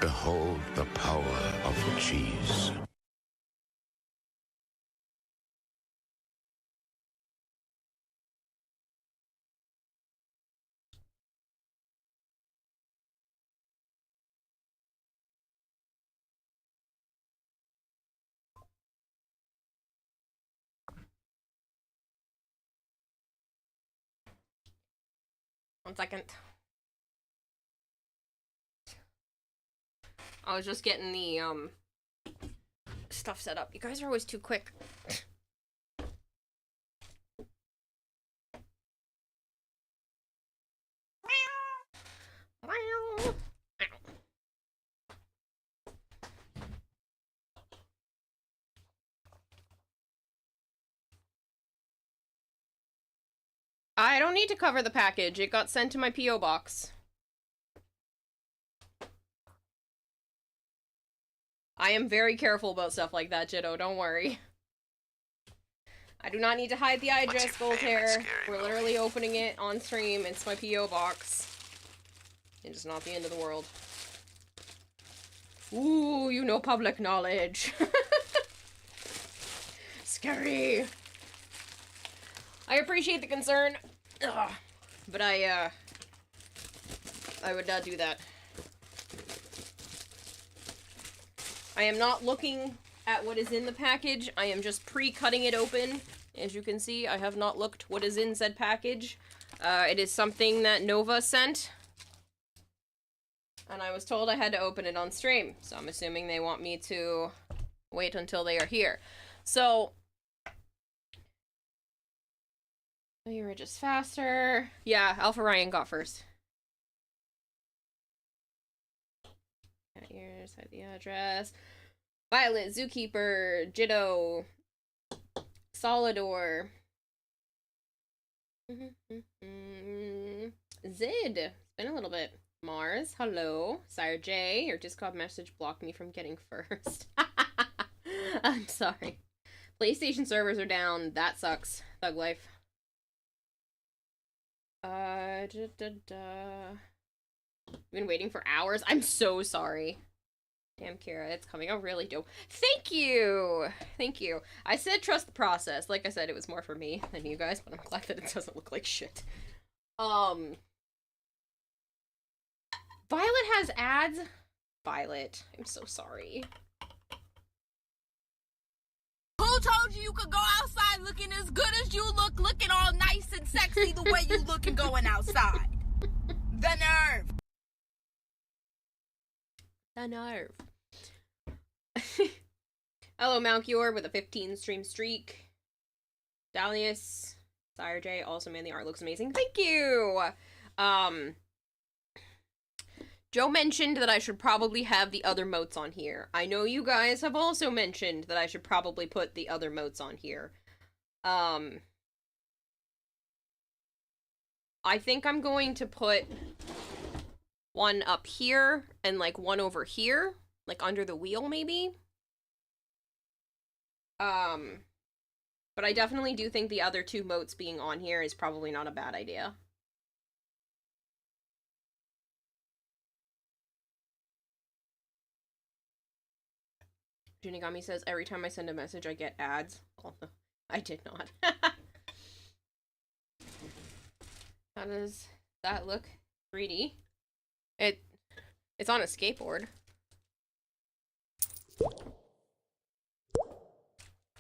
Behold the power of cheese. One second. I was just getting the, stuff set up. You guys are always too quick. I don't need to cover the package. It got sent to my P.O. box. I am very careful about stuff like that, Jitto. Don't worry. I do not need to hide the address, Gold Hair. We're literally opening it on stream. It's my P.O. box. It is not the end of the world. Ooh, you know public knowledge. Scary. I appreciate the concern. Ugh. But I would not do that. I am not looking at what is in the package. I am just pre-cutting it open. As you can see, I have not looked what is in said package. It is something that Nova sent. And I was told I had to open it on stream. So I'm assuming they want me to wait until they are here. So you were just faster. Yeah, Alpha Ryan got first. Here's the address. Violet, Zookeeper, Jitto, Solidor. Zid. It's been a little bit. Mars, hello. Sire J, your Discord message blocked me from getting first. I'm sorry. PlayStation servers are down. That sucks. Thug life. Been waiting for hours. I'm so sorry. Damn, Kira, it's coming out really dope. Thank you! Thank you. I said trust the process. Like I said, it was more for me than you guys, but I'm glad that it doesn't look like shit. Violet has ads? Violet, I'm so sorry. Who told you could go outside looking as good as you look, looking all nice and sexy the way you looking going outside? The nerve. The nerve. Hello, Malchior with a 15 stream streak. Dalius, Sire J, also man, the art looks amazing. Thank you! Joe mentioned that I should probably have the other motes on here. I know you guys have also mentioned that I should probably put the other motes on here. I think I'm going to put one up here and like one over here, like under the wheel maybe. But I definitely do think the other two motes being on here is probably not a bad idea. Junigami says, every time I send a message, I get ads. Oh, no, I did not. How does that look? 3D? It's on a skateboard.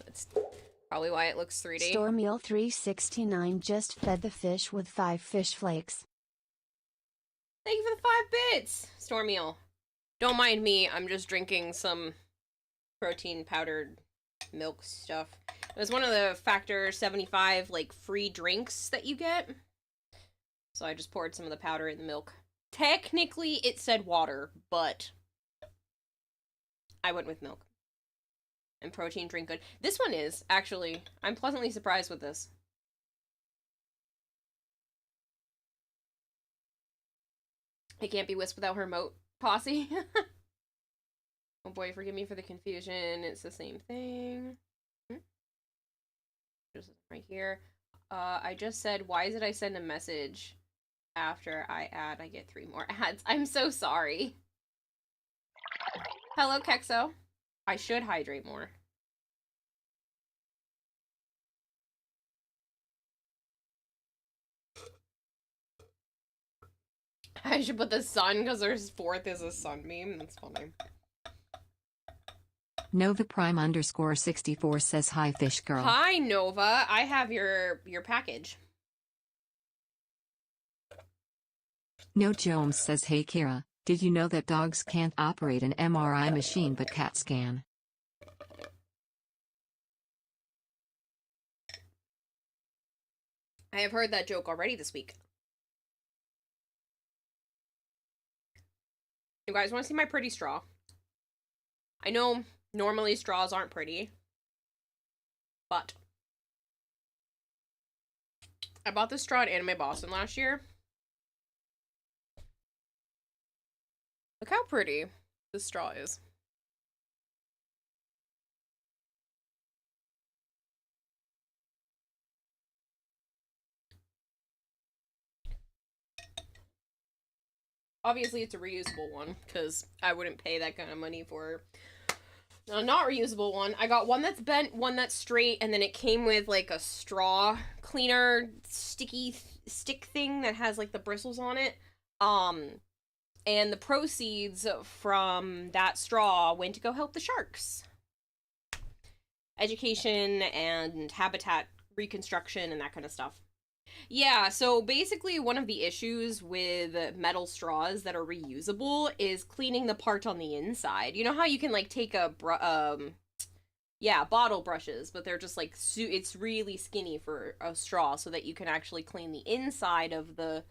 That's probably why it looks 3D. Store Meal 369 just fed the fish with 5 fish flakes. Thank you for the 5 bits! Store Meal. Don't mind me, I'm just drinking some protein powdered milk stuff. It was one of the Factor 75 like free drinks that you get. So I just poured some of the powder in the milk. Technically it said water, but I went with milk. And protein drink good. This one is, actually. I'm pleasantly surprised with this. It can't be Wisp without her moat posse. Oh boy, forgive me for the confusion. It's the same thing. Just right here. I just said, why did I send a message after I get 3 more ads? I'm so sorry. Hello, Kexo. I should hydrate more. I should put the sun because there's 4th is a sunbeam. That's funny. Nova Prime _64 says hi fish girl. Hi, Nova. I have your package. No Jones says hey Kira, did you know that dogs can't operate an MRI machine but cats can? I have heard that joke already this week. You guys want to see my pretty straw? I know normally straws aren't pretty, but I bought this straw at Anime Boston last year. Look how pretty this straw is. Obviously, it's a reusable one, because I wouldn't pay that kind of money for a not reusable one. I got one that's bent, one that's straight, and then it came with, like, a straw cleaner sticky stick thing that has, like, the bristles on it. And the proceeds from that straw went to go help the sharks. Education and habitat reconstruction and that kind of stuff. Yeah, so basically one of the issues with metal straws that are reusable is cleaning the part on the inside. You know how you can, like, take a, bottle brushes, but they're just, like, it's really skinny for a straw so that you can actually clean the inside of the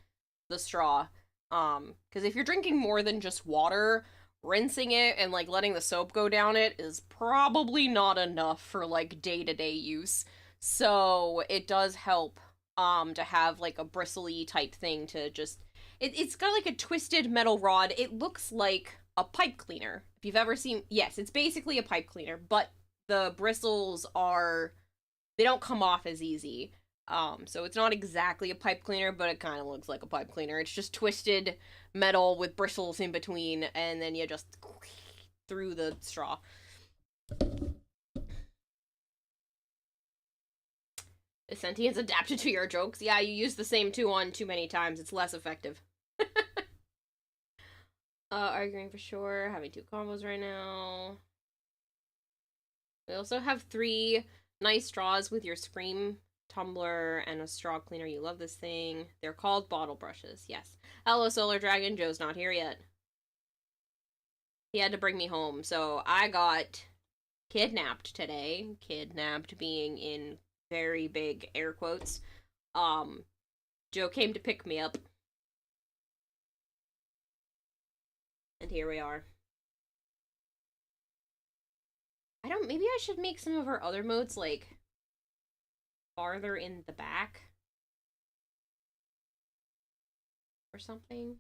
straw. Because if you're drinking more than just water, rinsing it and, like, letting the soap go down it is probably not enough for, like, day-to-day use. So it does help to have, like, a bristly type thing to just... It's got, like, a twisted metal rod. It looks like a pipe cleaner. If you've ever seen... Yes, it's basically a pipe cleaner, but the bristles are... They don't come off as easy. So it's not exactly a pipe cleaner, but it kind of looks like a pipe cleaner. It's just twisted metal with bristles in between, and then you just... through the straw. The sentience adapted to your jokes. Yeah, you use the same two on too many times. It's less effective. Arguing for sure. Having 2 combos right now. We also have 3 nice straws with your Scream tumbler and a straw cleaner. You love this thing. They're called bottle brushes. Yes. Hello, Solar Dragon. Joe's not here yet. He had to bring me home, so I got kidnapped today. Kidnapped being in very big air quotes. Joe came to pick me up. And here we are. Maybe I should make some of our other modes, like, farther in the back. Or something.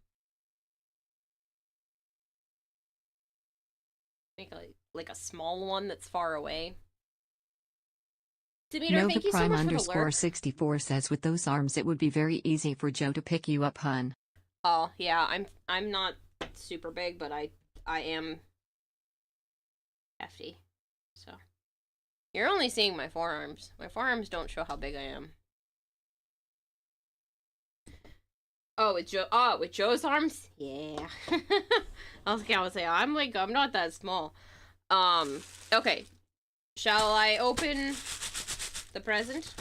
Make a small one that's far away. Demeter, Nova thank you so Prime much for the lurk. _64 says with those arms it would be very easy for Joe to pick you up, hun. Oh, yeah, I'm not super big, but I am hefty. So you're only seeing my forearms. My forearms don't show how big I am. Oh, with Joe. Oh, with Joe's arms? Yeah. I was gonna say I'm not that small. Okay. Shall I open the present?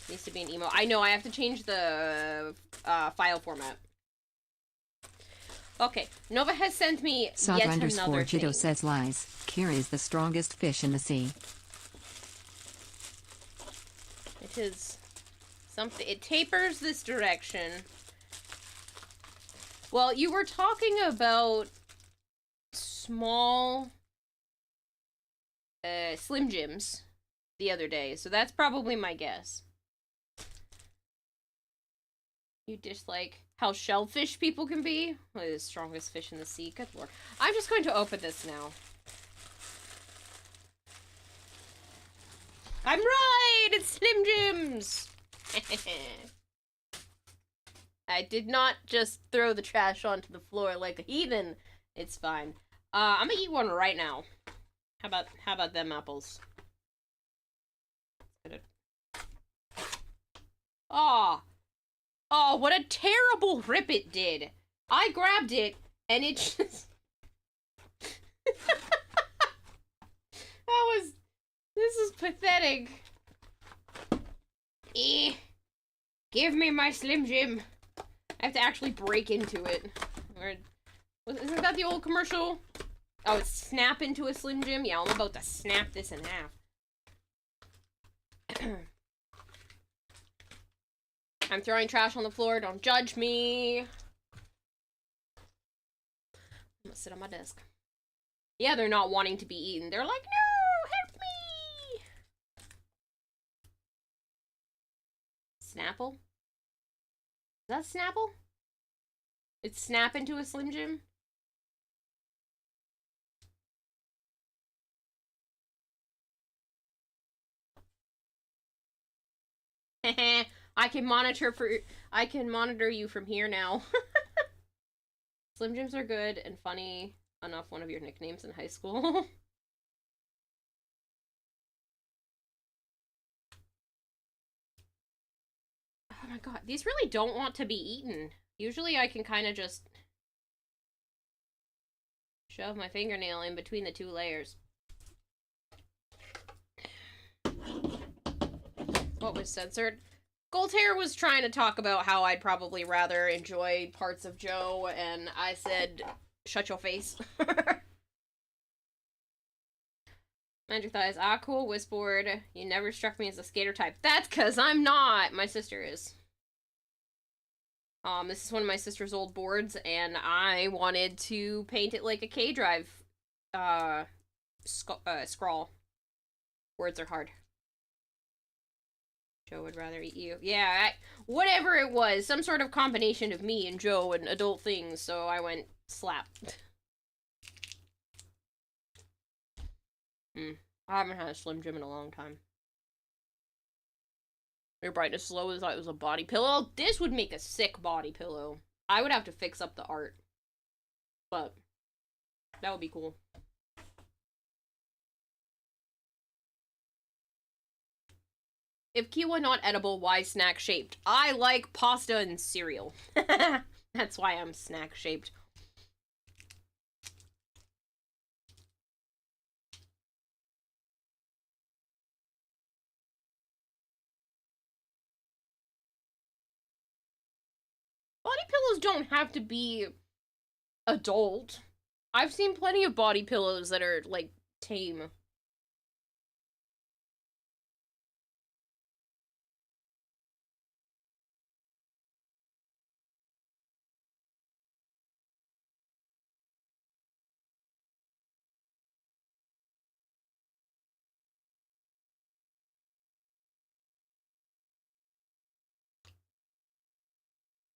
Needs to be an emo. I know, I have to change the file format. Okay, Nova has sent me Saga yet another _Jido thing. says lies. Kira is the strongest fish in the sea. It is something. It tapers this direction. Well, you were talking about small Slim Jims the other day, so that's probably my guess. You dislike how shellfish people can be? Well, the strongest fish in the sea. Good lord. I'm just going to open this now. I'm right! It's Slim Jims! I did not just throw the trash onto the floor like a heathen. It's fine. I'm gonna eat one right now. How about them apples? Oh, oh, what a terrible rip it did. I grabbed it and it just this is pathetic. Give me my Slim Jim. I have to actually break into it. Or, isn't that the old commercial? Oh, it's snap into a Slim Jim? Yeah, I'm about to snap this in half. I'm throwing trash on the floor, don't judge me. I'm gonna sit on my desk. Yeah, they're not wanting to be eaten. They're like, no, help me! Snapple? Is that Snapple? It's snap into a Slim Jim? I can monitor you from here now. Slim Jims are good and funny enough. One of your nicknames in high school. Oh my god, these really don't want to be eaten. Usually I can kind of just shove my fingernail in between the two layers. What was censored? Goldhair was trying to talk about how I'd probably rather enjoy parts of Joe, and I said, shut your face. Magic Thighs, ah cool, Whisboard. You never struck me as a skater type. That's cause I'm not! My sister is. This is one of my sister's old boards, and I wanted to paint it like a K-Drive, scrawl. Words are hard. Joe would rather eat you. Yeah, whatever it was. Some sort of combination of me and Joe and adult things, so I went slap. I haven't had a Slim Jim in a long time. Your brightness is low. I thought it was a body pillow. This would make a sick body pillow. I would have to fix up the art. But that would be cool. If kiwa not edible, why snack shaped? I like pasta and cereal. That's why I'm snack shaped. Body pillows don't have to be adult. I've seen plenty of body pillows that are, like, tame.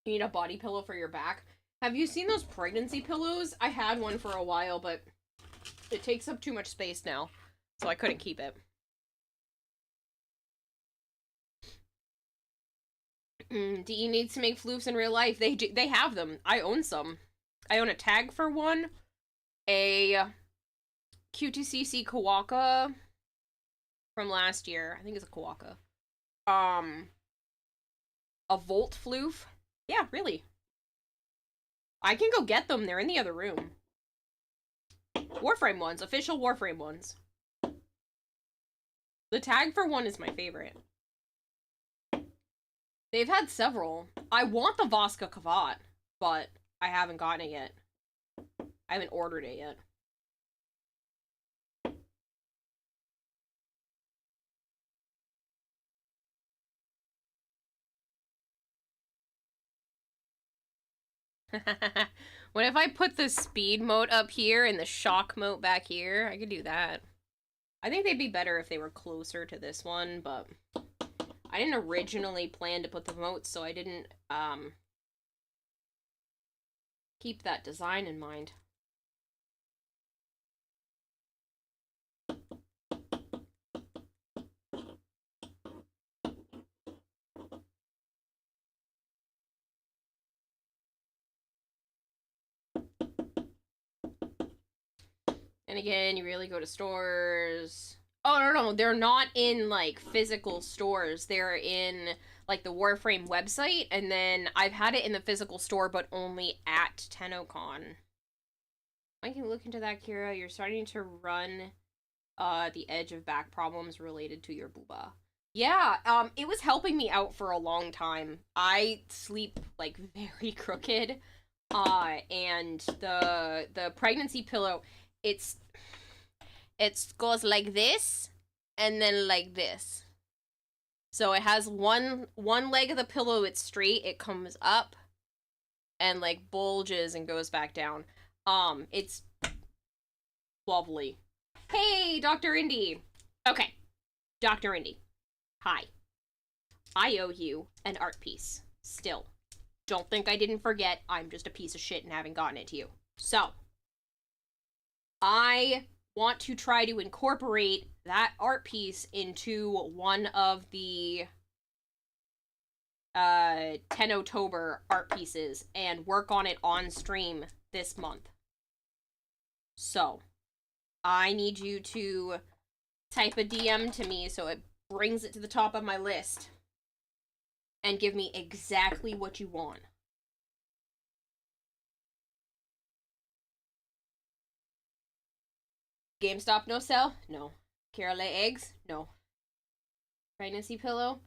You need a body pillow for your back. Have you seen those pregnancy pillows? I had one for a while, but it takes up too much space now, so I couldn't keep it. DE needs to make floofs in real life. They have them. I own some. I own a tag for one, a Q2CC Kawaka from last year. I think it's a Kawaka. A Volt floof. Yeah, really. I can go get them. They're in the other room. Warframe ones. Official Warframe ones. The tag for one is my favorite. They've had several. I want the Voska Kavat, but I haven't gotten it yet. I haven't ordered it yet. What if I put the speed mode up here and the shock mode back here? I could do that. I think they'd be better if they were closer to this one, but I didn't originally plan to put the motes, so I didn't keep that design in mind. And again, you really go to stores. Oh, no, they're not in, like, physical stores. They're in, like, the Warframe website, and then I've had it in the physical store, but only at TennoCon. I can look into that, Kira. You're starting to run, the edge of back problems related to your booba. Yeah, it was helping me out for a long time. I sleep, like, very crooked, and the pregnancy pillow, it goes like this, and then like this. So it has one leg of the pillow, it's straight, it comes up, and like bulges and goes back down. It's lovely. Hey, Dr. Indy! Okay, Dr. Indy. Hi. I owe you an art piece. Still. Don't think I didn't forget, I'm just a piece of shit and haven't gotten it to you. So, I want to try to incorporate that art piece into one of the 10-October art pieces and work on it on stream this month. So, I need you to type a DM to me so it brings it to the top of my list and give me exactly what you want. GameStop no sell? No. Kara lay eggs? No. Pregnancy pillow?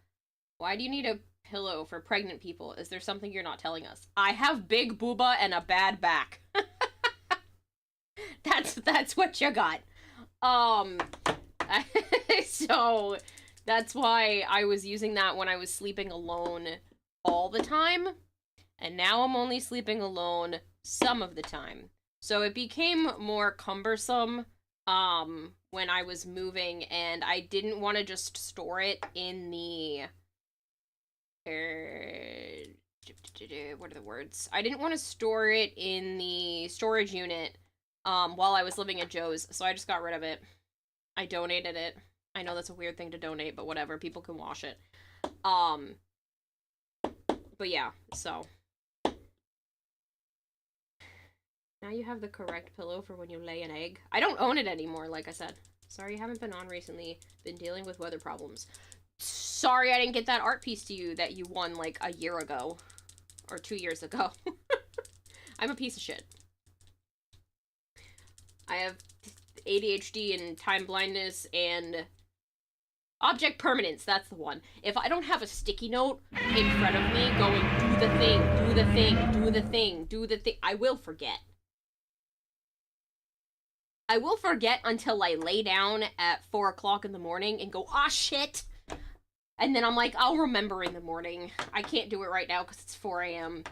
Why do you need a pillow for pregnant people? Is there something you're not telling us? I have big booba and a bad back. That's what you got. So that's why I was using that when I was sleeping alone all the time, and now I'm only sleeping alone some of the time. So it became more cumbersome when I was moving, and I didn't want to just store it in the what are the words? I didn't want to store it in the storage unit while I was living at Joe's, so I just got rid of it. I donated it. I know that's a weird thing to donate, but whatever, people can wash it. But yeah, so now you have the correct pillow for when you lay an egg. I don't own it anymore, like I said. Sorry, haven't been on recently. Been dealing with weather problems. Sorry I didn't get that art piece to you that you won, like, a year ago. Or 2 years ago. I'm a piece of shit. I have ADHD and time blindness and object permanence, that's the one. If I don't have a sticky note in front of me going, do the thing, do the thing, do the thing, do the thing, I will forget. I will forget until I lay down at 4 o'clock in the morning and go, ah, shit! And then I'm like, I'll remember in the morning. I can't do it right now because it's 4 a.m.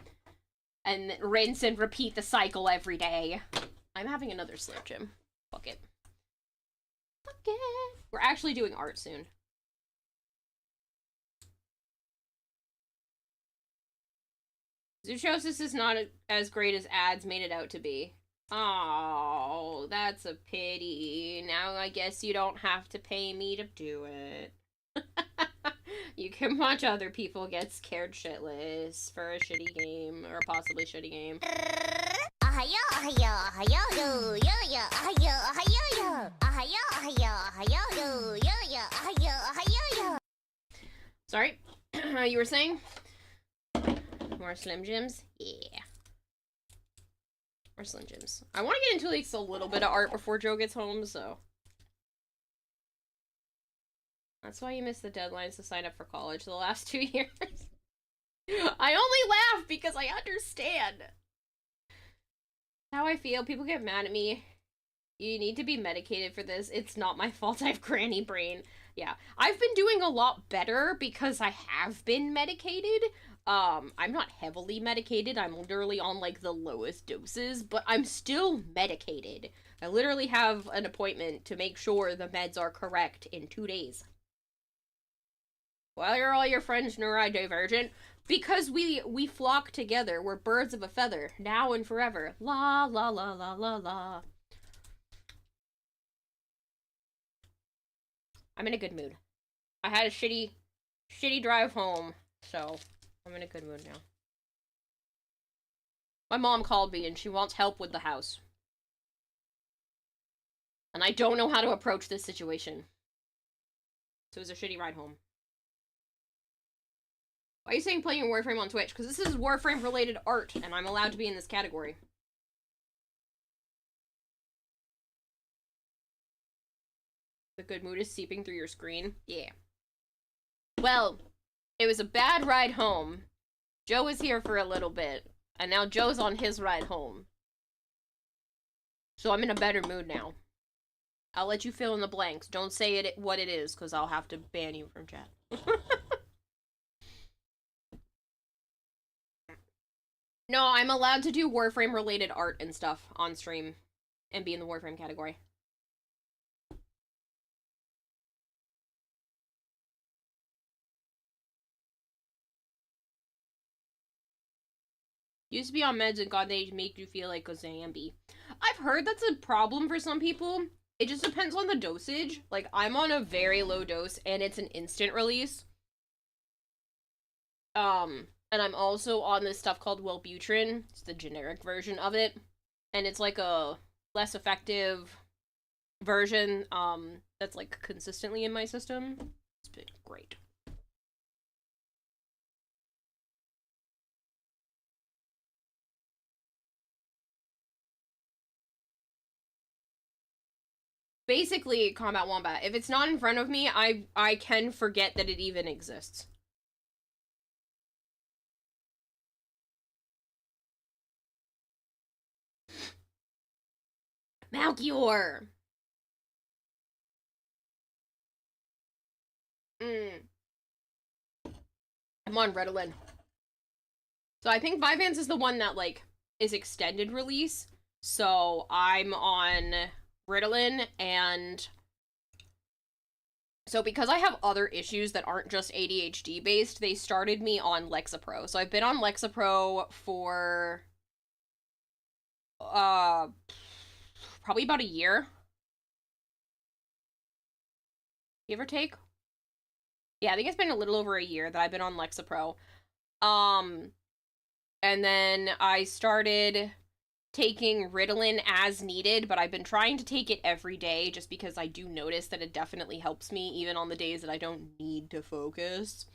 And rinse and repeat the cycle every day. I'm having another Slim Jim. Fuck it. Fuck it. We're actually doing art soon. Zoochosis is not as great as ads made it out to be. Oh, that's a pity. Now I guess you don't have to pay me to do it. You can watch other people get scared shitless for a shitty game, or a possibly shitty game. Sorry, you were saying? More Slim Jims? Yeah. More Slim Jims. I want to get into at least a little bit of art before Joe gets home, so. That's why you missed the deadlines to sign up for college the last 2 years. I only laugh because I understand. How I feel. People get mad at me. You need to be medicated for this. It's not my fault I have granny brain. Yeah. I've been doing a lot better because I have been medicated. I'm not heavily medicated. I'm literally on, like, the lowest doses, but I'm still medicated. I literally have an appointment to make sure the meds are correct in 2 days. Why are all your friends neurodivergent? Because we flock together. We're birds of a feather, now and forever. La la la la la la. I'm in a good mood. I had a shitty drive home, so I'm in a good mood now. My mom called me and she wants help with the house. And I don't know how to approach this situation. So it was a shitty ride home. Why are you saying playing Warframe on Twitch? Because this is Warframe-related art, and I'm allowed to be in this category. The good mood is seeping through your screen? Yeah. Well, it was a bad ride home. Joe was here for a little bit, and now Joe's on his ride home. So I'm in a better mood now. I'll let you fill in the blanks. Don't say it what it is, because I'll have to ban you from chat. No, I'm allowed to do Warframe-related art and stuff on stream and be in the Warframe category. Used to be on meds and God, they make you feel like a zombie. I've heard that's a problem for some people. It just depends on the dosage. Like, I'm on a very low dose, and it's an instant release. And I'm also on this stuff called Wellbutrin. It's the generic version of it. And it's like a less effective version, that's like consistently in my system. It's been great. Basically, Combat Wombat, if it's not in front of me, I can forget that it even exists. Malchior! I'm on Ritalin. So I think Vyvanse is the one that, like, is extended release. So I'm on Ritalin, and so because I have other issues that aren't just ADHD based, they started me on Lexapro. So I've been on Lexapro for probably about a year. Give or take. Yeah, I think it's been a little over a year that I've been on Lexapro. And then I started taking Ritalin as needed, but I've been trying to take it every day just because I do notice that it definitely helps me even on the days that I don't need to focus.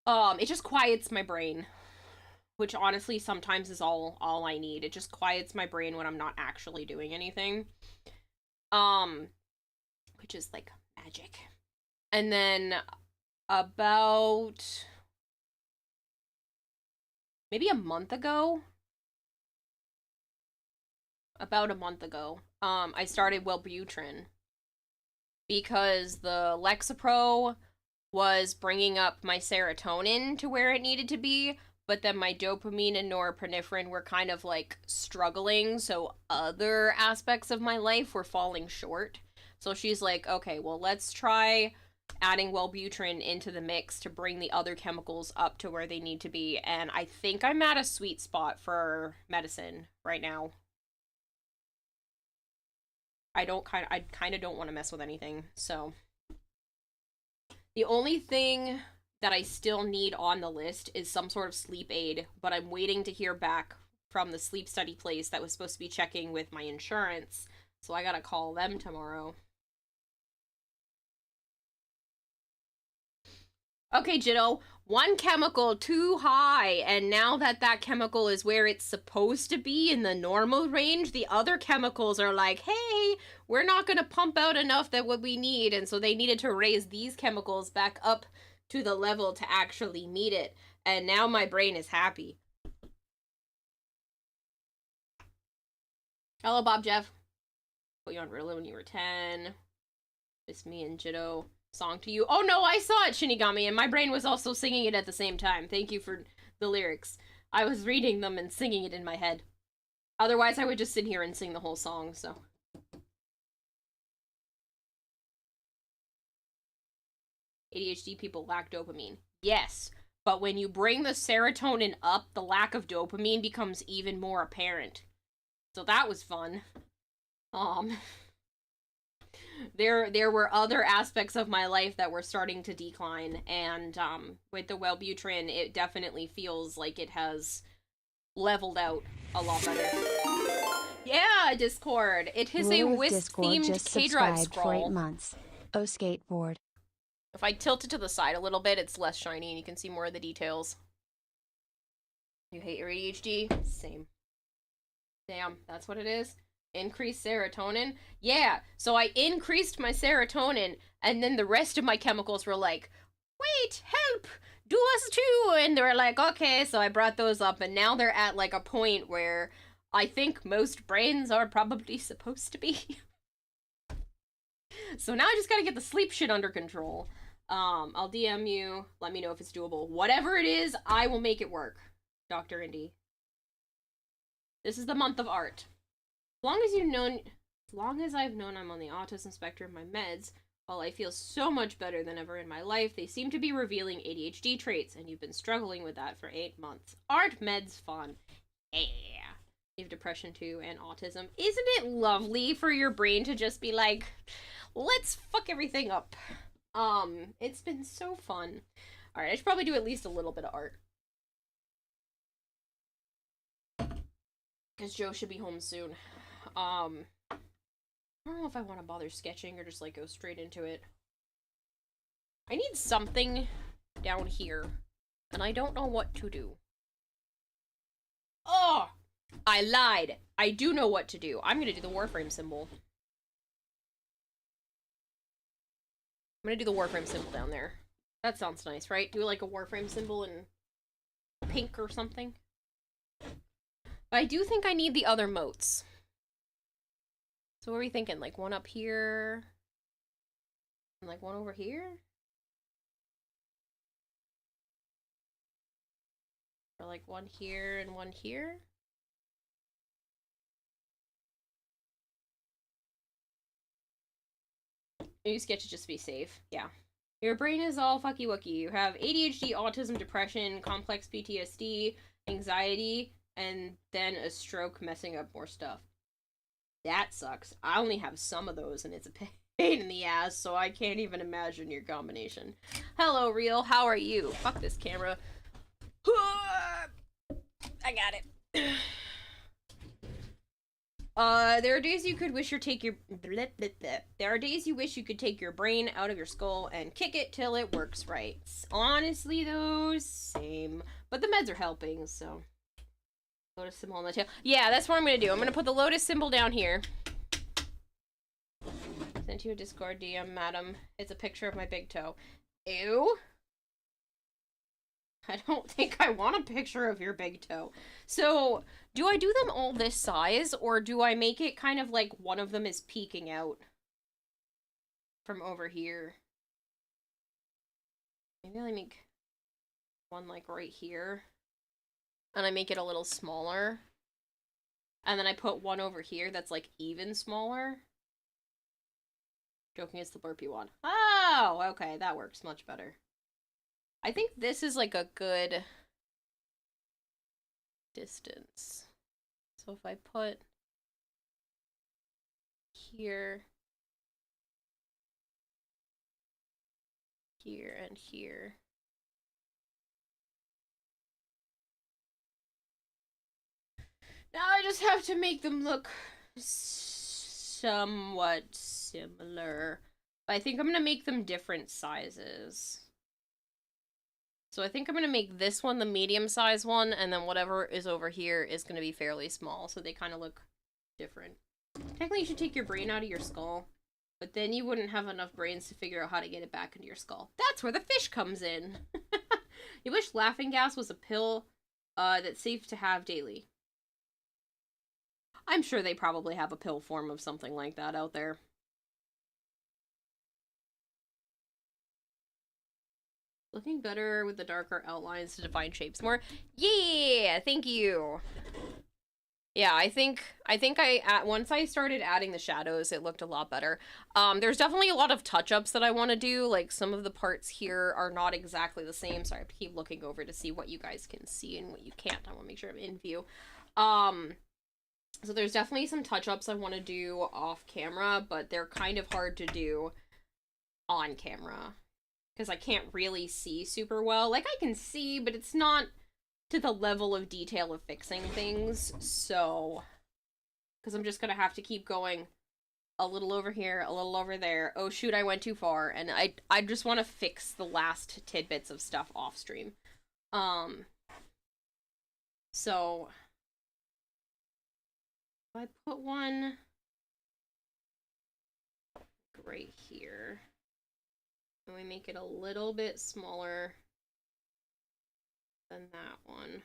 It just quiets my brain, which honestly sometimes is all I need. It just quiets my brain when I'm not actually doing anything. Which is like magic. And then about maybe a month ago, I started Wellbutrin because the Lexapro was bringing up my serotonin to where it needed to be, but then my dopamine and norepinephrine were kind of like struggling, so other aspects of my life were falling short. So she's like, okay, well, let's try adding Wellbutrin into the mix to bring the other chemicals up to where they need to be, and I think I'm at a sweet spot for medicine right now. I kind of don't want to mess with anything, so. The only thing that I still need on the list is some sort of sleep aid, but I'm waiting to hear back from the sleep study place that was supposed to be checking with my insurance, so I gotta call them tomorrow. Okay, Jitto, one chemical too high, and now that that chemical is where it's supposed to be in the normal range, the other chemicals are like, hey, we're not gonna pump out enough that what we need, and so they needed to raise these chemicals back up to the level to actually meet it, and now my brain is happy. Hello, Bob Jeff. Put you on Ritalin when you were 10. Miss me and Jitto. Song to you. Oh no, I saw it, Shinigami, and my brain was also singing it at the same time. Thank you for the lyrics. I was reading them and singing it in my head. Otherwise, I would just sit here and sing the whole song, so. ADHD people lack dopamine. Yes, but when you bring the serotonin up, the lack of dopamine becomes even more apparent. So that was fun. There were other aspects of my life that were starting to decline, and with the Wellbutrin, it definitely feels like it has leveled out a lot better. Yeah, Discord. It is a Ruler of Wisp Discord themed just K-Drive subscribed for 8 scroll. months. Oh, skateboard. If I tilt it to the side a little bit, it's less shiny and you can see more of the details. You hate your ADHD? Same. Damn, that's what it is? Increased serotonin? Yeah, so I increased my serotonin, and then the rest of my chemicals were like, wait, help! Do us too! And they were like, okay, so I brought those up, and now they're at like a point where I think most brains are probably supposed to be. So now I just gotta get the sleep shit under control. I'll DM you, let me know if it's doable. Whatever it is, I will make it work. Dr. Indy. This is the month of art. As long as I've known I'm on the autism spectrum, my meds, while I feel so much better than ever in my life, they seem to be revealing ADHD traits, and you've been struggling with that for 8 months. Aren't meds fun? Yeah. You have depression too, and autism. Isn't it lovely for your brain to just be like, let's fuck everything up? It's been so fun. Alright, I should probably do at least a little bit of art. Because Joe should be home soon. I don't know if I want to bother sketching or just like go straight into it. I need something down here, and I don't know what to do. Oh! I lied. I do know what to do. I'm gonna do the Warframe symbol. I'm gonna do the Warframe symbol down there. That sounds nice, right? Do like a Warframe symbol in pink or something. But I do think I need the other moats. So what are we thinking? Like one up here? And like one over here? Or like one here and one here? Maybe sketch it just to be safe. Yeah. Your brain is all fucky wucky. You have ADHD, autism, depression, complex PTSD, anxiety, and then a stroke messing up more stuff. That sucks. I only have some of those, and it's a pain in the ass, so I can't even imagine your combination. Hello, Real. How are you? Fuck this camera. I got it. There are days you could wish There are days you wish you could take your brain out of your skull and kick it till it works right. Honestly, though, same. But the meds are helping, so. Lotus symbol on the tail. Yeah, that's what I'm gonna do. I'm gonna put the lotus symbol down here. Sent you a Discord DM, madam. It's a picture of my big toe. Ew. I don't think I want a picture of your big toe. So, do I do them all this size, or do I make it kind of like one of them is peeking out from over here? Maybe I make one like right here, and I make it a little smaller, and then I put one over here that's like even smaller. Joking, it's the burpee one. Oh, okay, that works much better. I think this is like a good distance. So if I put here, here, and here. Now I just have to make them look somewhat similar. But I think I'm gonna make them different sizes. So I think I'm going to make this one the medium-sized one, and then whatever is over here is going to be fairly small, so they kind of look different. Technically, you should take your brain out of your skull, but then you wouldn't have enough brains to figure out how to get it back into your skull. That's where the fish comes in! You wish laughing gas was a pill that's safe to have daily. I'm sure they probably have a pill form of something like that out there. Looking better with the darker outlines to define shapes more. Yeah, thank you. Yeah, I think once I started adding the shadows, it looked a lot better. There's definitely a lot of touch-ups that I want to do. Like, some of the parts here are not exactly the same, so I have to keep looking over to see what you guys can see and what you can't. I want to make sure I'm in view. So there's definitely some touch-ups I want to do off camera, but they're kind of hard to do on camera, because I can't really see super well. Like, I can see, but it's not to the level of detail of fixing things, so because I'm just gonna have to keep going a little over here, a little over there. Oh shoot, I went too far, and I just want to fix the last tidbits of stuff off stream. So I put one right here, and we make it a little bit smaller than that one.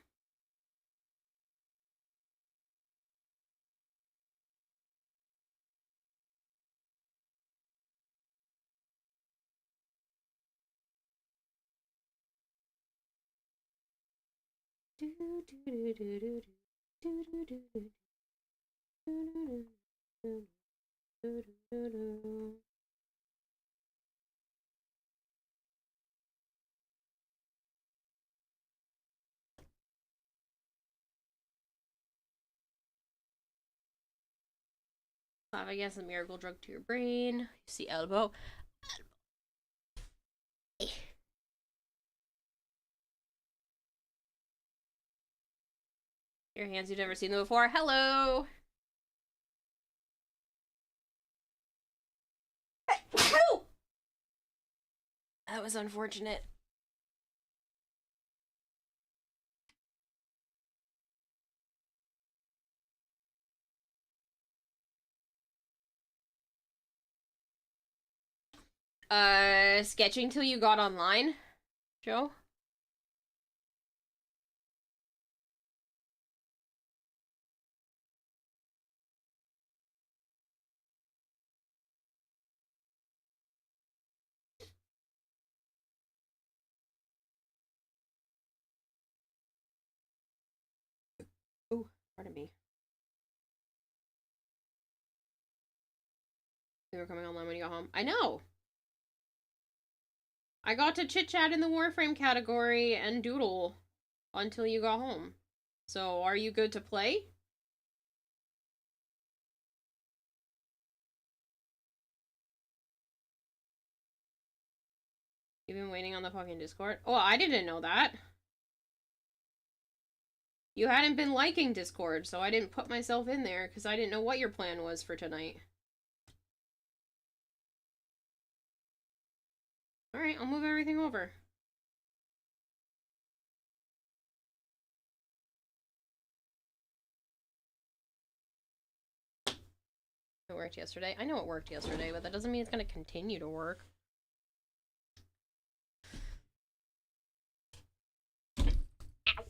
I guess a miracle drug to your brain. You see elbow. Your hands, you've never seen them before. Hello! That was unfortunate. Sketching till you got online, Joe? Oh, pardon me. You were coming online when you got home. I know! I got to chit-chat in the Warframe category and doodle until you got home. So, are you good to play? You've been waiting on the fucking Discord? Oh, I didn't know that. You hadn't been liking Discord, so I didn't put myself in there because I didn't know what your plan was for tonight. Alright, I'll move everything over. It worked yesterday. I know it worked yesterday, but that doesn't mean it's going to continue to work. Ow.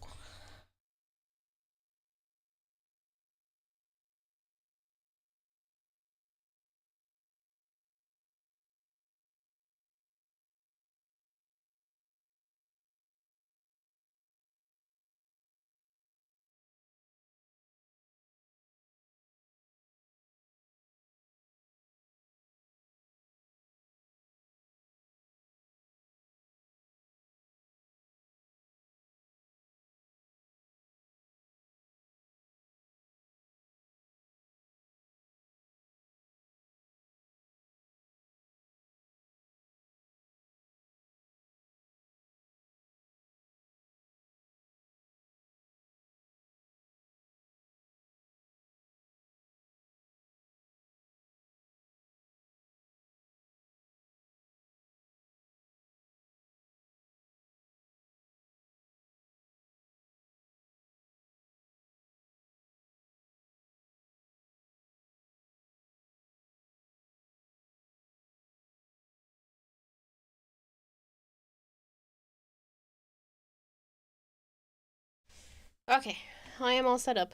Okay, I am all set up.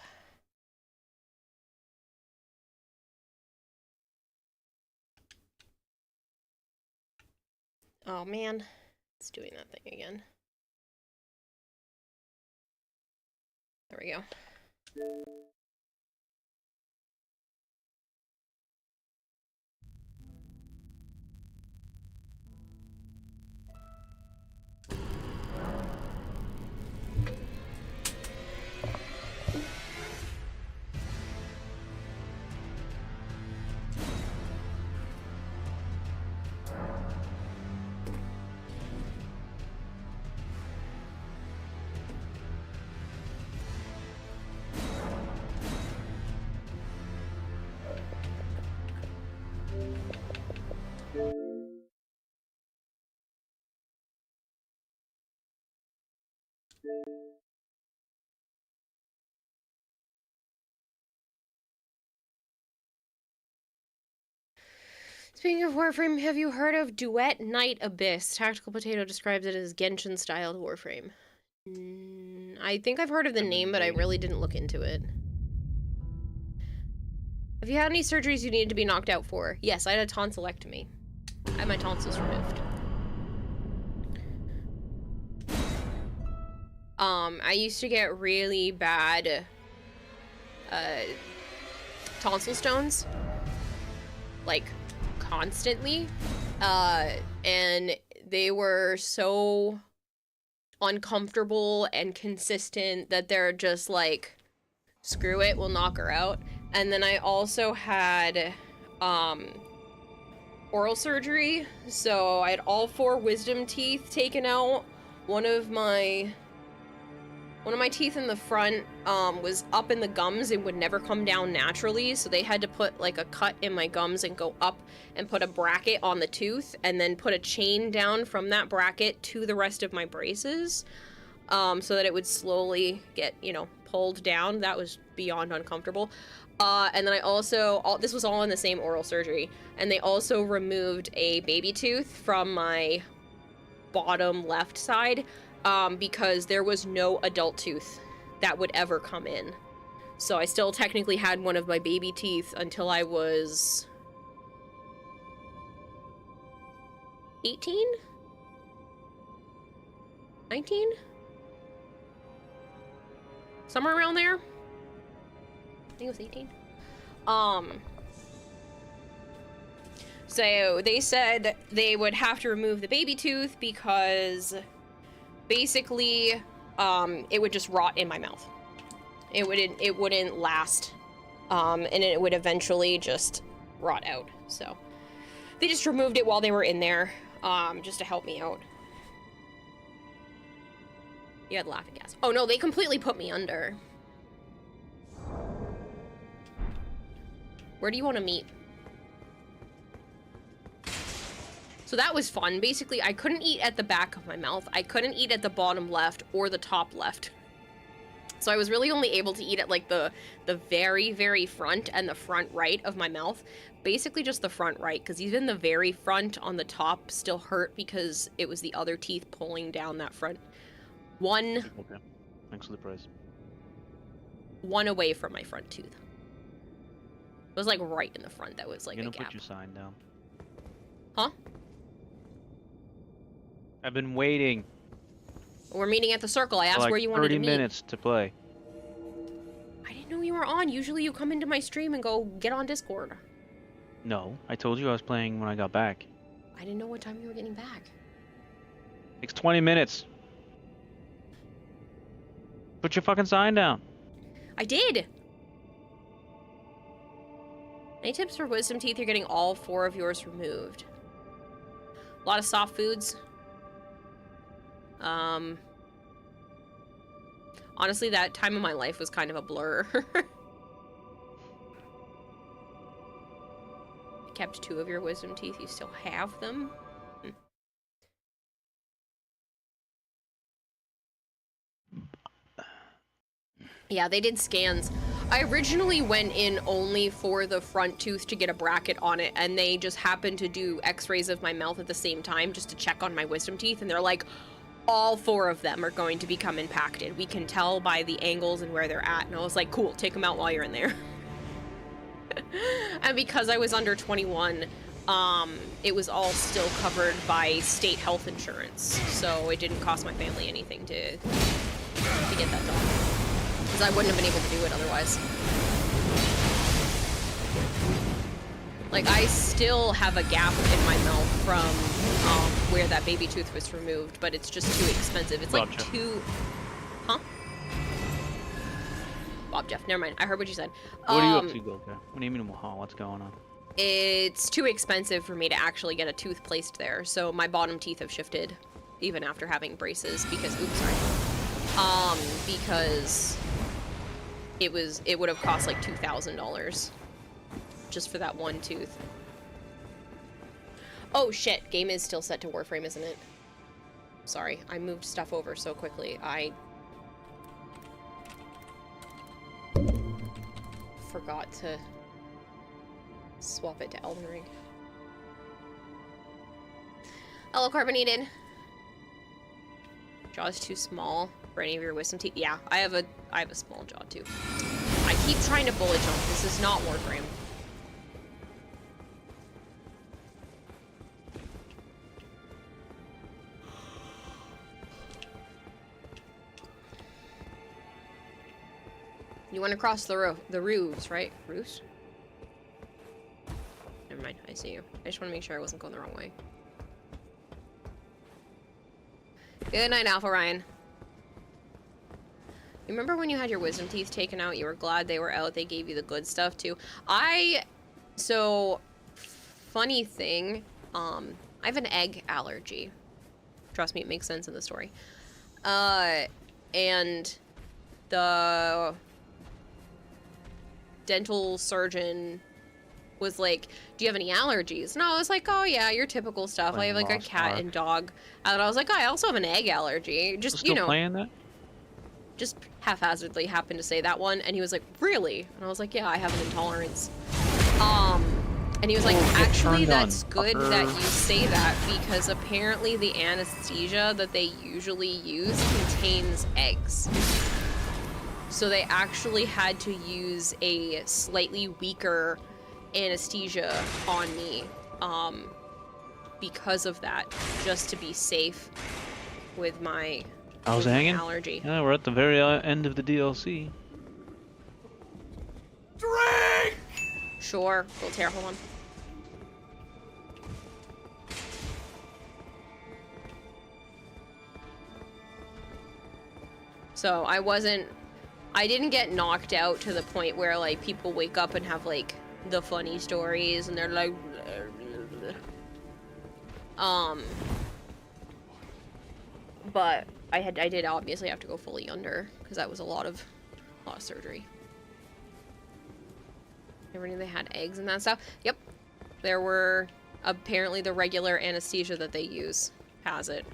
Oh man, it's doing that thing again. There we go. Speaking of Warframe, have you heard of Duet Night Abyss? Tactical Potato describes it as Genshin-styled Warframe. I think I've heard of the name, but I really didn't look into it. Have you had any surgeries you needed to be knocked out for? Yes, I had a tonsillectomy. I had my tonsils removed. I used to get really bad tonsil stones, like constantly, and they were so uncomfortable and consistent that they're just like, screw it, we'll knock her out. And then I also had oral surgery, so I had all 4 wisdom teeth taken out. One of my teeth in the front was up in the gums and would never come down naturally, so they had to put like a cut in my gums and go up and put a bracket on the tooth and then put a chain down from that bracket to the rest of my braces, so that it would slowly get, you know, pulled down. That was beyond uncomfortable. And then I also, this was all in the same oral surgery, and they also removed a baby tooth from my bottom left side, because there was no adult tooth that would ever come in. So I still technically had one of my baby teeth until I was 18? 19? Somewhere around there. I think it was 18. So they said they would have to remove the baby tooth because basically, it would just rot in my mouth. It wouldn't last, and it would eventually just rot out. So they just removed it while they were in there, just to help me out. You had laughing gas. Oh no, they completely put me under. Where do you want to meet? So that was fun. Basically, I couldn't eat at the back of my mouth. I couldn't eat at the bottom left or the top left. So I was really only able to eat at like the very, very front and the front right of my mouth. Basically just the front right, because even the very front on the top still hurt because it was the other teeth pulling down that front. Okay. Thanks for the price. One away from my front tooth. It was like right in the front. That was like a gap. Put your sign down. Huh? I've been waiting. We're meeting at the circle. I asked like where you wanted to meet. 30 minutes to play. I didn't know you were on. Usually you come into my stream and go get on Discord. No, I told you I was playing when I got back. I didn't know what time you were getting back. Takes 20 minutes. Put your fucking sign down. I did. Any tips for wisdom teeth? You're getting all 4 of yours removed. A lot of soft foods. Honestly, that time of my life was kind of a blur. I kept 2 of your wisdom teeth. You still have them? Yeah, they did scans. I originally went in only for the front tooth to get a bracket on it, and they just happened to do x-rays of my mouth at the same time just to check on my wisdom teeth, and they're like, all 4 of them are going to become impacted. We can tell by the angles and where they're at. And I was like, cool, take them out while you're in there. And because I was under 21, it was all still covered by state health insurance. So it didn't cost my family anything to get that done. Because I wouldn't have been able to do it otherwise. Like, I still have a gap in my mouth from where that baby tooth was removed, but it's just too expensive. It's like Bob Jeff. Huh? Bob Jeff, never mind. I heard what you said. What are you up to, Goka? What do you mean, what's going on? It's too expensive for me to actually get a tooth placed there, so my bottom teeth have shifted, even after having braces, because, oops, sorry. Because it would have cost like $2,000 just for that one tooth. Oh shit, game is still set to Warframe, isn't it? Sorry, I moved stuff over so quickly. I forgot to swap it to Elden Ring. Hello, Carbonated. Jaw's too small for any of your wisdom teeth. Yeah, I have a small jaw too. I keep trying to bullet jump. This is not Warframe. You want to cross the roofs, right? Roofs? Never mind, I see you. I just want to make sure I wasn't going the wrong way. Good night, Alpha Ryan. You remember when you had your wisdom teeth taken out? You were glad they were out. They gave you the good stuff, too. So, funny thing, I have an egg allergy. Trust me, it makes sense in the story. And the dental surgeon was like, do you have any allergies? And I was like, oh yeah, your typical stuff. I have like a cat and dog. And I was like, oh, I also have an egg allergy. Just, you know, playing that? Just haphazardly happened to say that one. And he was like, really? And I was like, yeah, I have an intolerance. And he was like, actually, that's good that you say that, because apparently the anesthesia that they usually use contains eggs. So they actually had to use a slightly weaker anesthesia on me because of that, just to be safe with my allergy. Yeah, we're at the very end of the DLC. Drink! Sure. Voltaire, hold on. So I didn't get knocked out to the point where like people wake up and have like the funny stories and they're like but I did obviously have to go fully under because that was a lot of surgery. Never knew they had eggs and that stuff. Yep. There were apparently the regular anesthesia that they use has it.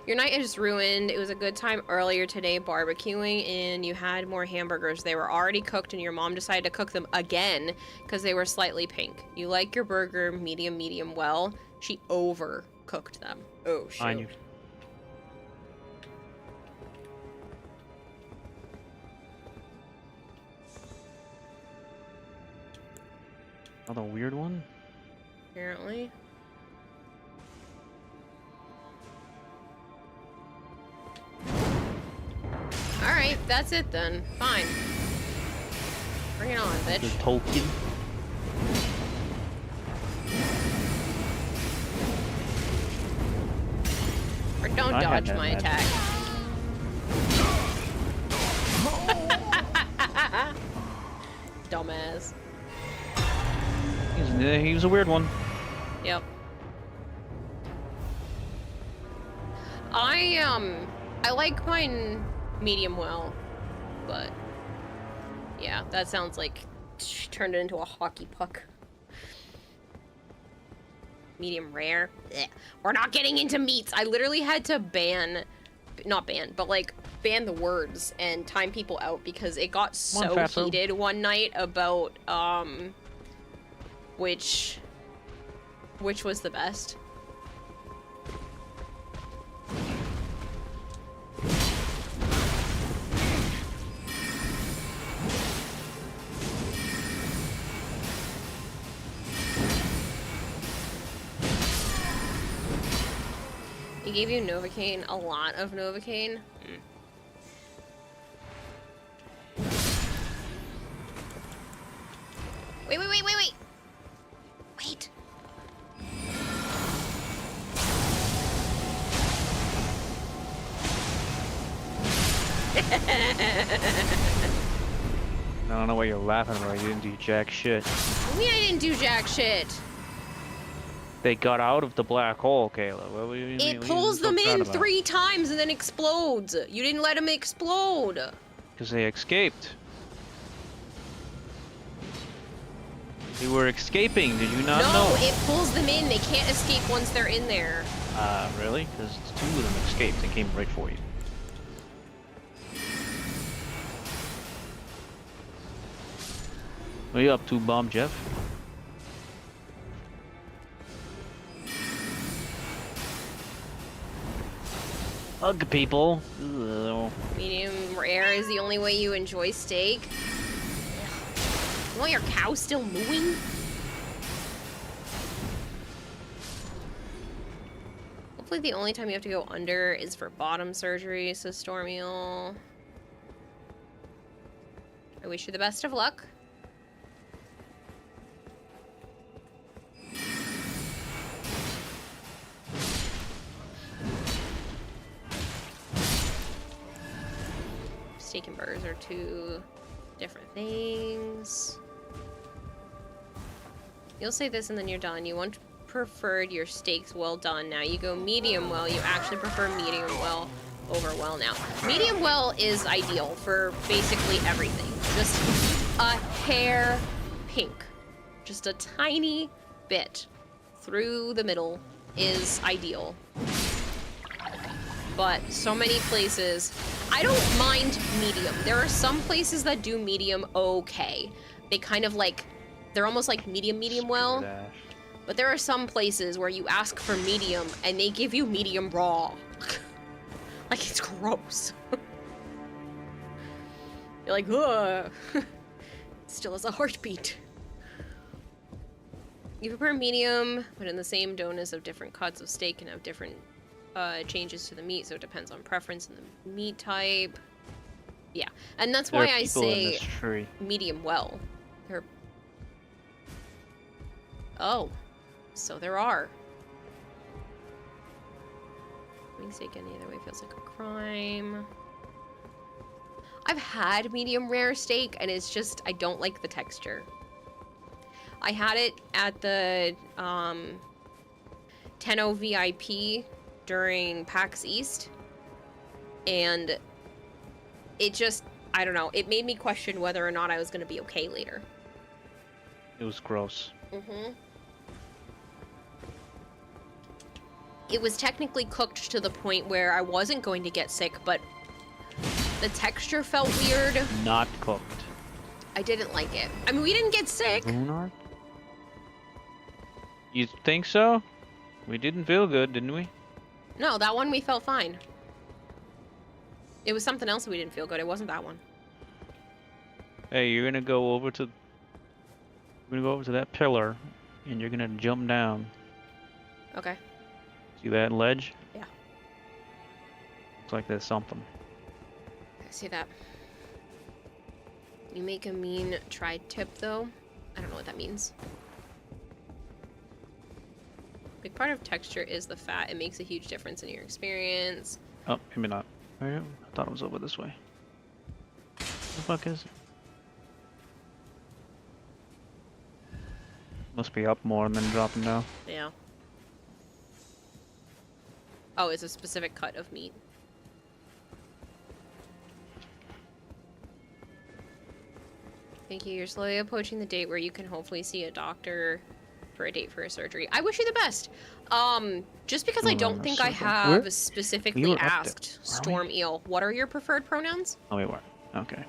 Your night is ruined. It was a good time earlier today barbecuing and you had more hamburgers. They were already cooked and your mom decided to cook them again because they were slightly pink. You like your burger medium well. She overcooked them. Oh, shoot. On you. Another weird one? Apparently. Alright, that's it then. Fine. Bring it on, bitch. The Tolkien. Or don't dodge my attack. Dumbass. He was a weird one. Yep. I like mine medium well, but yeah, that sounds like turned it into a hockey puck. Medium rare. Blech. We're not getting into meats. I literally had to ban the words and time people out because it got so heated one night about which was the best. He gave you Novocaine, a lot of Novocaine. Wait. Wait. I don't know why you're laughing about. You didn't do jack shit. What do you mean I didn't do jack shit? They got out of the black hole, Kayla. What do you mean? It pulls them in 3 times and then explodes. You didn't let them explode. Because they escaped. They were escaping. Did you not know? No, it pulls them in. They can't escape once they're in there. Really? Because 2 of them escaped and came right for you. What are you up to, Bomb Jeff? Hug people. Ugh. Medium rare is the only way you enjoy steak. You want your cow still mooing? Hopefully the only time you have to go under is for bottom surgery, so Stormiel. I wish you the best of luck. Steak and burgers are two different things. You'll say this and then you're done. You once preferred your steaks well done. Now you go medium well. You actually prefer medium well over well now. Medium well is ideal for basically everything. Just a hair pink. Just a tiny bit through the middle is ideal. But so many places, I don't mind medium. There are some places that do medium okay. They kind of like, they're almost like medium well. But there are some places where you ask for medium and they give you medium raw. Like, it's gross. You're like, ugh. Still has a heartbeat. You prepare medium, but in the same doneness of different cuts of steak can have different changes to the meat, so it depends on preference and the meat type. Yeah, and that's why I say medium well. There. Oh, so there are. Eating steak any other way feels like a crime. I've had medium rare steak, and it's just I don't like the texture. I had it at the 10-0 VIP during PAX East, and it just, I don't know, it made me question whether or not I was going to be okay later. It was gross. Mm-hmm. It was technically cooked to the point where I wasn't going to get sick, but the texture felt weird. Not cooked. I didn't like it. I mean, we didn't get sick. Lunar? You think so? We didn't feel good, didn't we? No, that one we felt fine. It was something else that we didn't feel good. It wasn't that one. Hey, you're gonna go over to that pillar, and you're gonna jump down. Okay. See that ledge? Yeah. Looks like there's something. I see that. You make a mean tri-tip, though. I don't know what that means. Big part of texture is the fat. It makes a huge difference in your experience. Oh, maybe not. Oh, yeah. I thought it was over this way. What the fuck is it? Must be up more and then dropping down. Yeah. Oh, it's a specific cut of meat. Thank you. You're slowly approaching the date where you can hopefully see a doctor for a date for a surgery. I wish you the best. Just because I don't think I have specifically asked Storm Eel, what are your preferred pronouns? Oh, we weren't. Okay.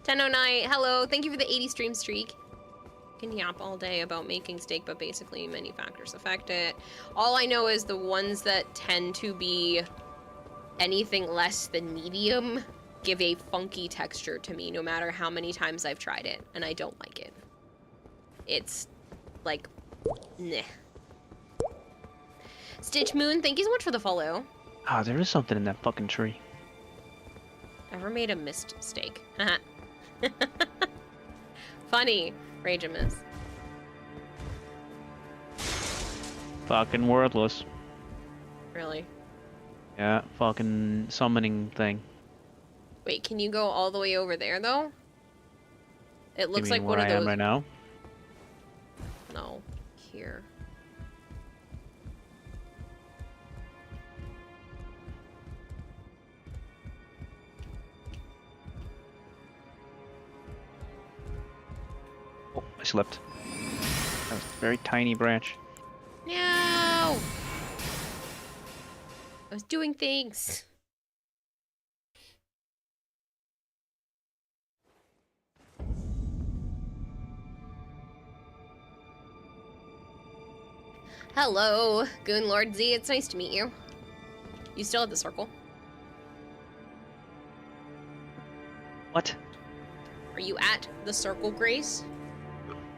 .1009, hello. Thank you for the 80 stream streak. Can yap all day about making steak, but basically many factors affect it. All I know is the ones that tend to be anything less than medium give a funky texture to me, no matter how many times I've tried it, and I don't like it. It's like, meh. Stitch Moon, thank you so much for the follow. Ah, there is something in that fucking tree. Ever made a missed steak? Haha. Funny. Rage and miss. Fucking worthless. Really? Yeah, fucking summoning thing. Wait, can you go all the way over there, though? It looks like where one of I those... am right now? No. Here. Oh, I slipped. That was a very tiny branch. No! I was doing things. Hello, Goon Lord Z. It's nice to meet you. You still at the circle? What? Are you at the circle, Grace?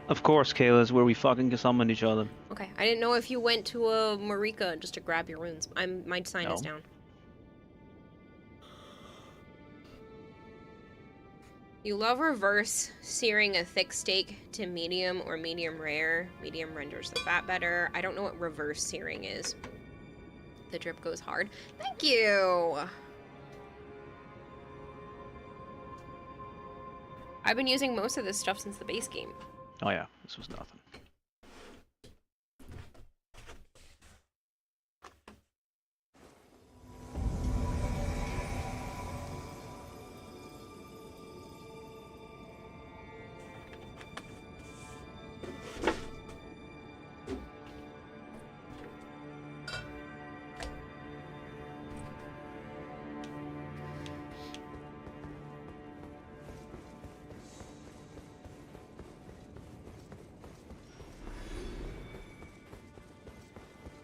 Of course, Kayla, is where we fucking summon each other. Okay, I didn't know if you went to a Marika just to grab your runes. My sign is No. down. You love reverse searing a thick steak to medium or medium rare. Medium renders the fat better. I don't know what reverse searing is. The drip goes hard. Thank you! I've been using most of this stuff since the base game. Oh yeah, this was nothing.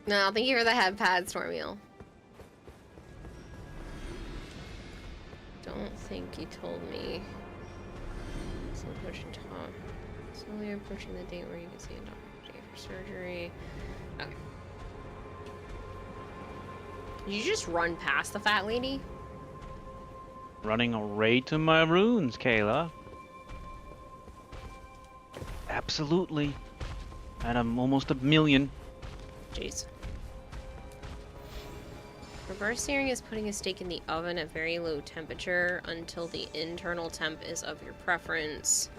No, thank you for the head pad, Stormeel. Don't think you told me. Still pushing top. Slowly approaching the date where you can see a doctor day for surgery. Okay. Did you just run past the fat lady? Running right to my runes, Kayla. Absolutely. And I'm almost a million. Jeez. Reverse searing is putting a steak in the oven at very low temperature until the internal temp is of your preference.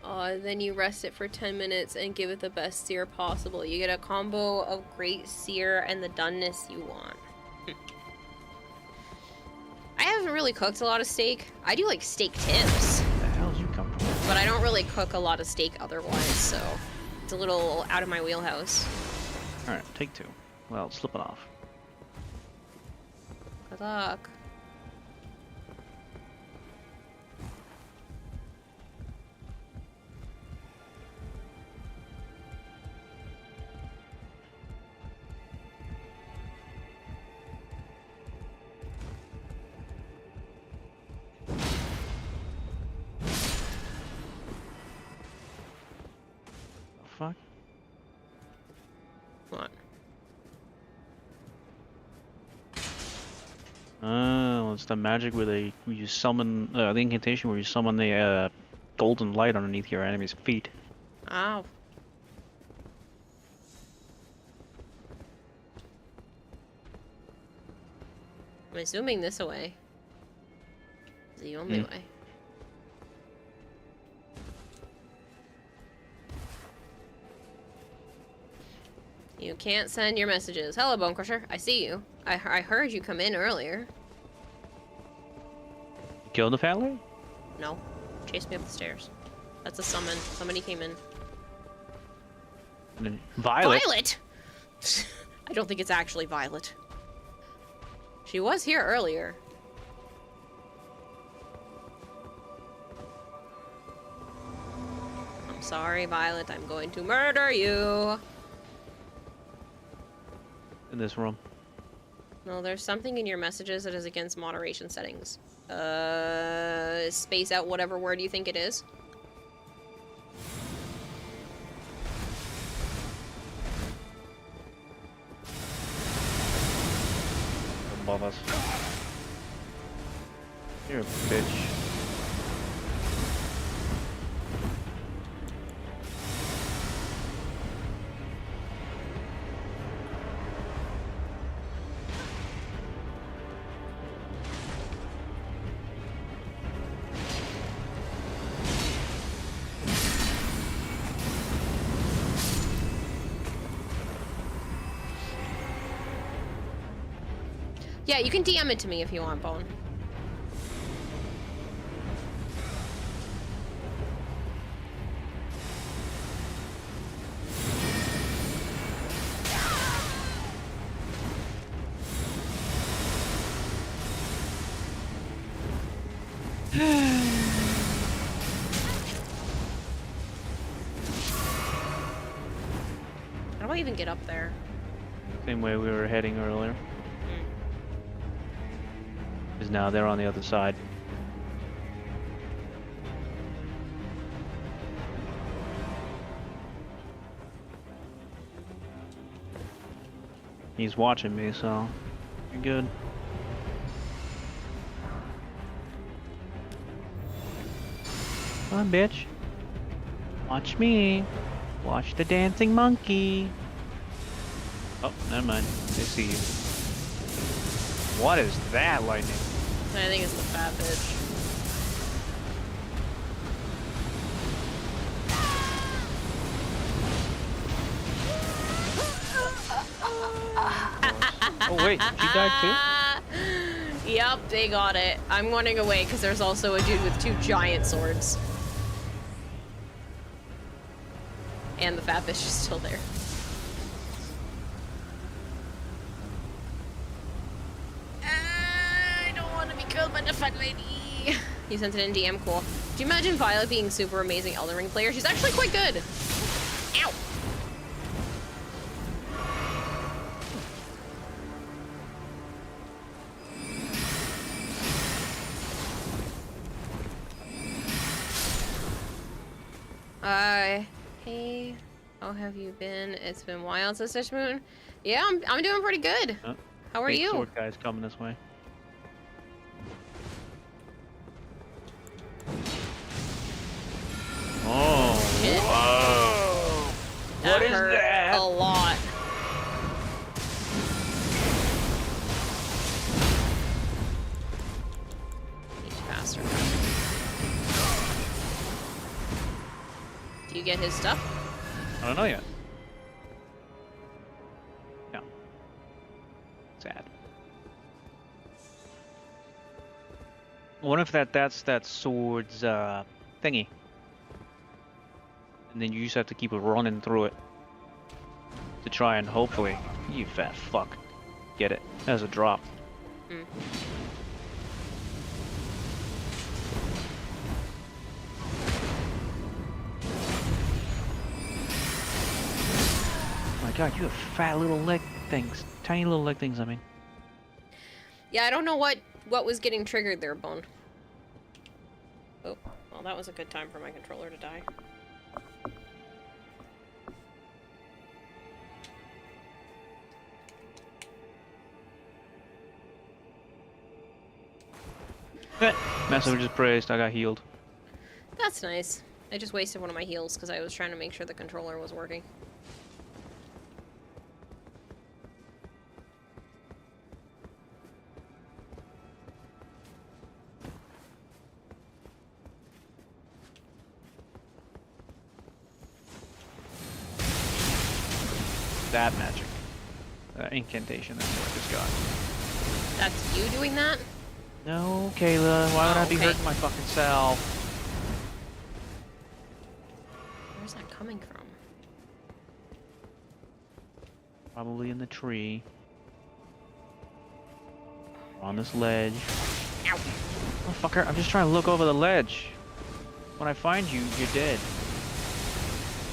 Then you rest it for 10 minutes and give it the best sear possible. You get a combo of great sear and the doneness you want. I haven't really cooked a lot of steak. I do like steak tips. Where the hell did you come from? But I don't really cook a lot of steak otherwise, so it's a little out of my wheelhouse. Alright, take two. Well, slip it off. Good luck. The fuck? What? Oh, it's the magic where you summon the incantation where you summon the golden light underneath your enemy's feet. Ow. I'm assuming this way is the only way. You can't send your messages. Hello, Bone Crusher. I see you. I heard you come in earlier. Kill the fat lady? No. Chase me up the stairs. That's a summon. Somebody came in. And then Violet. Violet! I don't think it's actually Violet. She was here earlier. I'm sorry, Violet. I'm going to murder you. In this room. No, there's something in your messages that is against moderation settings. Space out whatever word you think it is. Above us. You're a bitch. Yeah, you can DM it to me if you want, Bone. How do I even get up there? Same way we were heading earlier. Because now they're on the other side. He's watching me, so you're good. Come on, bitch. Watch me. Watch the dancing monkey. Oh, never mind. They see you. What is that, lightning? I think it's the fat bitch. Oh wait, she died too? Yep, they got it. I'm running away because there's also a dude with 2 giant swords. And the fat bitch is still there. I don't want to be killed by the fat lady. You sent it in DM, cool. Do you imagine Violet being super amazing Elden Ring player? She's actually quite good. Ow! Hey, how have you been? It's been a while since this moon. Yeah, I'm doing pretty good. How are Big you? sword guy's coming this way. Oh, Shit. whoa! That What is hurt that? a lot. He's faster. Do you get his stuff? I don't know yet. No. Sad. I wonder if that's that sword's thingy. And then you just have to keep running through it to try and hopefully, you fat fuck, get it as a drop. Mm. Oh my god, you have fat little leg things. Tiny little leg things, I mean. Yeah, I don't know what was getting triggered there, Bone. Oh, well, that was a good time for my controller to die. Message just praised, I got healed. That's nice. I just wasted one of my heals because I was trying to make sure the controller was working. That magic. Incantation, that's what I just got. That's you doing that? No, Kayla, why would I be okay. hurting my fucking self? Where's that coming from? Probably in the tree. Or on this ledge. Ow. Motherfucker, I'm just trying to look over the ledge. When I find you, you're dead.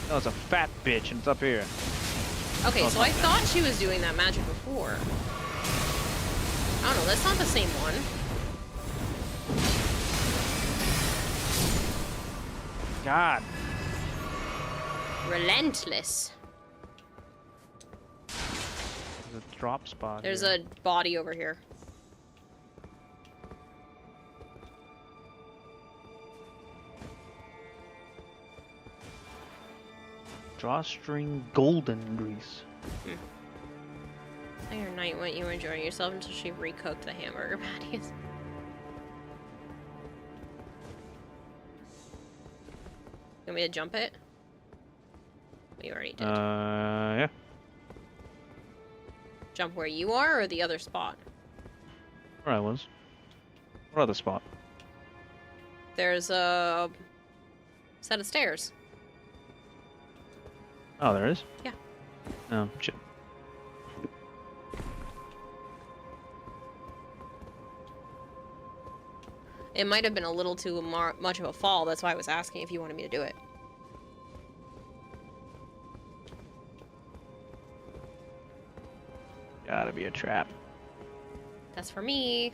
Oh, it's a fat bitch and it's up here. Okay, Oh, so I it's not thought she was doing that magic before. I don't know, that's not the same one. God. Relentless. There's a drop spot. There's here. a body over here. Drawstring golden grease. Your night went, you were enjoying yourself until she recooked the hamburger patties. You want me to jump it? We already did. Yeah. Jump where you are or the other spot? Where I was. What other spot? There's a set of stairs. Oh, there is? Yeah. Oh, shit. It might have been a little too much of a fall. That's why I was asking if you wanted me to do it. Gotta be a trap. That's for me.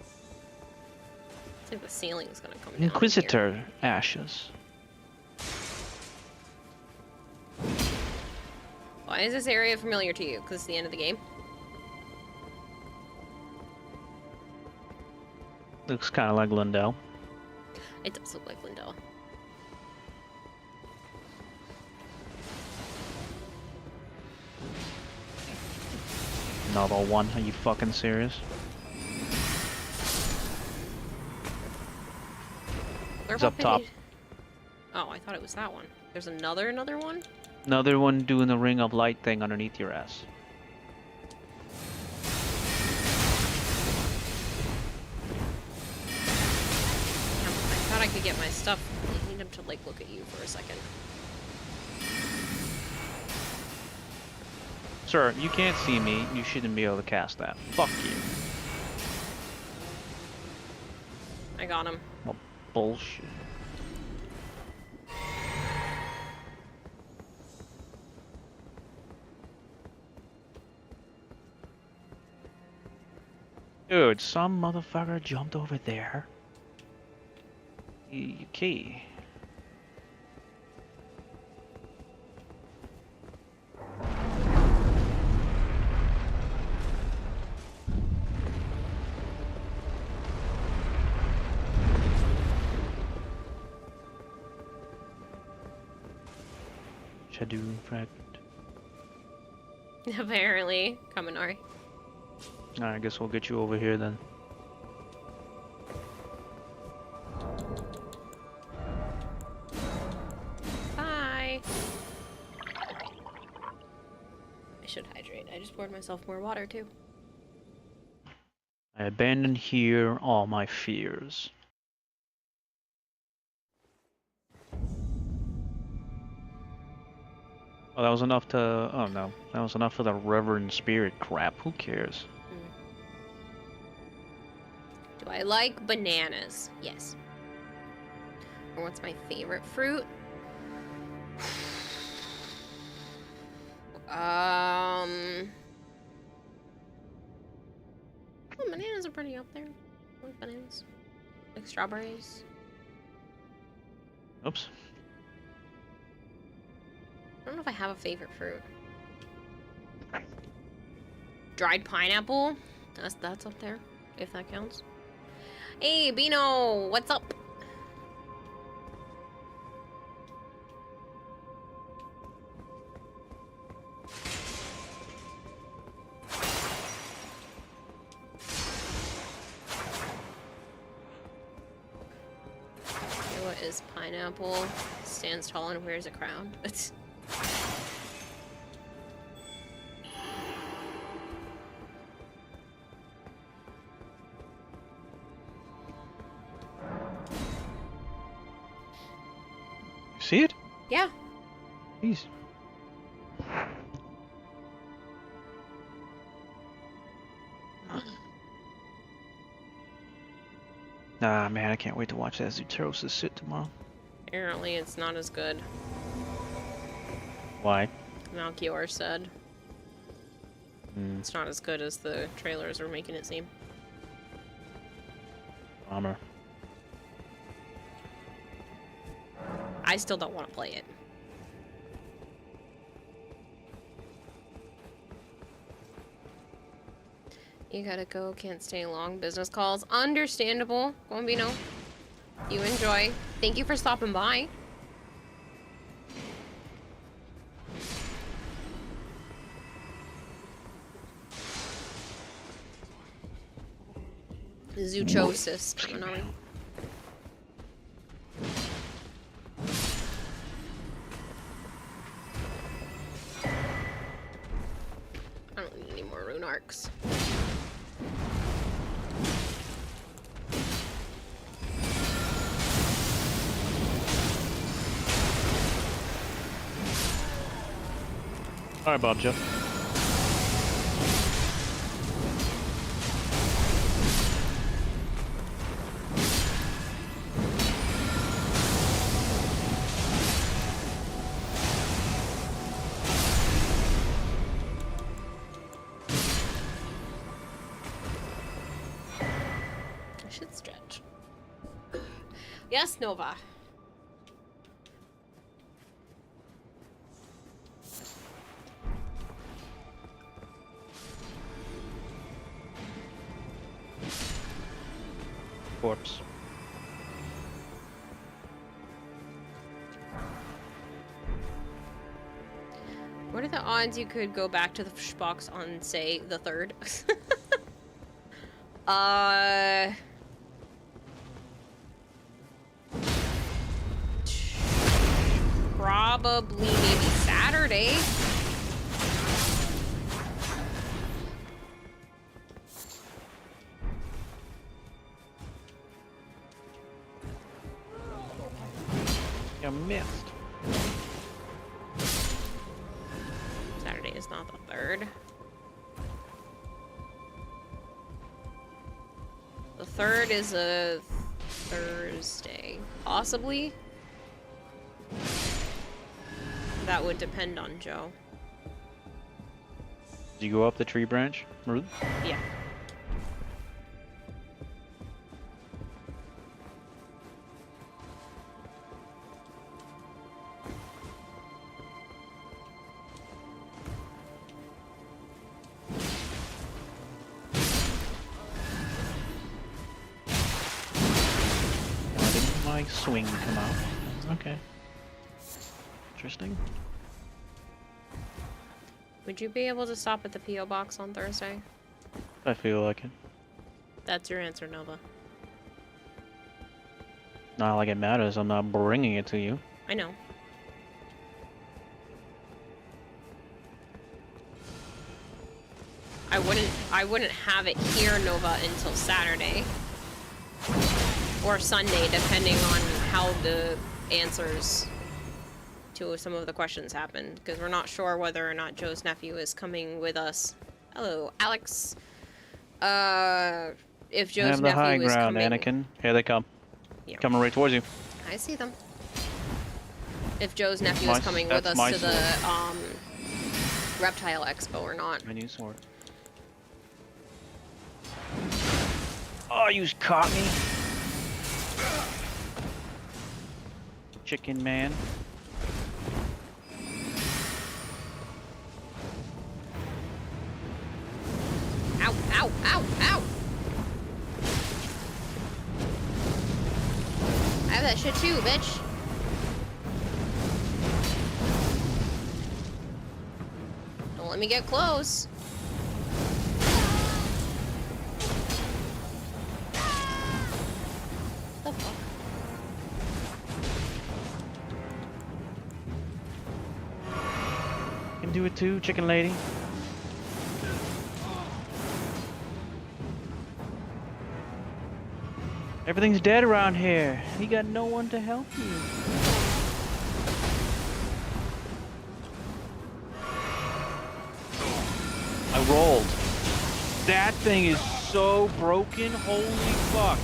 I think the ceiling is gonna come down. Inquisitor ashes. Why is this area familiar to you? Because it's the end of the game? Looks kind of like Lindell. It does look like Lindell. Another one? Are you fucking serious? Where It's up top. Oh, I thought it was that one. There's another one? Another one doing the ring of light thing underneath your ass. I thought I could get my stuff. I need him to, like, look at you for a second. Sir, you can't see me. You shouldn't be able to cast that. Fuck you. I got him. Well, bullshit. Dude, some motherfucker jumped over there. Okay. Shadow fragment. Apparently. Kaminari. Alright, I guess we'll get you over here then. Bye. I should hydrate. I just poured myself more water too. I abandon here all my fears. Oh, that was enough to... Oh no. That was enough for the Reverend Spirit crap. Who cares? Do I like bananas? Yes. Or what's my favorite fruit? Well, bananas are pretty up there. I like bananas. Like strawberries. Oops. I don't know if I have a favorite fruit. Dried pineapple? That's up there, if that counts. Hey, Bino! What's up? Okay, what is pineapple? Stands tall and wears a crown. See it? Yeah. Please. Ah, man, I can't wait to watch that Zootrosis sit tomorrow. Apparently it's not as good. Why? Malchior said. It's not as good as the trailers are making it seem. Bummer. I still don't want to play it. You gotta go, can't stay long. Business calls. Understandable. Gombino. You enjoy. Thank you for stopping by. Zootrosis. Kaminari. I don't need any more rune arcs. Alright, Bob Jeff. should stretch. Yes, Nova. Corpse. What are the odds you could go back to the box on, say, the 3rd? Probably maybe Saturday. You missed. Saturday is not the 3rd. The 3rd is a Thursday. Possibly. That would depend on Joe. Did you go up the tree branch, Ruth? Yeah. Why didn't my swing come out? Okay. Interesting. Would you be able to stop at the P.O. box on Thursday? I feel like it. That's your answer, Nova. Not like it matters. I'm not bringing it to you. I know. I wouldn't have it here, Nova, until Saturday. Or Sunday, depending on how the answers to some of the questions happen. Because we're not sure whether or not Joe's nephew is coming with us. Hello, Alex. If I Joe's have the high nephew is ground, coming... Anakin. Here they come. Yeah. Coming right towards you. I see them. If Joe's nephew My- is coming with that's us my to the Reptile Expo or not. My new sword. Oh, you caught me. Chicken man. Ow, ow, ow, ow! I have that shit too, bitch. Don't let me get close. The fuck? Can do it too, chicken lady. Everything's dead around here. You got no one to help you. I rolled. That thing is so broken. Holy fuck.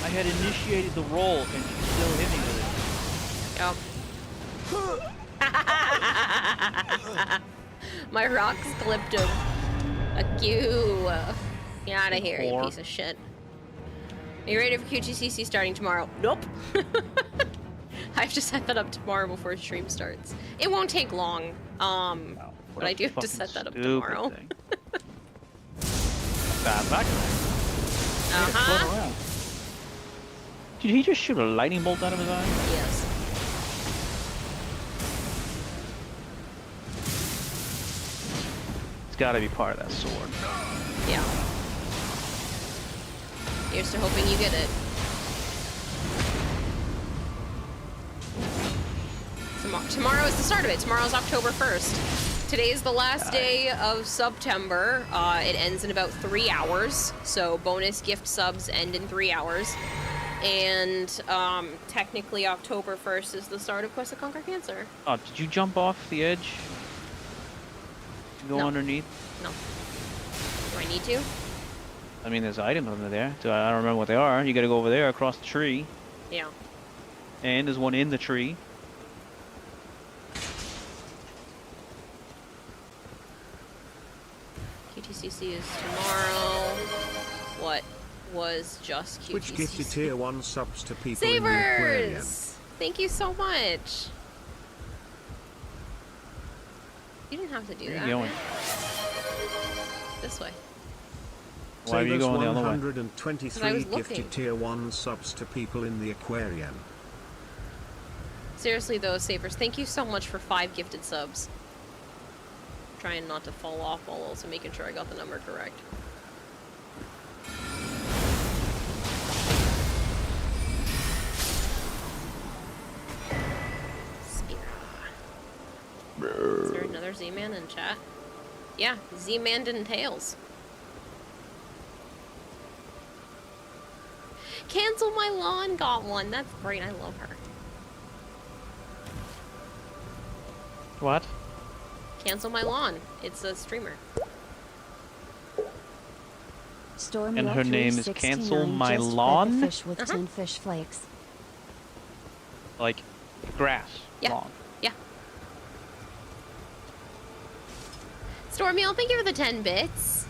I had initiated the roll and she still hit me with Yep. My rocks clipped him. Fuck you. Get out of here, you Whore. piece of shit. Are you ready for QGCC starting tomorrow? Nope. I have to set that up tomorrow before stream starts. It won't take long. What But a I do have to fucking set that up stupid tomorrow. thing. Bad back. Uh-huh. Did he just shoot a lightning bolt out of his eye? Yes. It's gotta be part of that sword. Yeah. Here's to hoping you get it. Tomorrow is the start of it. Tomorrow's October 1st. Today is the last day of September. It ends in about 3 hours. So bonus gift subs end in 3 hours. And technically October 1st is the start of Quest to Conquer Cancer. Oh, did you jump off the edge? Go No. underneath? No. Do I need to? I mean, there's items under there. So I don't remember what they are. You gotta go over there across the tree. Yeah. And there's one in the tree. QTCC is tomorrow. What? was just cute. Which gifted tier 1 subs to people in the aquarium? Savers! Thank you so much. You didn't have to do Where that. are you going? Man. This way. Why are you Savers going the other way? 123 'Cause I was looking. gifted tier 1 subs to people in the aquarium. Seriously though, Savers, thank you so much for 5 gifted subs. Trying not to fall off while also making sure I got the number correct. Is there another Z-Man in chat? Yeah, Z-Man and Tails. Cancel My Lawn got one. That's great. I love her. What? Cancel My Lawn. It's a streamer. Storm And her name is 369 Cancel My just fed the Lawn? fish with 10 fish flakes. Like grass. Yeah. Lawn. Yeah. Stormyl, thank you for the 10 bits.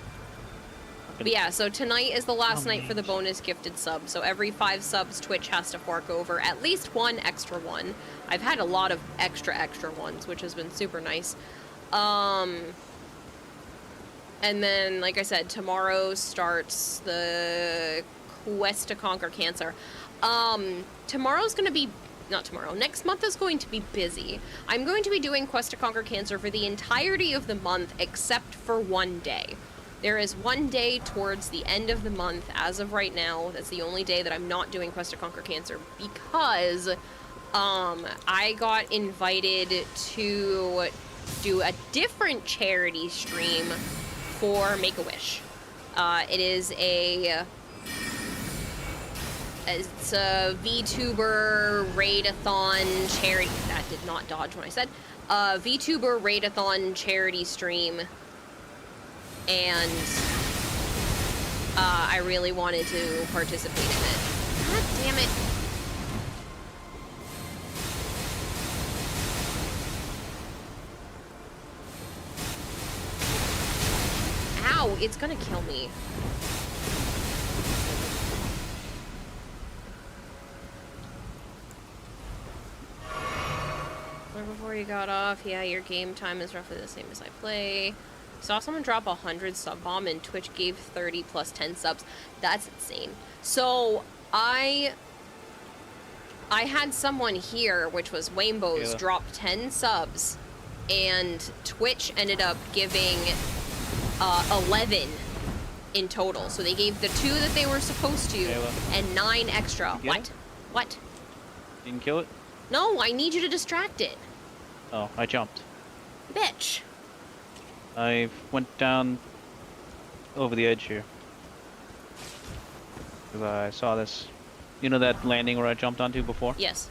But yeah, so tonight is the last night for the bonus gifted sub. So every 5 subs, Twitch has to fork over at least 1 extra one. I've had a lot of extra ones, which has been super nice. And then, like I said, tomorrow starts the quest to conquer cancer. Tomorrow's gonna be... Not tomorrow. Next month is going to be busy. I'm going to be doing Quest to Conquer Cancer for the entirety of the month except for one day. There is one day towards the end of the month, as of right now, that's the only day that I'm not doing Quest to Conquer Cancer because I got invited to do a different charity stream for Make-A-Wish. It is it's a VTuber raid-a-thon charity. That did not dodge when I said. VTuber raid-a-thon charity stream. And I really wanted to participate in it. God damn it. Ow, it's gonna kill me. Before you got off, yeah, your game time is roughly the same as I play. Saw someone drop 100 sub bomb and Twitch gave 30 plus 10 subs. That's insane. So I had someone here, which was Waymbo's, drop 10 subs, and Twitch ended up giving 11 in total. So they gave the 2 that they were supposed to, and 9 extra. What? What? You can kill it? No, I need you to distract it. Oh, I jumped. Bitch. I went down over the edge here. Because I saw this. You know that landing where I jumped onto before? Yes.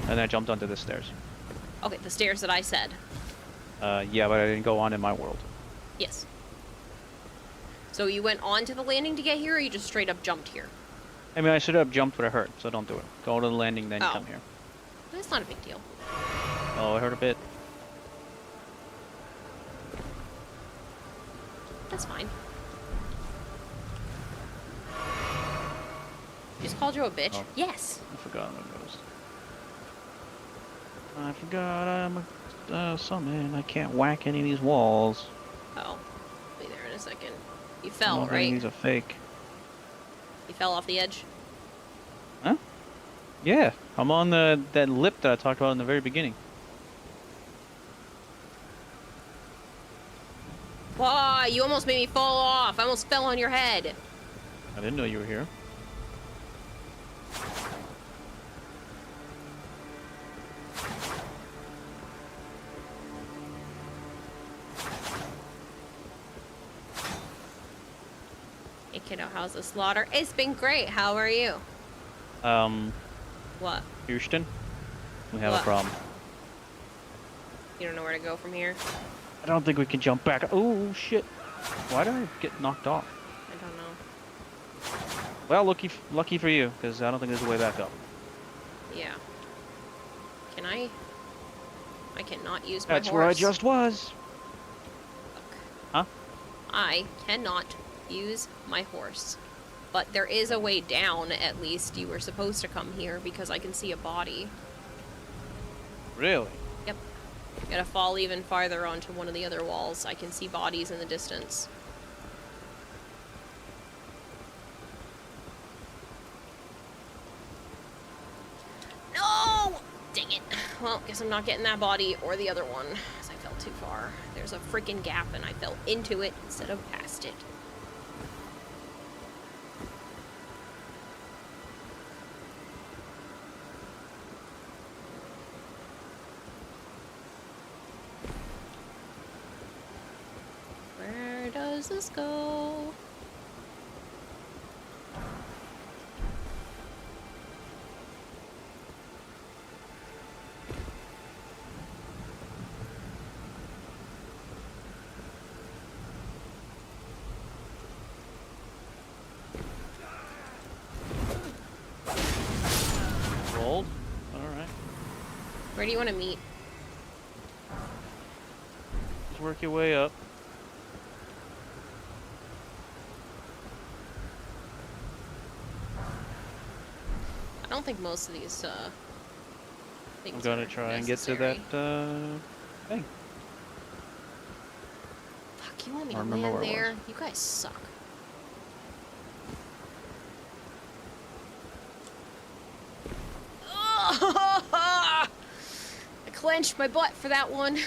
And I jumped onto the stairs. Okay, the stairs that I said. Yeah, but I didn't go on in my world. Yes. So you went onto the landing to get here, or you just straight up jumped here? I mean, I should have jumped, but I hurt, so don't do it. Go to the landing, then come here. That's not a big deal. Oh, I hurt a bit. That's fine. Just called you a bitch? Oh. Yes. I forgot I'm a ghost. I forgot I'm a summon. I can't whack any of these walls. Oh. Be there in a second. You fell, I right? These are fake. You fell off the edge? Huh? Yeah. I'm on that lip that I talked about in the very beginning. Wow, you almost made me fall off. I almost fell on your head. I didn't know you were here. Hey kiddo, how's the slaughter? It's been great. How are you? What? Houston? We have What? a problem. You don't know where to go from here? I don't think we can jump back. Oh, shit. Why did I get knocked off? I don't know. Well, lucky for you, because I don't think there's a way back up. Yeah. Can I? I cannot use my That's horse. where I just was. Look. Huh? I cannot use my horse. But there is a way down, at least. You were supposed to come here because I can see a body. Really? Yep. Gotta fall even farther onto one of the other walls. I can see bodies in the distance. No! Dang it. Well, guess I'm not getting that body or the other one, because I fell too far. There's a freaking gap, and I fell into it instead of past it. Where does this go? Rolled? Alright. Where do you want to meet? Just work your way up. I don't think most of these, things I'm gonna are try and get to necessary. that, thing. Fuck, you want me I to remember land where it there? was. You guys suck. I clenched my butt for that one.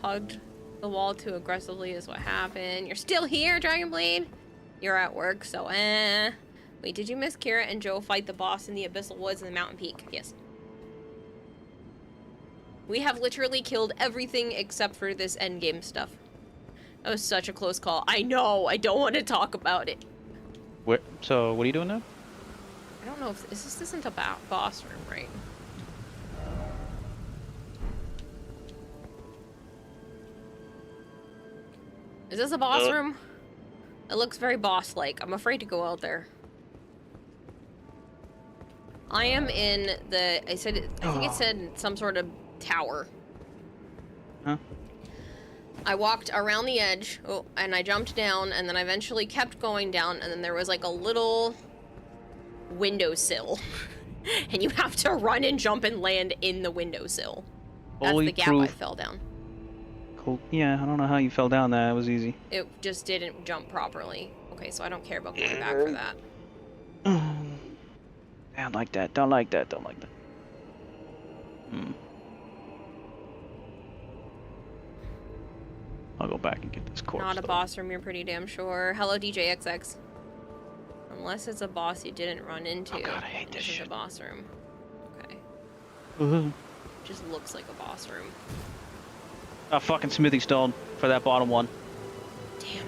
Hugged the wall too aggressively is what happened. You're still here, Dragonblade? You're at work, so Wait, did you miss Kira and Joe fight the boss in the Abyssal Woods and the Mountain Peak? Yes. We have literally killed everything except for this endgame stuff. That was such a close call. I know, I don't want to talk about it. Where, so, what are you doing now? I don't know if this isn't a boss room, right? Is this a boss room? It looks very boss-like. I'm afraid to go out there. I am in the, I think it said some sort of tower. Huh? I walked around the edge, and I jumped down, and then I eventually kept going down, and then there was like a little windowsill. And you have to run and jump and land in the windowsill. That's Holy the gap proof. I fell down. Cool. Yeah, I don't know how you fell down that. It was easy. It just didn't jump properly. Okay, so I don't care about going back for that. Don't like that. Don't like that. Don't like that. I'll go back and get this corpse. Not a though. boss room, you're pretty damn sure. Hello, DJXX. Unless it's a boss you didn't run into. Oh God, I hate it this isn't shit. a boss room. Okay. Just looks like a boss room. A fucking smithing stone for that bottom one. Damn.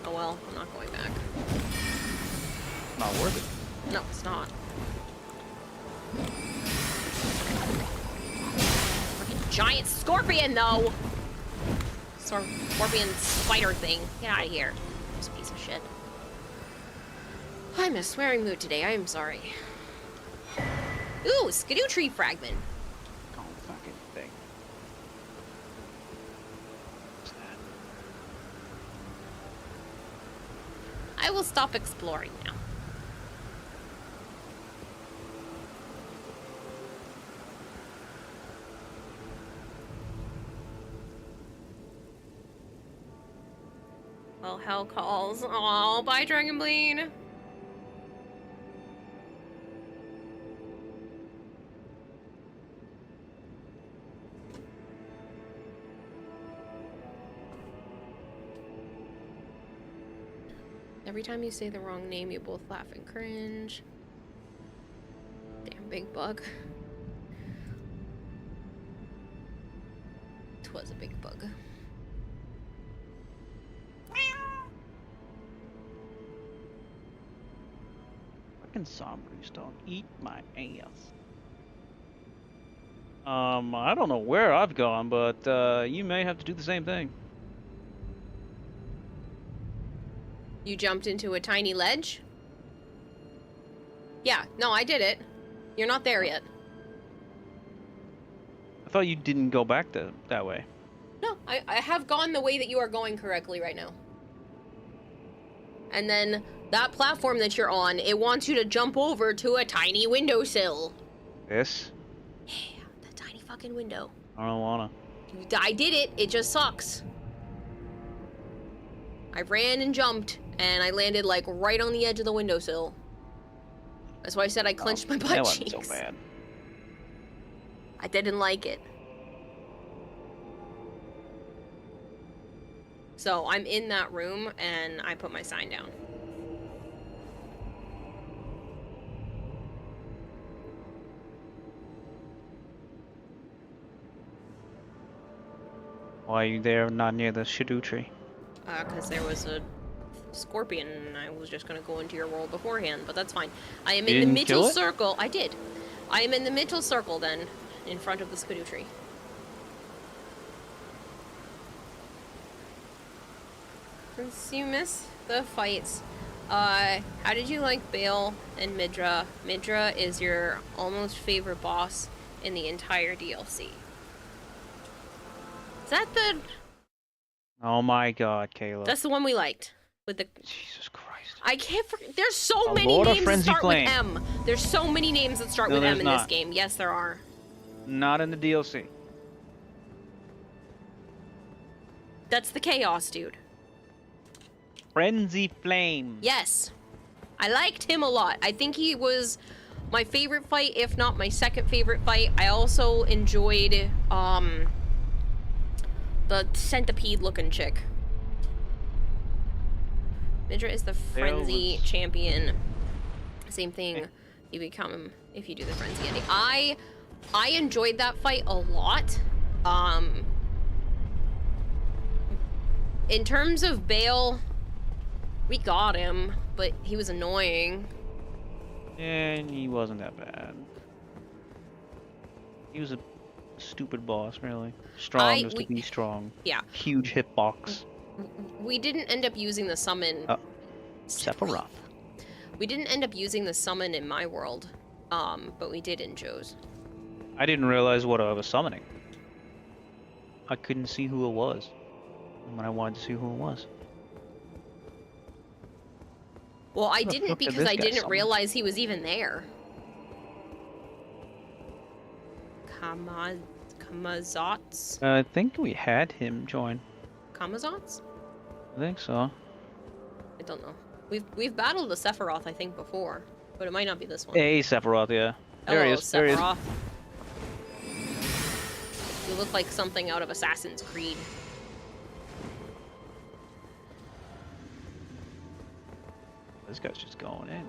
Oh well, I'm not going back. Not worth it. No, it's not. Freaking giant scorpion, though! Scorpion spider thing. Get out of here. This piece of shit. I'm in a swearing mood today. I am sorry. Ooh, skidoo tree fragment. Oh, fucking thing. What's that? I will stop exploring now. Well, hell calls. Oh, bye, Dragonblade. Every time you say the wrong name, you both laugh and cringe. Damn big bug. Twas a big bug. Fucking Sombry Stone. Eat my ass. I don't know where I've gone, but you may have to do the same thing. You jumped into a tiny ledge? Yeah, no, I did it. You're not there yet. I thought you didn't go back that way. No, I have gone the way that you are going correctly right now. And then that platform that you're on, it wants you to jump over to a tiny windowsill. This? Yeah, the tiny fucking window. I don't wanna. I did it, it just sucks. I ran and jumped, and I landed like right on the edge of the windowsill. That's why I said I clenched my butt That cheeks. wasn't so bad. I didn't like it. So I'm in that room, and I put my sign down. Why are you there, not near the Shadoo tree? Because there was a scorpion, and I was just gonna go into your world beforehand, but that's fine. I am in the didn't kill middle it? circle. I did. I am in the middle circle then, in front of the skidoo tree. Since you miss the fights, how did you like Bale and Midra? Midra is your almost favorite boss in the entire DLC. Is that the... Oh my god, Kayla. That's the one we liked. With the... Jesus Christ. I can't forget. There's so A many Lord of names that Frenzy start Flame. with M. There's so many names that start No, with M there's in this not. game. Yes, there are. Not in the DLC. That's the Chaos dude. Frenzy Flame. Yes. I liked him a lot. I think he was my favorite fight, if not my second favorite fight. I also enjoyed, the centipede-looking chick. Midra is the frenzy champion. Same thing. You become him if you do the frenzy ending. I enjoyed that fight a lot. In terms of Bale, we got him, but he was annoying. And he wasn't that bad. He was a stupid boss, really. Strong just to be strong. Yeah. Huge hitbox. We didn't end up using the summon. Sephiroth. We didn't end up using the summon in my world, but we did in Joe's. I didn't realize what I was summoning. I couldn't see who it was when I wanted to see who it was. Well, I Who the didn't fuck did because this I guy didn't summon? realize he was even there. Kamazotz? I think we had him join. Kamazotz? I think so. I don't know. We've battled a Sephiroth, I think, before, but it might not be this one. A Sephiroth, yeah. There he Hello, is. There he is. Sephiroth. You look like something out of Assassin's Creed. This guy's just going in.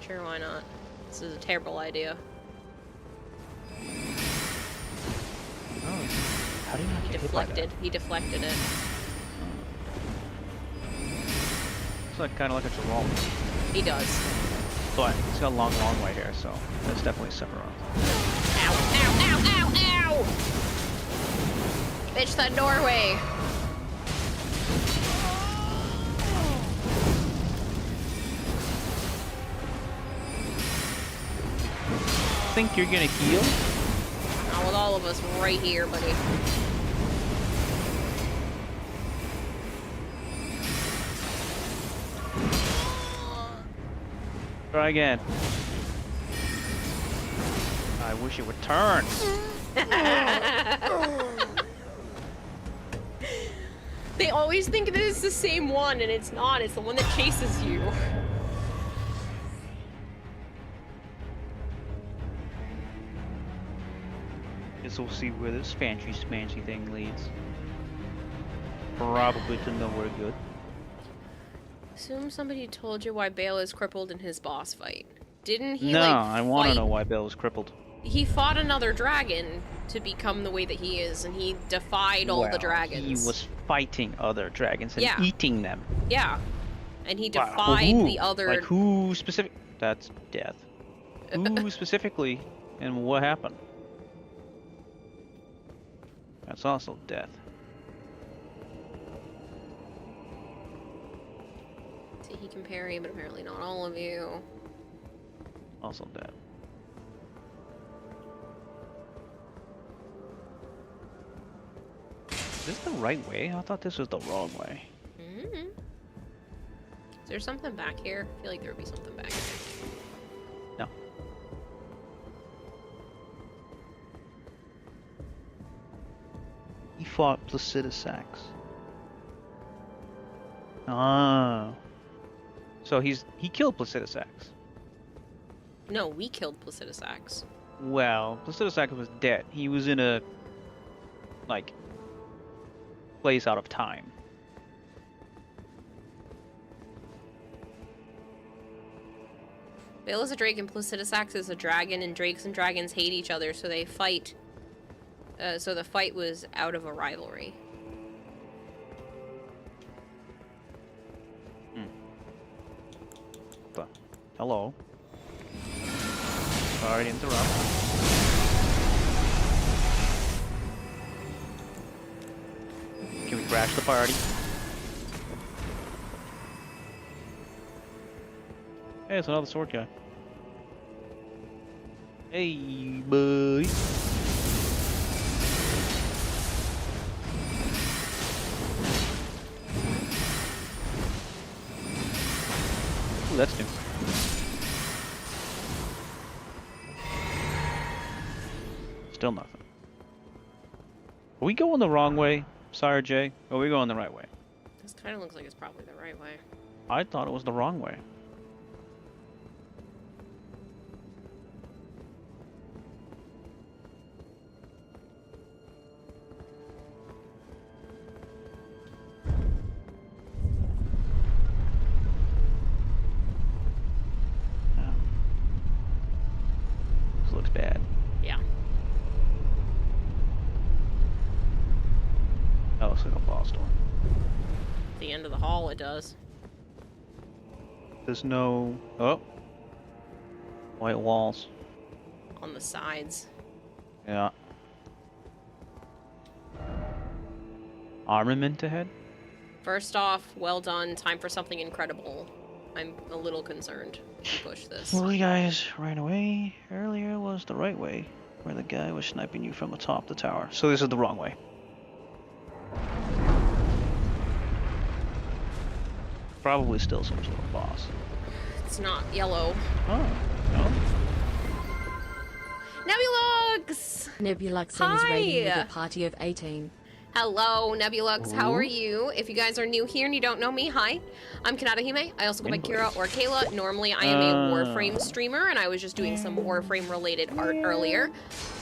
Sure, why not? This is a terrible idea. Oh, how do you not He get hit by that? deflected. He deflected it. It's like kind of like a Jerome, He does. but he's got a long way here, so that's definitely Sephiroth. Ow, ow, ow, ow, ow! Bitch, that doorway! Think you're gonna heal? Not with all of us right here, buddy. Try again. I wish it would turn. They always think that it's the same one, and it's not. It's the one that chases you. Guess we'll see where this fancy smancy thing leads. Probably to nowhere good. Assume somebody told you why Bale is crippled in his boss fight. Didn't he, No, like, I want to fight- know why Bill was crippled. He fought another dragon to become the way that he is, and he defied all the Well, dragons. He was fighting other dragons and Yeah. eating them. Yeah. And he Wow, defied who? the other... Like who specific? That's death. Who specifically, and what happened? That's also death. See, he can parry, but apparently not all of you. Also death. this the right way? I thought this was the wrong way. Mm-hmm. Is there something back here? I feel like there would be something back here. No. He fought Placidusax. Ah. So he killed Placidusax. No, we killed Placidusax. Well, Placidusax was dead. He was in a like place out of time. Bale is a drake and Placidusax is a dragon, and drakes and dragons hate each other, so they fight. So the fight was out of a rivalry. But, hello. Sorry to interrupt. Can we crash the party? Hey, it's another sword guy. Hey, buddy. Ooh, that's new. Still nothing. Are we going the wrong way, Sire J? Or are we going the right way? This kind of looks like it's probably the right way. I thought it was the wrong way. Yeah. This looks bad. Yeah. That looks like a boss door. At the end of the hall, it does. There's no... Oh. White walls. On the sides. Yeah. Armament ahead? First off, well done. Time for something incredible. I'm a little concerned to push this. Well, you guys ran away. Earlier was the right way, where the guy was sniping you from atop the tower. So this is the wrong way. Probably still some sort of boss. It's not yellow. Oh, no. Nebulux! Nebulux is raiding with Hi! a party of 18. Hello, Nebulux. How are Ooh. you? If you guys are new here and you don't know me, hi. I'm Kanata Hime. I also go by Kira or Kayla. Normally, I am a Warframe streamer, and I was just doing some Warframe-related art earlier.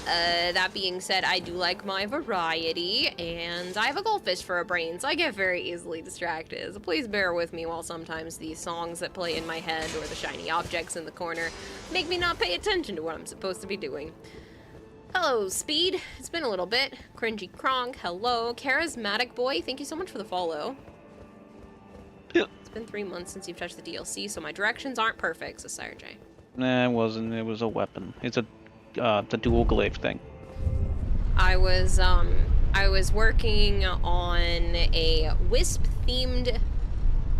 That being said, I do like my variety, and I have a goldfish for a brain, so I get very easily distracted. So please bear with me while sometimes these songs that play in my head or the shiny objects in the corner make me not pay attention to what I'm supposed to be doing. Hello, Speed. It's been a little bit. Cringy Kronk. Hello. Charismatic Boy. Thank you so much for the follow. Yeah. It's been 3 months since you've touched the DLC, so my directions aren't perfect, so Sire J. Nah, it wasn't. It was a weapon. It's a the dual glaive thing. I was working on a Wisp-themed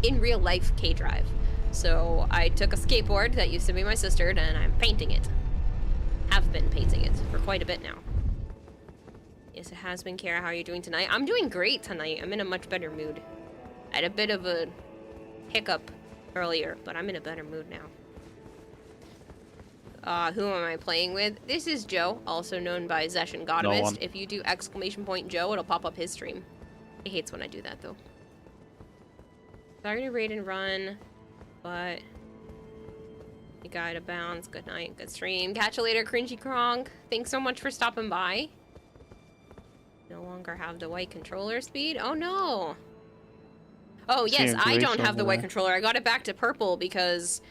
in real life K-Drive. So I took a skateboard that used to be my sister's and I'm painting it. Have been painting it for quite a bit now. Yes, it has been. Kara, how are you doing tonight? I'm doing great tonight. I'm in a much better mood. I had a bit of a hiccup earlier, but I'm in a better mood now. Who am I playing with? This is Joe, also known by Zesh and No Godovist. one. If you do ! Joe, it'll pop up his stream. He hates when I do that, though. Sorry to raid and run, but you gotta bounce. Good night, good stream. Catch you later, Cringy Kronk. Thanks so much for stopping by. No longer have the white controller Speed. Oh no. Oh yes, Seems I way don't have the white somewhere. controller. I got it back to purple because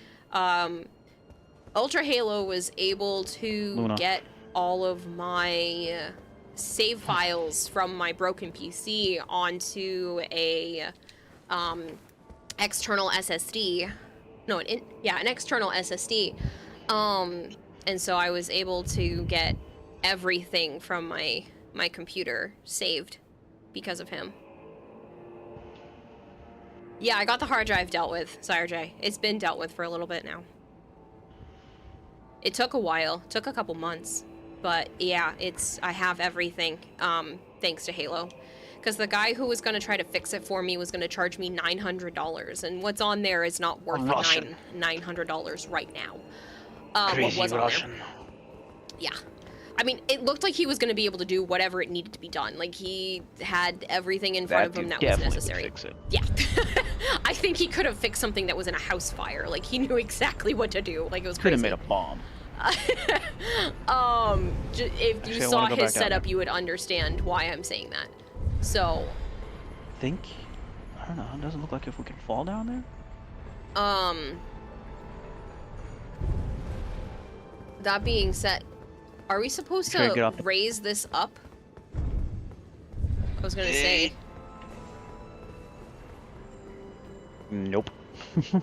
Ultra Halo was able to Luna. get all of my save files from my broken PC onto a external SSD. No, an external SSD. And so I was able to get everything from my computer saved because of him. Yeah, I got the hard drive dealt with, Sire J. It's been dealt with for a little bit now. It took a while, took a couple months, but yeah, I have everything, thanks to Halo. Because the guy who was going to try to fix it for me was going to charge me $900, and what's on there is not worth $900 right now. Crazy what was Russian. on there. Yeah. I mean, it looked like he was going to be able to do whatever it needed to be done. Like, he had everything in front of him that was necessary. Fix it. Yeah. I think he could have fixed something that was in a house fire. Like, he knew exactly what to do. Like, it was Could crazy. have made a bomb. If you saw his setup, you would understand why I'm saying that. So... I don't know, it doesn't look like if we can fall down there. That being said, are we supposed to raise this up? I was gonna say. Nope. I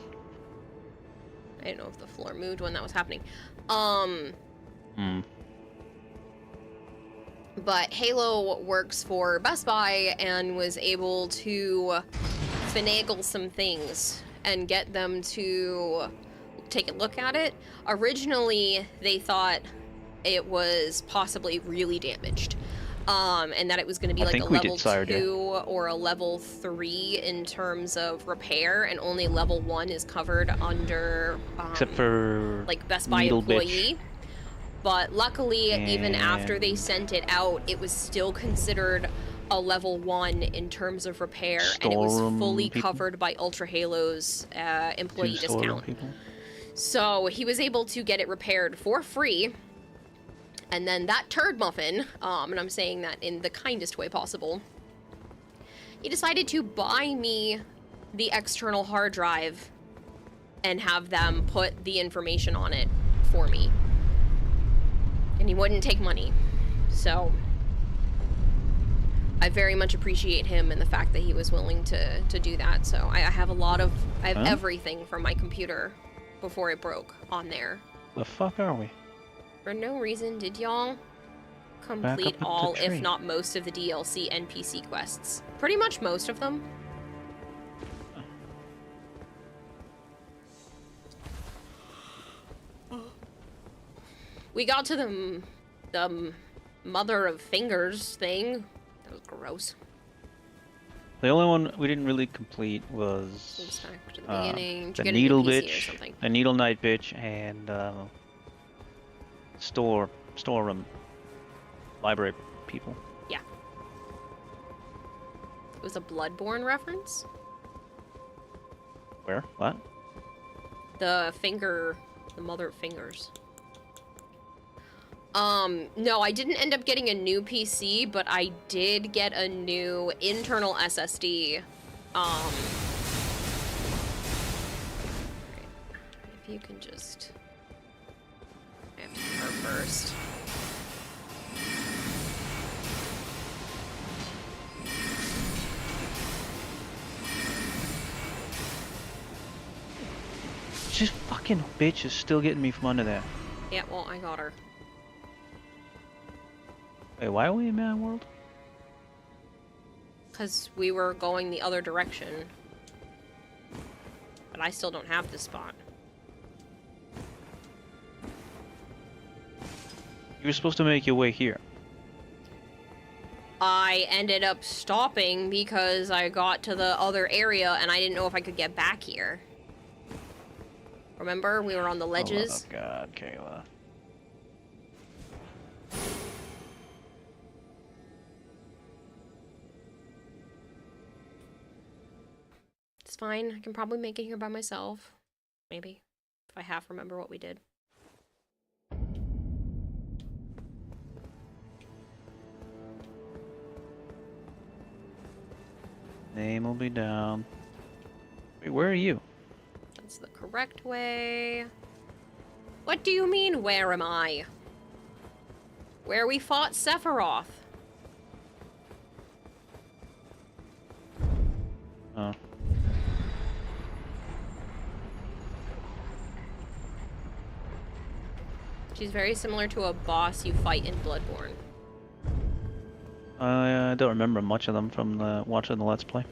didn't know if the floor moved when that was happening. But Halo works for Best Buy and was able to finagle some things and get them to take a look at it. Originally, they thought it was possibly really damaged. And that it was going to be like a level 2 or a level 3 in terms of repair, and only level 1 is covered under except for like Best Buy employee. But luckily, even after they sent it out, it was still considered a level 1 in terms of repair, and it was fully covered by Ultra Halo's employee discount. So he was able to get it repaired for free. And then that turd muffin, and I'm saying that in the kindest way possible, he decided to buy me the external hard drive and have them put the information on it for me. And he wouldn't take money. So I very much appreciate him and the fact that he was willing to do that. So I have everything from my computer before it broke on there. The fuck are we? For no reason did y'all complete all, if not most, of the DLC NPC quests. Pretty much most of them. We got to the mother of fingers thing. That was gross. The only one we didn't really complete was back to the beginning. the needle bitch, the needle knight bitch, and storeroom library people. Yeah. It was a Bloodborne reference. Where? What? The mother of fingers. No, I didn't end up getting a new PC, but I did get a new internal SSD. If you can just... I have to do her first. This fucking bitch is still getting me from under there. Yeah, well, I got her. Wait, why are we in Man World? Because we were going the other direction. But I still don't have this spot. You were supposed to make your way here. I ended up stopping because I got to the other area and I didn't know if I could get back here. Remember? We were on the ledges. Oh god, Kayla. It's fine. I can probably make it here by myself. Maybe. If I half remember what we did. Name will be down. Wait, where are you? That's the correct way. What do you mean, where am I? Where we fought Sephiroth. Oh. She's very similar to a boss you fight in Bloodborne. I don't remember much of them from watching the Let's Play.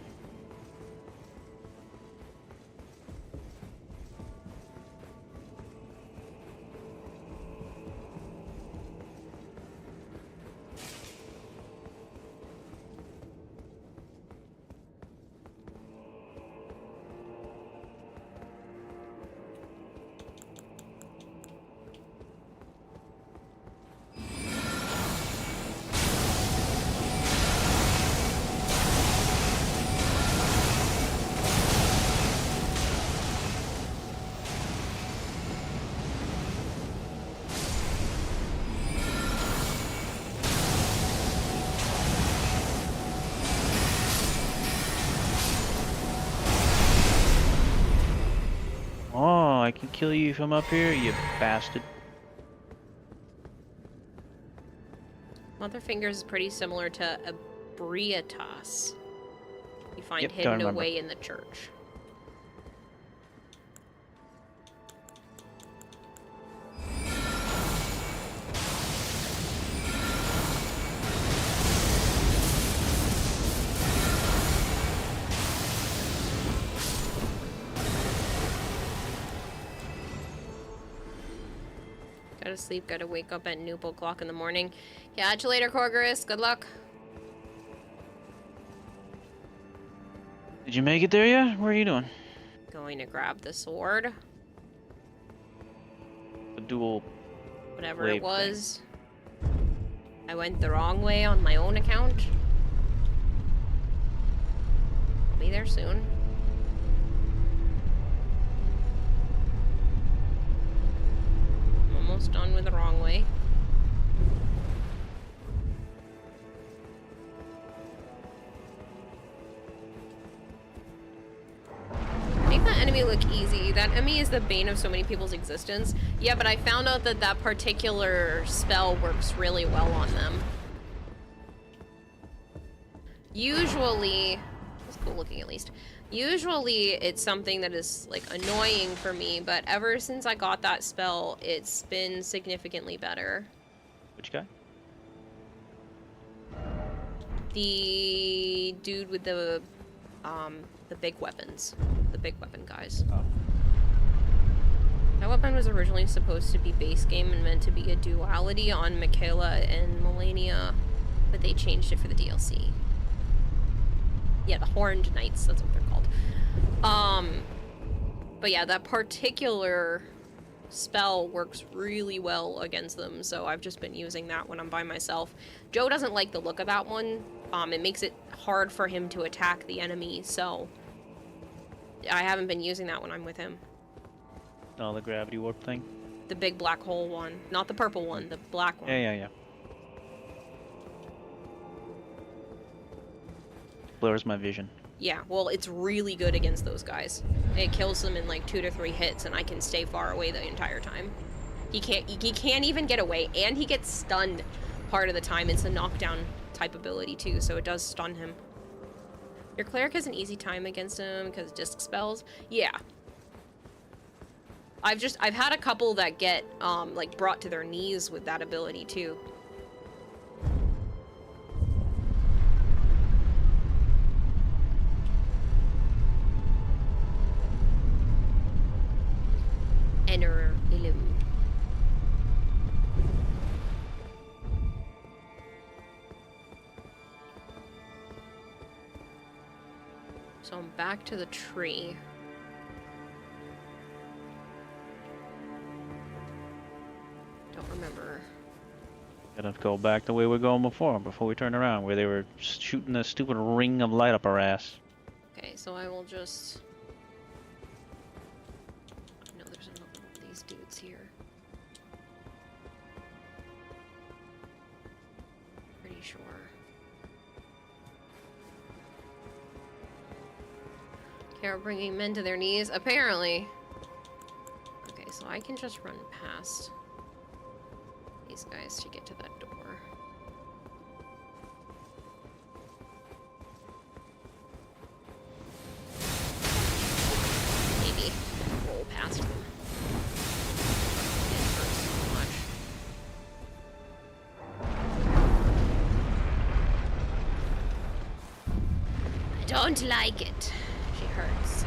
I can kill you if I'm up here, you bastard. Motherfingers is pretty similar to a Brietas. You find Yep, don't hidden remember. away in the church. Gotta sleep, gotta wake up at noop o'clock in the morning. Catch you later, Corgorus. Good luck. Did you make it there yet? What are you doing? Going to grab the sword. The dual. Whatever Blade it was. I went the wrong way on my own account. I'll be there soon. Almost done with the wrong way. Make that enemy look easy. That enemy is the bane of so many people's existence. Yeah, but I found out that that particular spell works really well on them. Usually, it's cool looking at least. Usually it's something that is like annoying for me, but ever since I got that spell, it's been significantly better. Which guy? The dude with the big weapons. The big weapon guys. Oh. That weapon was originally supposed to be base game and meant to be a duality on Michaela and Melania, but they changed it for the DLC. Yeah, the Horned Knights, that's what they're called. But yeah, that particular spell works really well against them, so I've just been using that when I'm by myself. Joe doesn't like the look of that one. It makes it hard for him to attack the enemy, so I haven't been using that when I'm with him. Oh, the gravity warp thing? The big black hole one. Not the purple one, the black one. Yeah. Blurs my vision. Yeah, well, it's really good against those guys. It kills them in like 2 to 3 hits, and I can stay far away the entire time. He can't even get away, and he gets stunned part of the time. It's a knockdown type ability too, so it does stun him. Your cleric has an easy time against him because disc spells. Yeah. I've had a couple that get like brought to their knees with that ability too. Enter Illum. So I'm back to the tree. Don't remember. Gotta go back the way we're going before we turn around, where they were shooting a stupid ring of light up our ass. Okay, so I will just... No, there's another one of these dudes here. Pretty sure. Okay, we're bringing men to their knees, apparently. Okay, so I can just run past these guys to get to that door. Maybe roll past them. It hurts so much. I don't like it. She hurts.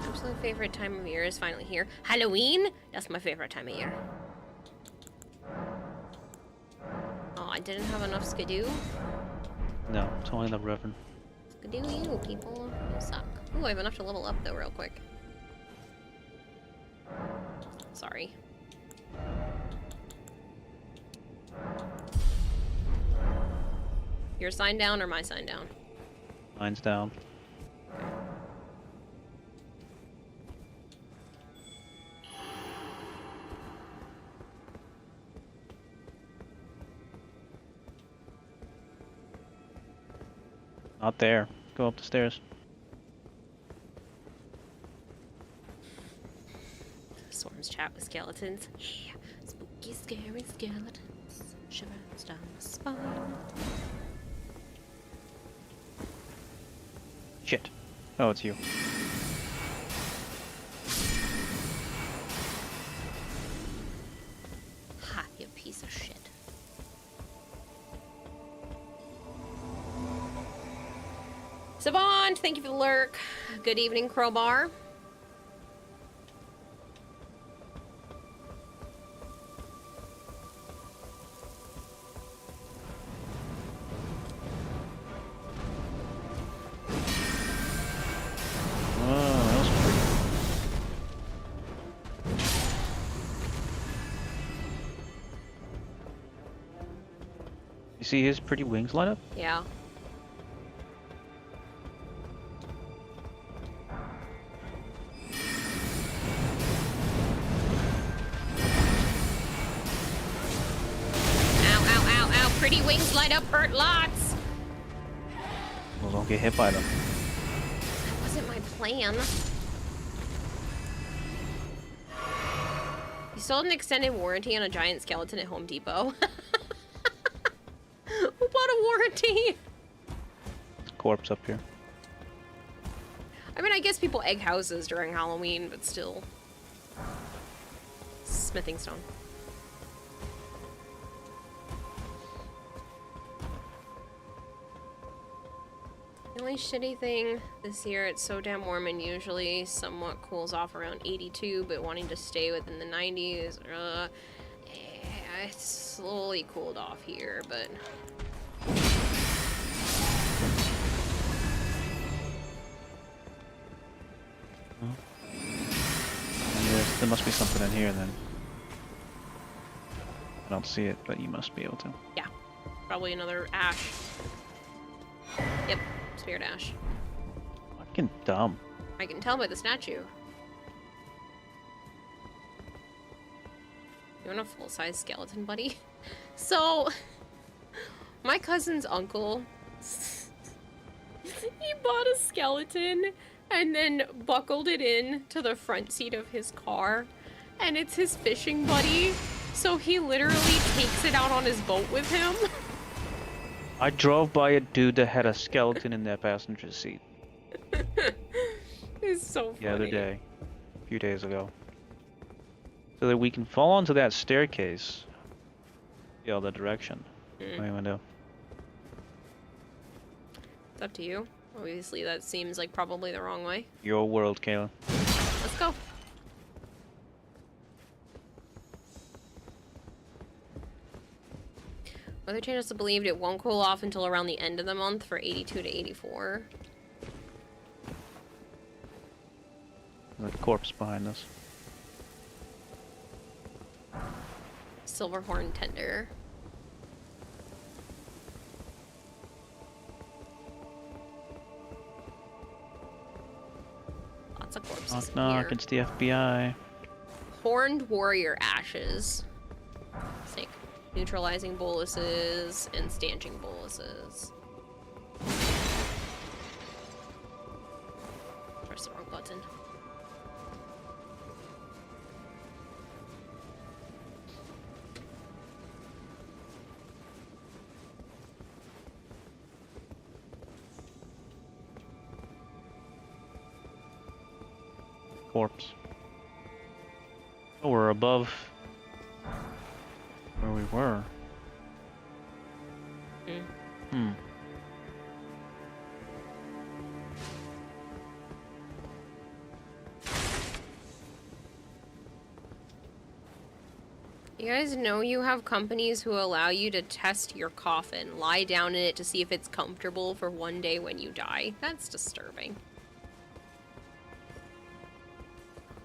Absolute favorite time of year is finally here. Halloween? That's my favorite time of year. Oh, I didn't have enough skidoo? No, it's only the Reverend. Skidoo you, people. You suck. Ooh, I have enough to level up though real quick. Sorry. Your sign down or my sign down? Mine's down. Out there. Go up the stairs. Storms chat with skeletons. Yeah. Spooky, scary skeletons. Shivers down the spine. Shit. Oh, it's you. Ha, you piece of shit. Savant, thank you for the lurk. Good evening, Crowbar. You see his pretty wings light up? Yeah. Ow, ow, ow, ow. Pretty wings light up hurt lots. Well, don't get hit by them. That wasn't my plan. You sold an extended warranty on a giant skeleton at Home Depot. Who bought a warranty? Corpse up here. I mean, I guess people egg houses during Halloween, but still. Smithing stone. The only shitty thing this year, it's so damn warm and usually somewhat cools off around 82, but wanting to stay within the 90s, it's slowly cooled off here, but... There must be something in here then. I don't see it, but you must be able to. Yeah, probably another ash. Yep, spirit ash. Fucking dumb. I can tell by the statue. You want a full-size skeleton, buddy? So, my cousin's uncle, he bought a skeleton and then buckled it in to the front seat of his car, and it's his fishing buddy, so he literally takes it out on his boat with him. I drove by a dude that had a skeleton in their passenger seat. It's so funny. The other day. A few days ago. So that we can fall onto that staircase. The other direction. What do you want to do? It's up to you. Obviously, that seems like probably the wrong way. Your world, Kayla. Let's go. Weather channels believed it won't cool off until around the end of the month for 82 to 84. There's a corpse behind us. Silverhorn tender. Lots of corpses Knock in knock, here. it's the FBI. Horned warrior ashes. It's like neutralizing boluses and stanching boluses. Press the wrong button. Corpse. Oh, we're above where we were. Hmm. You guys know you have companies who allow you to test your coffin, lie down in it to see if it's comfortable for one day when you die. That's disturbing.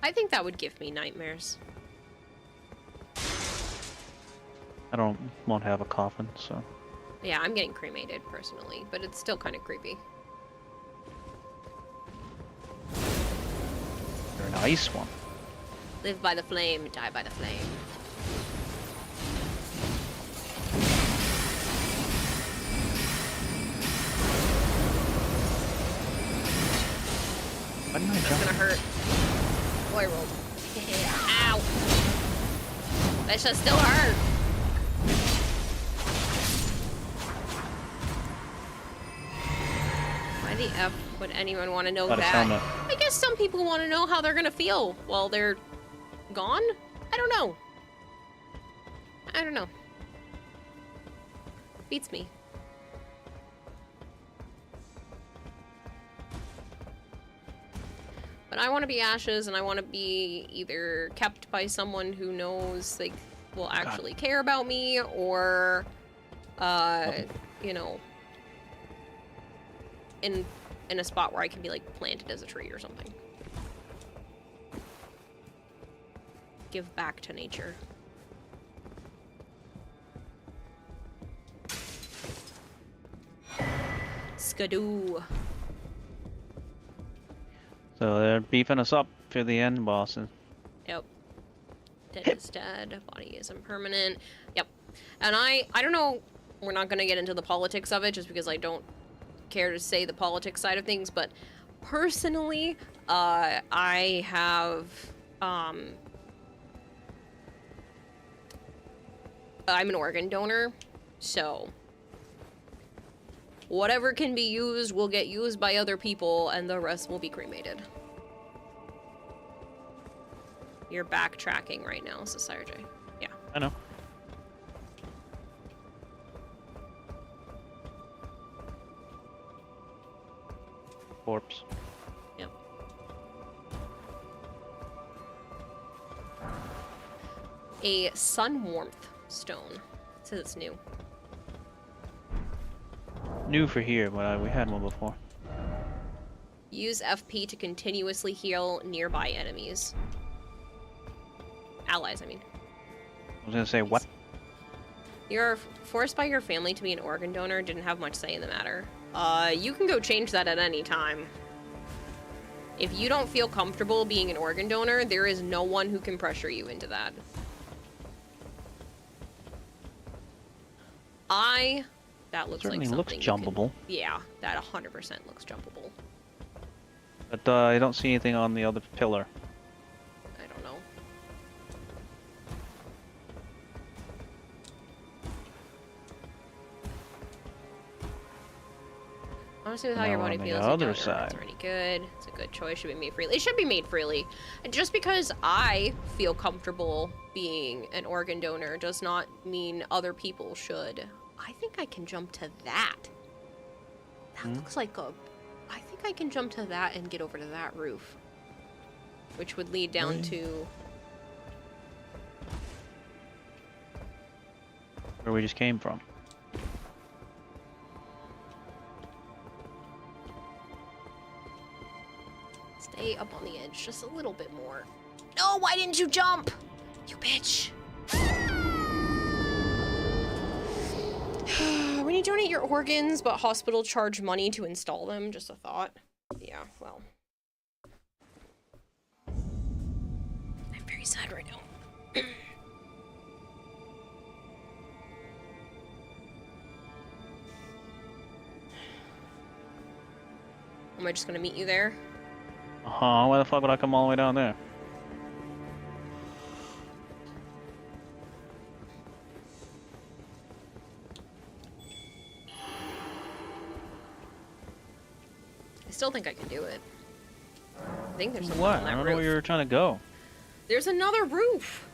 I think that would give me nightmares. I won't have a coffin, so. Yeah, I'm getting cremated personally, but it's still kind of creepy. You're an ice one. Live by the flame, die by the flame. Why didn't I That's jump? gonna hurt. Oh, I rolled. Ow! That should still hurt. Why the F would anyone want to know Got his that? helmet. I guess some people want to know how they're gonna feel while they're gone? I don't know. I don't know. Beats me. But I want to be Ashes, and I want to be either kept by someone who knows, like, will actually care about me, or, you know, in a spot where I can be, like, planted as a tree or something. Give back to nature. Skadoo. So they're beefing us up for the end bosses. Yep. Dead is dead. Body is impermanent. Yep. And I don't know. We're not gonna get into the politics of it just because I don't care to say the politics side of things. But personally, I have I'm an organ donor, so whatever can be used will get used by other people, and the rest will be cremated. You're backtracking right now, Society J. Yeah. I know. Corpse. Yep. A sun warmth stone. It says it's new. New for here, but we had one before. Use FP to continuously heal nearby enemies. Allies, I mean. I was gonna say, what? You're forced by your family to be an organ donor, didn't have much say in the matter. You can go change that at any time. If you don't feel comfortable being an organ donor, there is no one who can pressure you into that. That looks Certainly like looks something jumpable. Yeah, that 100% looks jumpable. But I don't see anything on the other pillar. I don't know. Honestly, with how your Now body on the feels, other you don't know if it's side. already good. It's a good choice. Should be made freely. It should be made freely. And just because I feel comfortable being an organ donor does not mean other people should. I think I can jump to that. That looks like a... I think I can jump to that and get over to that roof. Which would lead down to... Where we just came from. Stay up on the edge just a little bit more. No, why didn't you jump? You bitch. When you donate your organs, but hospital charge money to install them, just a thought. Yeah, well. I'm very sad right now. Am I just gonna meet you there? Uh-huh, why the fuck would I come all the way down there? I still think I can do it. I think there's something What? on I that don't roof. know where you were trying to go. There's another roof.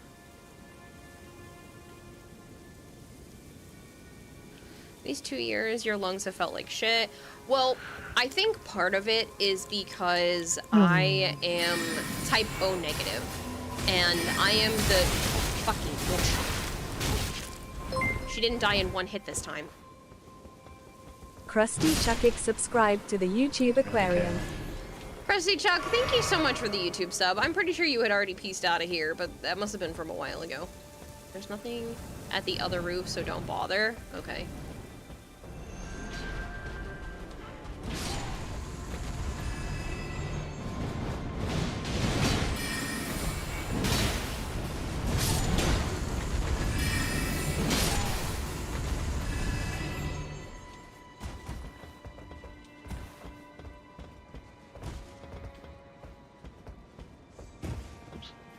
These 2 years, your lungs have felt like shit. Well, I think part of it is because I am type O negative, and I am the fucking bullshit. She didn't die in one hit this time. Krusty Chuckix subscribed to the YouTube Aquarium. Krusty Chuck, thank you so much for the YouTube sub. I'm pretty sure you had already pieced out of here, but that must have been from a while ago. There's nothing at the other roof, so don't bother. Okay.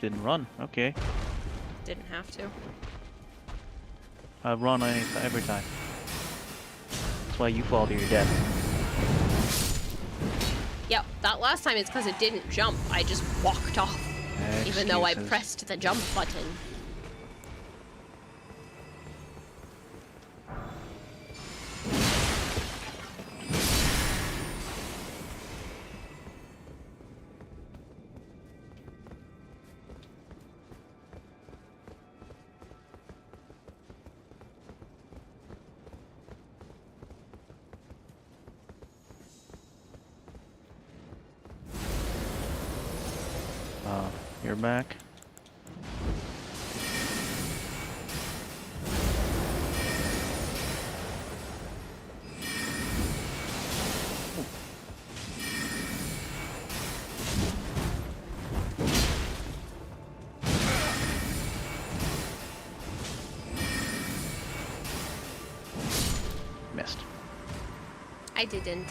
Didn't run. Okay. Didn't have to. I run every time. That's why you fall to your death. Yep, that last time it's because it didn't jump. I just walked off. Even though I Excuses. pressed the jump button. You're back. Missed. I didn't.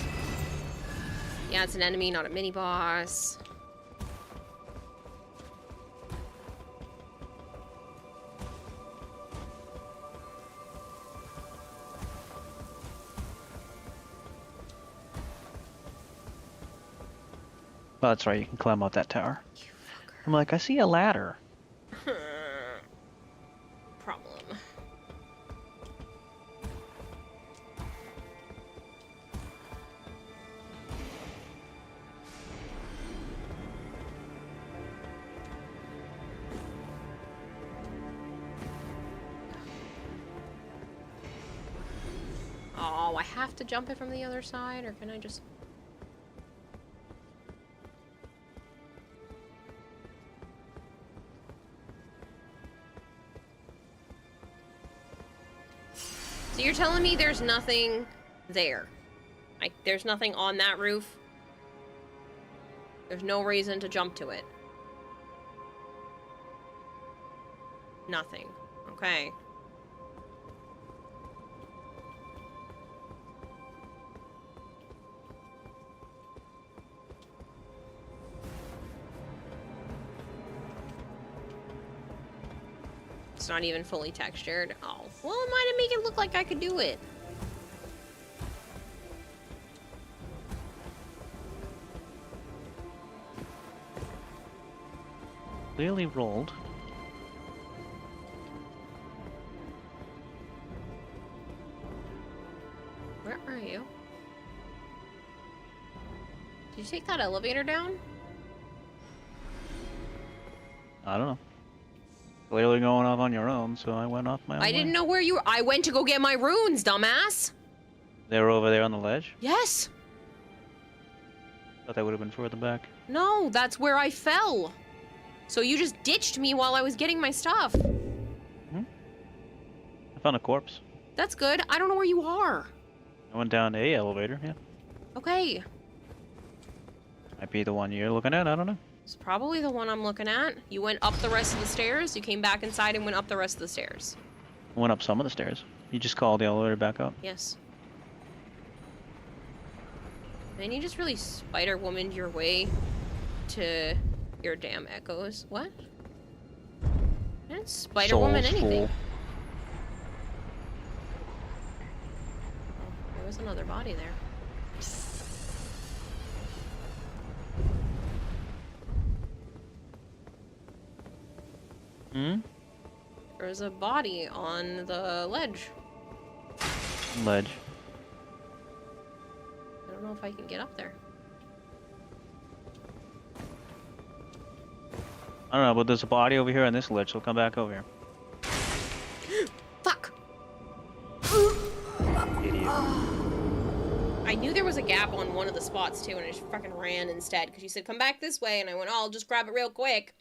Yeah, it's an enemy, not a mini boss. Oh, that's right, you can climb out that tower. I'm like, I see a ladder. Problem. Oh, I have to jump it from the other side, or can I just... So you're telling me there's nothing there? Like, there's nothing on that roof? There's no reason to jump to it? Nothing. Okay. It's not even fully textured. Oh, well, it might make it look like I could do it. Clearly rolled. Where are you? Did you take that elevator down? I don't know. Clearly going off on your own, so I went off my own I didn't know where you were. I went to go get my runes, dumbass. They were over there on the ledge? Yes. Thought that would have been further back. No, that's where I fell. So you just ditched me while I was getting my stuff. I found a corpse. That's good. I don't know where you are. I went down a elevator, yeah. Okay. Might be the one you're looking at, I don't know. It's probably the one I'm looking at. You went up the rest of the stairs, you came back inside and went up the rest of the stairs. I went up some of the stairs. You just called the elevator back up. Yes. Man, you just really Spider-Womaned your way to your damn echoes. What? I didn't Spider-Woman Soul's anything. full. Oh, there was another body there. Hmm? There was a body on the ledge. Ledge. I don't know if I can get up there. I don't know, but there's a body over here on this ledge, so come back over here. Fuck! Idiot. I knew there was a gap on one of the spots too, and I just fucking ran instead, because you said, come back this way, and I went, oh, I'll just grab it real quick.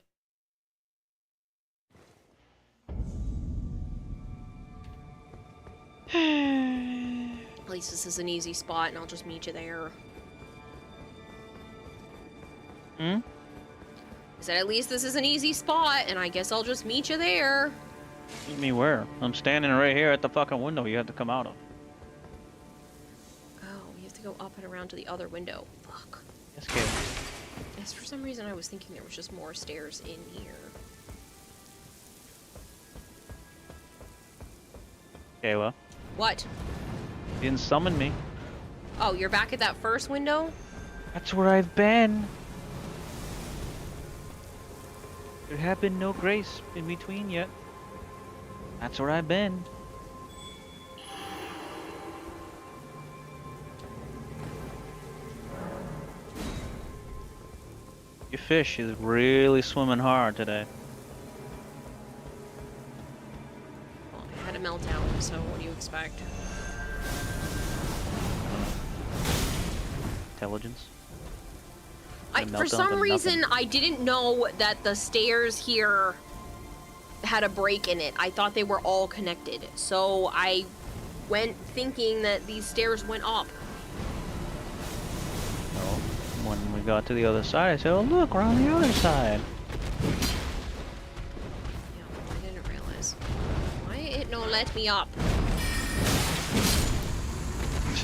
At least this is an easy spot, and I'll just meet you there. Hmm? I said, at least this is an easy spot, and I guess I'll just meet you there. Meet me where? I'm standing right here at the fucking window you had to come out of. Oh, you have to go up and around to the other window. Fuck. Yes, kid. I guess for some reason I was thinking there was just more stairs in here. Okay, well. What? You didn't summon me. Oh, you're back at that first window? That's where I've been. There have been no grace in between yet. That's where I've been. Your fish is really swimming hard today. Well, I had a meltdown, so what do you expect? Intelligence. For some reason, I didn't know that the stairs here had a break in it. I thought they were all connected. So I went thinking that these stairs went up. Well, when we got to the other side, I said, oh look, we're on the other side. Yeah, well, I didn't realize. Why it no let me up?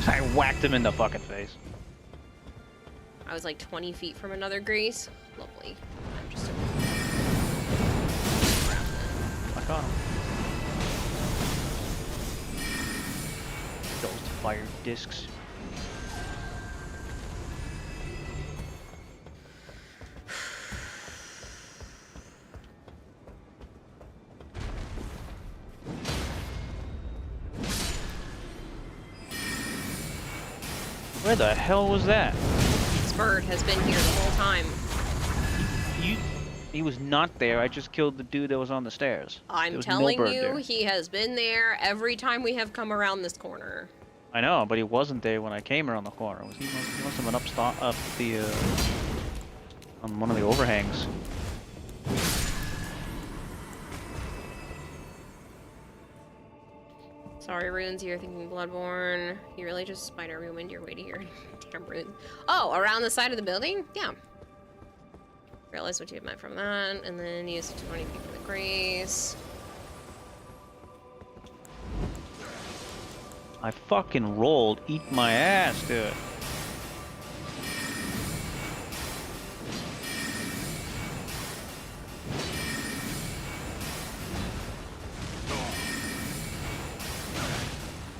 I whacked him in the fucking face. I was like 20 feet from another Grace. Lovely. I'm just... I got him. Those fire discs. Where the hell was that? This bird has been here the whole time. He was not there. I just killed the dude that was on the stairs. I'm telling you, he has been there every time we have come around this corner. I know, but he wasn't there when I came around the corner. He must have been up the on one of the overhangs. Sorry, runes, you're thinking Bloodborne. You really just spider ruined your way to here. Damn rune. Oh, around the side of the building? Yeah. Realize what you meant from that, and then use it to 20 feet for the Grace. I fucking rolled. Eat my ass, dude.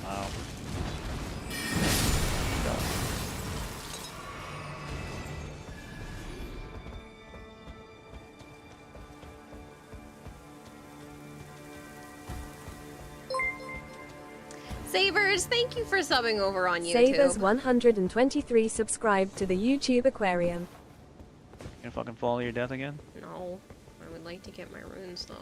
Wow. Savers, thank you for subbing over on YouTube. Savers 123 subscribed to the YouTube Aquarium. You gonna fucking fall to your death again? No, I would like to get my runes though.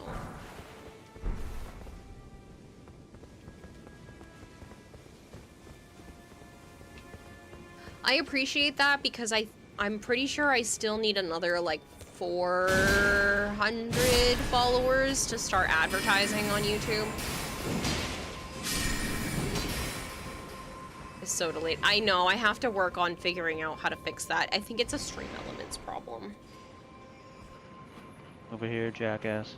I appreciate that because I'm pretty sure I still need another like 400 followers to start advertising on YouTube. It's so delayed. I know, I have to work on figuring out how to fix that. I think it's a stream elements problem. Over here, jackass.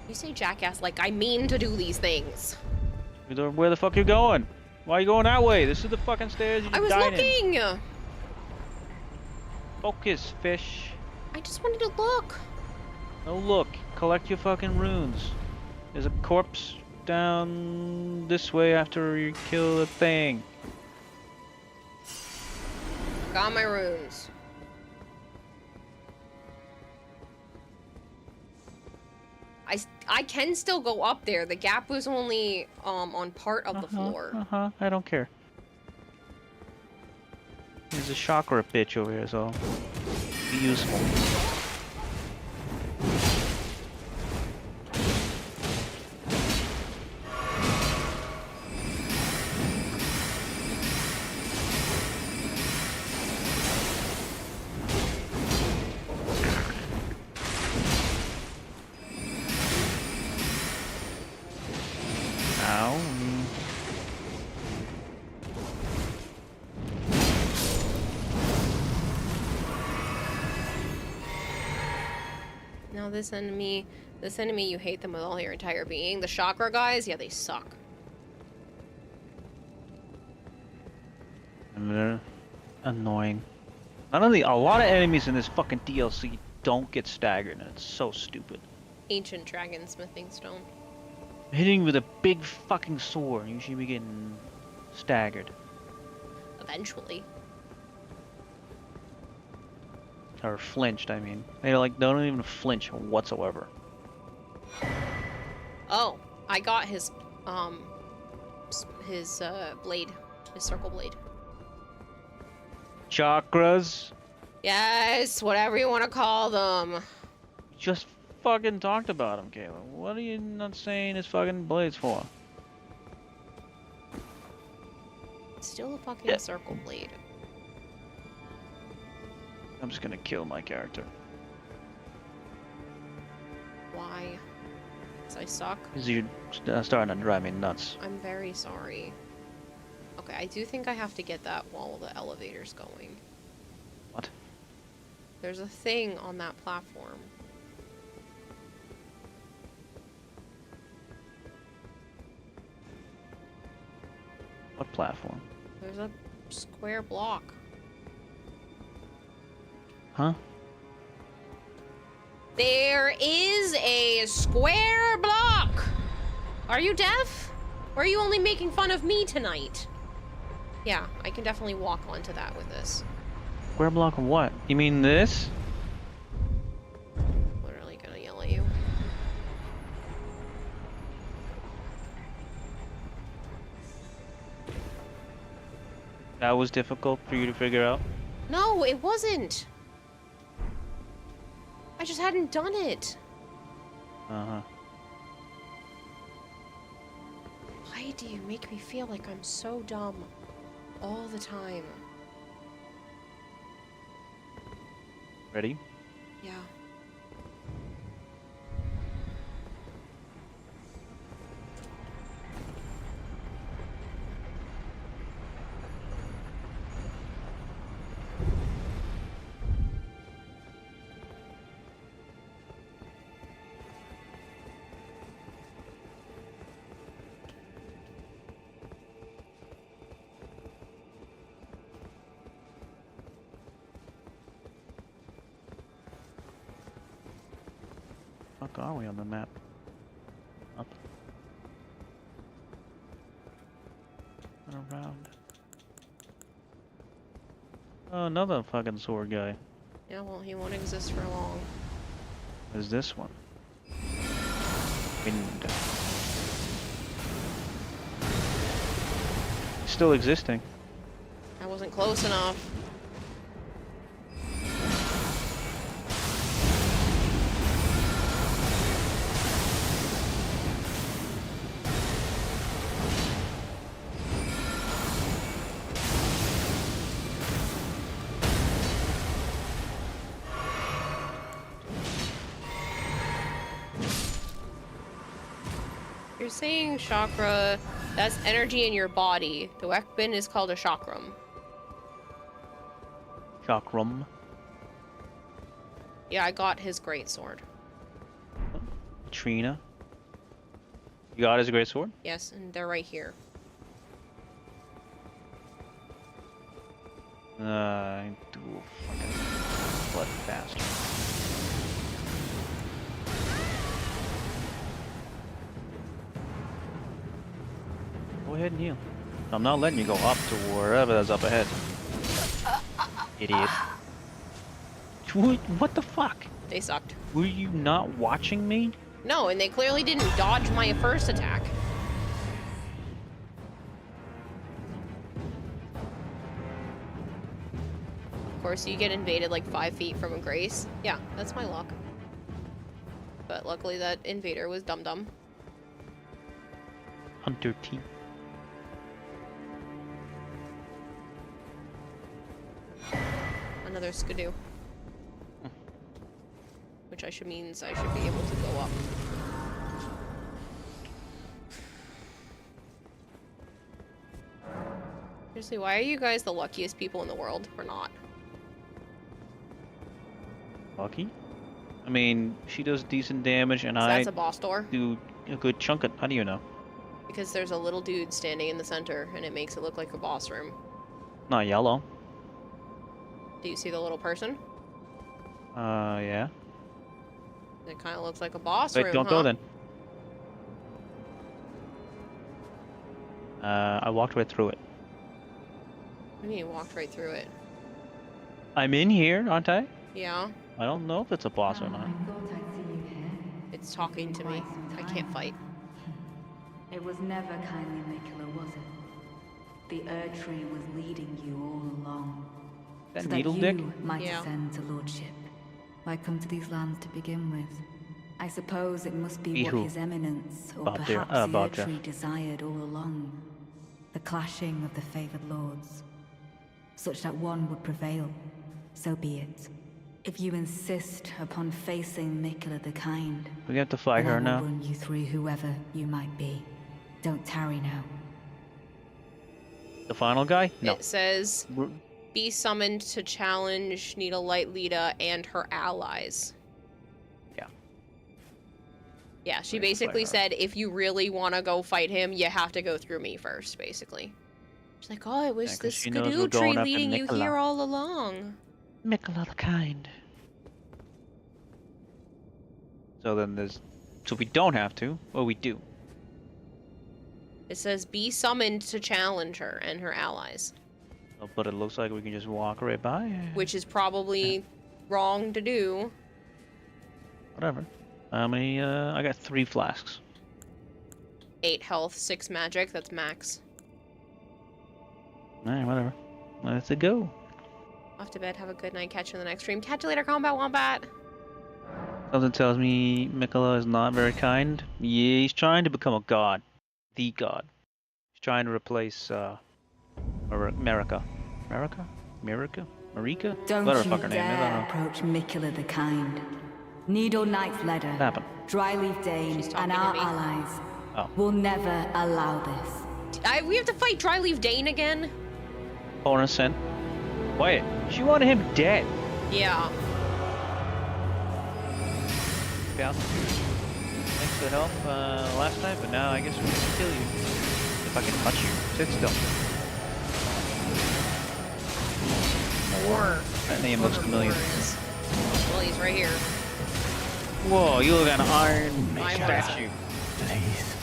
You say jackass like I mean to do these things. Where the fuck you going? Why are you going that way? This is the fucking stairs you I was died in. looking! Focus, fish. I just wanted to look. No, look. Collect your fucking runes. There's a corpse down this way after you kill the thing. Got my runes. I can still go up there. The gap was only on part of the floor. I don't care. There's a chakra bitch over here, so be useful. Now this enemy, you hate them with all your entire being. The chakra guys, yeah, they suck. They're annoying. Not only a lot of enemies in this fucking DLC don't get staggered, and it's so stupid. Ancient dragon smithing stone. Hitting with a big fucking sword, you should be getting staggered. Eventually. Or flinched, I mean. They don't even flinch whatsoever. Oh, I got his blade. His circle blade. Chakras? Yes, whatever you want to call them. Just fucking talked about him, Kayla. What are you not saying his fucking blades for? Still a fucking circle blade. I'm just gonna kill my character. Why? 'Cause I suck. Because you're starting to drive me nuts. I'm very sorry. Okay, I do think I have to get that while the elevator's going. What? There's a thing on that platform. What platform? There's a square block. Huh? There is a square block! Are you deaf? Or are you only making fun of me tonight? Yeah, I can definitely walk onto that with this. Square block of what? You mean this? Literally gonna yell at you. That was difficult for you to figure out? No, it wasn't! I just hadn't done it. Uh-huh. Why do you make me feel like I'm so dumb all the time? Ready? Yeah. Fuck are we on the map? Up. And around. Oh, another fucking sword guy. Yeah, well, he won't exist for long. There's this one. Wind. Still existing. I wasn't close enough. You're saying chakra, that's energy in your body. The weapon is called a chakram. Chakram. Yeah, I got his greatsword. Trina. You got his great sword? Yes, and they're right here. I do fucking blood bastard. Go ahead and heal. I'm not letting you go up to wherever that's up ahead. Idiot. What the fuck? They sucked. Were you not watching me? No, and they clearly didn't dodge my first attack. Of course, you get invaded like 5 feet from a Grace. Yeah, that's my luck. But luckily that invader was dum-dum. Hunter T. Another skidoo. Which means I should be able to go up. Seriously, why are you guys the luckiest people in the world? We're not. Lucky? I mean, she does decent damage and So I that's a boss door. do a good chunk of... How do you know? Because there's a little dude standing in the center and it makes it look like a boss room. Not yellow. Do you see the little person? Yeah. It kind of looks like a boss Wait, room, don't huh? go then. I walked right through it. What do you mean you walked right through it? I'm in here, aren't I? Yeah, I don't know if it's a boss or not. it's talking to me. I can't fight. It was never kindly Mikula, was it? The Erd Tree was leading you all along. That so needle that dick? you might Yeah. ascend to lordship. Why come to these lands to begin with? I suppose it must be what Ihu. His Eminence, or Bob there- perhaps the Erd Bob Tree desired all along. The clashing of the favored lords. Such that one would prevail. So be it. If you insist upon facing Mikula the Kind, We have to fight then I her will now. run you through whoever you might be. Don't tarry now. The final guy? No. It says, We're- be summoned to challenge Nita Lightlita and her allies. Yeah. Yeah, she We have to basically fight her. said, if you really want to go fight him, you have to go through me first, basically. She's like, oh, it was 'cause this she knows we're skidoo tree going after leading you Nicola. here all along. Mikula the Kind. So then there's... So we don't have to, or we do. It says, be summoned to challenge her and her allies. Oh, but it looks like we can just walk right by. Which is probably wrong to do. Whatever. How many, I got 3 flasks. 8 health, 6 magic, that's max. Alright, whatever. Let's go. Off to bed, have a good night, catch you in the next stream. Catch you later, Combat Wombat! Something tells me Mikula is not very kind. Yeah, he's trying to become a god. The god. He's trying to replace, America. America? Marika? Don't Whatever you fuck her name is, I dare don't know. approach Mikula the Kind. Needle Knight's letter, What happened? Dryleaf Dane, She's talking and to our me. allies Oh. will never allow this. We have to fight Dryleaf Dane again? Corner sent. Wait, she wanted him dead. Yeah. Yeah. Thanks for the help last time, but now I guess we can kill you. If I can touch you. Sit still. More. That name looks familiar. Well, he's right here. Whoa, you look like an iron My statue. Please,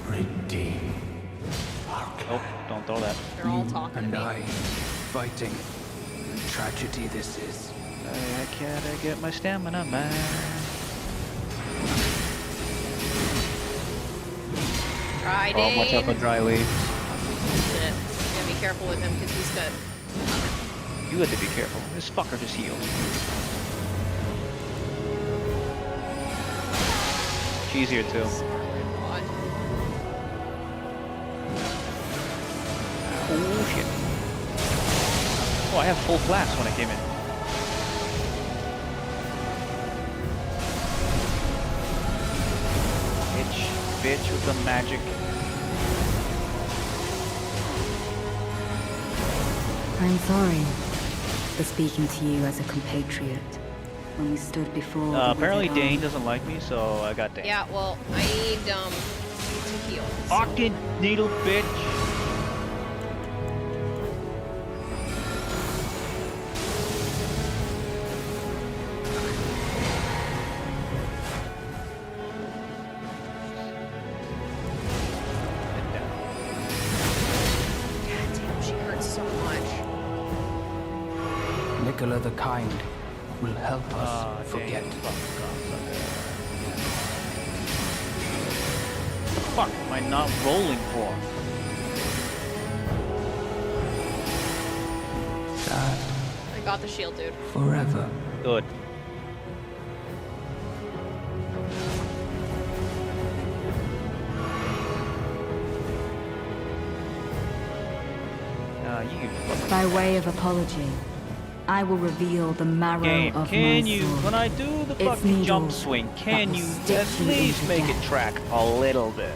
redeem. Nope, don't throw that. They're all talking to me. Fighting. The tragedy this is. I gotta get my stamina back. Try Oh, watch out for Dane. dry leaf. Shit. Gotta be careful with him because he's good. You have to be careful. This fucker just healed. She's here too. God. Oh shit. Oh, I have full flasks when I came in. Bitch with the magic. I'm sorry for speaking to you as a compatriot when we stood before. the Apparently withered Dane arm. doesn't like me, so I got Dane. Yeah, well, I need, to heal. so- Fucking needle bitch. God damn, she hurts so much. Nicola the Kind will help us Ah, forget. Dane. What the fuck am I not rolling for? Sad I got the shield, dude. forever. Good. You fucking By way of apology, I will reveal the marrow game. of Can my you, soul. when I do the Its fucking jump needles swing, that can will you stick at you least into make it death. track a little bit?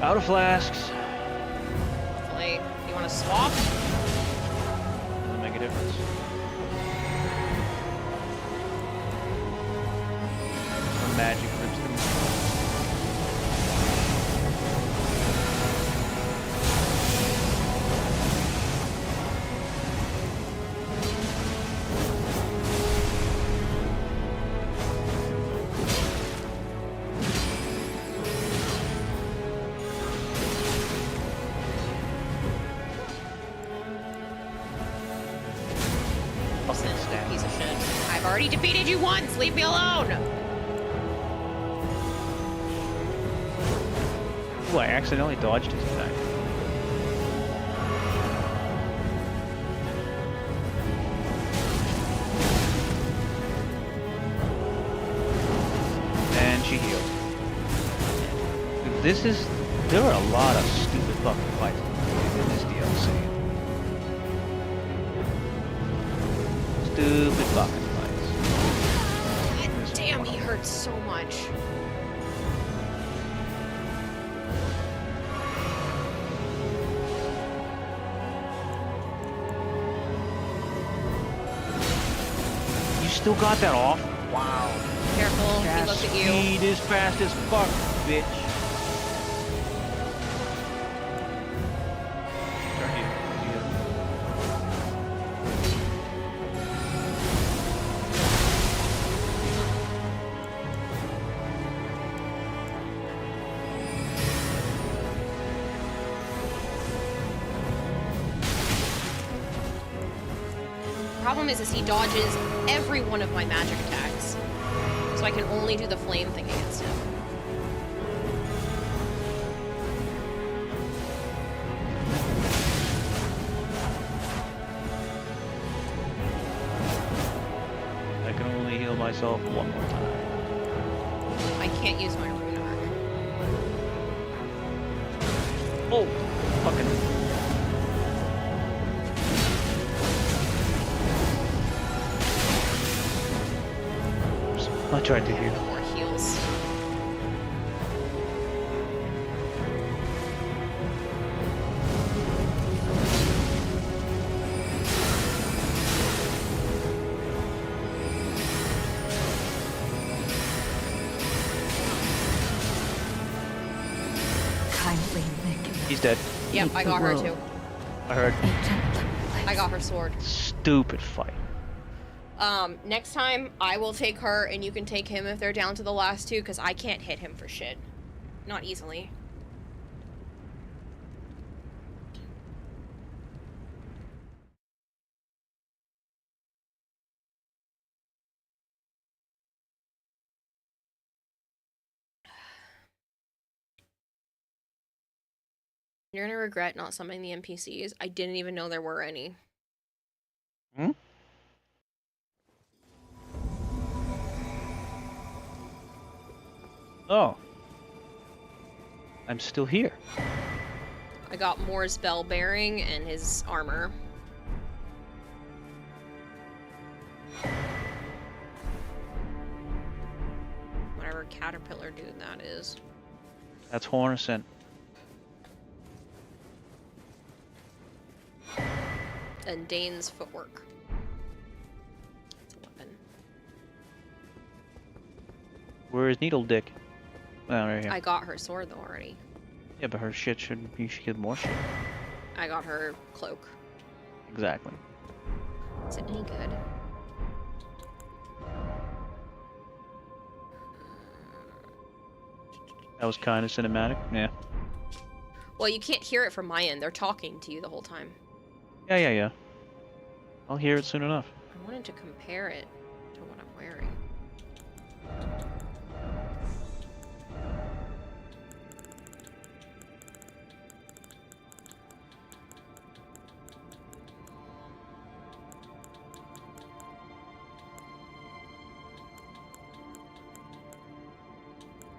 Out of flasks. Hopefully. You want to swap? Doesn't make a difference. already defeated you once. Leave me alone. Ooh, I accidentally dodged his attack. And she healed. There are a lot of stupid fucking fights in this DLC. Stupid fucking fights. God damn, he hurts so much. You still got that off? Wow. Careful, he looked at you. Speed is fast as fuck, bitch. Turn here. Problem is he dodges every one of my magic attacks. So I can only do the flame thing against him. I can only heal myself one more time. I can't use my rune arc. Oh, fucking. I tried to heal. More heals. Kindly Nick. He's dead. Yep, I got her too. I heard. I got her sword. Stupid fight. Next time, I will take her, and you can take him if they're down to the last two, because I can't hit him for shit. Not easily. You're gonna regret not summoning the NPCs. I didn't even know there were any. Hmm? Oh. I'm still here. I got Moore's bell bearing and his armor. Whatever caterpillar dude that is. That's Hornison. And Dane's footwork. It's a weapon. Where is Needle Dick? Oh, right here. I got her sword though already. Yeah, but her shit should. You should get more shit. I got her cloak. Exactly. Is it any good? That was kind of cinematic. Yeah. Well, you can't hear it from my end. They're talking to you the whole time. Yeah. I'll hear it soon enough. I wanted to compare it to what I'm wearing.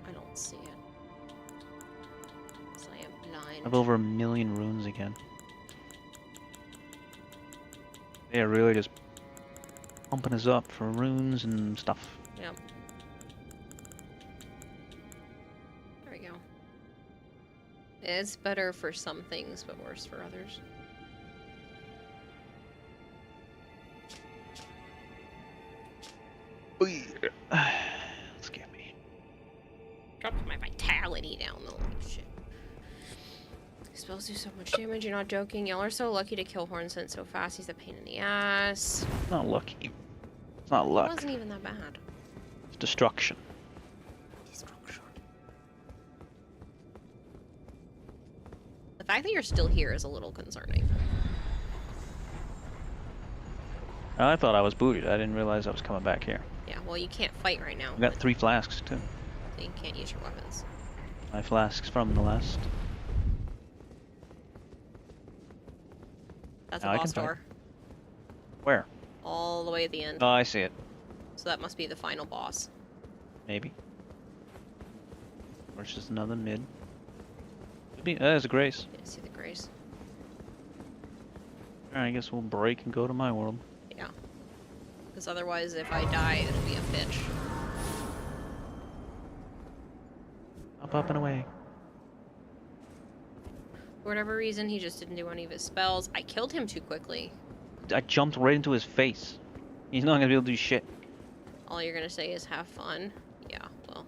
I don't see it. So I am blind. I have over 1 million runes again. They're really just pumping us up for runes and stuff. Yep. There we go. It's better for some things, but worse for others. Scare me. Dropped my vitality down though, like shit. Spells do so much damage, you're not joking. Y'all are so lucky to kill Hornsent so fast. He's a pain in the ass. Not lucky. It's not luck. It wasn't even that bad. It's destruction. Destruction. The fact that you're still here is a little concerning. I thought I was booted. I didn't realize I was coming back here. Yeah, well, you can't fight right now. I got 3 flasks too. So you can't use your weapons. 5 flasks from the last. That's Now a I boss can fight. door. Where? All the way at the end. Oh, I see it. So that must be the final boss. Maybe. Or it's just another mid. Could be. There's a Grace. Yeah, see the grace. Alright, I guess we'll break and go to my world. Yeah. Because otherwise, if I die, it'll be a bitch. Up and away. For whatever reason, he just didn't do any of his spells. I killed him too quickly. I jumped right into his face. He's not gonna be able to do shit. All you're gonna say is have fun. Yeah, well,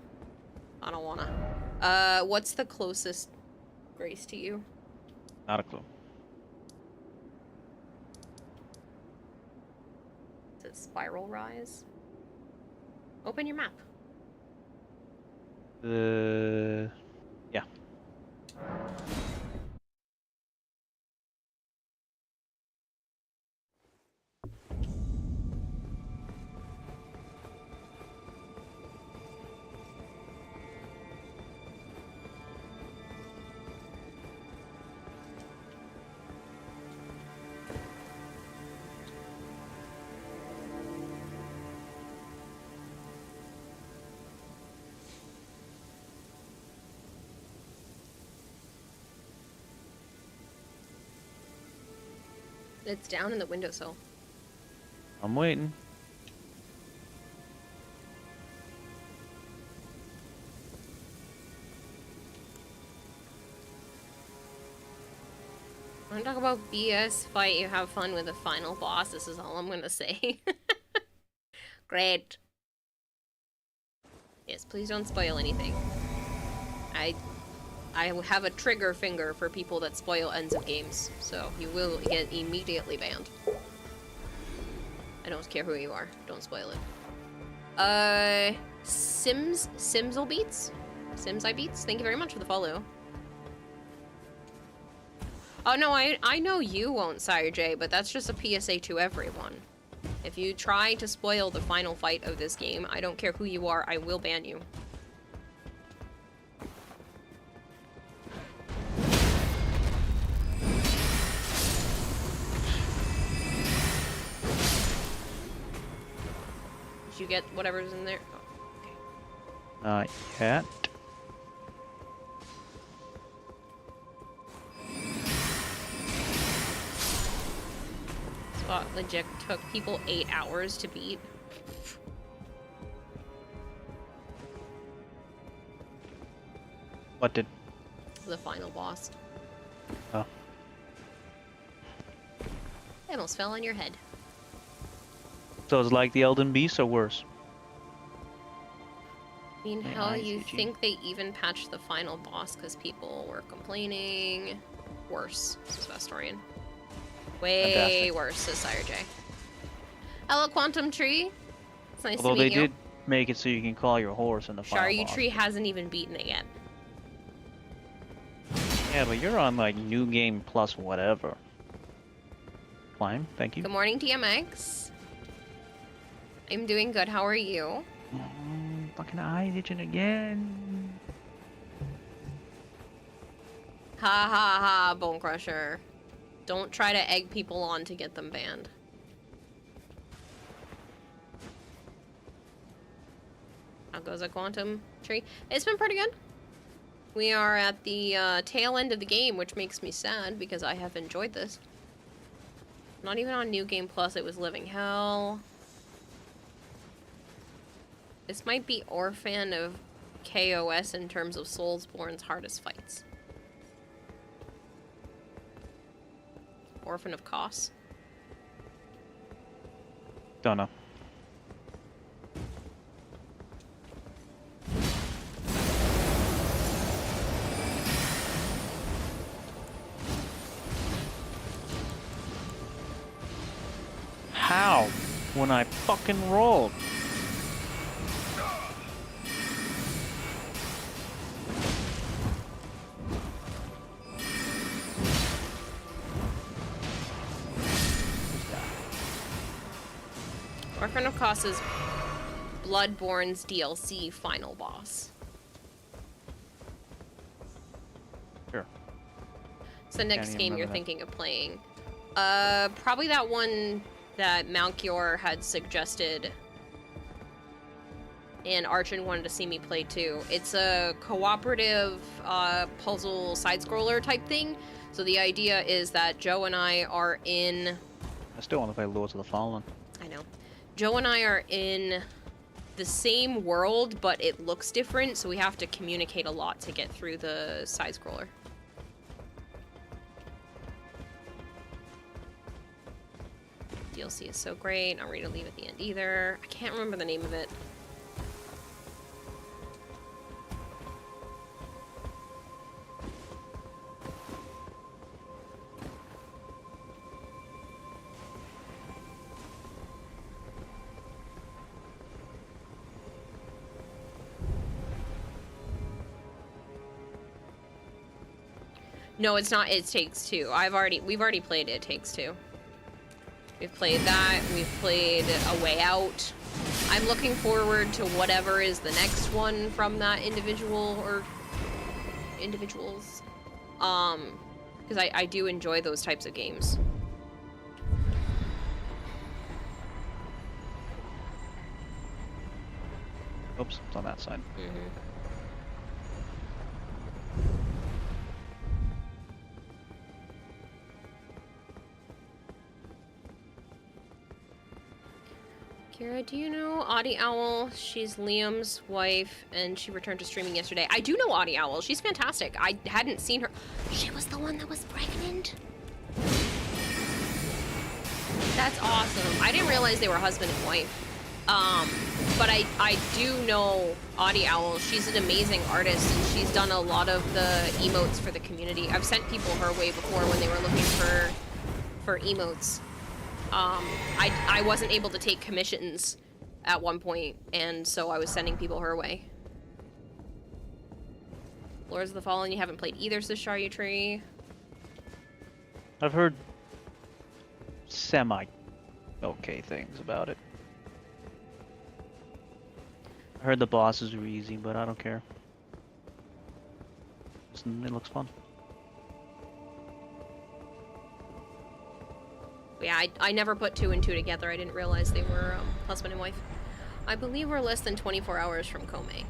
I don't wanna. What's the closest grace to you? Not a clue. Is it Spiral Rise? Open your map. Yeah. It's down in the windowsill. I'm waiting. Want to talk about BS fight? You have fun with the final boss. This is all I'm gonna say. Great. Yes, please don't spoil anything. I have a trigger finger for people that spoil ends of games, so you will get immediately banned. I don't care who you are. Don't spoil it. Simsel Beats? Simsai Beats? Thank you very much for the follow. Oh no, I know you won't, Sire J, but that's just a PSA to everyone. If you try to spoil the final fight of this game, I don't care who you are, I will ban you. Did you get whatever's in there? Oh, okay. Not yet. Spot legit took people 8 hours to beat. What did? The final boss. Oh. I almost fell on your head. So it's like the Elden Beast or worse? I mean, Hey, hell, nice, you GG. think they even patched the final boss because people were complaining? Worse, says Vestorian. Way Fantastic. worse, says Sire J. Hello, Quantum Tree. It's nice Although to meet they you. did make it so you can call your horse in the final Sharu boss. Tree hasn't even beaten it yet. Yeah, but you're on like new game plus whatever. Climb, thank you. Good morning, DMX. I'm doing good. How are you? Fucking eyes itching again. Ha ha ha, Bone Crusher. Don't try to egg people on to get them banned. How goes a Quantum Tree? It's been pretty good. We are at the tail end of the game, which makes me sad because I have enjoyed this. Not even on New Game Plus, it was living hell. This might be Orphan of KOS in terms of Soulsborne's hardest fights. Orphan of Kos. Don't know. How? When I fucking rolled. our friend Akasa's Bloodborne's DLC final boss. Sure. It's the next Can't even game you're remember that. thinking of playing. Probably that one that Malchior had suggested and Archon wanted to see me play too. It's a cooperative puzzle side-scroller type thing. So the idea is that Joe and I are in... I still want to play Lords of the Fallen. I know. Joe and I are in the same world, but it looks different, so we have to communicate a lot to get through the side-scroller. DLC is so great. Not ready to leave at the end either. I can't remember the name of it. No, it's not. It Takes Two. We've already played It Takes Two. We've played that. We've played A Way Out. I'm looking forward to whatever is the next one from that individual or individuals. Because I do enjoy those types of games. Oops, it's on that side. Mm-hmm. Kira, do you know Audie Owl? She's Liam's wife, and she returned to streaming yesterday. I do know Audie Owl. She's fantastic. I hadn't seen her. She was the one that was pregnant. That's awesome. I didn't realize they were husband and wife. But I do know Audie Owl. She's an amazing artist, and she's done a lot of the emotes for the community. I've sent people her way before when they were looking for emotes. I wasn't able to take commissions at one point, and so I was sending people her way. Lords of the Fallen, you haven't played either, Sashayu Tree. I've heard semi-okay things about it. I heard the bosses were easy, but I don't care. It looks fun. Yeah, I never put two and two together. I didn't realize they were husband and wife. I believe we're less than 24 hours from Kome.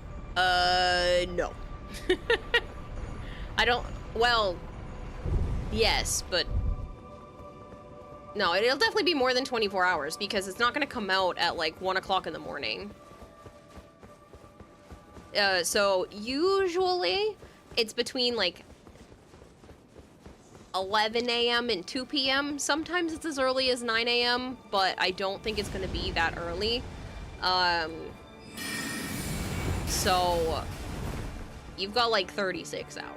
No. I don't... Well, yes, but... No, it'll definitely be more than 24 hours because it's not going to come out at like 1 o'clock in the morning. So usually it's between like 11 a.m. and 2 p.m. Sometimes it's as early as 9 a.m., but I don't think it's going to be that early. So you've got like 36 hours.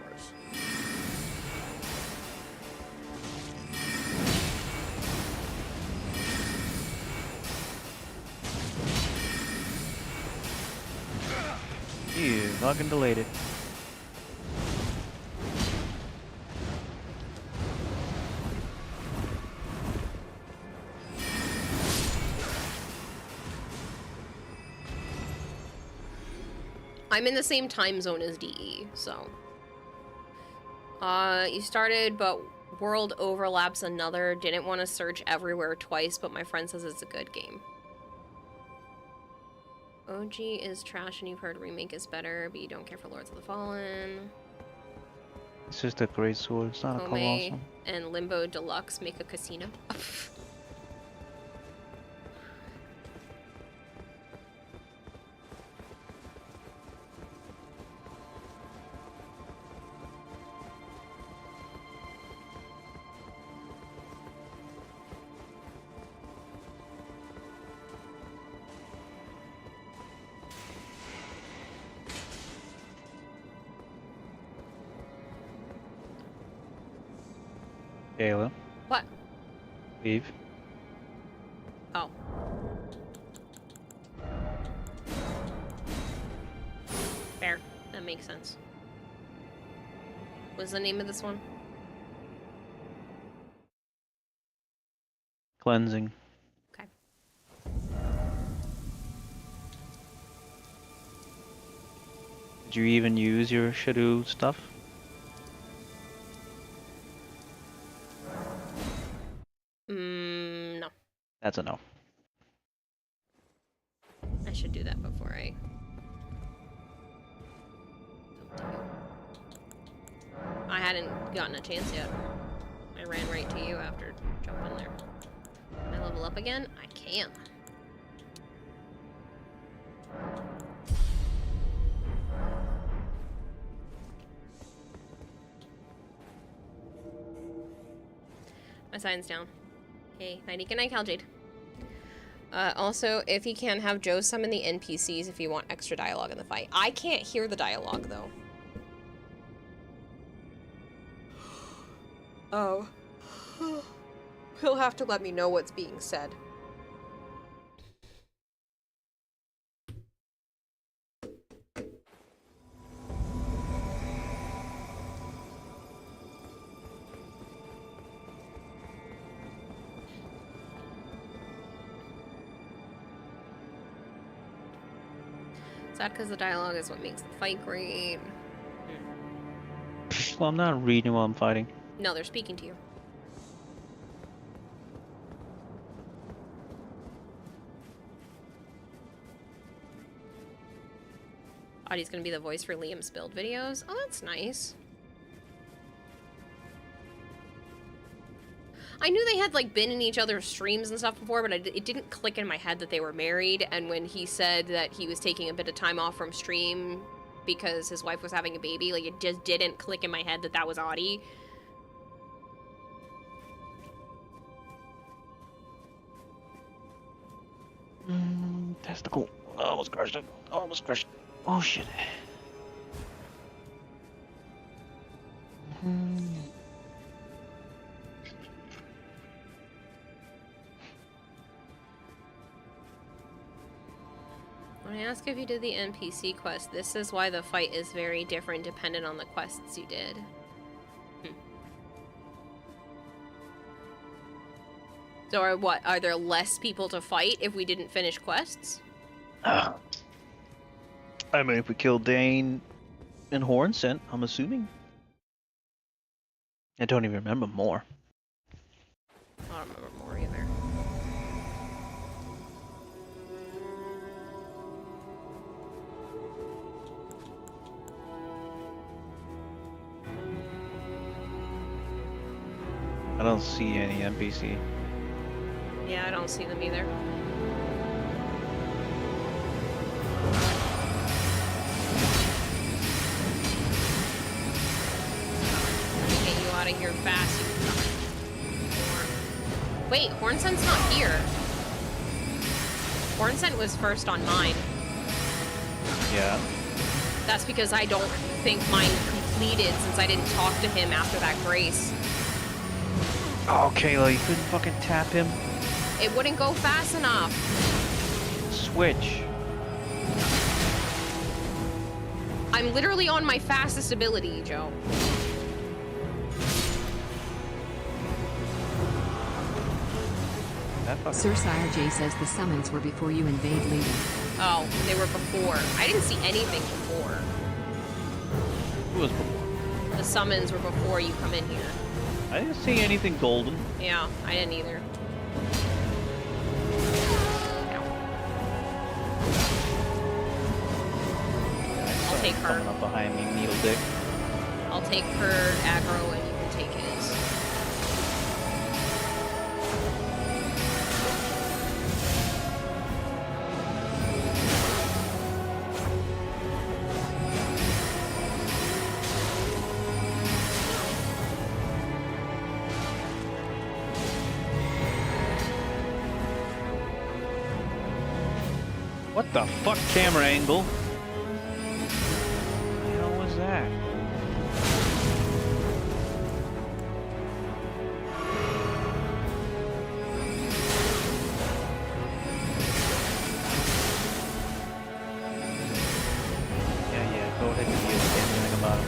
You fucking delayed it. I'm in the same time zone as DE, so. You started, but world overlaps another. Didn't want to search everywhere twice, but my friend says it's a good game. OG is trash and you've heard remake is better, but you don't care for Lords of the Fallen. It's just a great sword, it's not a colossal. And Limbo Deluxe make a casino. Kayla. What? Leave. Oh. Fair. That makes sense. What's the name of this one? Cleansing. Okay. Did you even use your Shadow stuff? No. That's a no. I should do that before I come to you. I hadn't gotten a chance yet. I ran right to you after jumping there. Can I level up again? I can. My sign's down. Okay, nighty. Good night, Caljade. Also, if you can, have Joe summon the NPCs if you want extra dialogue in the fight. I can't hear the dialogue, though. Oh. He'll have to let me know what's being said. Sad because the dialogue is what makes the fight great. Well, I'm not reading while I'm fighting. No, they're speaking to you. Audie's gonna be the voice for Liam's build videos. Oh, that's nice. I knew they had like been in each other's streams and stuff before, but it didn't click in my head that they were married. And when he said that he was taking a bit of time off from stream because his wife was having a baby, like it just didn't click in my head that that was Audie. Testicle. Almost crushed it. Almost crushed it. Oh shit. When I ask if you did the NPC quest, this is why the fight is very different dependent on the quests you did. So are there less people to fight if we didn't finish quests? I mean, if we kill Dane and Hornsent, I'm assuming. I don't even remember more. I don't remember more either. I don't see any NPC. Yeah, I don't see them either. Get you out of here fast, you fucking. Wait, Hornsent's not here. Hornsent was first on mine. Yeah. That's because I don't think mine completed since I didn't talk to him after that grace. Oh, Kayla, you couldn't fucking tap him? It wouldn't go fast enough. Switch. I'm literally on my fastest ability, Joe. Sir Sire J says the summons were before you invade Legion. Oh, they were before. I didn't see anything before. Who was before? The summons were before you come in here. I didn't see anything golden. Yeah, I didn't either. I'll take her. Coming up behind me, needle dick. I'll take her aggro and you can take his. What the fuck camera angle? What the hell was that? Yeah, go ahead and use it. Can't do anything about it.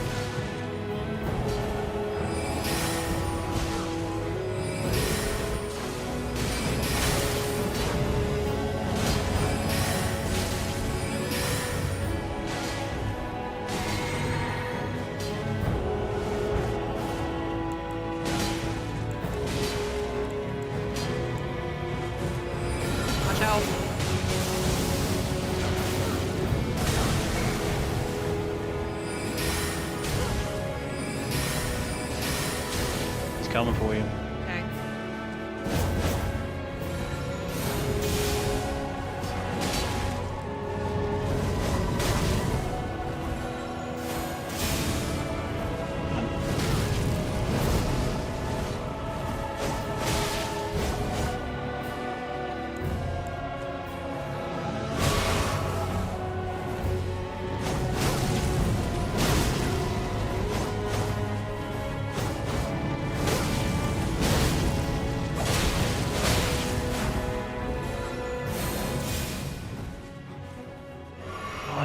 coming for you. Okay.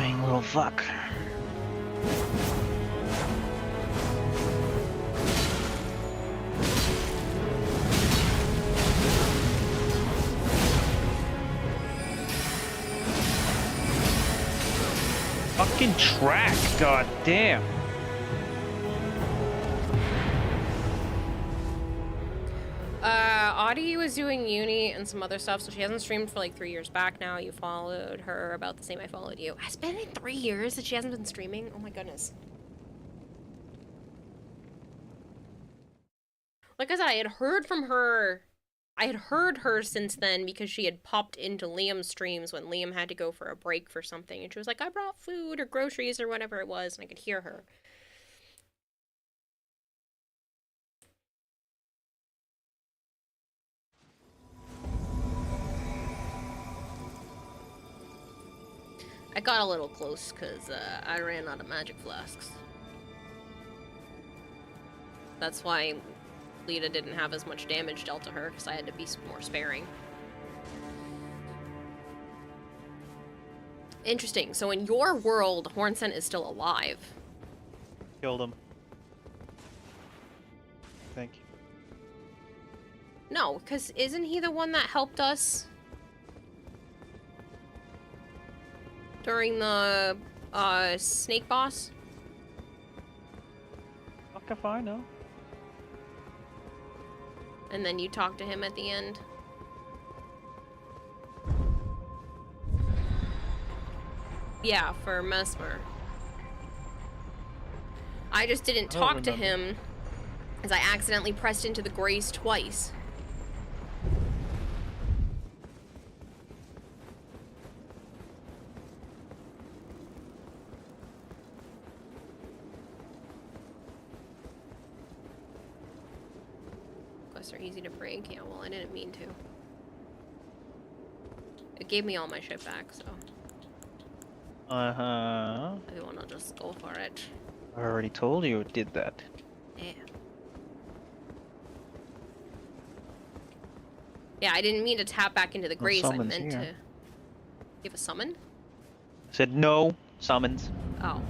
Annoying little fuck. Fucking track, god damn. Audie was doing uni and some other stuff, so she hasn't streamed for like 3 years back now. You followed her about the same I followed you. Has it been like 3 years that she hasn't been streaming? Oh my goodness. Like I said, I had heard from her. I had heard her since then because she had popped into Liam's streams when Liam had to go for a break for something. And she was like, I brought food or groceries or whatever it was, and I could hear her. I got a little close because I ran out of magic flasks. That's why Lita didn't have as much damage dealt to her, because I had to be more sparing. Interesting. So in your world, Hornsent is still alive. Killed him. Thank you. No, because isn't he the one that helped us during the snake boss? Fuck if I know. And then you talk to him at the end? Yeah, for Mesmer. I just didn't talk to him as I accidentally pressed into the grace twice. Quests are easy to break. Yeah, well, I didn't mean to. It gave me all my shit back, so. Uh-huh. I want to just go for it. I already told you it did that. Yeah. Yeah, I didn't mean to tap back into the grace. I meant to give a summon. I said no summons. Oh.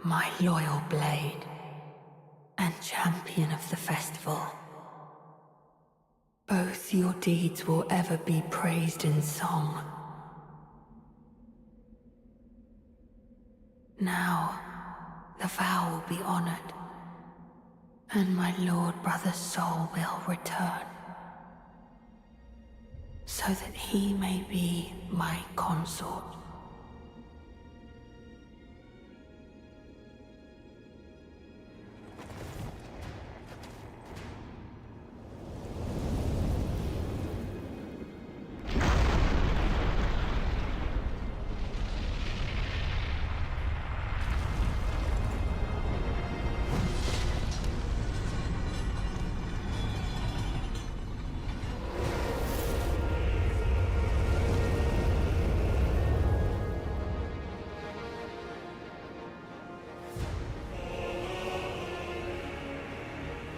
My loyal blade and champion of the festival. Both your deeds will ever be praised in song. Now, the vow will be honored, and my lord brother's soul will return, so that he may be my consort.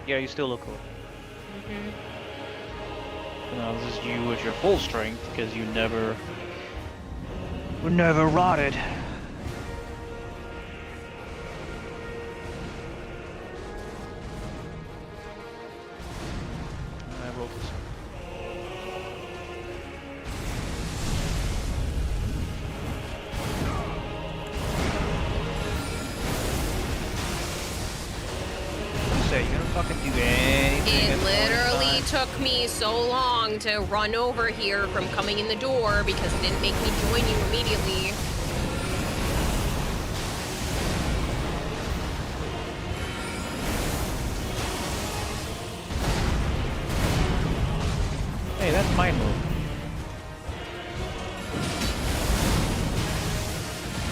Yeah, you still look cool. Mm-hmm. Now this is you at your full strength because you were never rotted. I rolled this. Say you're gonna fucking do anything. It literally took me so long to run over here from coming in the door because it didn't make me join you immediately.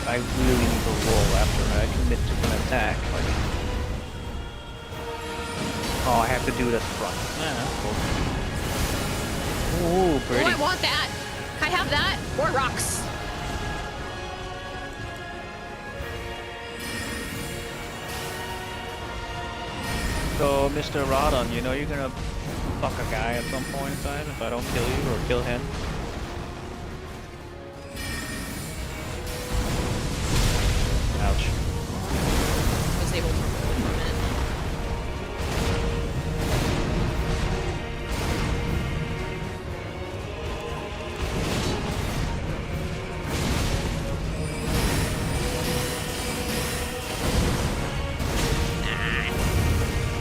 I really need to roll after I commit to an attack. Like, oh, I have to do it at the front. Yeah, that's cool. Ooh, pretty. Oh, I want that. I have that. More rocks. So, Mr. Rodon, you know you're gonna fuck a guy at some point in time if I don't kill you or kill him? Ouch. I was able to remove it for a minute.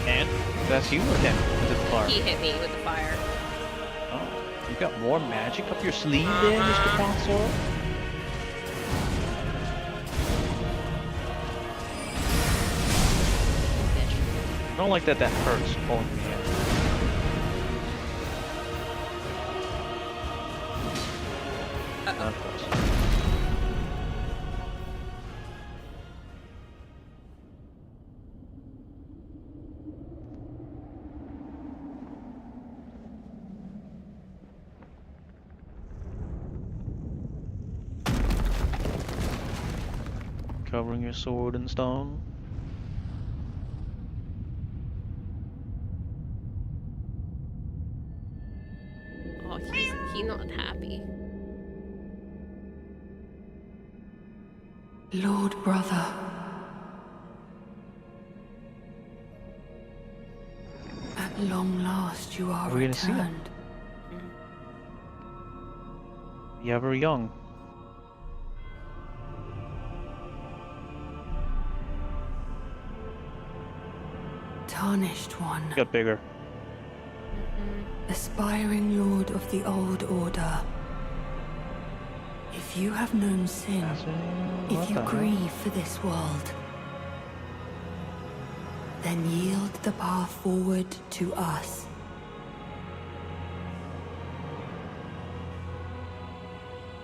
And that's you or him with the fire? He hit me with the fire. Oh, you got more magic up your sleeve there, Mr. Consort? I don't like that hurts pulling me in. Of course. Covering your sword in stone. Oh, he's not happy. Lord brother. At long last you are we gonna see him? returned. You ever young. Tarnished one. Got bigger. Aspiring lord of the old order. If you have known sin, if you grieve for this world, then yield the path forward to us.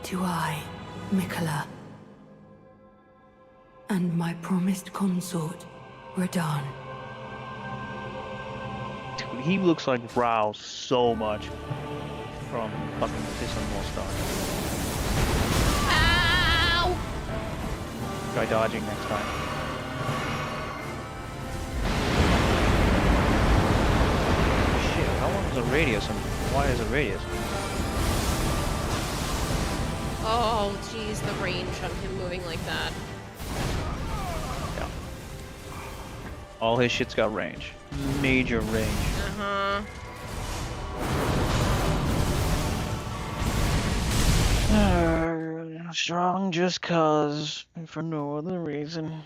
To I, Mikola, and my promised consort, Radahn. Dude, he looks like Rao so much from fucking Piss and More Star. Ow! Try dodging next time. Shit, how long is a radius and why is a radius? Oh, jeez, the range on him moving like that. Yeah. All his shit's got range. Major range. Uh-huh. Strong just cause, and for no other reason.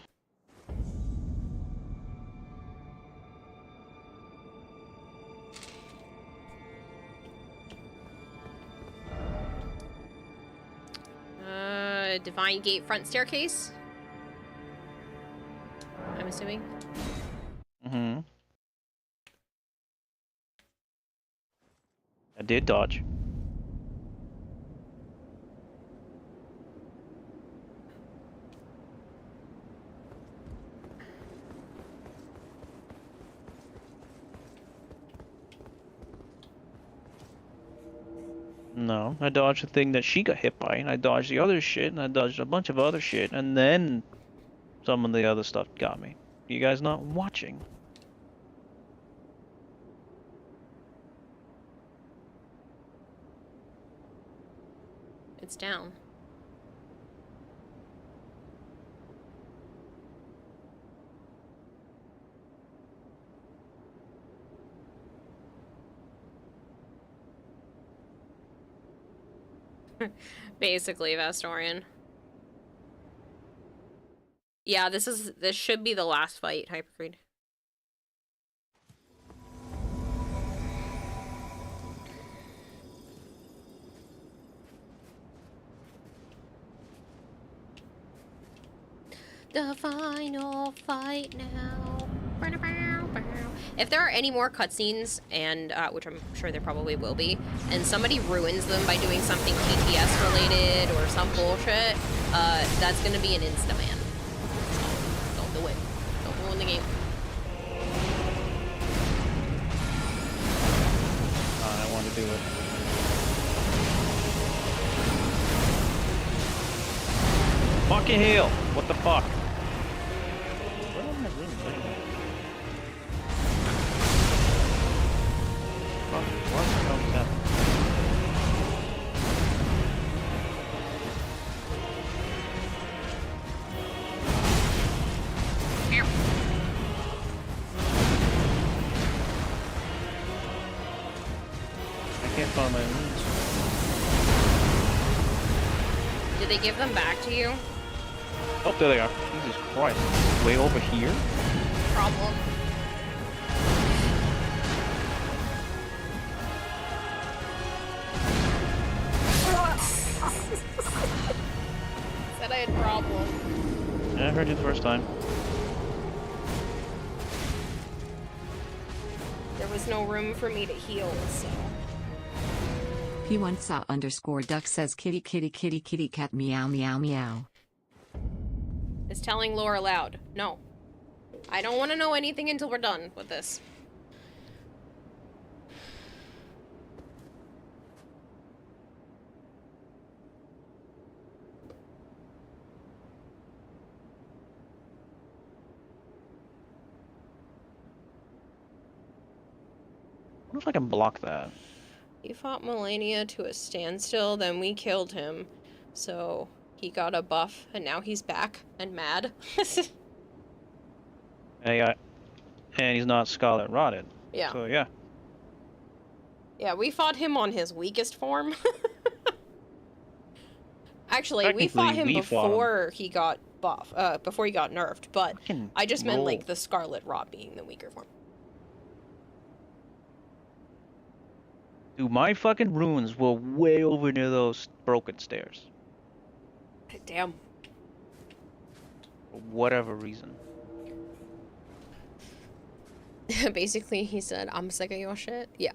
Divine Gate front staircase? I'm assuming. Mm-hmm. I did dodge. No, I dodged the thing that she got hit by, and I dodged the other shit, and I dodged a bunch of other shit, and then some of the other stuff got me. You guys not watching? It's down. Basically, Vastorian. Yeah, this should be the last fight, Hypercreed. The final fight now. If there are any more cutscenes, and which I'm sure there probably will be, and somebody ruins them by doing something TTS related or some bullshit, that's gonna be an insta-man. So, don't do it. Don't ruin the game. I want to do it. Fucking hell! What the fuck? Where are my rooms anyway? Fuck, what the hell is happening? I can't find my rooms. Did they give them back to you? Oh, there they are. Jesus Christ. Way over here? Problem. Said I had problem. Yeah, I heard you the first time. There was no room for me to heal, so. P1saw_duck says kitty kitty kitty kitty cat meow meow meow. Is telling Laura loud. No. I don't want to know anything until we're done with this. I wonder if I can block that. He fought Melania to a standstill, then we killed him. So he got a buff, and now he's back and mad. And he's not Scarlet Rotted. Yeah. So yeah. Yeah, we fought him on his weakest form. Actually, we fought him before he got buff, before he got nerfed, but I just meant like the Scarlet Rot being the weaker form. Dude, my fucking runes were way over near those broken stairs. Damn. For whatever reason. Basically, he said, I'm sick of your shit. Yeah.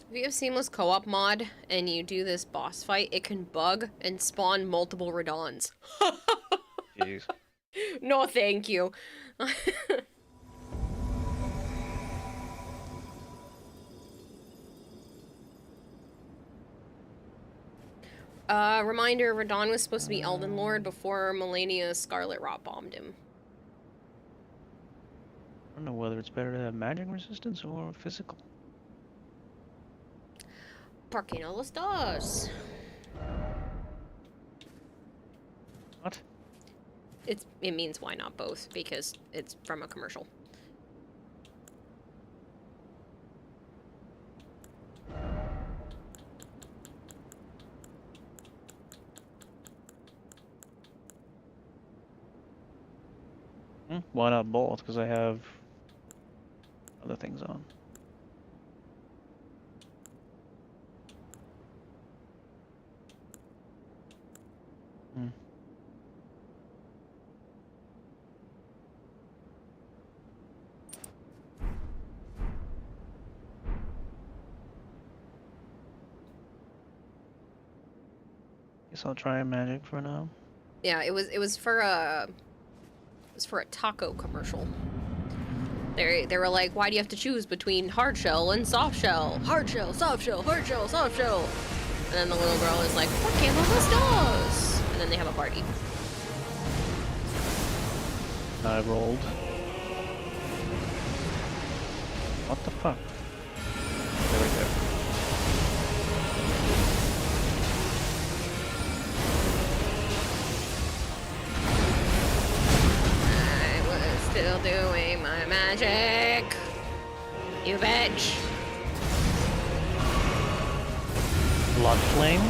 If you have seamless co-op mod and you do this boss fight, it can bug and spawn multiple Radons. Jeez. No, thank you. Reminder, Radon was supposed to be Elden Lord before Melania's Scarlet Rot bombed him. I don't know whether it's better to have magic resistance or physical. ¿Por qué no los dos? What? It means why not both, because it's from a commercial. Why not both? Because I have other things on. Guess I'll try magic for now. Yeah, it was for a taco commercial. They were like, why do you have to choose between hard shell and soft shell? Hard shell, soft shell, hard shell, soft shell. And then the little girl is like, ¿Por qué no los dos? And then they have a party. I rolled. What the fuck? There we go. Still doing my magic. You bitch. Blood flame?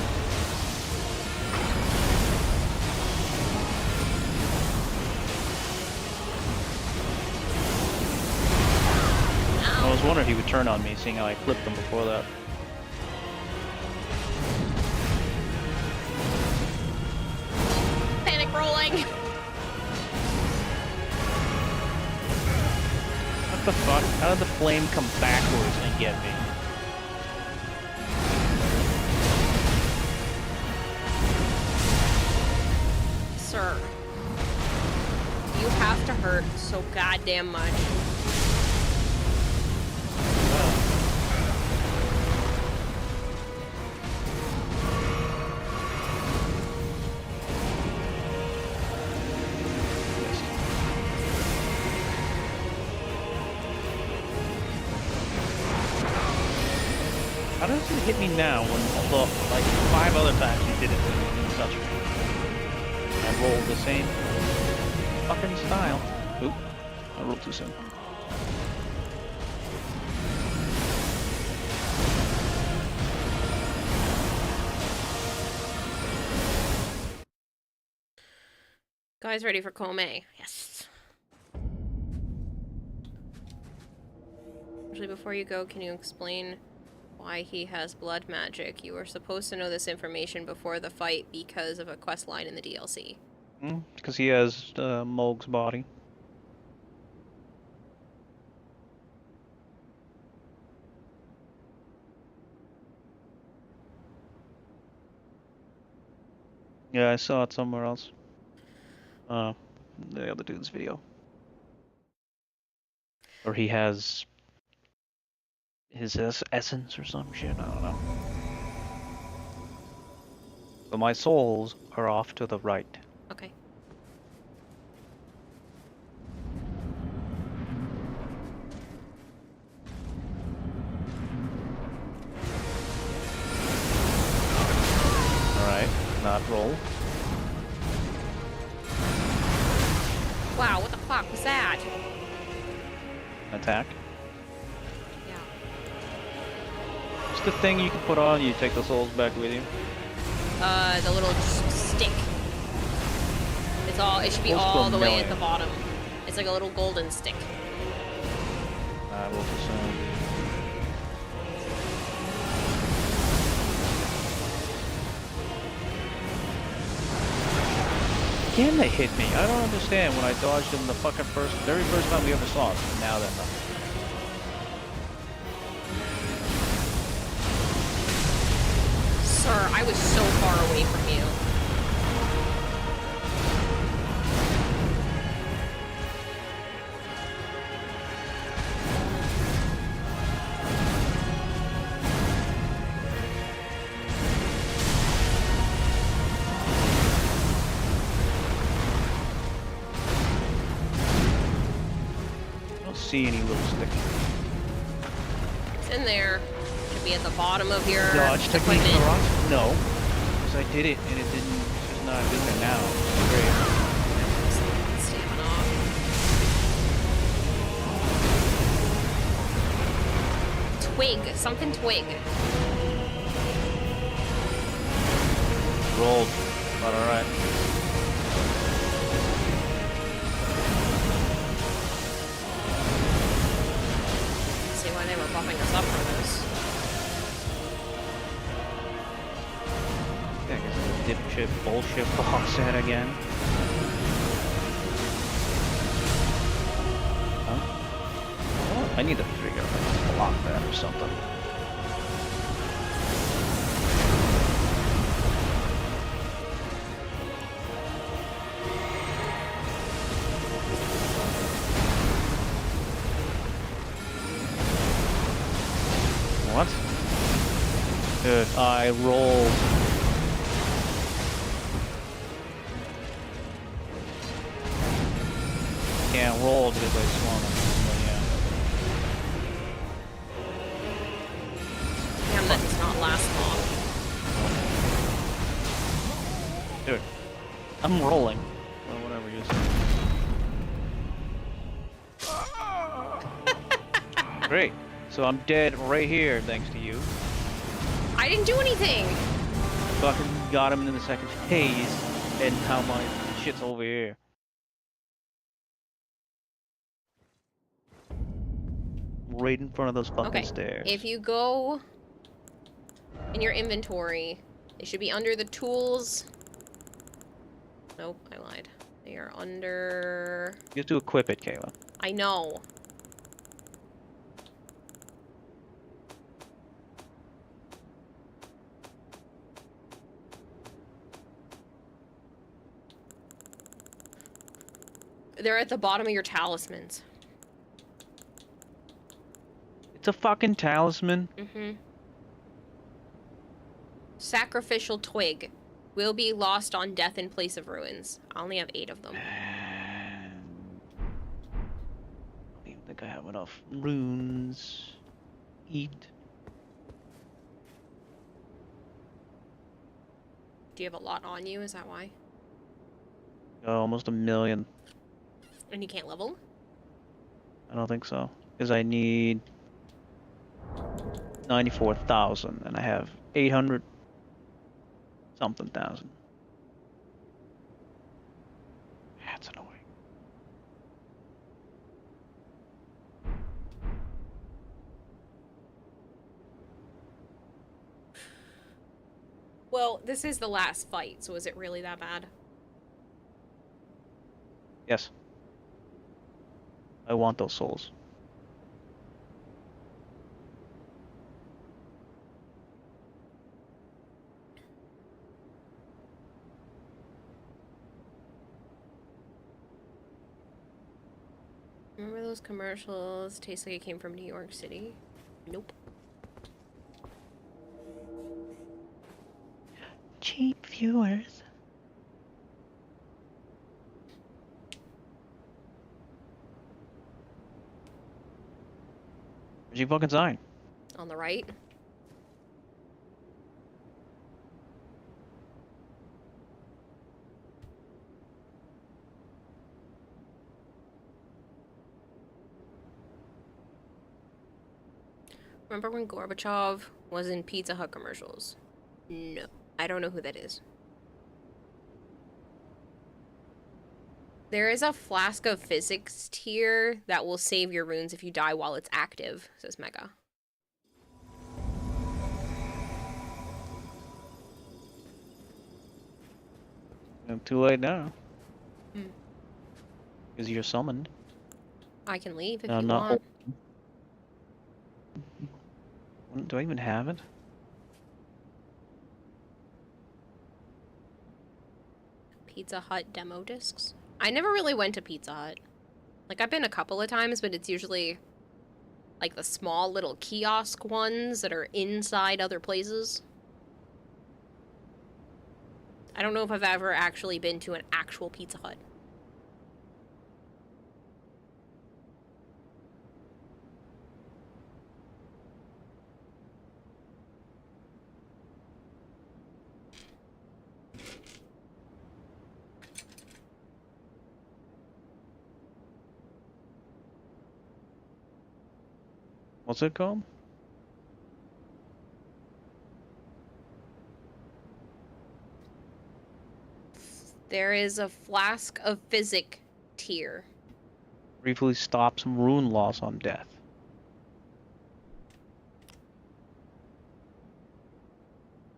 I was wondering if he would turn on me, seeing how I flipped him before that. falling. What the fuck? How did the flame come backwards and get me? Sir, you have to hurt so goddamn much. How does it hit me now when, although, like, 5 other times he did it and it didn't touch me? I rolled the same fucking style. Oop, I rolled too soon. Guys, ready for Kome? Yes. Actually, before you go, can you explain why he has blood magic? You were supposed to know this information before the fight because of a quest line in the DLC. Because he has Mog's body. Yeah, I saw it somewhere else. The other dude's video. Or he has his essence or some shit, I don't know. So my souls are off to the right. Okay. Alright, not roll. Wow, what the fuck was that? Attack. Yeah. It's the thing you can put on, you take the souls back with you. The little stick. It should be Close to all a the way at million. the bottom. It's like a little golden stick. I roll the same. Again, they hit me. I don't understand when I dodged them the fucking very first time we ever saw it. Now then, nothing. Sir, I was so far away from you. I don't see any little stick. It's in there. Should be at the bottom of your Dodge technique equipment. in the rocks? No. Because I did it and it didn't. It's just not in there now. It's great. Stamina. Twig. Something twig. Rolled. But alright. See why they were buffing us up for this. Yeah, I guess the dipshit bullshit boss head again. Huh? Oh, I need to figure out how to block that or something. What? Dude, I rolled. Can't roll because I swung him. But yeah. Damn, that does not last long. Dude, I'm rolling. Or whatever you say. Great. So I'm dead right here thanks to you. I didn't do anything! Fucking got him in the second phase, and how my shit's over here. Right in front of those fucking Okay, stairs. if you go in your inventory, it should be under the tools. Nope, I lied. They are under... You have to equip it, Kayla. I know. They're at the bottom of your talismans. It's a fucking talisman. Mm-hmm. Sacrificial twig. Will be lost on death in place of ruins. I only have 8 of them. I don't even think I have enough runes. Eat. Do you have a lot on you? Is that why? Oh, almost 1 million. And you can't level? I don't think so. Because I need 94,000 and I have 800 something thousand. That's annoying. Well, this is the last fight, so is it really that bad? Yes. I want those souls. Remember those commercials? Tastes like it came from New York City? Nope. Cheap viewers. Where's your fucking sign? On the right? Remember when Gorbachev was in Pizza Hut commercials? No. I don't know who that is. There is a flask of physics tier that will save your runes if you die while it's active, says Mega. Too late now. Hmm. Because you're summoned. I can leave if I'm you not. want. Do I even have it? Pizza Hut demo discs? I never really went to Pizza Hut. Like, I've been a couple of times, but it's usually like the small little kiosk ones that are inside other places. I don't know if I've ever actually been to an actual Pizza Hut. What's it called? There is a flask of physic tier. Briefly stops rune loss on death.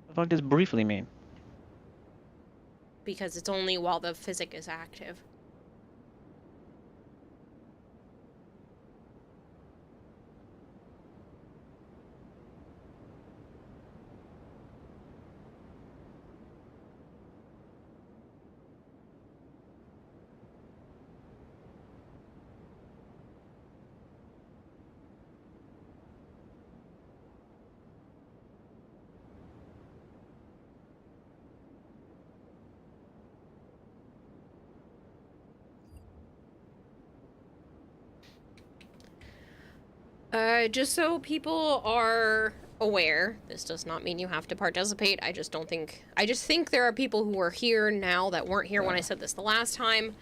What the fuck does briefly mean? Because it's only while the physic is active. Just so people are aware, this does not mean you have to participate. I just think there are people who are here now that weren't here when I said this the last time.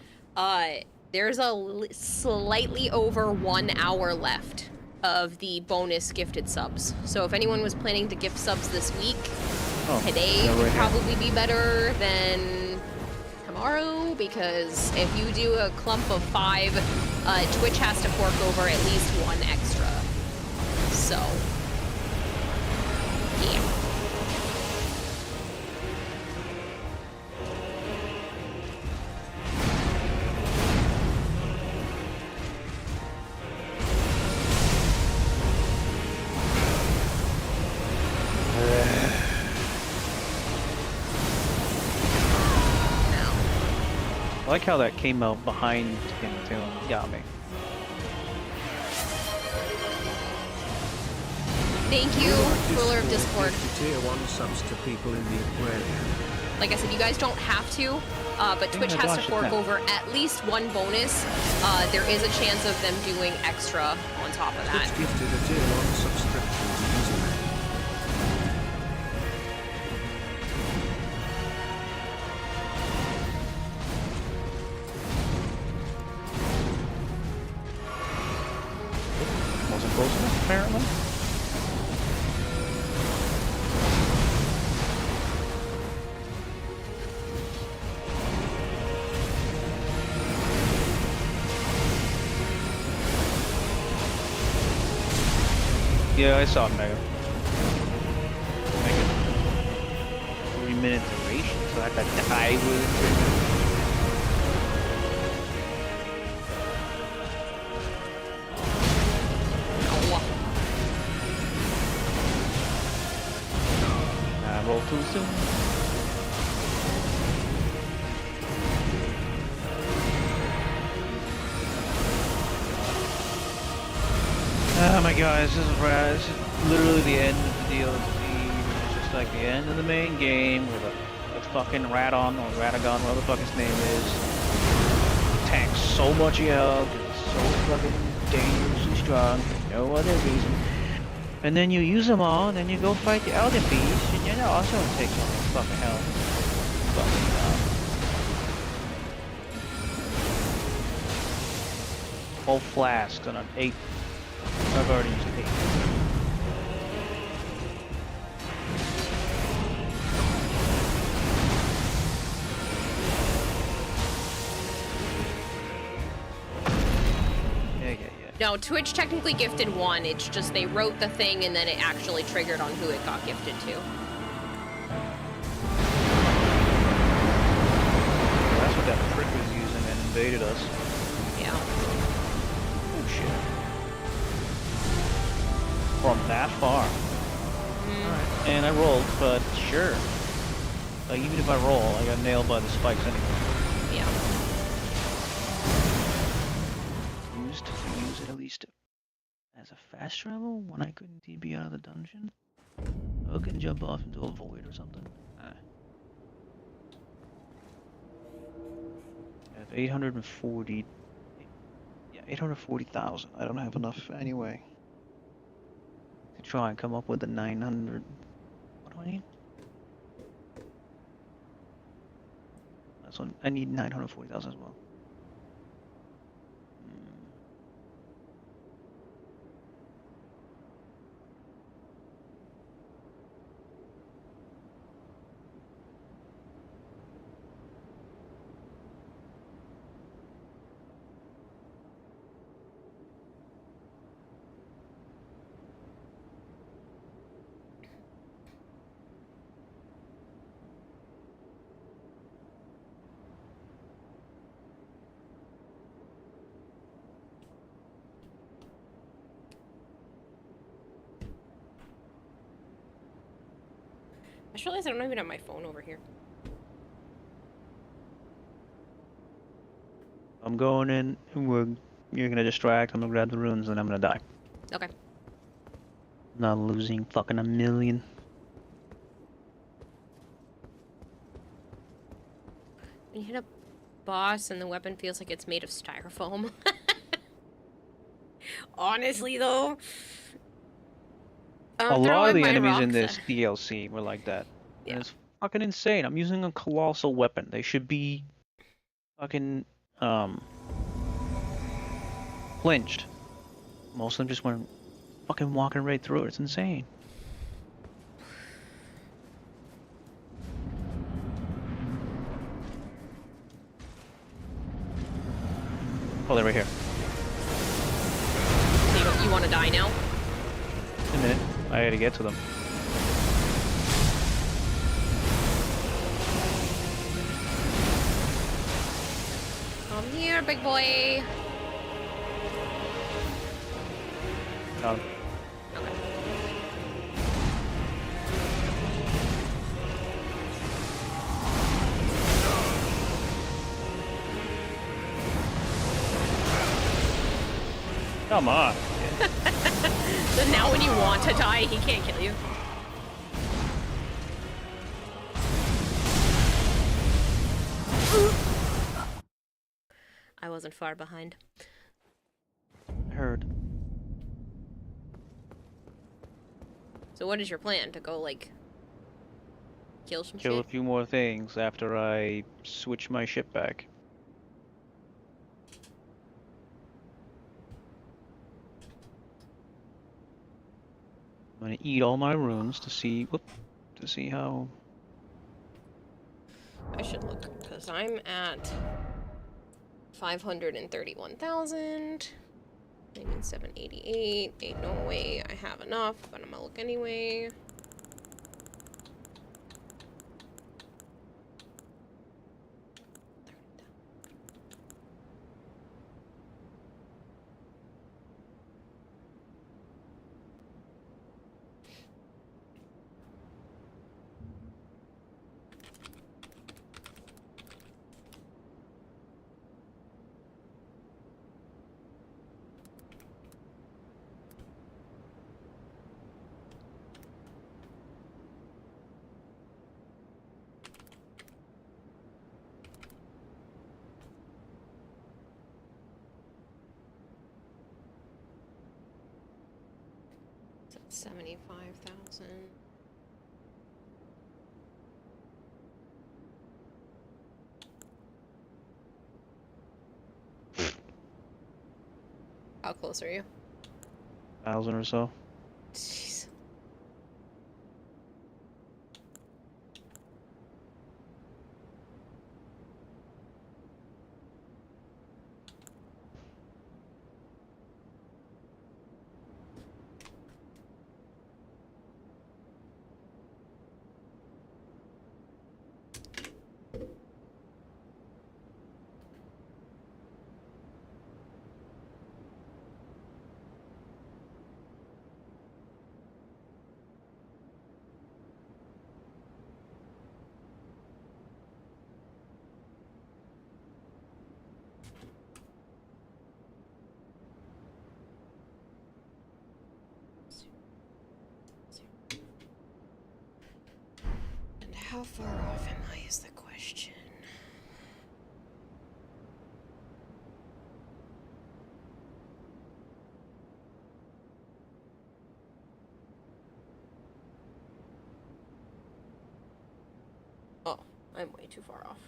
There's a slightly over 1 hour left of the bonus gifted subs. So if anyone was planning to gift subs this week, today would probably be better than tomorrow, because if you do a clump of 5, Twitch has to fork over at least 1 extra. So, yeah. I like how that came out behind him too. Got me. Thank you, ruler of Discord. Tier 1 subs to people in the aquarium. Like I said, you guys don't have to, but Twitch has to fork over at least one bonus. There is a chance of them doing extra on top of that. Twitch gifted a tier 1 subscription to username. Wasn't close enough, apparently. Yeah, I saw Mega. Make it 3-minute duration, so I could die with I rolled too soon. Oh my god, this is rad. This is literally the end of the DLC. It's just like the end of the main game with a fucking Radon or Radagon, whatever the fuck his name is. Tanks so much health, it's so fucking dangerously strong for no other reason. And then you use them all, and then you go fight the Elden Beast, and you know, also it takes all that fucking health. Fucking whole flasks on an 8. I've already used 8. Yeah. No, Twitch technically gifted 1. It's just they wrote the thing and then it actually triggered on who it got gifted to. That's what that prick was using and invaded us. Yeah. Oh shit. From that far. Alright. And I rolled, but sure. Even if I roll, I got nailed by the spikes anyway. Yeah. Use it at least as a fast travel when I couldn't TP out of the dungeon. I can jump off into a void or something. I have 840. Yeah, 840,000. I don't have enough anyway. Try and come up with the 900. What do I need? That's one. I need 940,000 as well. I just realized I don't even have my phone over here. I'm going in, and you're gonna distract, I'm gonna grab the runes, and I'm gonna die. Okay. Not losing fucking a million. When you hit a boss and the weapon feels like it's made of styrofoam. Honestly, though. A lot of the enemies in rocks this DLC were like that. Yeah. And it's fucking insane. I'm using a colossal weapon. They should be fucking flinched. Most of them just went fucking walking right through it. It's insane. Oh, they're right here. So you want to die now? A minute. I had to get to them. Come here, big boy. Got him. Okay. Come on. So now when you want to die, he can't kill you. I wasn't far behind. Heard. So what is your plan? To go, like, kill some Kill a shit? few more things after I switch my ship back. I'm gonna eat all my runes to see how. I should look, because I'm at 531,000. I need 788. Ain't no way I have enough, but I'm gonna look anyway. It's at 75,000. How close are you? 1,000 or so. Jeez. And how far off am I is the question. Oh, I'm way too far off.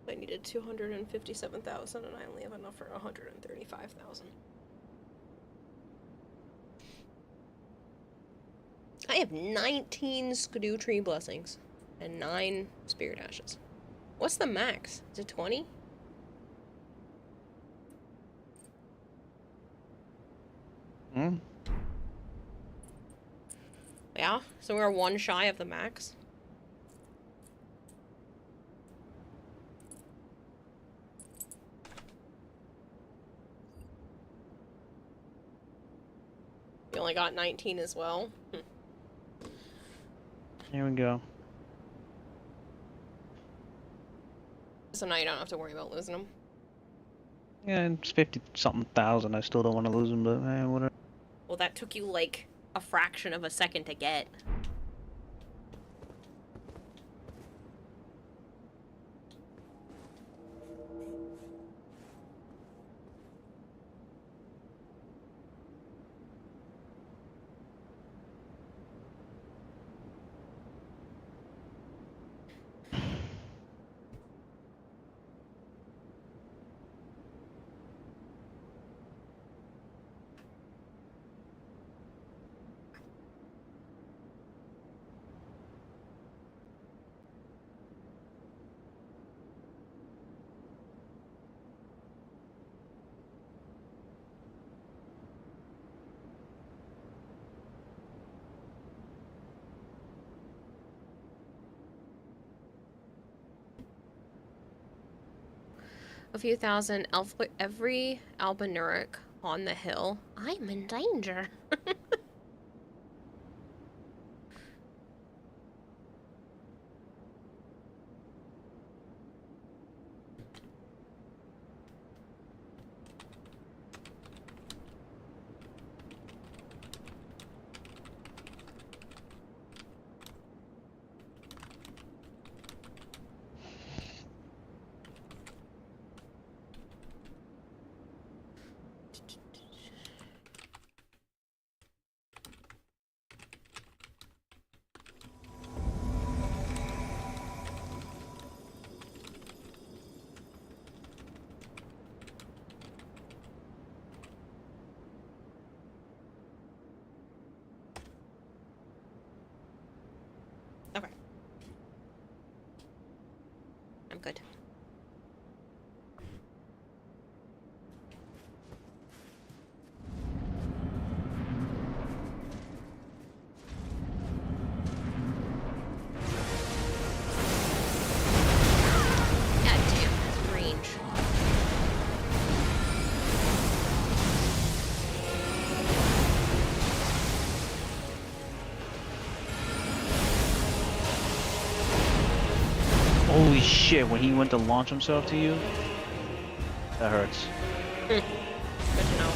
I needed 257,000 and I only have enough for 135,000. I have 19 Skidoo Tree Blessings and 9 Spirit Ashes. What's the max? Is it 20? Hmm? Yeah, so we're one shy of the max. You only got 19 as well. Here we go. So now you don't have to worry about losing them. Yeah, it's 50-something thousand. I still don't want to lose them, but whatever. Well, that took you like a fraction of a second to get. A few thousand every Albanuric on the hill. I'm in danger. I'm good. God damn, that's range. Holy shit, when he went to launch himself to you? That hurts. Good to know.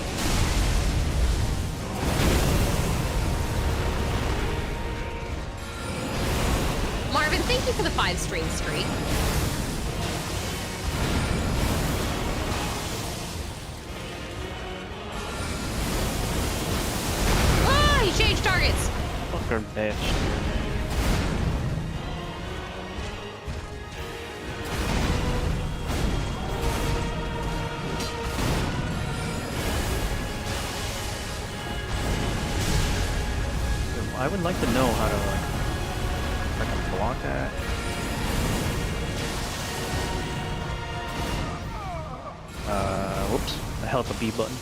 Marvin, thank you for the 5-stream streak. Ah, he changed targets. Fucker bitch. I would like to know how to, like, if I can block that. Whoops. I held the B button.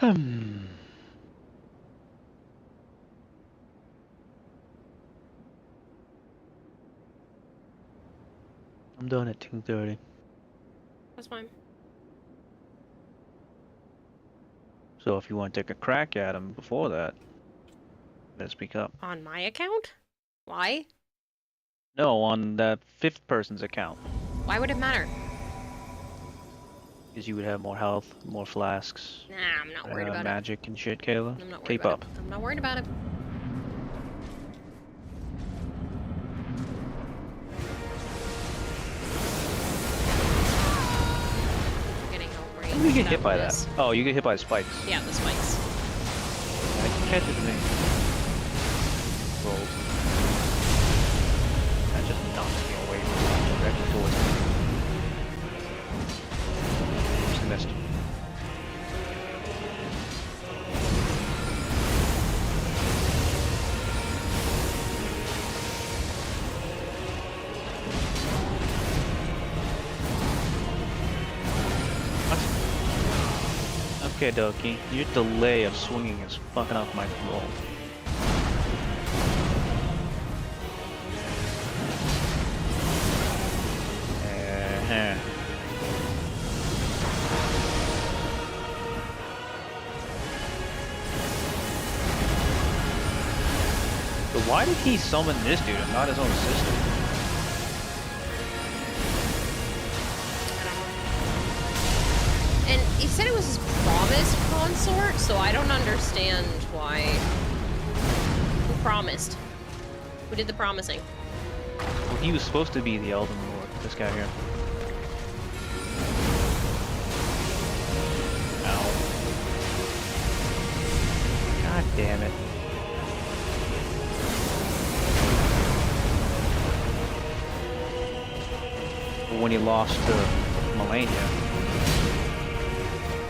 I'm done at 2:30. That's fine. So if you want to take a crack at him before that, then speak up. On my account? Why? No, on that 5th person's account. Why would it matter? Because you would have more health, more flasks, Nah, I'm not worried about magic and shit, Kayla. I'm not worried Keep about up. it. I'm not worried about it. Getting out range. You get hit by this. that. Oh, you get hit by the spikes. Yeah, the spikes. I can catch it to me. Rolled. That just knocks me away from the direction towards me. Just missed. Okay, Doki, your delay of swinging is fucking up my roll. But why did he summon this dude and not his own sister? And he said it was his promised consort, so I don't understand why. Who promised? Who did the promising? Well, he was supposed to be the Elden Lord, this guy here. Ow. God damn it. But when he lost to Melania,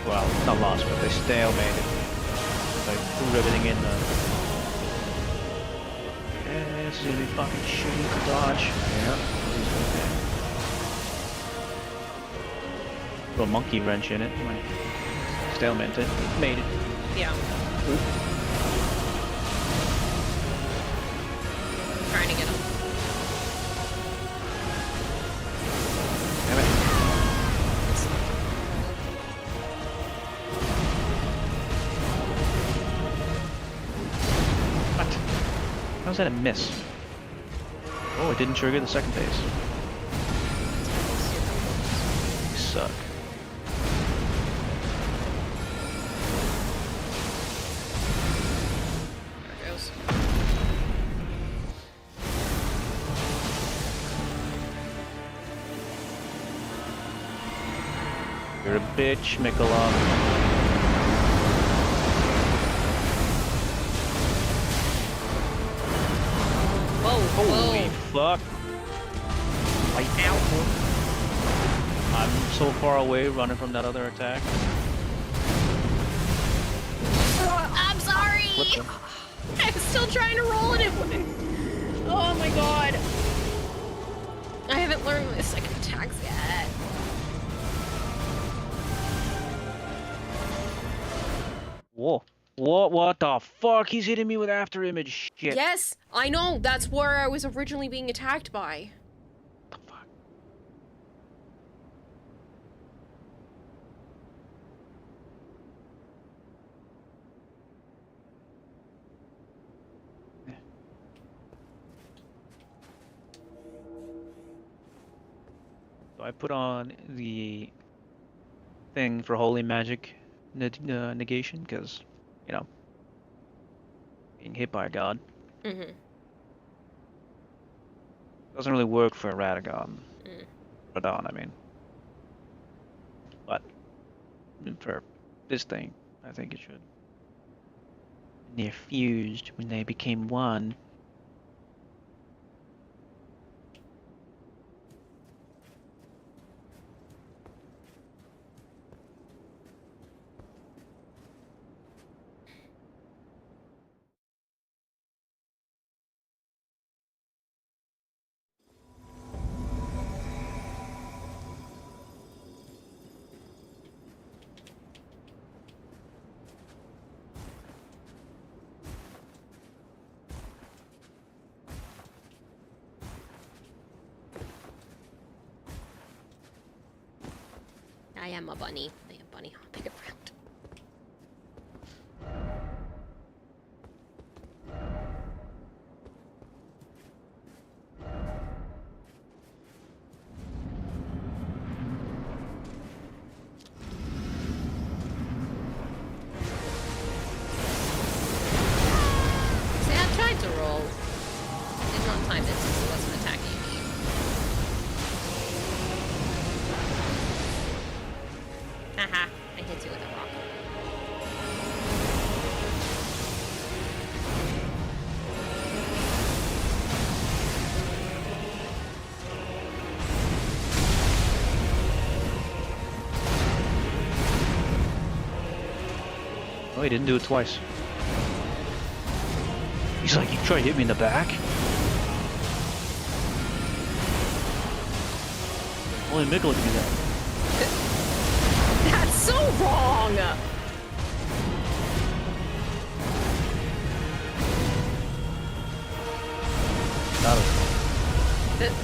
well, not lost, but they stalemated. They threw everything in the... Yeah, this is gonna be fucking shitty to dodge. Yeah. Little monkey wrench in it. Stalemated it. Made it. Yeah. Oop. Trying to get him. Damn it. What? How's that a miss? Oh, it didn't trigger the second phase. You suck. There it goes. You're a bitch, Mikolov. fuck? Light out. I'm so far away running from that other attack. I'm sorry! Flip them. I'm still trying to roll and it wouldn't. Oh my god. I haven't learned my second attacks yet. Whoa. What the fuck? He's hitting me with after image shit. Yes, I know. That's where I was originally being attacked by. What the fuck? So I put on the thing for holy magic negation because, you know, being hit by a god Mm-hmm. doesn't really work for a Radagon. Mm. Radon, I mean. But for this thing, I think it should. And they're fused when they became one. I am a bunny. I am bunny hopping around. See, I tried to roll. Did not time it since it wasn't attacking me. Haha, I hit you with a rock. Oh, he didn't do it twice. He's like, you tried to hit me in the back? Only Mikkel can do that. That's so wrong!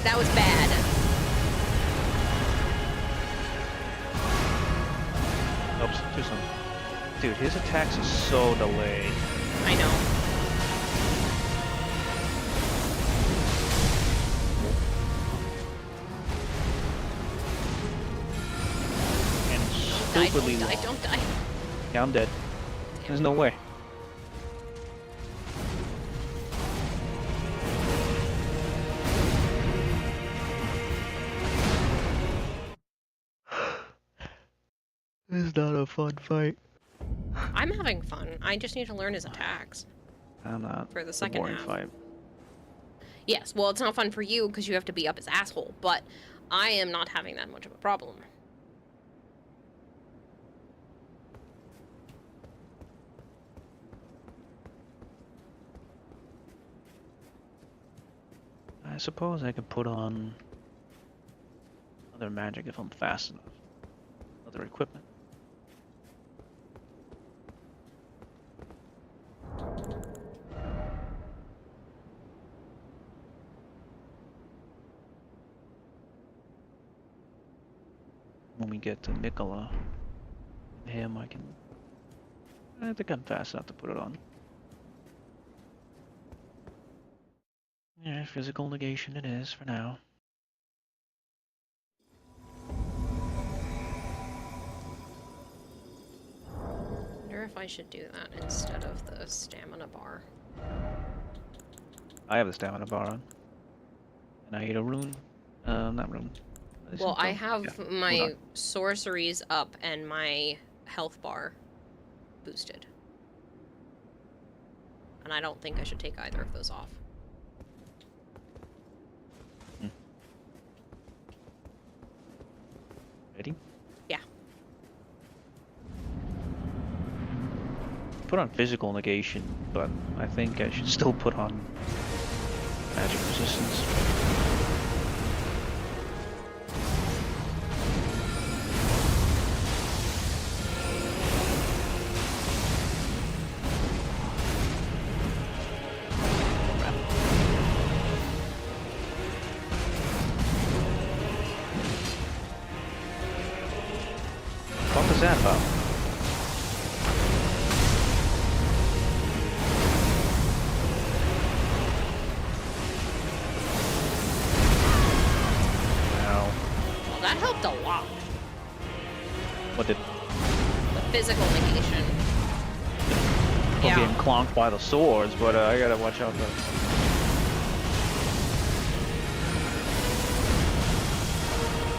That was bad. Oops, too soon. Dude, his attacks are so delayed. I know. And stupidly long. Don't die. Yeah, I'm dead. There's no way. This is not a fun fight. I'm having fun. I just need to learn his attacks. I'm not. For the It's a second boring half. fight. Yes, well, it's not fun for you because you have to be up his asshole, but I am not having that much of a problem. I suppose I could put on other magic if I'm fast enough. Other equipment. When we get to Nicola and him, I think I'm fast enough to put it on. Yeah, physical negation it is for now. Wonder if I should do that instead of the stamina bar. I have the stamina bar on. And I ate a rune. Not rune. Well, I have Yeah, hold my on. sorceries up and my health bar boosted. And I don't think I should take either of those off. put on physical negation, but I think I should still put on magic resistance. What was that about? Wow. Well, that helped a lot. What did... The physical negation. I'm getting clonked by the swords, but I gotta watch out for...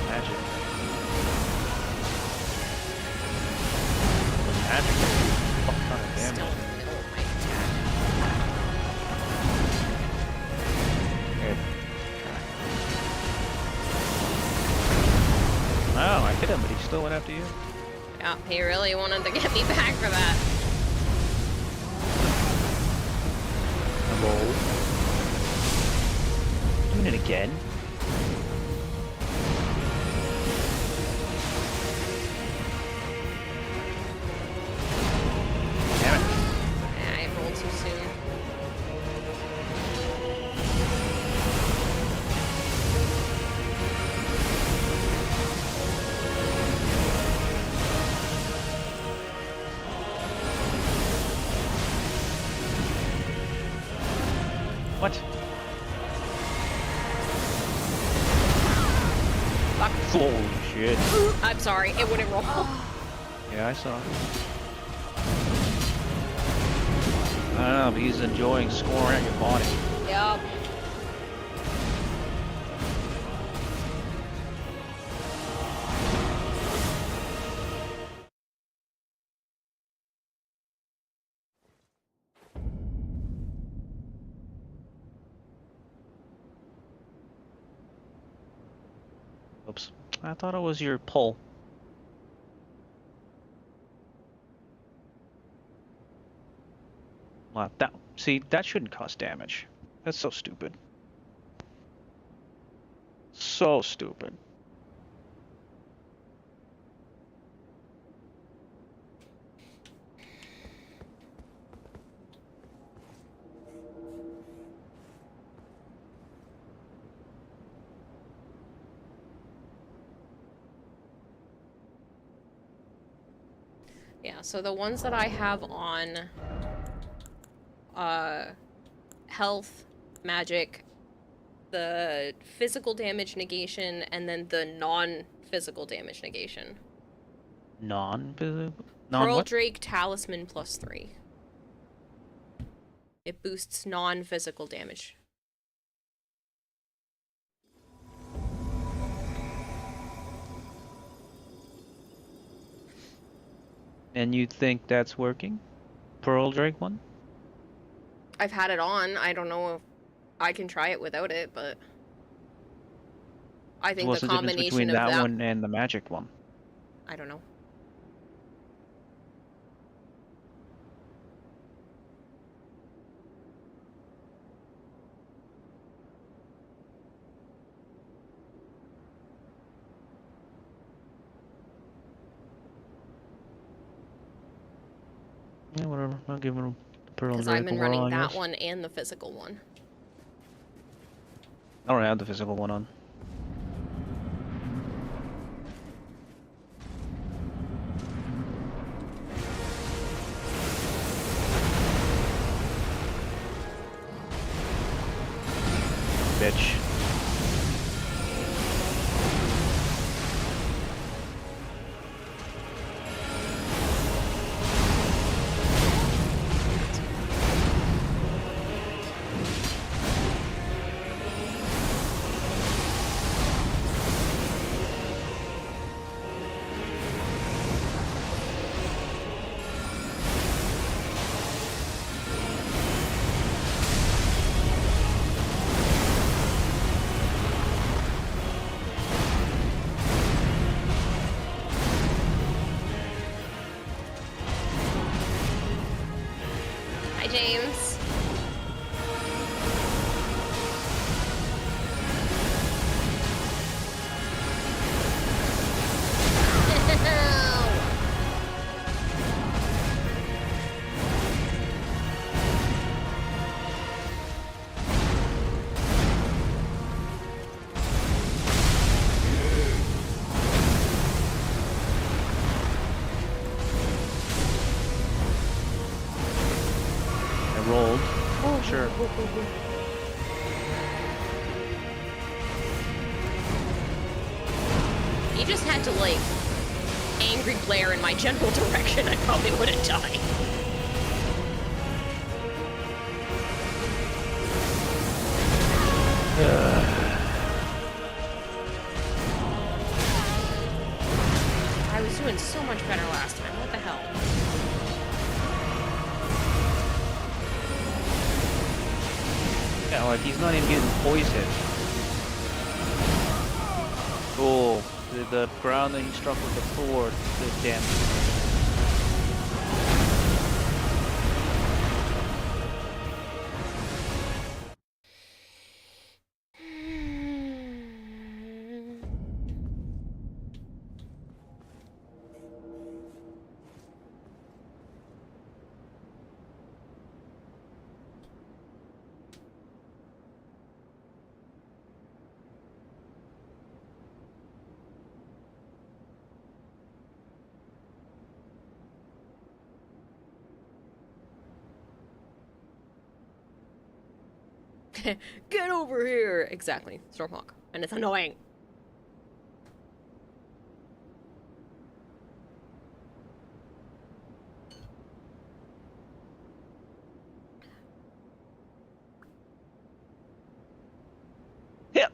Magic. Magic. What kind of damage? Still in the middle of my attack. Good. Oh, I hit him, but he still went after you. Yeah, he really wanted to get me back for that. Roll. Doing it again. Damn it. Yeah, I rolled too soon. What? Fuck. Holy shit. I'm sorry, it wouldn't roll. Yeah, I saw. I don't know, but he's enjoying scoring at your body. Yup. Oops. I thought it was your pull. Well, see, that shouldn't cause damage. That's so stupid. So stupid. Yeah, so the ones that I have on health, magic, the physical damage negation, and then the non-physical damage negation. Non-physical? Pearl what? Drake Talisman +3. It boosts non-physical damage. And you think that's working? Pearl Drake one? I've had it on. I don't know if I can try it without it, but I think What's the the difference combination between of that that one and the magic one? I don't know. Yeah, whatever. I'll give it a Pearl Because Drake I've been overall, running I that guess. one and the physical one. I don't have the physical one on. Bitch. Hi, James. I rolled. Oh, sure. You just had to, like, angry glare in my general direction. I probably would have died. I was doing so much better last time. What the hell? Yeah, like he's not even getting poisoned. Oh, the ground that he struck with the sword did damage. Get over here! Exactly, Stormhawk. And it's annoying. Yeah.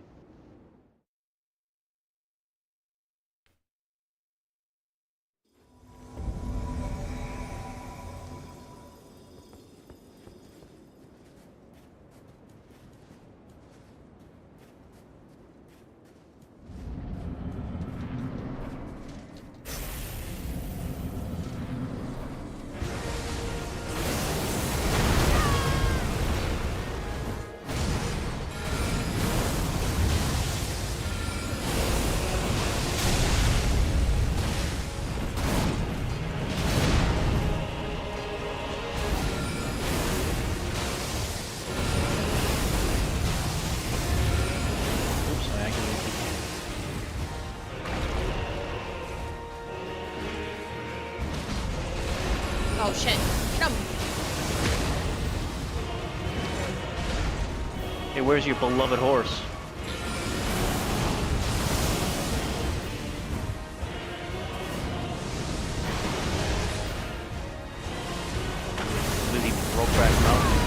Oops, I activated the Oh shit. Get him! Hey, where's your beloved horse? Lizzie Brokeback Mountain.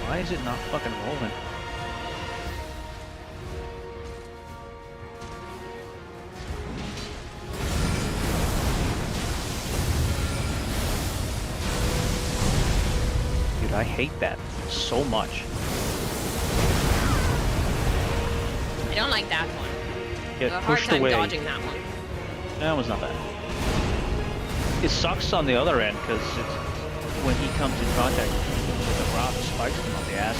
Why is it not fucking rolling? Dude, I hate that so much. I don't like that one. I Get have a hard pushed time away. dodging that one. That one's not bad. It sucks on the other end because it's when he comes in contact with the rock, spikes him on the ass.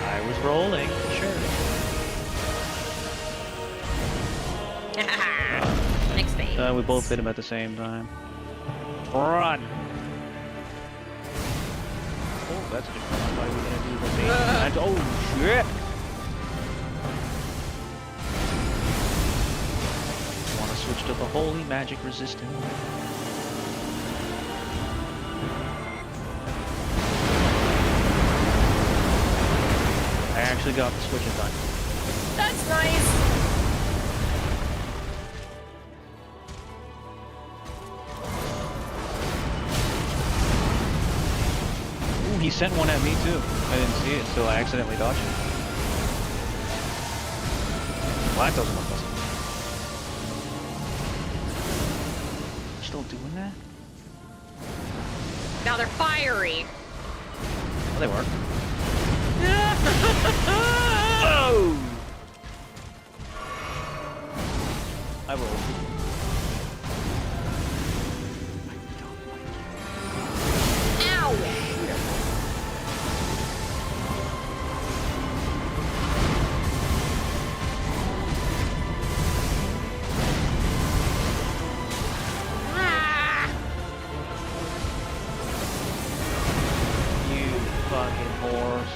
I was rolling, sure. Next phase. We both hit him at the same time. Run! Oh, that's a different one. Why are we gonna do the same? Oh, shit! Want to switch to the holy magic resistant. I actually got the switch in time. That's nice! Ooh, he sent one at me too. I didn't see it, so I accidentally dodged it. Well, that doesn't look awesome. Still doing that? Now they're fiery. Oh, they work. Oh! I rolled. Ow! Ah! You fucking horse.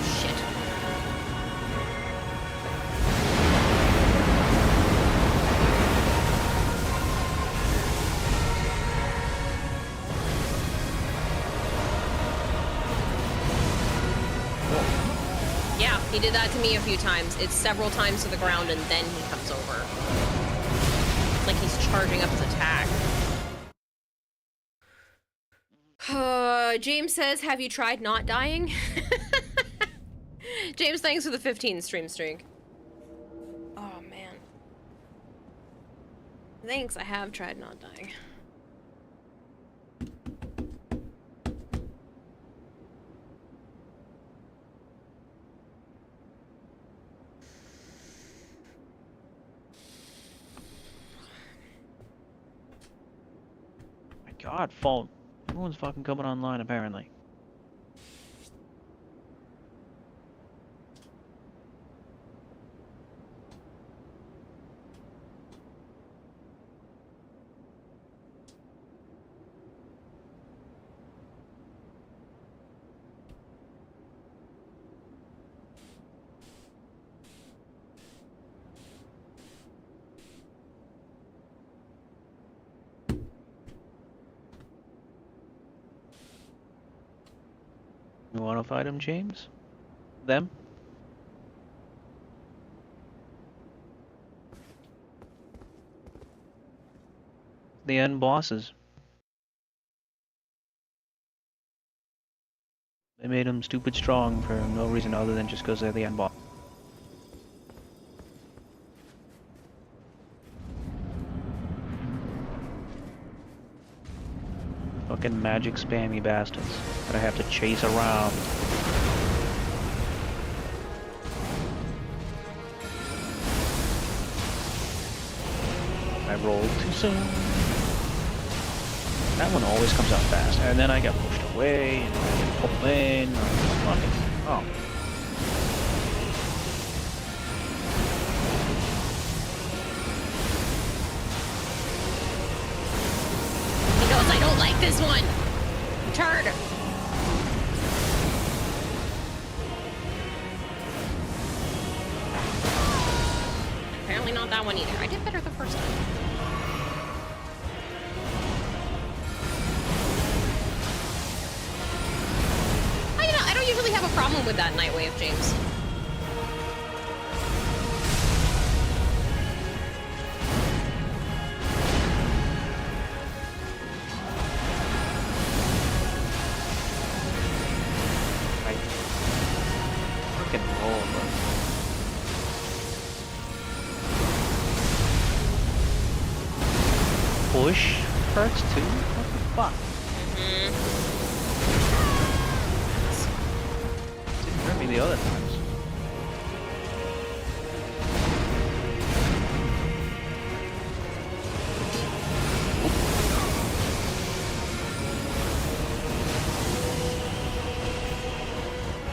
Shit. Yeah, he did that to me a few times. It's several times to the ground and then he comes over. Like he's charging up his attack. James says, have you tried not dying? James, thanks for the 15 stream streak. Oh, man. Thanks, I have tried not dying. My god, phone. Everyone's fucking coming online, apparently. You wanna fight him, James? Them? The end bosses. They made him stupid strong for no reason other than just because they're the end boss. Fucking magic spammy bastards that I have to chase around. I rolled too soon. That one always comes out fast, and then I get pushed away, and I get pulled in. Fucking, oh. He goes, I don't like this one. Turd. Apparently not that one either. I did better the first time. I don't usually have a problem with that Nightwave, James. I freaking roll, bro. Push hurts too? What the fuck? Didn't hurt me the other times.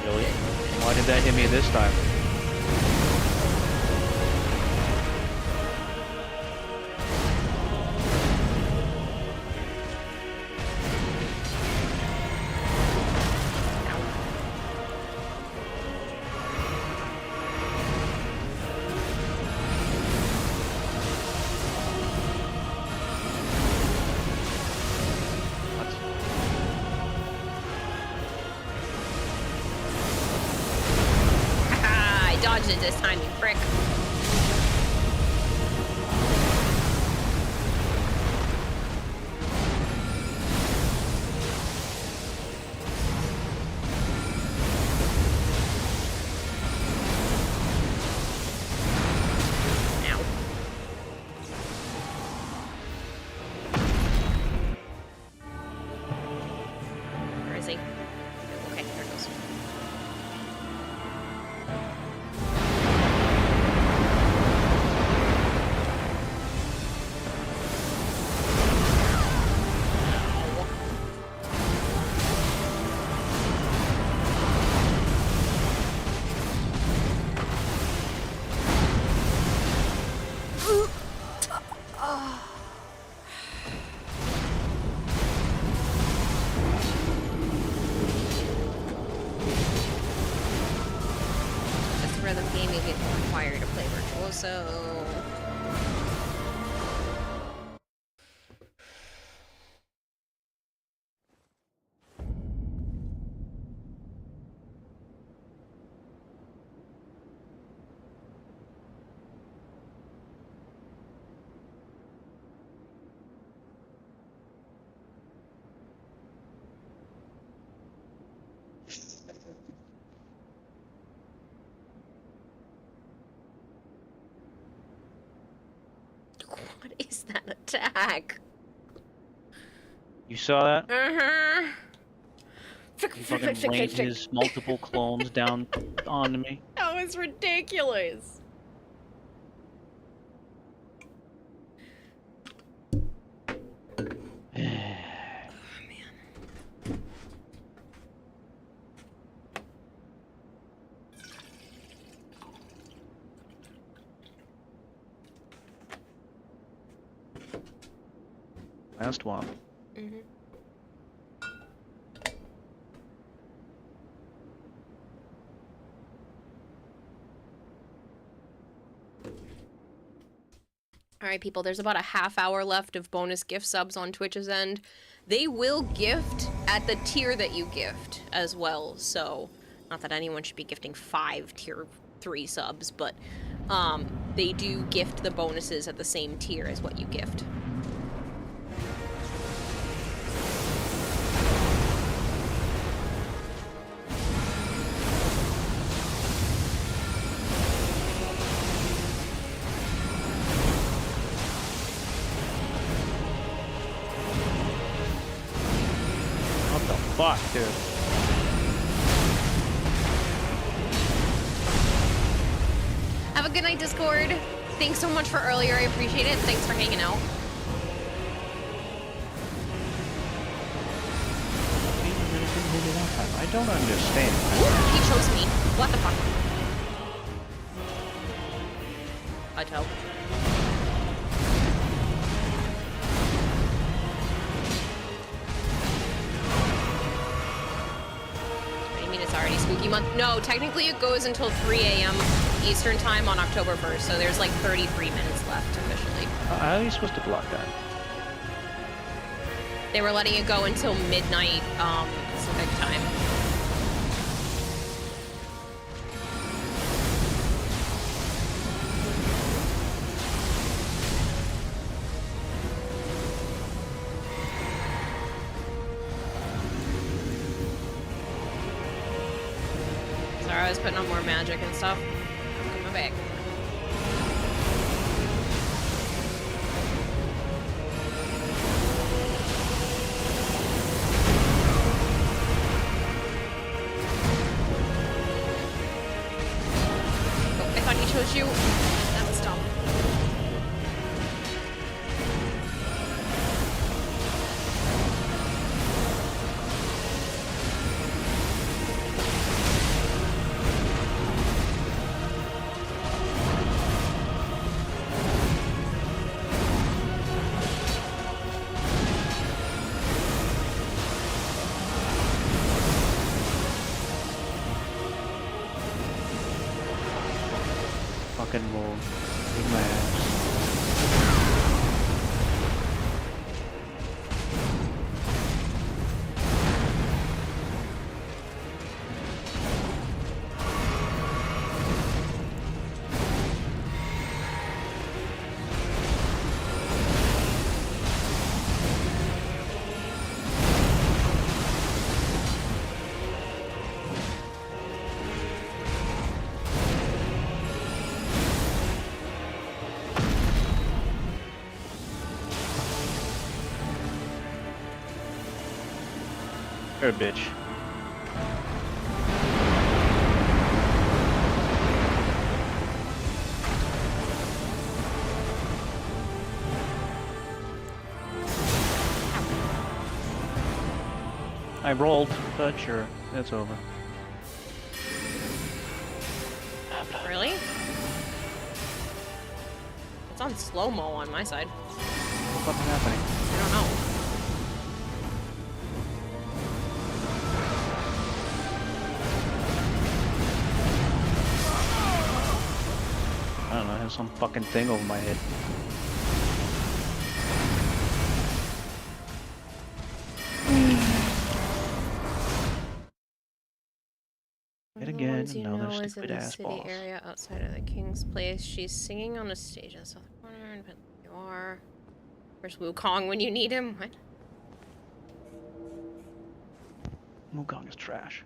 Really? Why did that hit me this time? I dodged it this time, you prick. of the game, you'll get required to play Virtuoso. What is that attack? You saw that? Uh-huh. He fucking rained his multiple clones down onto me. That was ridiculous. Last one. Mm-hmm. Alright, people, there's about a half hour left of bonus gift subs on Twitch's end. They will gift at the tier that you gift as well, so not that anyone should be gifting 5 tier 3 subs, but they do gift the bonuses at the same tier as what you gift. Fuck, dude. Have a good night, Discord. Thanks so much for earlier. I appreciate it. Thanks for hanging out. I don't understand. He chose me. What the fuck? I tell. It's already spooky month. No, technically it goes until 3 a.m. Eastern time on October 1st, so there's like 33 minutes left officially. How are you supposed to block that? They were letting it go until midnight Pacific time. I was putting on more magic and stuff. Look at my bag. Oh, I thought he chose you. That was dumb. Fucking roll. With my ass. You're a bitch. I rolled, but sure, it's over. Really? It's on slow-mo on my side. What's fucking happening? I don't know. some fucking thing over my head. Yet One of the again, ones you another know is in stupid the ass city boss. area outside of the King's Place. She's singing on a stage in the south corner, and you are. Where's Wukong when you need him? What? Wukong is trash.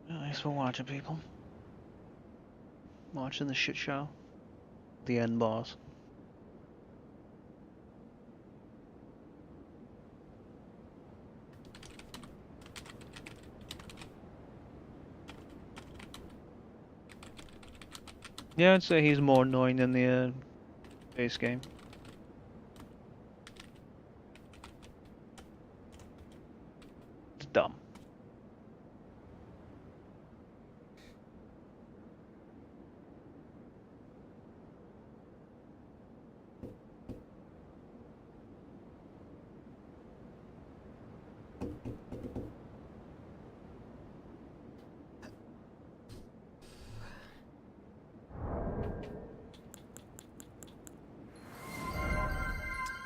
Well, thanks for watching, people. Watching the shit show. The end boss. Yeah, I'd say he's more annoying than the base game. It's dumb.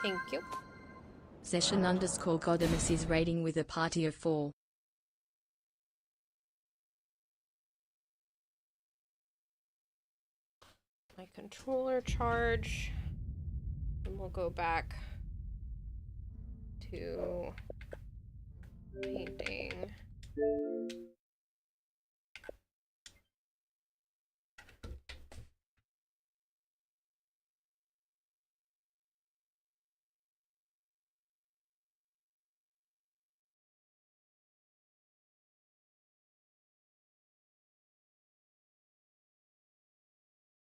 Thank you. Session_Godimus is raiding with a party of 4. My controller charge. And we'll go back to painting.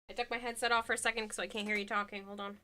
I took my headset off for a second so I can't hear you talking. Hold on.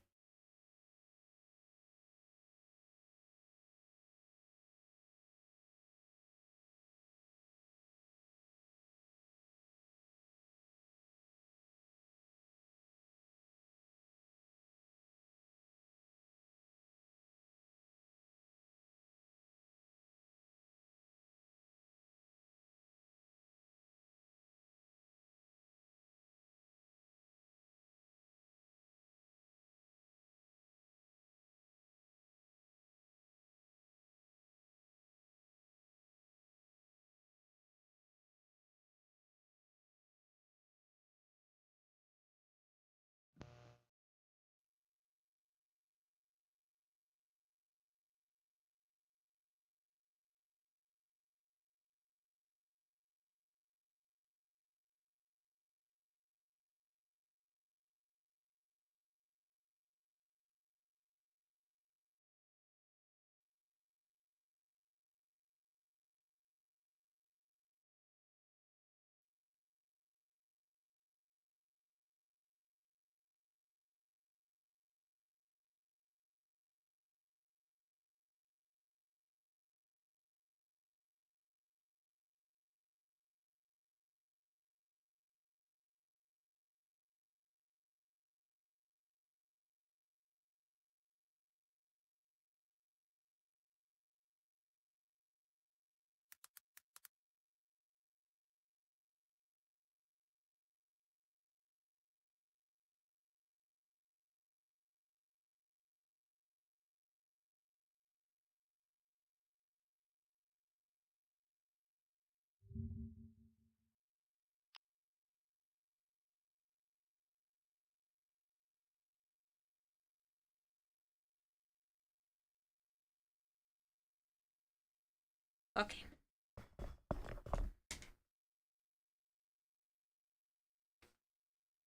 Okay.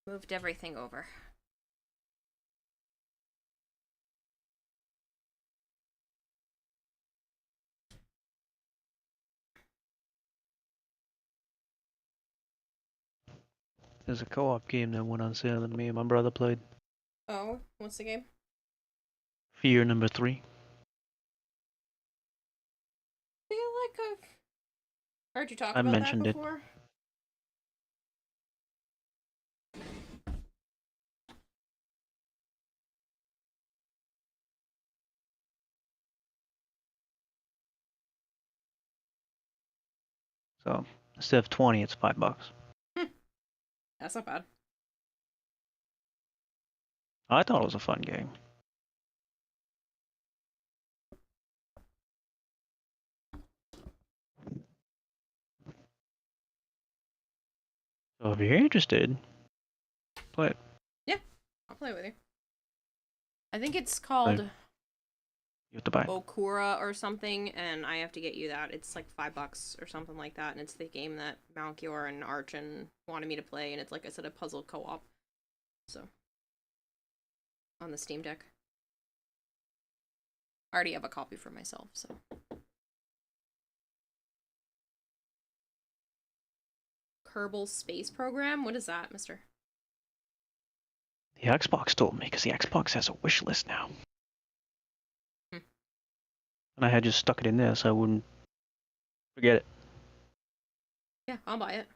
Moved everything over. There's a co-op game that went on sale that me and my brother played. Oh, what's the game? Fear number 3. I feel like I've heard you talk I about that mentioned it. before. So instead of 20, it's $5. That's not bad. I thought it was a fun game. So if you're interested, play it. Yeah, I'll play with you. I think it's called You have to buy it. Okura or something, and I have to get you that. It's like $5 or something like that, and it's the game that Malchior and Archon wanted me to play, and it's like I said, a puzzle co-op. So, on the Steam Deck. I already have a copy for myself, so. Kerbal Space Program? What is that, mister? The Xbox told me, because the Xbox has a wish list now. Hmm. And I had just stuck it in there so I wouldn't forget it. Yeah, I'll buy it.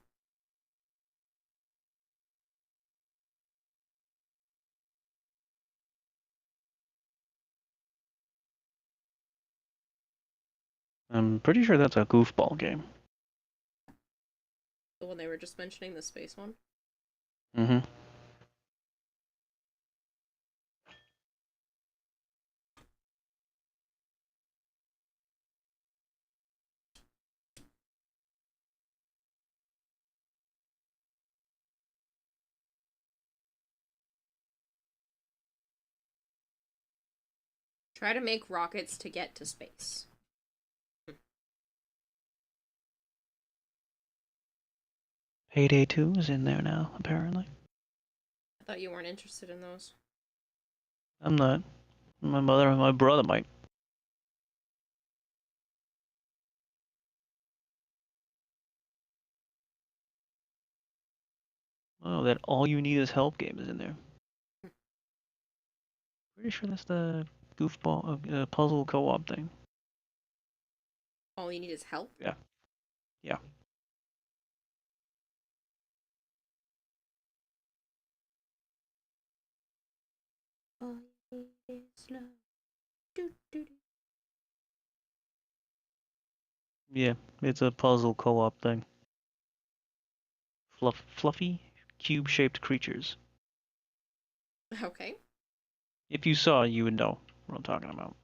I'm pretty sure that's a goofball game. The one they were just mentioning, the space one? Mm-hmm. Try to make rockets to get to space. Payday 2 is in there now, apparently. I thought you weren't interested in those. I'm not. My mother and my brother might. Oh, that all you need is help game is in there. Pretty sure that's the goofball puzzle co-op thing. All you need is help? Yeah. Yeah. All you need is love. Do, do, do. Yeah, it's a puzzle co-op thing. Fluffy, cube-shaped creatures. Okay. If you saw, you would know what I'm talking about.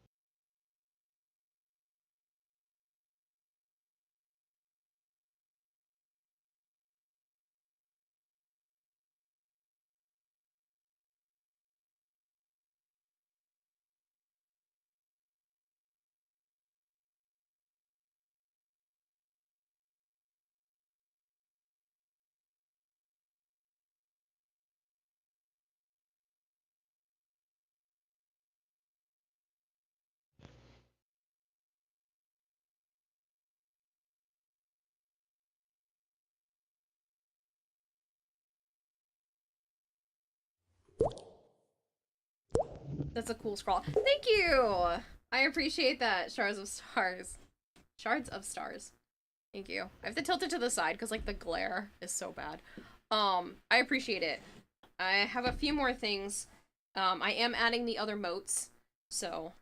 That's a cool scroll. Thank you! I appreciate that, Shards of Stars. Shards of Stars. Thank you. I have to tilt it to the side because, like, the glare is so bad. I appreciate it. I have a few more things. I am adding the other moats, so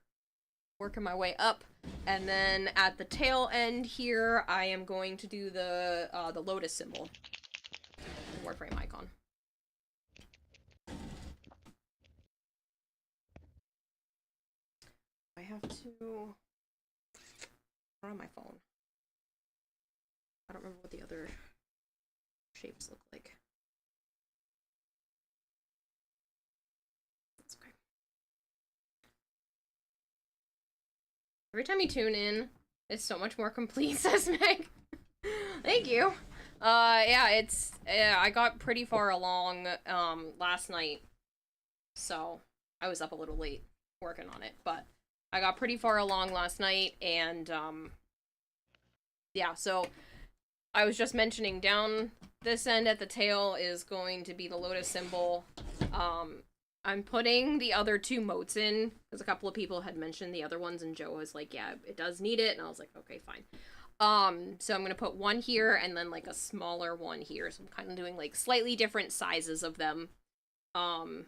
working my way up. And then at the tail end here, I am going to do the lotus symbol. The Warframe icon. I have to... We're on my phone. I don't remember what the other shapes look like. That's okay. Every time you tune in, it's so much more complete, says Meg. Thank you. Yeah, I got pretty far along, last night. So, I was up a little late working on it, but I got pretty far along last night, and, yeah, so I was just mentioning, down this end at the tail is going to be the lotus symbol. I'm putting the other two motes in, because a couple of people had mentioned the other ones, and Joe was like, yeah, it does need it, and I was like, okay, fine. So I'm gonna put one here, and then, like, a smaller one here, so I'm kind of doing, like, slightly different sizes of them. But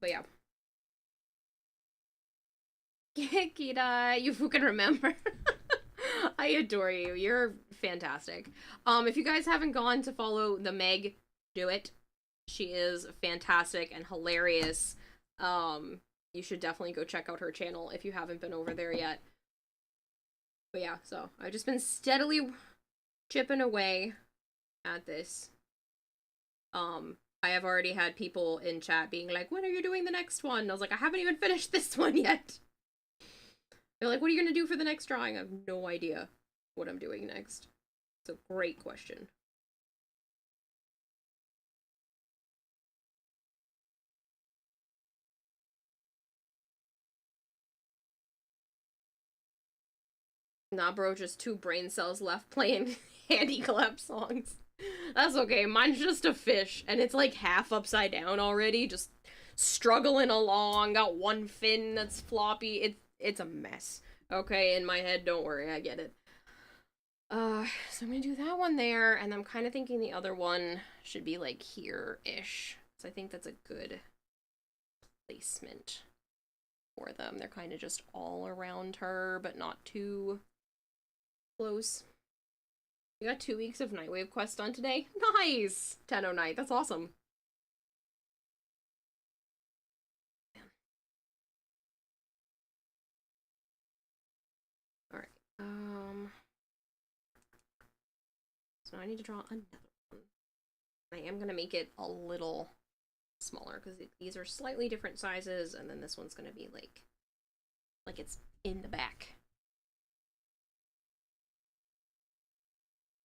yeah. Kira, you who can remember. I adore you. You're fantastic. If you guys haven't gone to follow the Meg, do it. She is fantastic and hilarious. You should definitely go check out her channel if you haven't been over there yet. But yeah, so I've just been steadily chipping away at this. I have already had people in chat being like, when are you doing the next one? And I was like, I haven't even finished this one yet. They're like, what are you going to do for the next drawing? I have no idea what I'm doing next. It's a great question. Nah, bro, just 2 brain cells left playing handy clap songs. That's okay. Mine's just a fish, and it's like half upside down already, just struggling along. Got one fin that's floppy. It's a mess. Okay, in my head, don't worry, I get it. So I'm gonna do that one there, and I'm kind of thinking the other one should be like here-ish. So I think that's a good placement for them. They're kind of just all around her, but not too close. We got 2 weeks of Nightwave Quest done today. Nice! 10:09, night. That's awesome. Alright, so now I need to draw another one. I am gonna make it a little smaller, because these are slightly different sizes, and then this one's gonna be like it's in the back.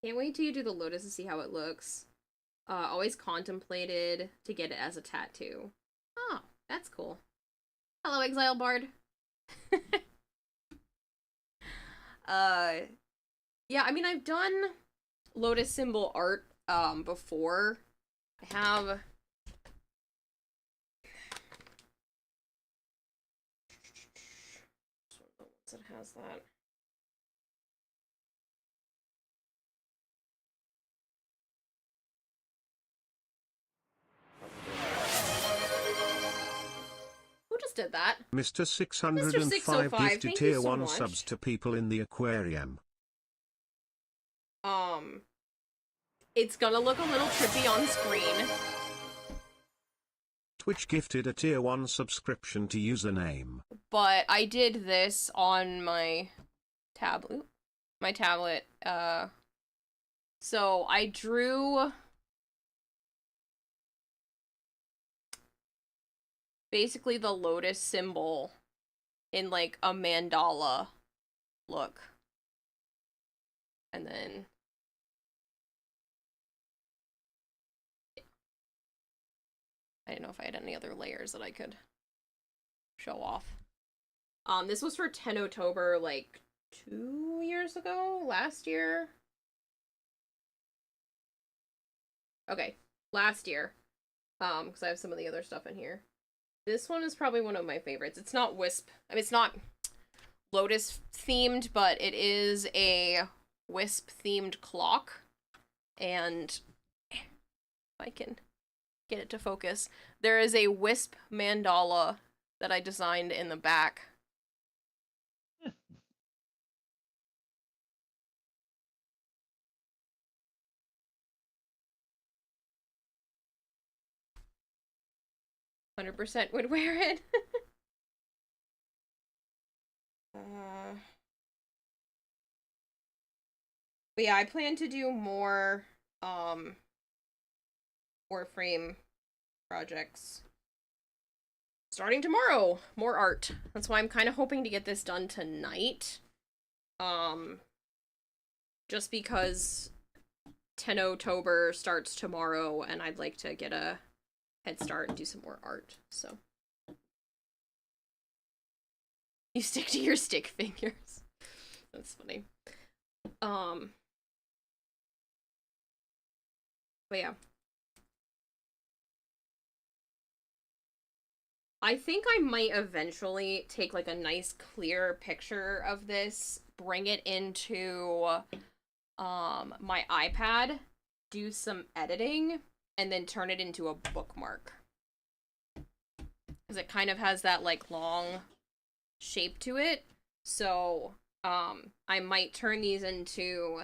Can't wait till you do the lotus to see how it looks. Always contemplated to get it as a tattoo. Oh, that's cool. Hello, Exile Bard. Yeah, I mean, I've done lotus symbol art, before. I have... It's one of the ones that has that. Who just did that? Mr. 605 gifted tier 1 subs to people in the aquarium. It's gonna look a little trippy on screen. Twitch gifted a tier 1 subscription to username. But I did this on my tablet. So I drew basically the lotus symbol in like a mandala look. And then I didn't know if I had any other layers that I could show off. This was for 10 October, like 2 years ago? Last year? Okay, last year. Because I have some of the other stuff in here. This one is probably one of my favorites. It's not Wisp. I mean, it's not Lotus themed, but it is a Wisp themed clock. And if I can get it to focus, there is a Wisp mandala that I designed in the back. Yeah. 100% would wear it. But yeah, I plan to do more Warframe projects starting tomorrow. More art. That's why I'm kind of hoping to get this done tonight. Just because 10 October starts tomorrow and I'd like to get a head start and do some more art. So you stick to your stick figures. That's funny. But yeah. I think I might eventually take like a nice clear picture of this, bring it into my iPad, do some editing, and then turn it into a bookmark. Because it kind of has that like long shape to it. So I might turn these into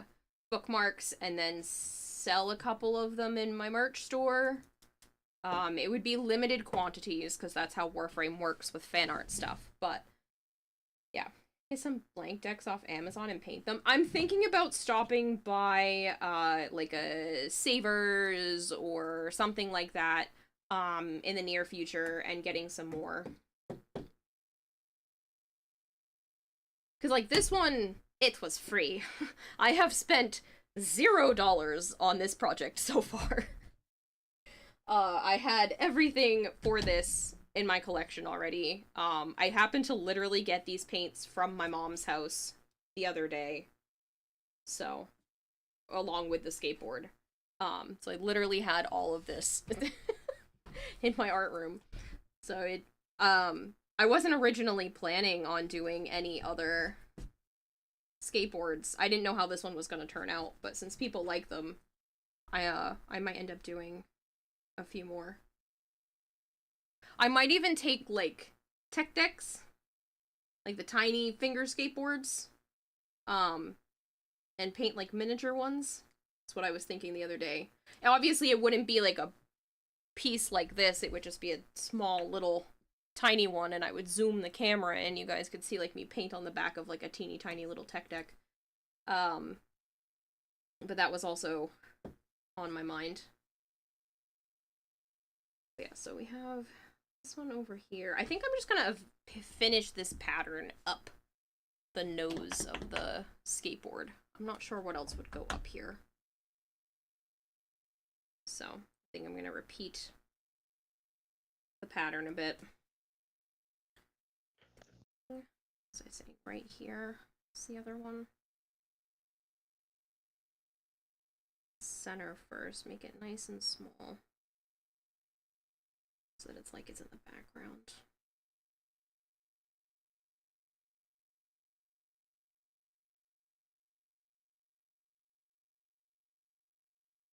bookmarks and then sell a couple of them in my merch store. It would be limited quantities, because that's how Warframe works with fan art stuff, but yeah. Get some blank decks off Amazon and paint them. I'm thinking about stopping by, like a Savers or something like that, in the near future and getting some more. Because, like, this one, it was free. I have spent $0 on this project so far. I had everything for this in my collection already. I happened to literally get these paints from my mom's house the other day. So, along with the skateboard. So I literally had all of this in my art room. So it, I wasn't originally planning on doing any other skateboards. I didn't know how this one was going to turn out, but since people like them, I might end up doing a few more. I might even take, like, tech decks, like the tiny finger skateboards, and paint, like, miniature ones. That's what I was thinking the other day. And obviously, it wouldn't be, like, a piece like this. It would just be a small, little, tiny one, and I would zoom the camera, and you guys could see, like, me paint on the back of, like, a teeny tiny little tech deck. But that was also on my mind. Yeah, so we have this one over here. I think I'm just gonna finish this pattern up the nose of the skateboard. I'm not sure what else would go up here. So, I think I'm gonna repeat the pattern a bit. So I say right here. What's the other one? Center first, make it nice and small, so that it's like it's in the background.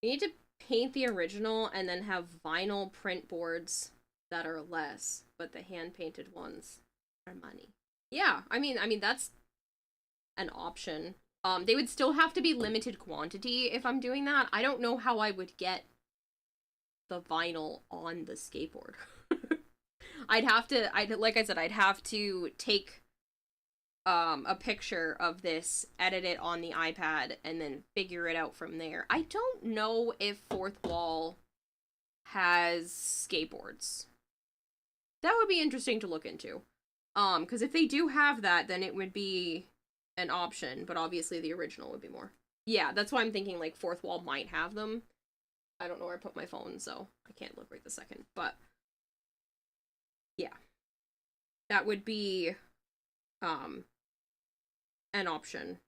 You need to paint the original and then have vinyl print boards that are less, but the hand-painted ones are money. Yeah, I mean that's an option. They would still have to be limited quantity if I'm doing that. I don't know how I would get the vinyl on the skateboard. I'd have to, like I said, I'd have to take a picture of this, edit it on the iPad, and then figure it out from there. I don't know if Fourth Wall has skateboards. That would be interesting to look into. Because if they do have that, then it would be an option, but obviously the original would be more. Yeah, that's why I'm thinking, like, Fourth Wall might have them. I don't know where I put my phone, so I can't look right this second, but yeah. That would be an option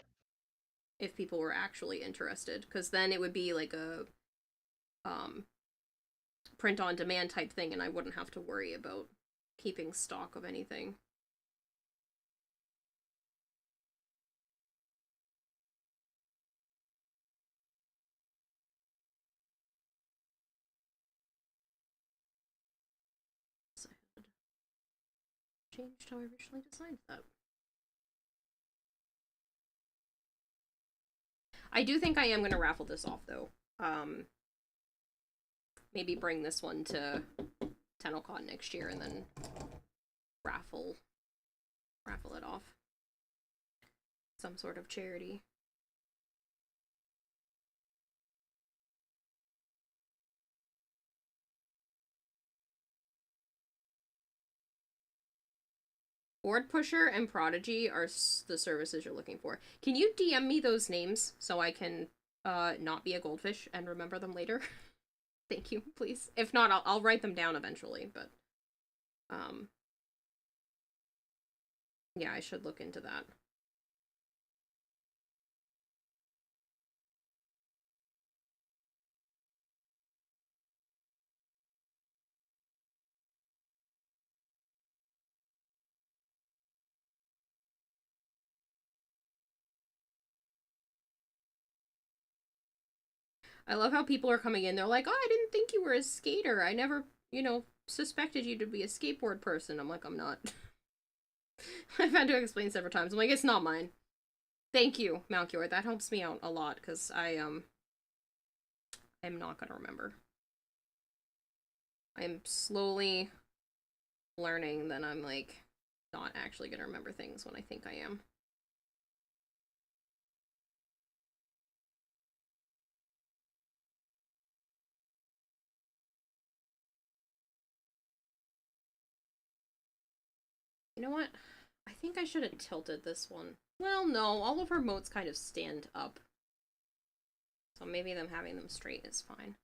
if people were actually interested, because then it would be like a print on demand type thing, and I wouldn't have to worry about keeping stock of anything. Changed how I originally designed that. I do think I am going to raffle this off, though. Maybe bring this one to TennoCon next year and then raffle it off. Some sort of charity. Board Pusher and Prodigy are the services you're looking for. Can you DM me those names so I can not be a goldfish and remember them later? Thank you, please. If not, I'll write them down eventually, but yeah, I should look into that. I love how people are coming in. They're like, oh, I didn't think you were a skater. I never, you know, suspected you to be a skateboard person. I'm like, I'm not. I've had to explain several times. I'm like, it's not mine. Thank you, Malchior. That helps me out a lot, because I am not gonna remember. I'm slowly learning that I'm, like, not actually gonna remember things when I think I am. You know what? I think I should have tilted this one. Well, no, all of her moats kind of stand up. So maybe them having them straight is fine.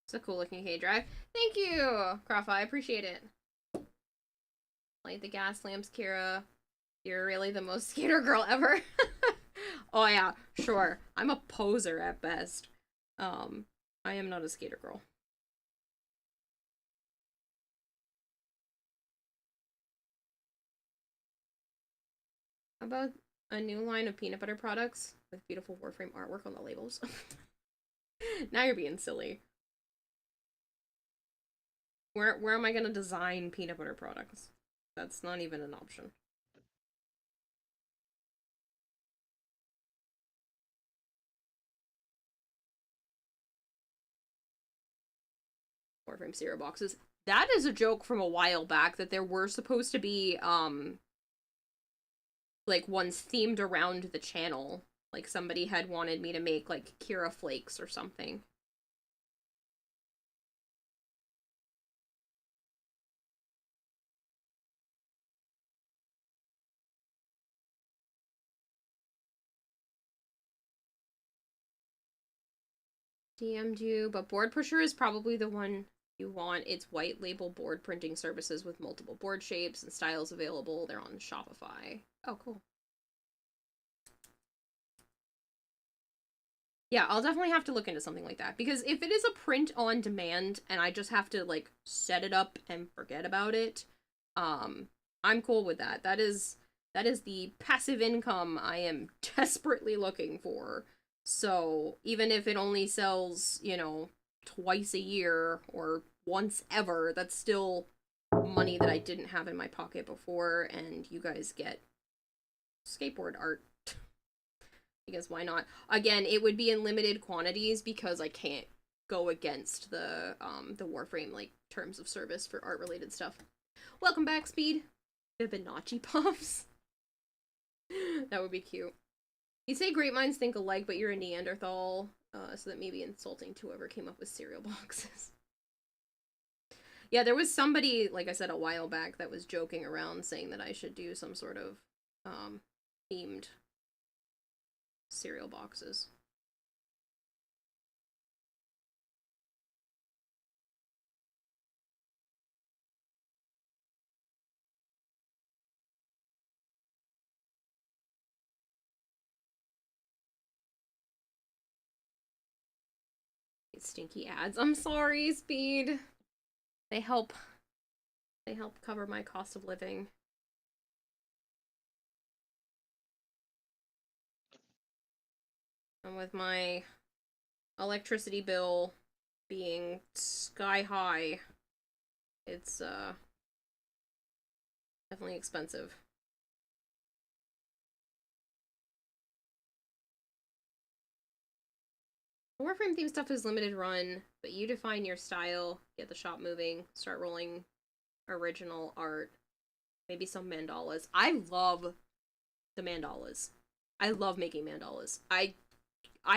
It's a cool looking K drive. Thank you, Croft. I appreciate it. Light the gas lamps, Kira. You're really the most skater girl ever. Oh yeah, sure. I'm a poser at best. I am not a skater girl. How about a new line of peanut butter products with beautiful Warframe artwork on the labels? Now you're being silly. Where am I gonna design peanut butter products? That's not even an option. Warframe cereal boxes. That is a joke from a while back, that there were supposed to be, like, ones themed around the channel. Like, somebody had wanted me to make, like, Kira Flakes or something. DM'd you, but Board Pusher is probably the one you want. It's white label board printing services with multiple board shapes and styles available. They're on Shopify. Oh, cool. Yeah, I'll definitely have to look into something like that, because if it is a print on demand and I just have to, like, set it up and forget about it, I'm cool with that. That is the passive income I am desperately looking for. So even if it only sells, you know, twice a year or once ever, that's still money that I didn't have in my pocket before, and you guys get skateboard art. Because why not? Again, it would be in limited quantities because I can't go against the Warframe, like, terms of service for art related stuff. Welcome back, Speed. Fibonacci puffs. That would be cute. You say great minds think alike, but you're a Neanderthal, so that may be insulting to whoever came up with cereal boxes. Yeah, there was somebody, like I said, a while back that was joking around saying that I should do some sort of themed cereal boxes. Stinky ads. I'm sorry, Speed. They help cover my cost of living. And with my electricity bill being sky high, it's definitely expensive. Warframe theme stuff is limited run, but you define your style, get the shop moving, start rolling original art, maybe some mandalas. I love the mandalas. I love making mandalas. I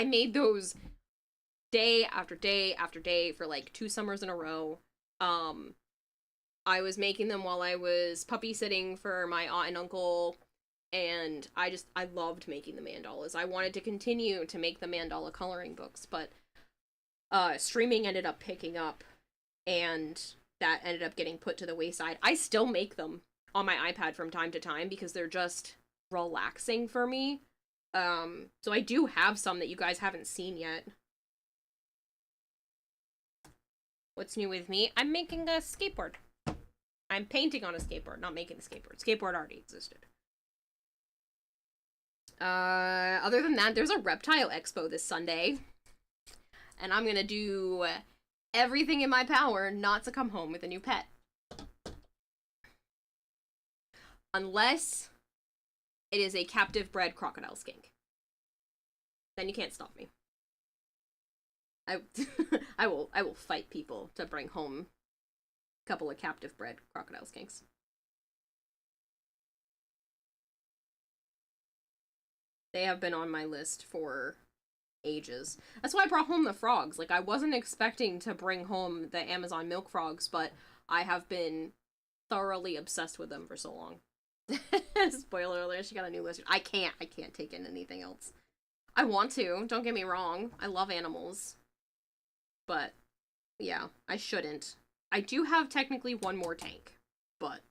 made those day after day after day for like 2 summers in a row. I was making them while I was puppy sitting for my aunt and uncle, and I loved making the mandalas. I wanted to continue to make the mandala coloring books, but streaming ended up picking up, and that ended up getting put to the wayside. I still make them on my iPad from time to time because they're just relaxing for me. So I do have some that you guys haven't seen yet. What's new with me? I'm making a skateboard. I'm painting on a skateboard, not making a skateboard. Skateboard already existed. Other than that, there's a reptile expo this Sunday. And I'm gonna do everything in my power not to come home with a new pet. Unless it is a captive bred crocodile skink. Then you can't stop me. I will fight people to bring home a couple of captive bred crocodile skinks. They have been on my list for ages. That's why I brought home the frogs. Like, I wasn't expecting to bring home the Amazon milk frogs, but I have been thoroughly obsessed with them for so long. Spoiler alert, she got a new list. I can't take in anything else. I want to, don't get me wrong. I love animals. But, yeah, I shouldn't. I do have technically one more tank, but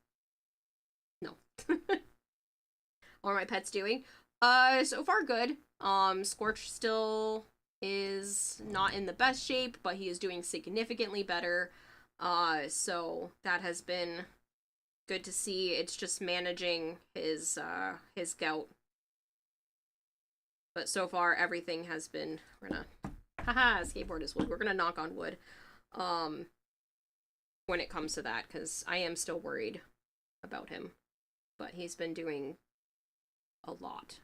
no. What are my pets doing? So far good. Scorch still is not in the best shape, but he is doing significantly better. So that has been good to see. It's just managing his gout. But so far everything has been, we're gonna, haha, skateboard is wood. We're gonna knock on wood. When it comes to that, because I am still worried about him. But he's been doing a lot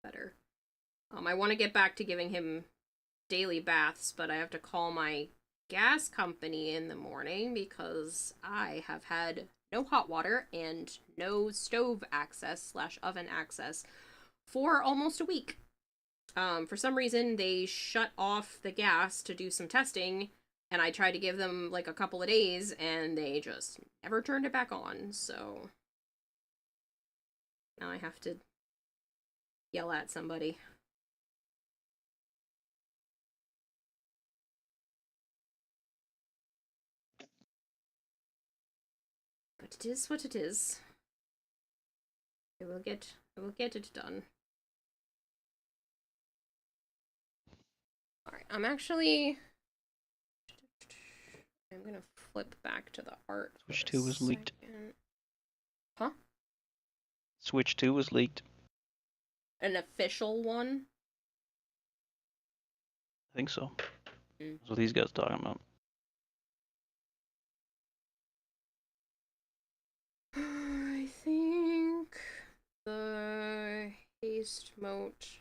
better. I want to get back to giving him daily baths, but I have to call my gas company in the morning because I have had no hot water and no stove access / oven access for almost a week. For some reason, they shut off the gas to do some testing, and I tried to give them like a couple of days, and they just never turned it back on, so now I have to yell at somebody. But it is what it is. I will get it done. Alright, I'm gonna flip back to the art. Switch 2 was leaked. Huh? Switch 2 was leaked. An official one? I think so. That's what these guys are talking about. I think the haste moat.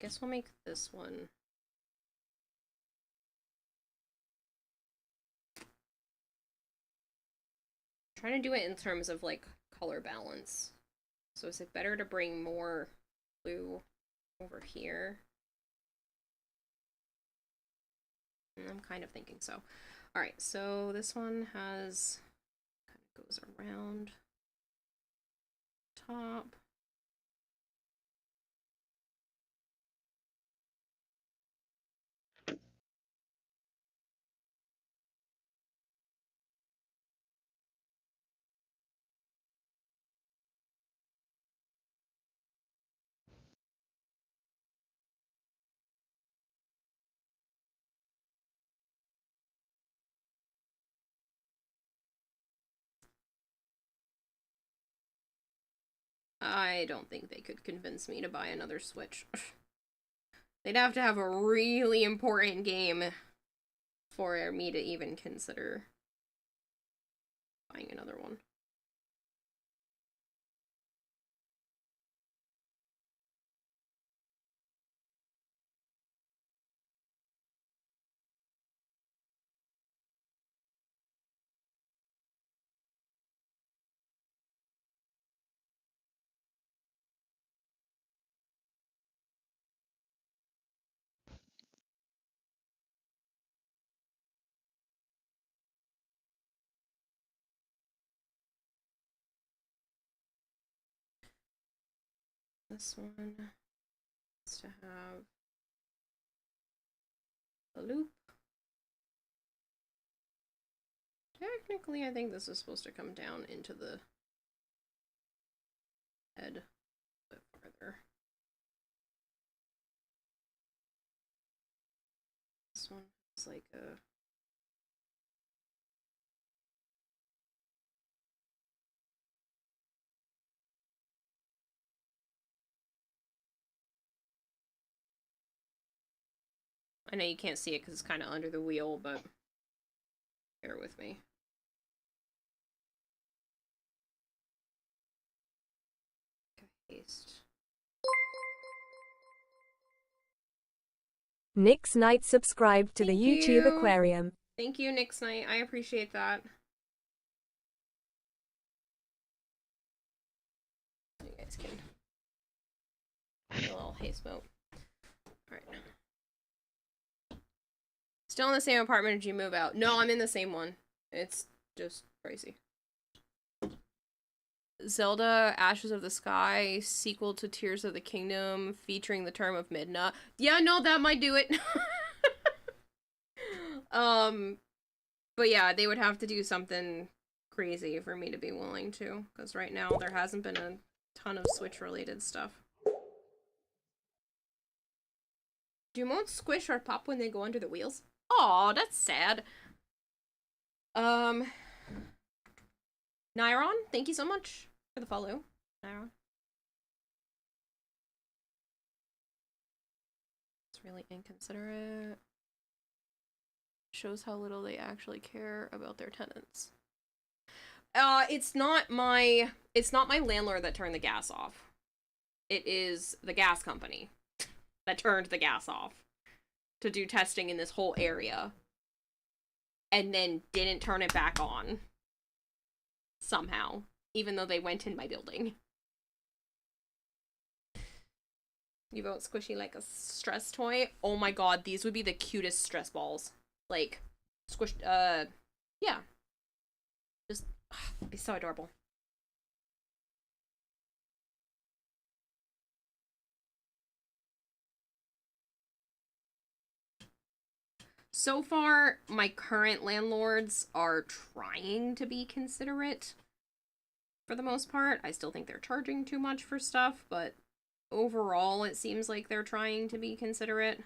Guess we'll make this one. I'm trying to do it in terms of like color balance. So is it better to bring more blue over here? I'm kind of thinking so. Alright, so this one has kind of goes around top. I don't think they could convince me to buy another Switch. They'd have to have a really important game for me to even consider buying another one. This one needs to have a loop. Technically, I think this is supposed to come down into the head a bit farther. is like a... I know you can't see it because it's kind of under the wheel, but bear with me. Okay, paste. Nick's Knight subscribed to the Thank YouTube you. Aquarium. Thank you, Nick's Knight. I appreciate that. You guys can get a little haze smoke. Alright. Still in the same apartment, did you move out? No, I'm in the same one. It's just crazy. Zelda Ashes of the Sky, sequel to Tears of the Kingdom, featuring the term of Midna. Yeah, no, that might do it. But yeah, they would have to do something crazy for me to be willing to, because right now there hasn't been a ton of Switch-related stuff. Do motes squish or pop when they go under the wheels? Aw, that's sad. Nyron, thank you so much for the follow. Nyron. It's really inconsiderate. Shows how little they actually care about their tenants. It's not my landlord that turned the gas off. It is the gas company that turned the gas off to do testing in this whole area and then didn't turn it back on somehow, even though they went in my building. You vote squishy like a stress toy? Oh my god, these would be the cutest stress balls. Like, squished, yeah. Just, it'd be so adorable. So far, my current landlords are trying to be considerate. For the most part, I still think they're charging too much for stuff, but overall, it seems like they're trying to be considerate.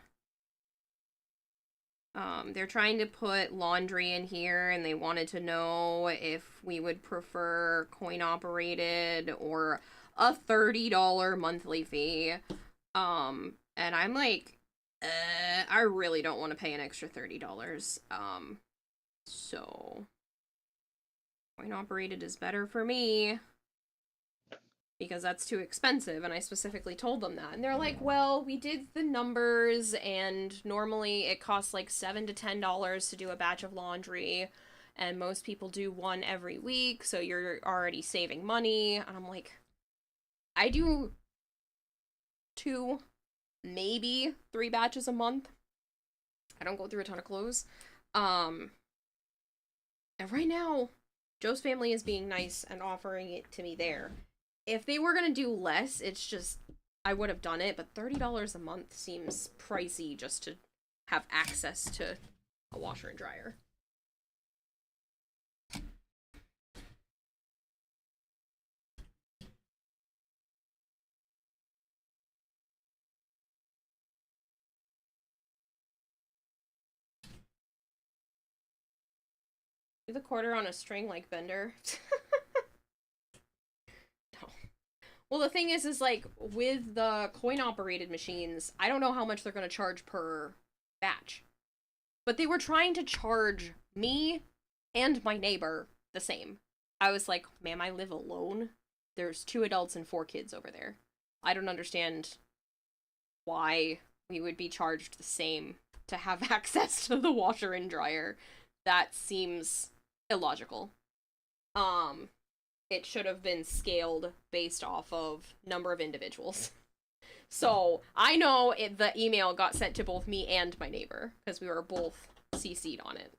They're trying to put laundry in here, and they wanted to know if we would prefer coin-operated or a $30 monthly fee. And I'm like, I really don't want to pay an extra $30. So coin-operated is better for me, because that's too expensive, and I specifically told them that. And they're like, well, we did the numbers, and normally it costs like $7 to $10 to do a batch of laundry, and most people do one every week, so you're already saving money. And I'm like, I do 2, maybe 3 batches a month. I don't go through a ton of clothes. And right now, Joe's family is being nice and offering it to me there. If they were gonna do less, it's just, I would have done it, but $30 a month seems pricey just to have access to a washer and dryer. Do the quarter on a string like Bender. No. Well, the thing is like, with the coin-operated machines, I don't know how much they're going to charge per batch. But they were trying to charge me and my neighbor the same. I was like, ma'am, I live alone. There's 2 adults and 4 kids over there. I don't understand why we would be charged the same to have access to the washer and dryer. That seems illogical. It should have been scaled based off of number of individuals. So, I know the email got sent to both me and my neighbor, because we were both CC'd on it.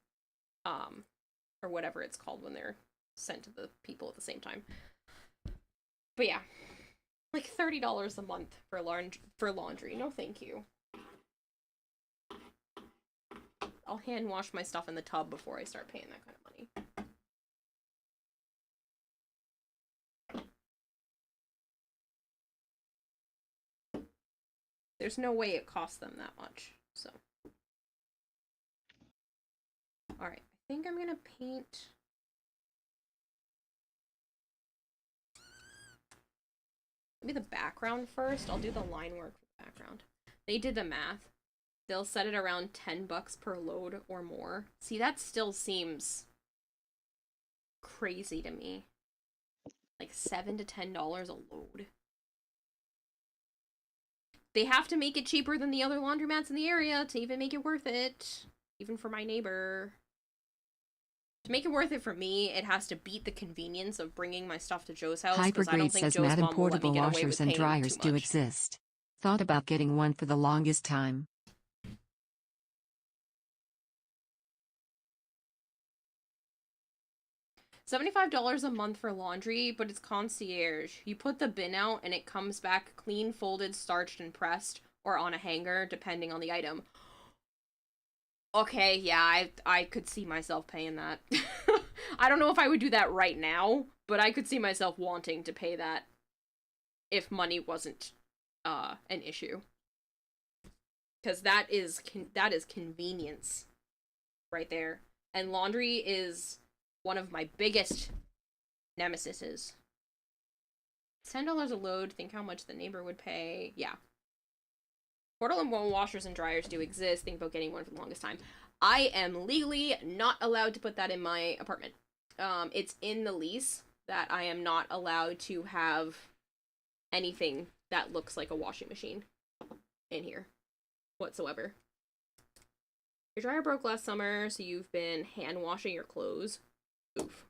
Or whatever it's called when they're sent to the people at the same time. But yeah. Like $30 a month for laundry. No thank you. I'll hand wash my stuff in the tub before I start paying that kind of money. There's no way it costs them that much, so. Alright. I think I'm gonna paint... Maybe the background first. I'll do the line work for the background. They did the math. They'll set it around $10 per load or more. See, that still seems crazy to me. Like $7 to $10 a load. They have to make it cheaper than the other laundromats in the area to even make it worth it. Even for my neighbor. To make it worth it for me, it has to beat the convenience of bringing my stuff to Joe's house. Hypergrade says Madam portable washers and dryers do exist. Thought about getting one for the longest time. $75 a month for laundry, but it's concierge. You put the bin out and it comes back clean, folded, starched, and pressed, or on a hanger, depending on the item. Okay, yeah, I could see myself paying that. I don't know if I would do that right now, but I could see myself wanting to pay that if money wasn't an issue. Because that is convenience right there. And laundry is one of my biggest nemesises. $10 a load, think how much the neighbor would pay. Yeah. Portable washers and dryers do exist. Think about getting one for the longest time. I am legally not allowed to put that in my apartment. It's in the lease that I am not allowed to have anything that looks like a washing machine in here whatsoever. Your dryer broke last summer, so you've been hand washing your clothes. Oof.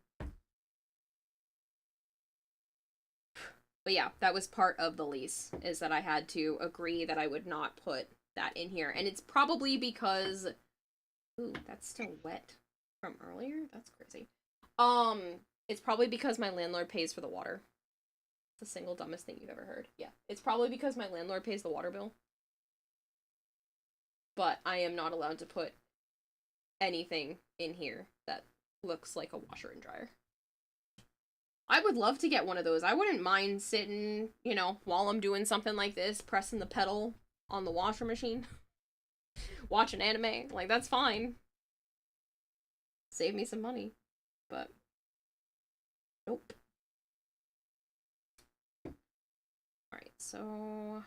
But yeah, that was part of the lease, is that I had to agree that I would not put that in here. And it's probably because... Ooh, that's still wet from earlier? That's crazy. It's probably because my landlord pays for the water. It's the single dumbest thing you've ever heard. Yeah, it's probably because my landlord pays the water bill. But I am not allowed to put anything in here that looks like a washer and dryer. I would love to get one of those. I wouldn't mind sitting, you know, while I'm doing something like this, pressing the pedal on the washer machine. Watching anime. Like, that's fine. Save me some money. But, nope. Alright, so...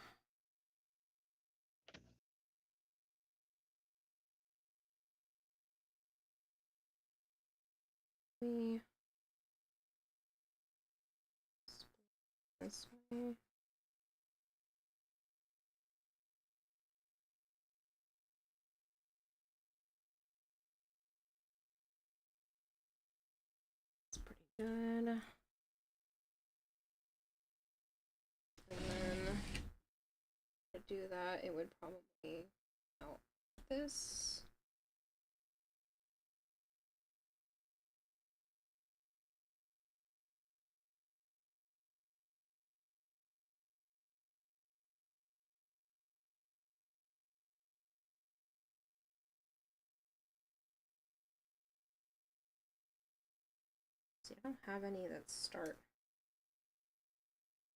This way. It's pretty good. And then to do that, it would probably out this. See, I don't have any that start.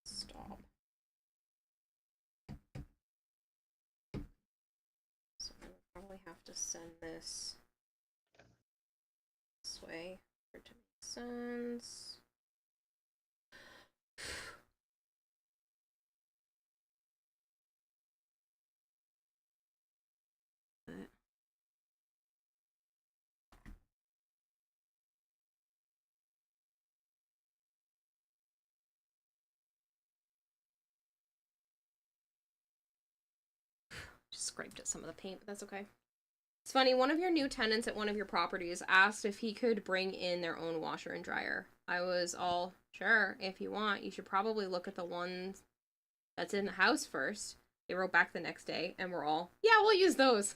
Stop. So I would probably have to send this way for it to make sense. Just scraped at some of the paint, but that's okay. It's funny, one of your new tenants at one of your properties asked if he could bring in their own washer and dryer. I was all, sure, if you want, you should probably look at the ones that's in the house first. They wrote back the next day, and we're all, yeah, we'll use those.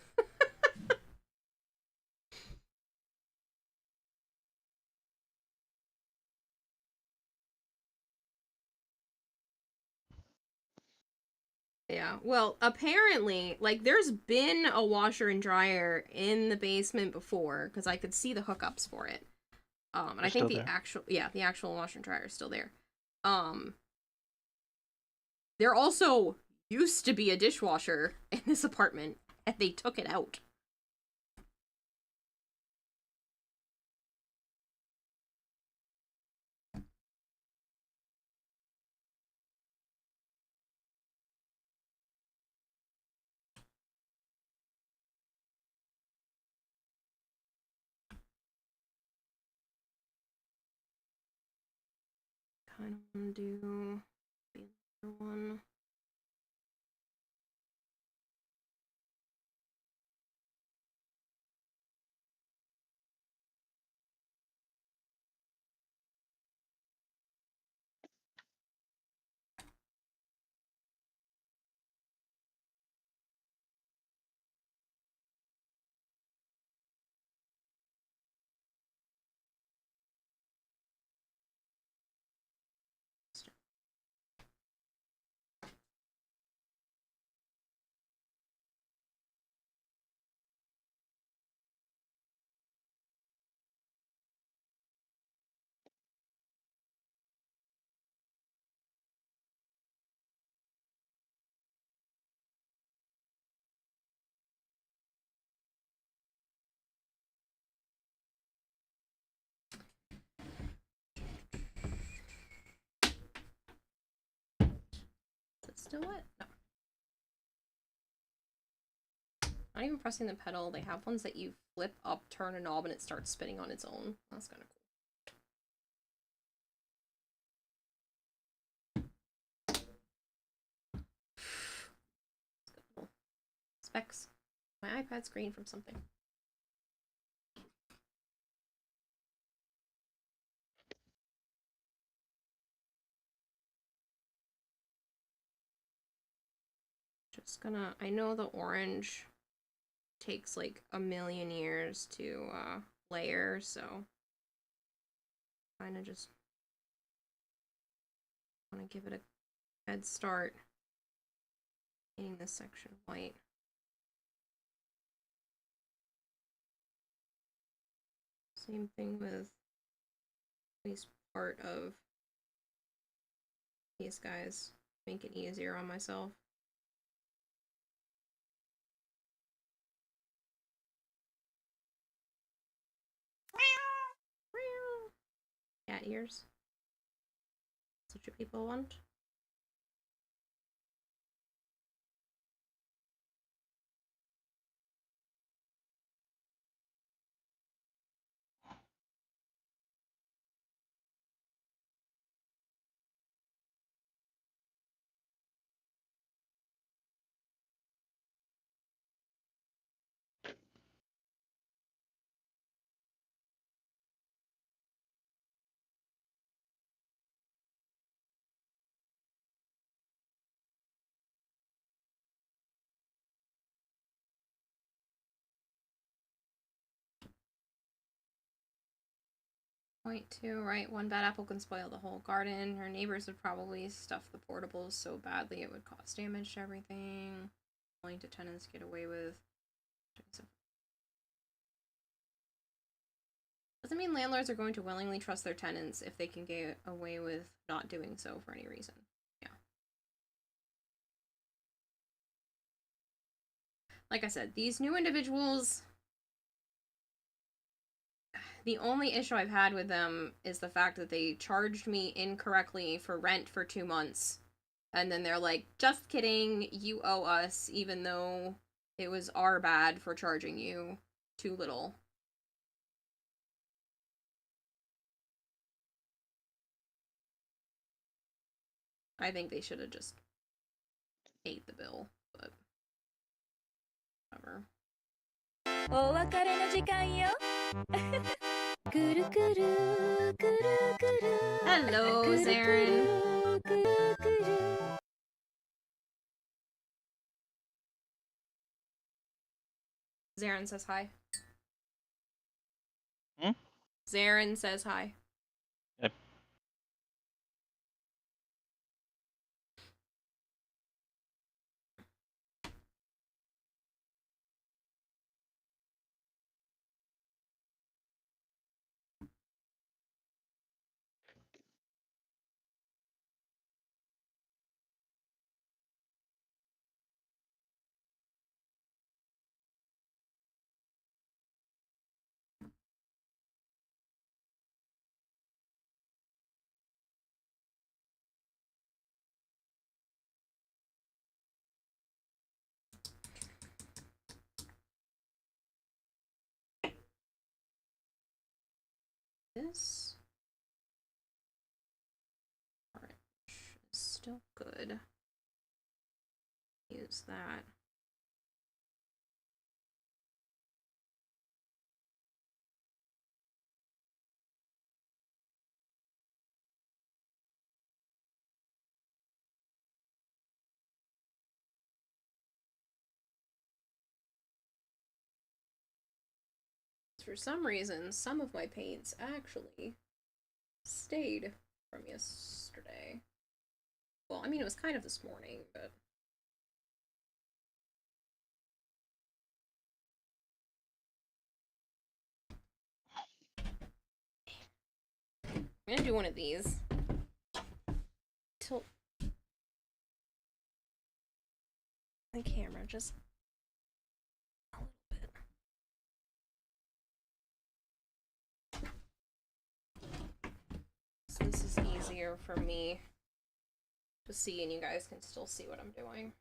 Yeah, well, apparently, like, there's been a washer and dryer in the basement before, because I could see the hookups for it. And I think the actual washer and dryer is still there. There also used to be a dishwasher in this apartment, and they took it out. kind of want to do the other one. Is it still wet? No. Not even pressing the pedal. They have ones that you flip up, turn a knob, and it starts spinning on its own. That's kind of cool. Specs. My iPad's green from something. Just gonna, I know the orange takes like a million years to layer, so kind of just want to give it a head start painting this section white. Same thing with at least part of these guys. Make it easier on myself. Cat ears. That's what you people want. Point two, right? One bad apple can spoil the whole garden. Her neighbors would probably stuff the portables so badly it would cause damage to everything. Only to tenants get away with. Doesn't mean landlords are going to willingly trust their tenants if they can get away with not doing so for any reason. Yeah. Like I said, these new individuals, the only issue I've had with them is the fact that they charged me incorrectly for rent for 2 months. And then they're like, just kidding, you owe us, even though it was our bad for charging you too little. I think they should have just paid the bill, but whatever. Hello, Zarin. Zarin says hi. Hmm? Zarin says hi. Yep. This still good. Use that. For some reason, some of my paints actually stayed from yesterday. Well, I mean, it was kind of this morning, but... I'm gonna do one of these. Tilt the camera just a little bit. So this is easier for me to see, and you guys can still see what I'm doing.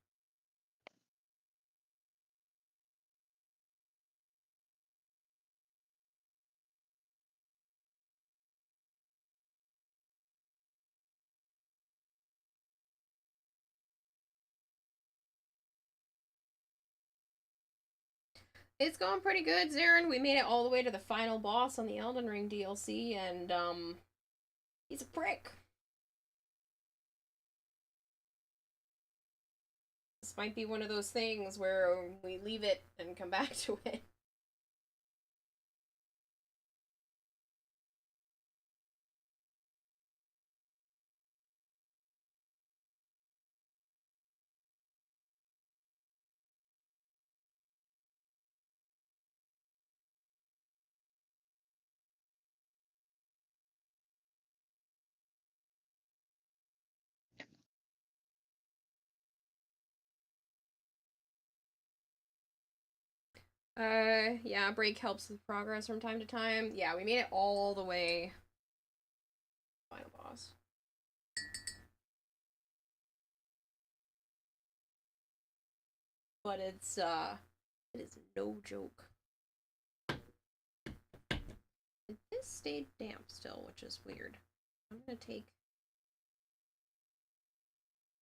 It's going pretty good, Zarin. We made it all the way to the final boss on the Elden Ring DLC, and, he's a prick. This might be one of those things where we leave it and come back to it. Yeah, break helps with progress from time to time. Yeah, we made it all the way. Final boss. But it is no joke. It is stayed damp still, which is weird. I'm gonna take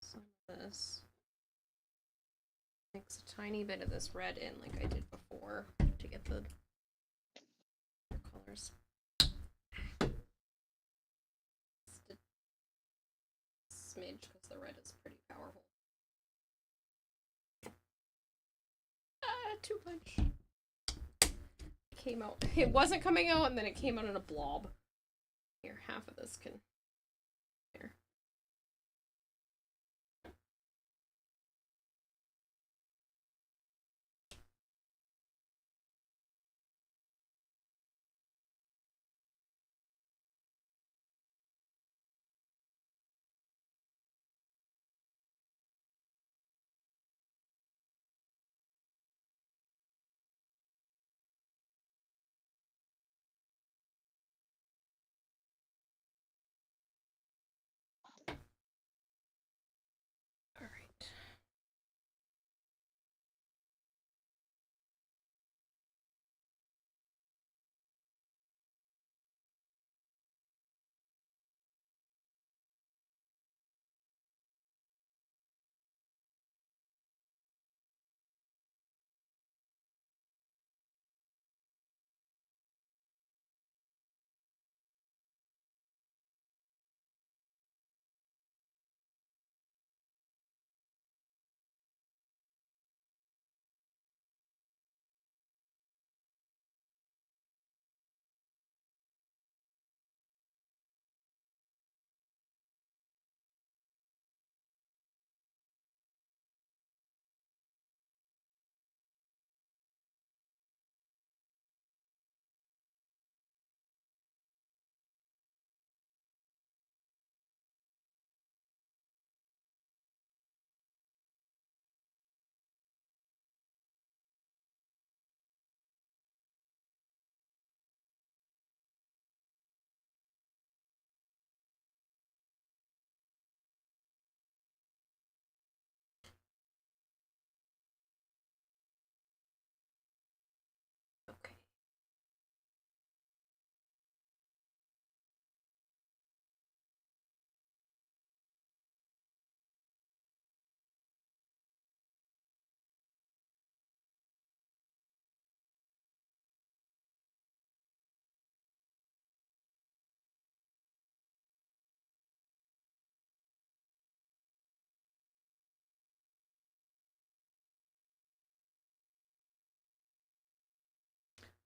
some of this. Mix a tiny bit of this red in like I did before to get the colors. Just a smidge because the red is pretty powerful. Two punch. Came out. It wasn't coming out, and then it came out in a blob. Here, half of this can. Here.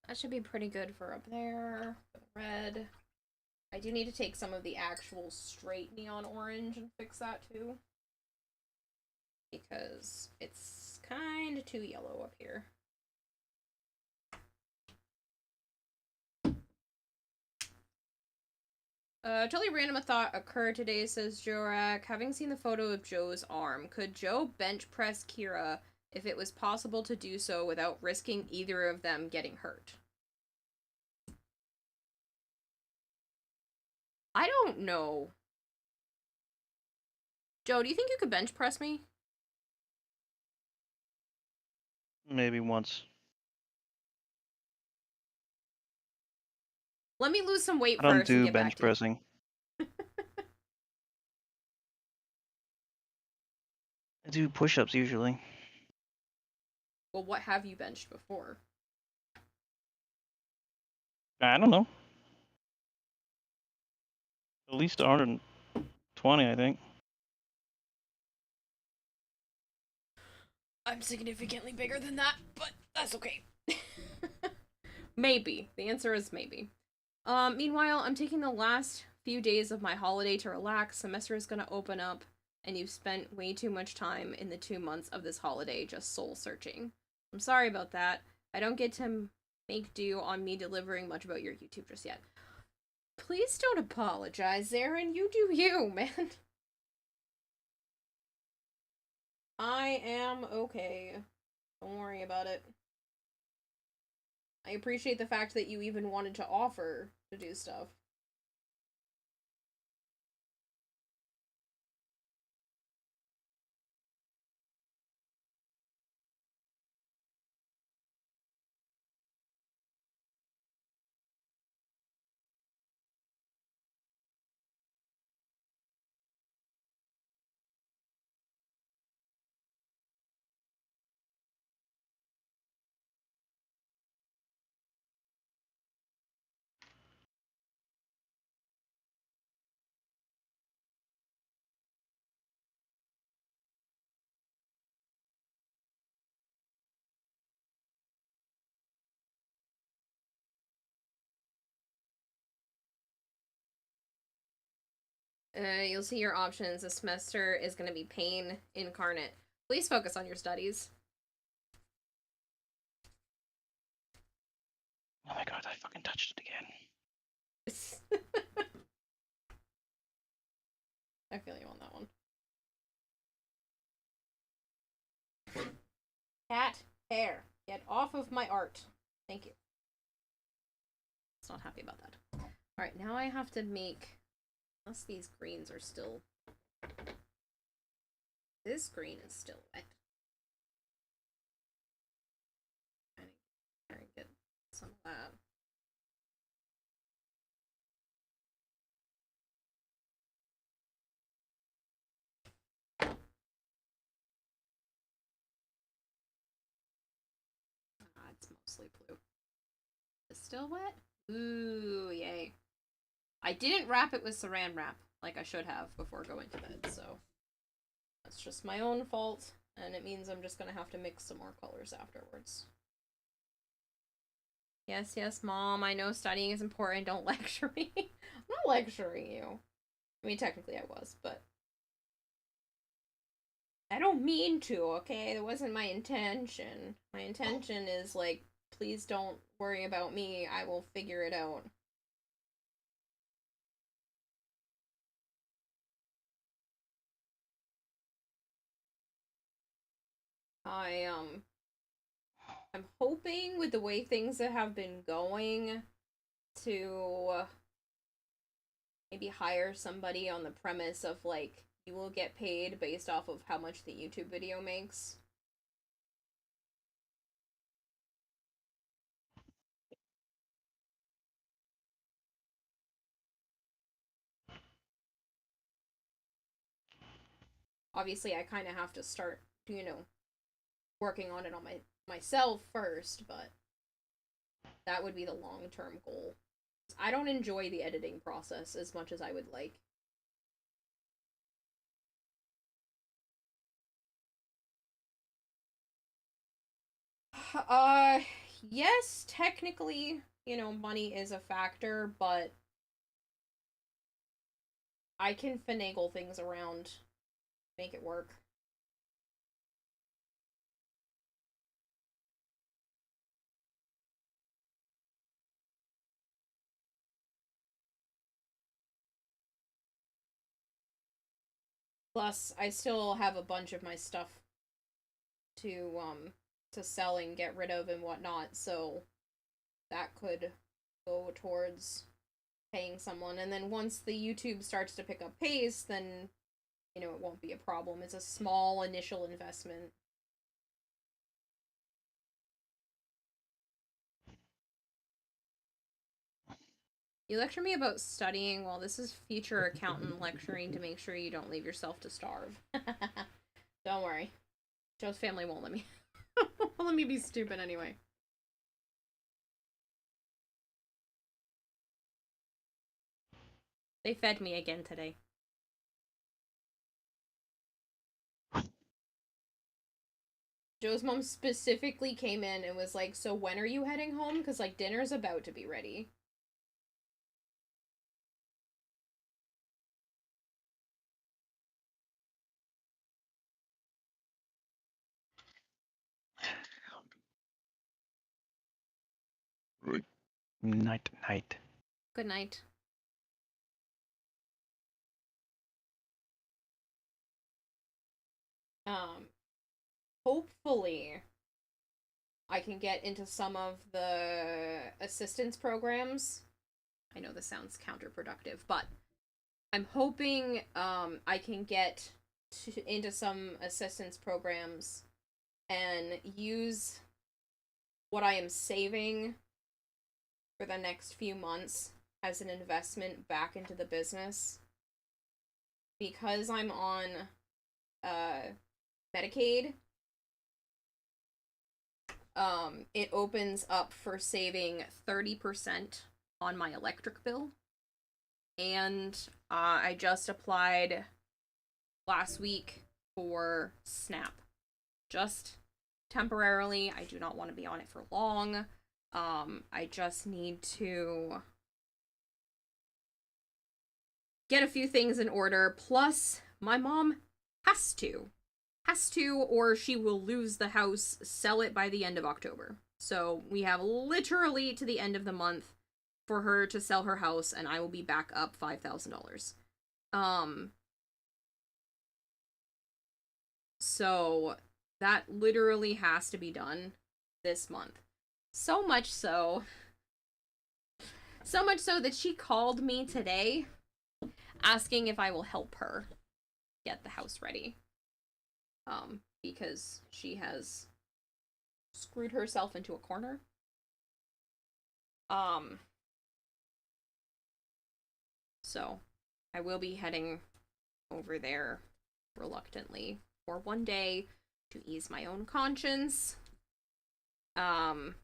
That should be pretty good for up there. Red. I do need to take some of the actual straight neon orange and fix that too. Because it's kind of too yellow up here. Totally random a thought occurred today, says Jorak. Having seen the photo of Joe's arm, could Joe bench press Kira if it was possible to do so without risking either of them getting hurt? I don't know. Joe, do you think you could bench press me? Maybe once. Let me lose some weight I don't first and do get bench back to you. pressing. I do push-ups usually. Well, what have you benched before? I don't know. At least 120, I think. I'm significantly bigger than that, but that's okay. Maybe. The answer is maybe. Meanwhile, I'm taking the last few days of my holiday to relax. Semester is gonna open up, and you've spent way too much time in the 2 months of this holiday just soul searching. I'm sorry about that. I don't get to make do on me delivering much about your YouTube just yet. Please don't apologize, Aaron. You do you, man. I am okay. Don't worry about it. I appreciate the fact that you even wanted to offer to do stuff. You'll see your options. This semester is going to be pain incarnate. Please focus on your studies. Oh my god, I fucking touched it again. I feel you on that one. Cat hair. Get off of my art. Thank you. It's not happy about that. Alright, now I have to make... Unless these greens are still... This green is still wet. I need to get some of that. It's mostly blue. It's still wet? Ooh, yay. I didn't wrap it with saran wrap like I should have before going to bed, so that's just my own fault, and it means I'm just gonna have to mix some more colors afterwards. Yes, yes, Mom, I know studying is important. Don't lecture me. I'm not lecturing you. I mean, technically I was, but I don't mean to, okay? That wasn't my intention. My intention is, like, please don't worry about me. I will figure it out. I'm hoping with the way things have been going to maybe hire somebody on the premise of, like, you will get paid based off of how much the YouTube video makes. Obviously, I kind of have to start, you know, working on it on myself first, but that would be the long-term goal. I don't enjoy the editing process as much as I would like. Uh, yes, technically, you know, money is a factor, but I can finagle things around, make it work. Plus, I still have a bunch of my stuff to sell and get rid of and whatnot, so that could go towards paying someone. And then once the YouTube starts to pick up pace, then, you know, it won't be a problem. It's a small initial investment. You lecture me about studying. Well, this is future accountant lecturing to make sure you don't leave yourself to starve. Don't worry. Joe's family won't let me. Won't let me be stupid anyway. They fed me again today. Joe's mom specifically came in and was like, so when are you heading home? Because, like, dinner's about to be ready. Night, night. Good night. Hopefully I can get into some of the assistance programs. I know this sounds counterproductive, but I'm hoping I can get into some assistance programs and use what I am saving for the next few months as an investment back into the business. Because I'm on Medicaid, it opens up for saving 30% on my electric bill. And I just applied last week for SNAP. Just temporarily. I do not want to be on it for long. I just need to get a few things in order. Plus, my mom has to, or she will lose the house, sell it by the end of October. So we have literally to the end of the month for her to sell her house, and I will be back up $5,000. So that literally has to be done this month. So much so that she called me today asking if I will help her get the house ready. Because she has screwed herself into a corner. So I will be heading over there reluctantly for one day to ease my own conscience. And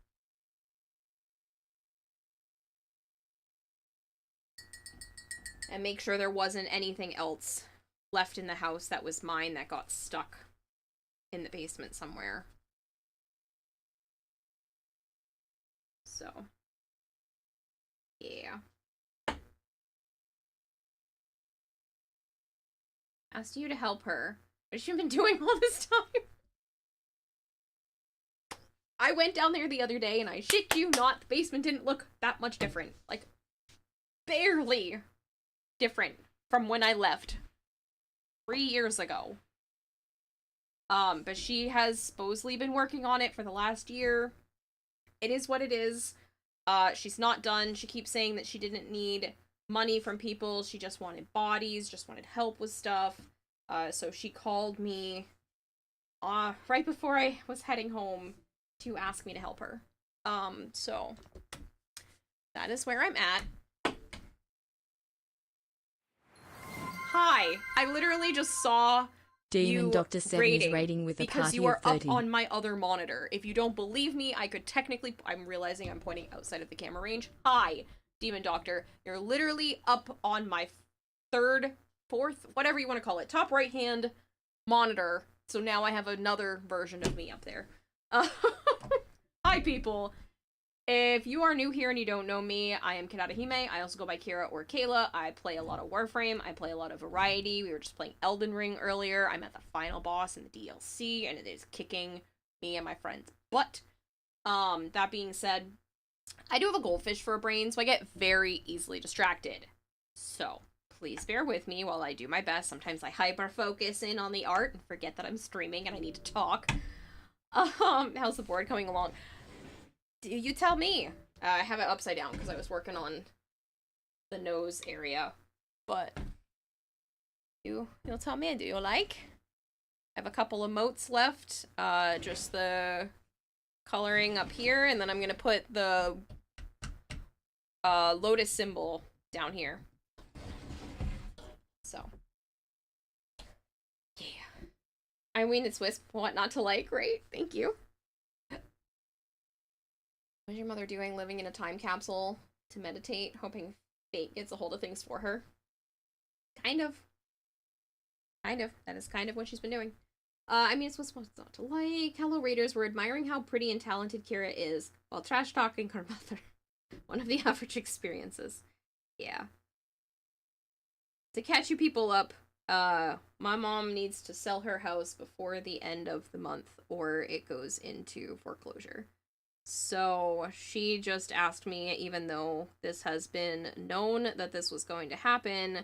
make sure there wasn't anything else left in the house that was mine that got stuck in the basement somewhere. So, yeah. Asked you to help her. What has she been doing all this time? I went down there the other day and I shit you not, the basement didn't look that much different. Like, barely different from when I left 3 years ago. But she has supposedly been working on it for the last year. It is what it is. She's not done. She keeps saying that she didn't need money from people. She just wanted bodies, just wanted help with stuff. So she called me right before I was heading home to ask me to help her. So that is where I'm at. Hi, I literally just saw Demon Doctor 7 is rating with a because party you are of 30. up on my other monitor. If you don't believe me, I could technically... I'm realizing I'm pointing outside of the camera range. Hi, Demon Doctor. You're literally up on my third, fourth, whatever you want to call it, top right-hand monitor. So now I have another version of me up there. Hi, people. If you are new here and you don't know me, I am Hime. I also go by Kira or Kayla. I play a lot of Warframe. I play a lot of Variety. We were just playing Elden Ring earlier. I'm at the final boss in the DLC, and it is kicking me and my friends' butt. That being said, I do have a goldfish for a brain, so I get very easily distracted. So, please bear with me while I do my best. Sometimes I hyper-focus in on the art and forget that I'm streaming and I need to talk. How's the board coming along? You tell me. I have it upside down because I was working on the nose area. But you'll tell me, do you like? I have a couple of motes left. Just the coloring up here, and then I'm gonna put the lotus symbol down here. So. Yeah. I mean, it's Wisp. What not to like, right? Thank you. What's your mother doing? Living in a time capsule to meditate, hoping fate gets a hold of things for her? Kind of. Kind of. That is kind of what she's been doing. I mean, it's what's not to like. Hello, Raiders. We're admiring how pretty and talented Kira is, while trash-talking her mother. One of the average experiences. Yeah. To catch you people up, my mom needs to sell her house before the end of the month, or it goes into foreclosure. So she just asked me, even though this has been known that this was going to happen,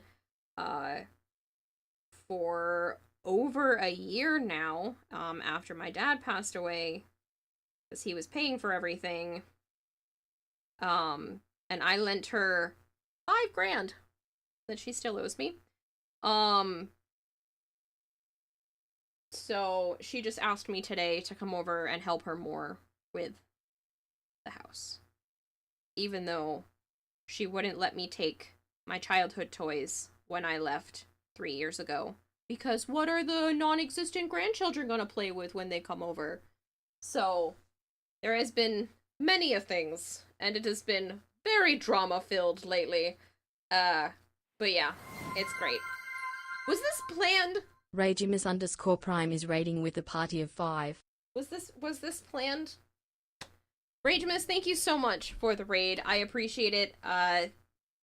for over a year now, after my dad passed away, because he was paying for everything, and I lent her $5,000 that she still owes me. So she just asked me today to come over and help her more with the house. Even though she wouldn't let me take my childhood toys when I left 3 years ago. Because what are the non-existent grandchildren gonna play with when they come over? So, there has been many of things, and it has been very drama-filled lately. But yeah, it's great. Was this planned? Ragemus_Prime is raiding with a party of 5. Was this planned? Ragemus, thank you so much for the raid. I appreciate it.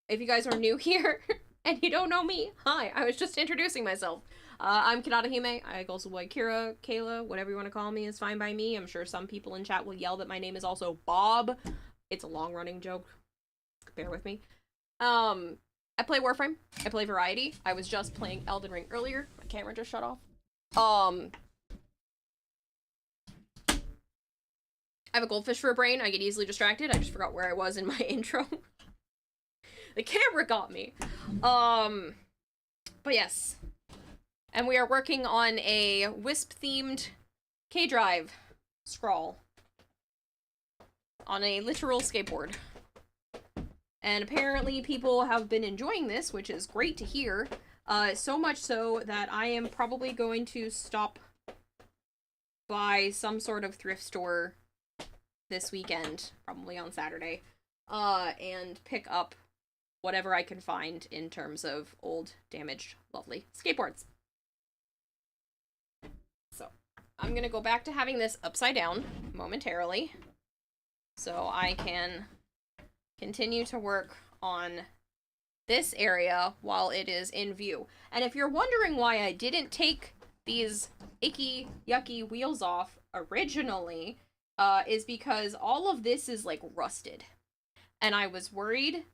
If you guys are new here and you don't know me, hi, I was just introducing myself. I'm Hime. I also like Kira, Kayla, whatever you want to call me is fine by me. I'm sure some people in chat will yell that my name is also Bob. It's a long-running joke. Bear with me. I play Warframe. I play Variety. I was just playing Elden Ring earlier. My camera just shut off. I have a goldfish for a brain. I get easily distracted. I just forgot where I was in my intro. The camera got me. But yes. And we are working on a Wisp-themed K-Drive scroll. On a literal skateboard. And apparently people have been enjoying this, which is great to hear. So much so that I am probably going to stop by some sort of thrift store this weekend, probably on Saturday, and pick up whatever I can find in terms of old, damaged, lovely skateboards. So, I'm gonna go back to having this upside down momentarily, so I can continue to work on this area while it is in view. And if you're wondering why I didn't take these icky, yucky wheels off originally, is because all of this is, like, rusted. And I was worried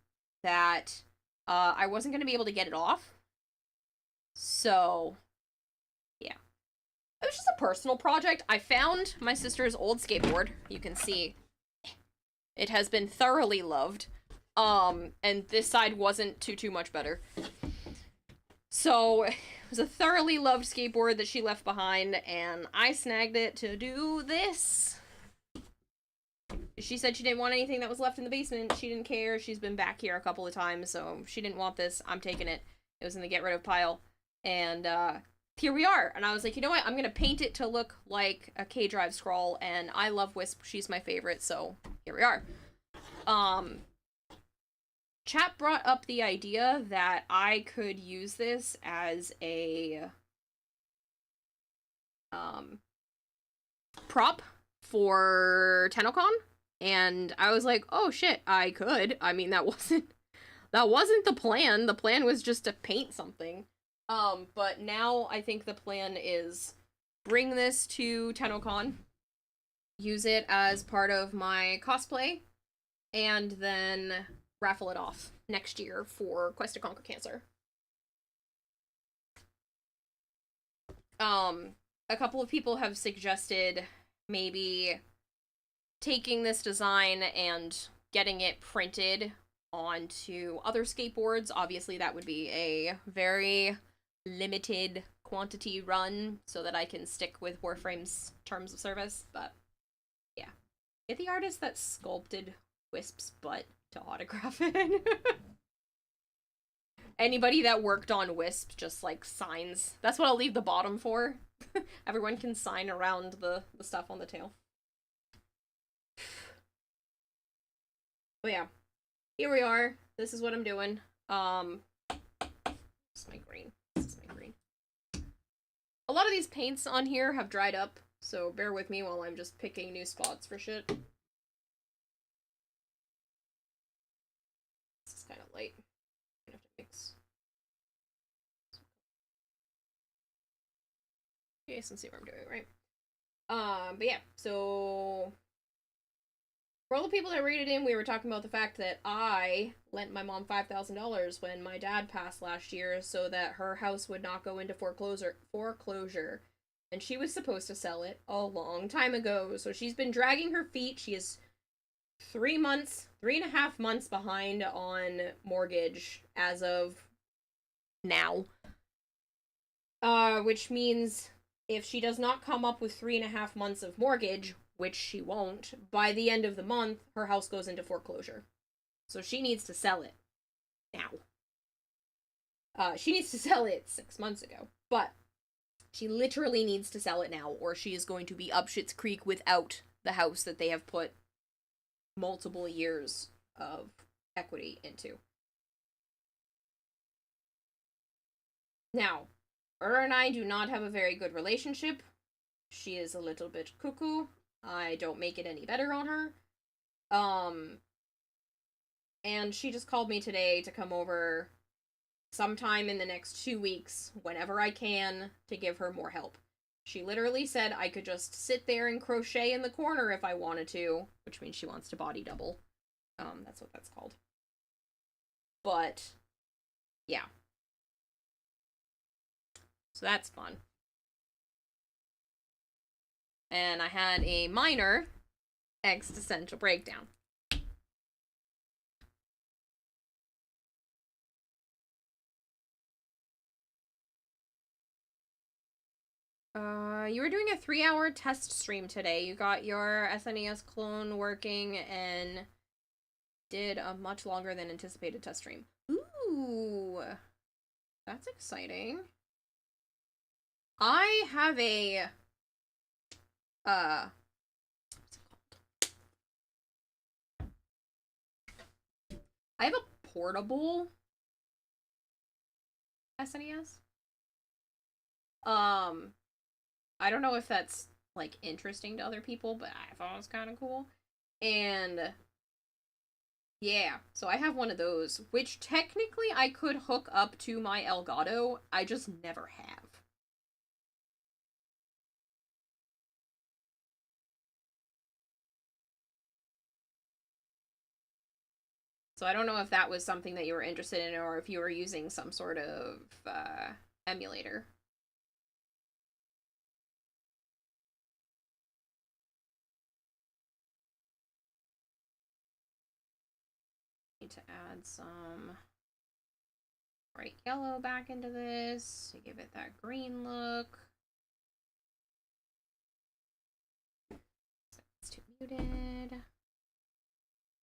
that I wasn't going to be able to get it off. So, yeah. It was just a personal project. I found my sister's old skateboard. You can see it has been thoroughly loved. And this side wasn't too much better. So, it was a thoroughly loved skateboard that she left behind, and I snagged it to do this. She said she didn't want anything that was left in the basement. She didn't care. She's been back here a couple of times, so she didn't want this. I'm taking it. It was in the get rid of pile. And, here we are. And I was like, you know what? I'm gonna paint it to look like a K-Drive scroll, and I love Wisp. She's my favorite, so here we are. Chat brought up the idea that I could use this as a prop for TennoCon. And I was like, oh shit, I could. I mean, that wasn't the plan. The plan was just to paint something. But now I think the plan is bring this to TennoCon, use it as part of my cosplay, and then raffle it off next year for Quest to Conquer Cancer. A couple of people have suggested maybe taking this design and getting it printed onto other skateboards. Obviously, that would be a very limited quantity run so that I can stick with Warframe's terms of service, but yeah. Get the artist that sculpted Wisp's butt to autograph it. Anybody that worked on Wisp just, like, signs. That's what I'll leave the bottom for. Everyone can sign around the stuff on the tail. But yeah. Here we are. This is what I'm doing. This is my green. This is my green. A lot of these paints on here have dried up, so bear with me while I'm just picking new spots for shit. This is kind of light. I'm gonna have to mix. Okay, so let's see what I'm doing, right? But yeah, so for all the people that rated in, we were talking about the fact that I lent my mom $5,000 when my dad passed last year so that her house would not go into foreclosure. And she was supposed to sell it a long time ago. So she's been dragging her feet. She is 3.5 months behind on mortgage as of now. Which means if she does not come up with 3.5 months of mortgage, which she won't, by the end of the month, her house goes into foreclosure. So she needs to sell it now. She needs to sell it 6 months ago, but she literally needs to sell it now, or she is going to be up Schitt's Creek without the house that they have put multiple years of equity into. Now, her and I do not have a very good relationship. She is a little bit cuckoo. I don't make it any better on her. And she just called me today to come over sometime in the next 2 weeks, whenever I can, to give her more help. She literally said I could just sit there and crochet in the corner if I wanted to, which means she wants to body double. That's what that's called. But, yeah. So that's fun. And I had a minor existential breakdown. You were doing a 3-hour test stream today. You got your SNES clone working and did a much longer than anticipated test stream. Ooh, that's exciting. I have a, what's it called? I have a portable SNES. I don't know if that's, like, interesting to other people, but I thought it was kind of cool. And, yeah, so I have one of those, which technically I could hook up to my Elgato, I just never have. So I don't know if that was something that you were interested in, or if you were using some sort of, emulator. Need to add some bright yellow back into this to give it that green look. It's too muted.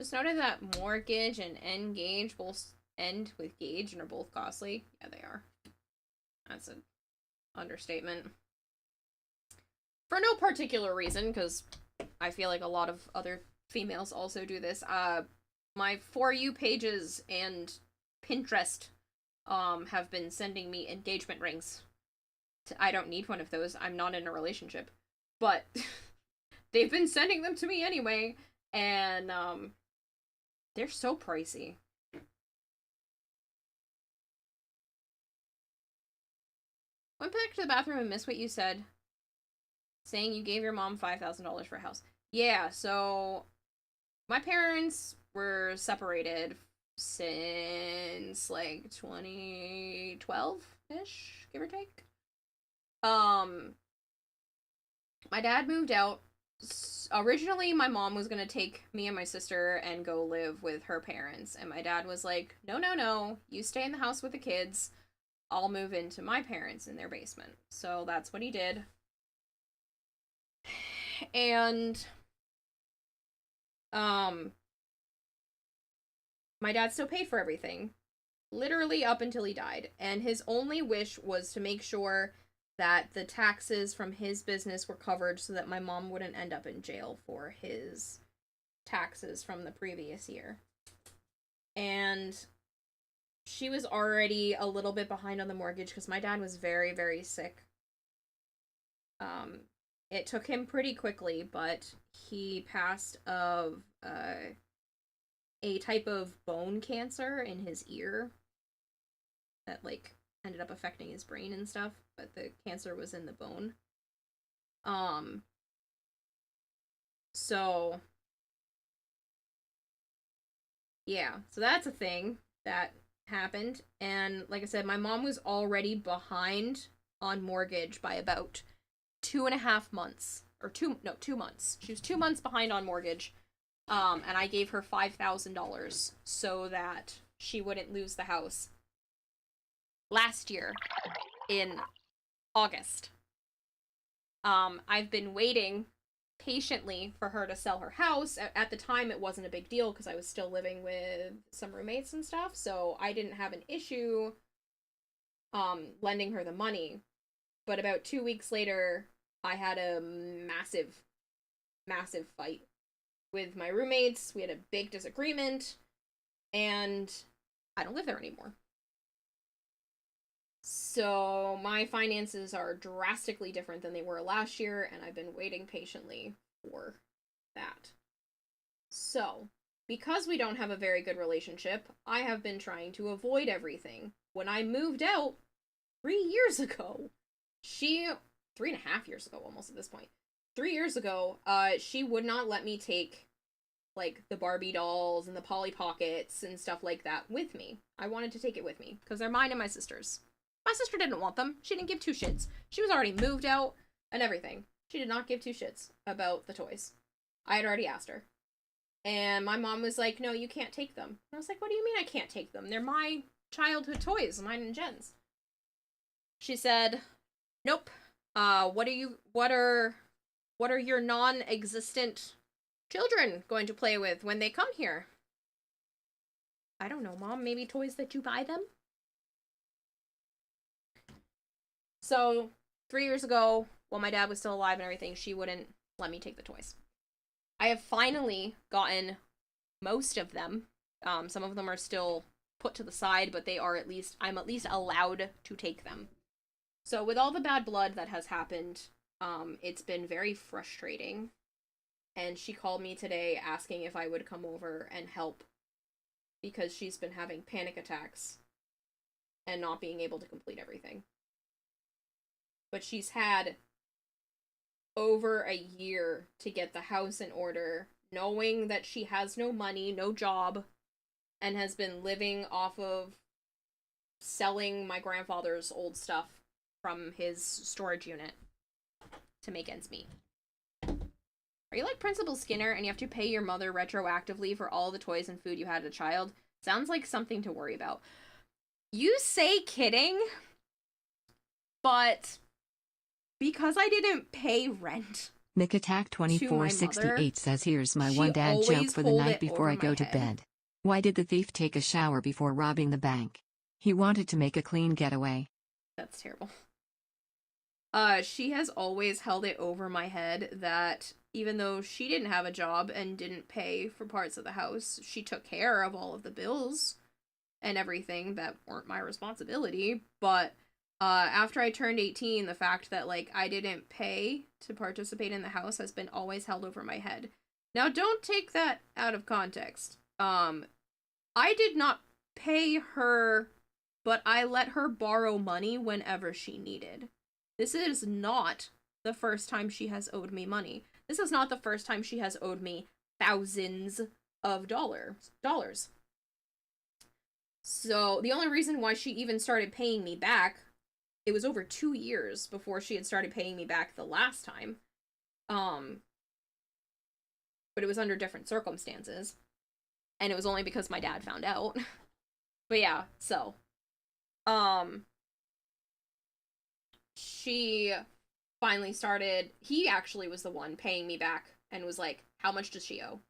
Just noted that mortgage and engage both end with gauge and are both costly. Yeah, they are. That's an understatement. For no particular reason, because I feel like a lot of other females also do this. My For You pages and Pinterest have been sending me engagement rings. I don't need one of those. I'm not in a relationship. But they've been sending them to me anyway. And, they're so pricey. Went back to the bathroom and missed what you said. Saying you gave your mom $5,000 for a house. Yeah, so my parents were separated since like 2012-ish, give or take. My dad moved out. Originally, my mom was gonna take me and my sister and go live with her parents, and my dad was like, no, no, no, you stay in the house with the kids. I'll move into my parents in their basement. So that's what he did. And my dad still paid for everything, literally up until he died, and his only wish was to make sure that the taxes from his business were covered so that my mom wouldn't end up in jail for his taxes from the previous year. And she was already a little bit behind on the mortgage because my dad was very, very sick. It took him pretty quickly, but he passed of a type of bone cancer in his ear that, like, ended up affecting his brain and stuff, but the cancer was in the bone. So, yeah, so that's a thing that happened, and like I said, my mom was already behind on mortgage by about 2.5 months, or 2 months. She was 2 months behind on mortgage, and I gave her $5,000 so that she wouldn't lose the house last year in August. I've been waiting patiently for her to sell her house. At the time, it wasn't a big deal because I was still living with some roommates and stuff, so I didn't have an issue lending her the money. But about 2 weeks later, I had a massive fight with my roommates. We had a big disagreement, and I don't live there anymore. So my finances are drastically different than they were last year, and I've been waiting patiently for that. So, because we don't have a very good relationship, I have been trying to avoid everything. When I moved out 3 years ago, 3.5 years ago almost at this point, 3 years ago, she would not let me take, like, the Barbie dolls and the Polly Pockets and stuff like that with me. I wanted to take it with me, because they're mine and my sister's. My sister didn't want them. She didn't give two shits. She was already moved out and everything. She did not give two shits about the toys. I had already asked her. And my mom was like, no, you can't take them. And I was like, what do you mean I can't take them? They're my childhood toys, mine and Jen's. She said, nope. What are your non-existent children going to play with when they come here? I don't know, Mom. Maybe toys that you buy them? So, 3 years ago, while my dad was still alive and everything, she wouldn't let me take the toys. I have finally gotten most of them. Some of them are still put to the side, but I'm at least allowed to take them. So with all the bad blood that has happened, it's been very frustrating. And she called me today asking if I would come over and help because she's been having panic attacks and not being able to complete everything. But she's had over a year to get the house in order, knowing that she has no money, no job, and has been living off of selling my grandfather's old stuff from his storage unit to make ends meet. Are you like Principal Skinner and you have to pay your mother retroactively for all the toys and food you had as a child? Sounds like something to worry about. You say kidding, but because I didn't pay rent McAttack2468 says here's my one dad joke for the night before I go to bed. Why did the thief take a shower before robbing the bank? He wanted to make a clean getaway. That's terrible. She has always held it over my head that even though she didn't have a job and didn't pay for parts of the house, she took care of all of the bills and everything that weren't my responsibility. But after I turned 18, the fact that, like, I didn't pay to participate in the house has been always held over my head. Now, don't take that out of context. I did not pay her, but I let her borrow money whenever she needed. This is not the first time she has owed me money. This is not the first time she has owed me thousands of dollars. So, the only reason why she even started paying me back, it was over 2 years before she had started paying me back the last time. But it was under different circumstances. And it was only because my dad found out. But yeah, so. She finally started, he actually was the one paying me back and was like, how much does she owe?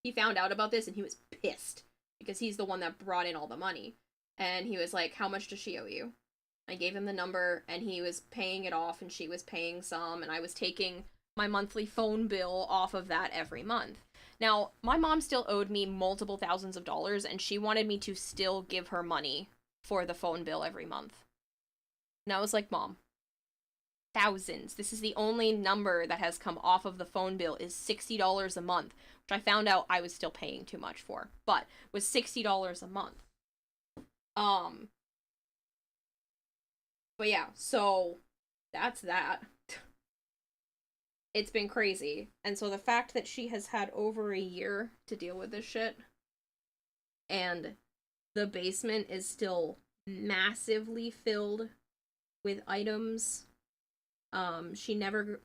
He found out about this and he was pissed because he's the one that brought in all the money. And he was like, how much does she owe you? I gave him the number and he was paying it off and she was paying some and I was taking my monthly phone bill off of that every month. Now, my mom still owed me multiple thousands of dollars and she wanted me to still give her money for the phone bill every month. And I was like, Mom, thousands. This is the only number that has come off of the phone bill is $60 a month, which I found out I was still paying too much for, but was $60 a month. But yeah, so that's that. It's been crazy. And so the fact that she has had over a year to deal with this shit, and the basement is still massively filled with items. She never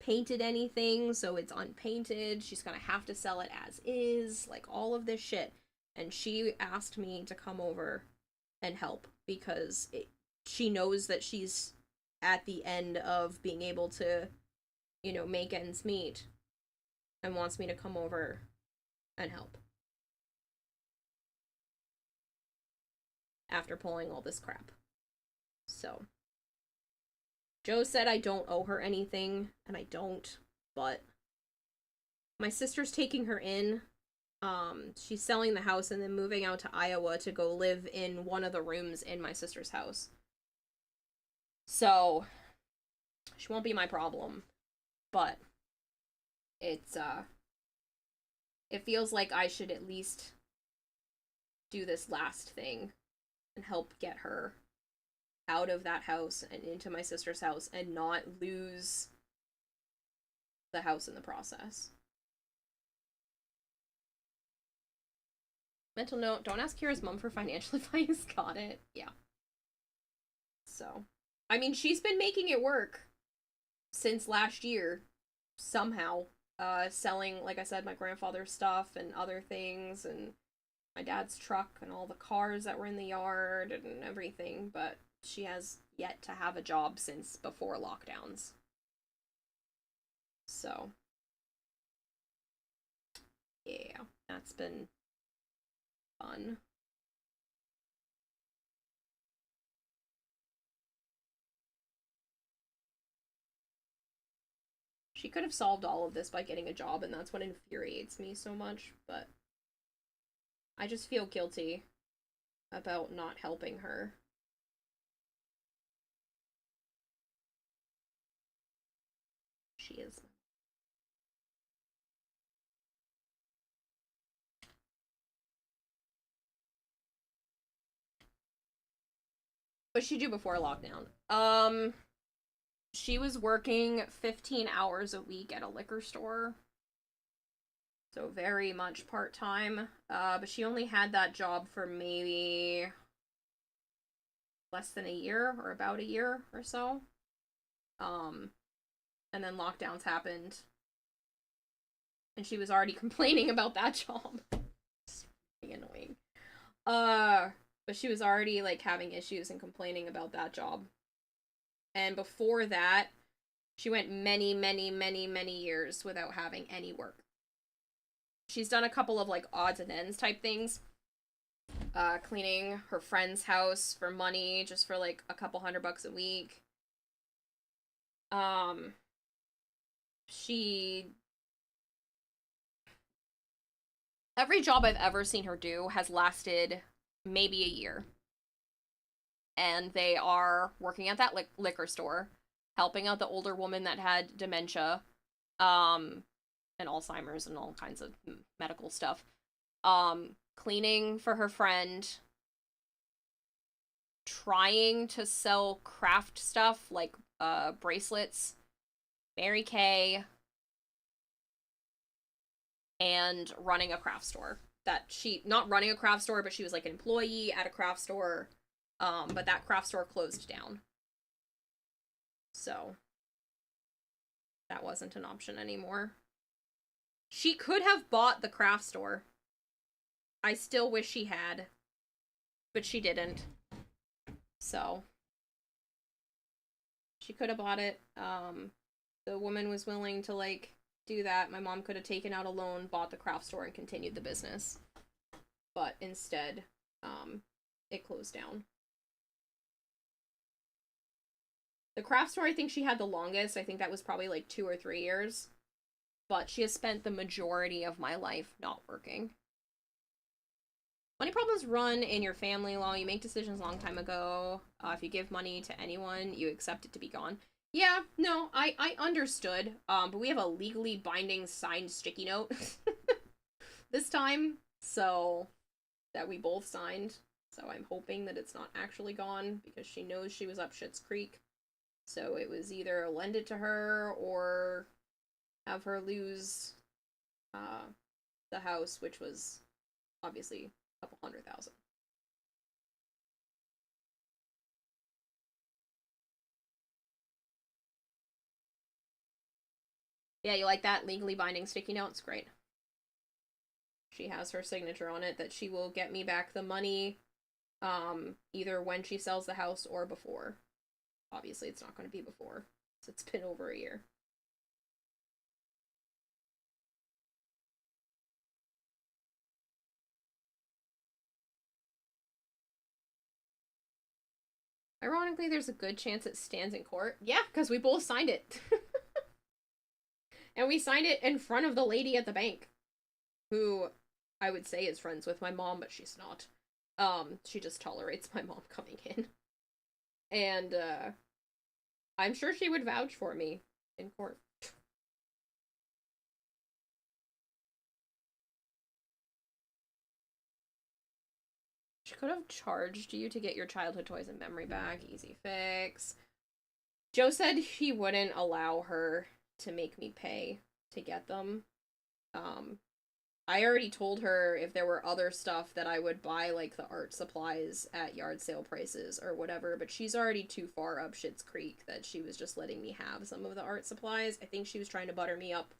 painted anything, so it's unpainted. She's gonna have to sell it as is, like all of this shit. And she asked me to come over and help because she knows that she's at the end of being able to, you know, make ends meet and wants me to come over and help. After pulling all this crap. So. Joe said I don't owe her anything, and I don't, but my sister's taking her in. She's selling the house and then moving out to Iowa to go live in one of the rooms in my sister's house. So, she won't be my problem, but it's, it feels like I should at least do this last thing and help get her out of that house and into my sister's house and not lose the house in the process. Mental note, don't ask Kira's mom for financial advice. Got it. Yeah. So, I mean, she's been making it work since last year, somehow. Selling, like I said, my grandfather's stuff and other things, and my dad's truck and all the cars that were in the yard and everything, but she has yet to have a job since before lockdowns. So, yeah, that's been fun. She could have solved all of this by getting a job, and that's what infuriates me so much, but I just feel guilty about not helping her. She is. What did she do before lockdown? She was working 15 hours a week at a liquor store. So very much part-time. But she only had that job for maybe less than a year, or about a year or so. And then lockdowns happened. And she was already complaining about that job. It's really annoying. But she was already, like, having issues and complaining about that job. And before that, she went many, many, many, many years without having any work. She's done a couple of, like, odds and ends type things. Cleaning her friend's house for money, just for, like, a couple $100 a week. Every job I've ever seen her do has lasted maybe a year. And they are working at that liquor store, helping out the older woman that had dementia, and Alzheimer's and all kinds of medical stuff. Cleaning for her friend, trying to sell craft stuff like bracelets, Mary Kay, and running a craft store. That she, not running a craft store, but she was like an employee at a craft store, but that craft store closed down. So that wasn't an option anymore. She could have bought the craft store. I still wish she had, but she didn't. So she could have bought it. The woman was willing to like do that. My mom could have taken out a loan, bought the craft store, and continued the business. But instead, it closed down. The craft store, I think she had the longest. I think that was probably like 2 or 3 years. But she has spent the majority of my life not working. Money problems run in your family law. You make decisions a long time ago. If you give money to anyone, you accept it to be gone. Yeah, no, I understood. But we have a legally binding signed sticky note this time. So, that we both signed. So I'm hoping that it's not actually gone because she knows she was up Schitt's Creek. So it was either lend it to her or have her lose the house, which was obviously a couple $100,000. Yeah, you like that legally binding sticky note? It's great. She has her signature on it that she will get me back the money either when she sells the house or before. Obviously, it's not going to be before, so it's been over a year. Ironically, there's a good chance it stands in court. Yeah, because we both signed it. And we signed it in front of the lady at the bank, who I would say is friends with my mom, but she's not. She just tolerates my mom coming in. And, I'm sure she would vouch for me in court. She could have charged you to get your childhood toys and memory back. Easy fix. Joe said he wouldn't allow her to make me pay to get them. I already told her if there were other stuff that I would buy, like the art supplies at yard sale prices or whatever, but she's already too far up Schitt's Creek that she was just letting me have some of the art supplies. I think she was trying to butter me up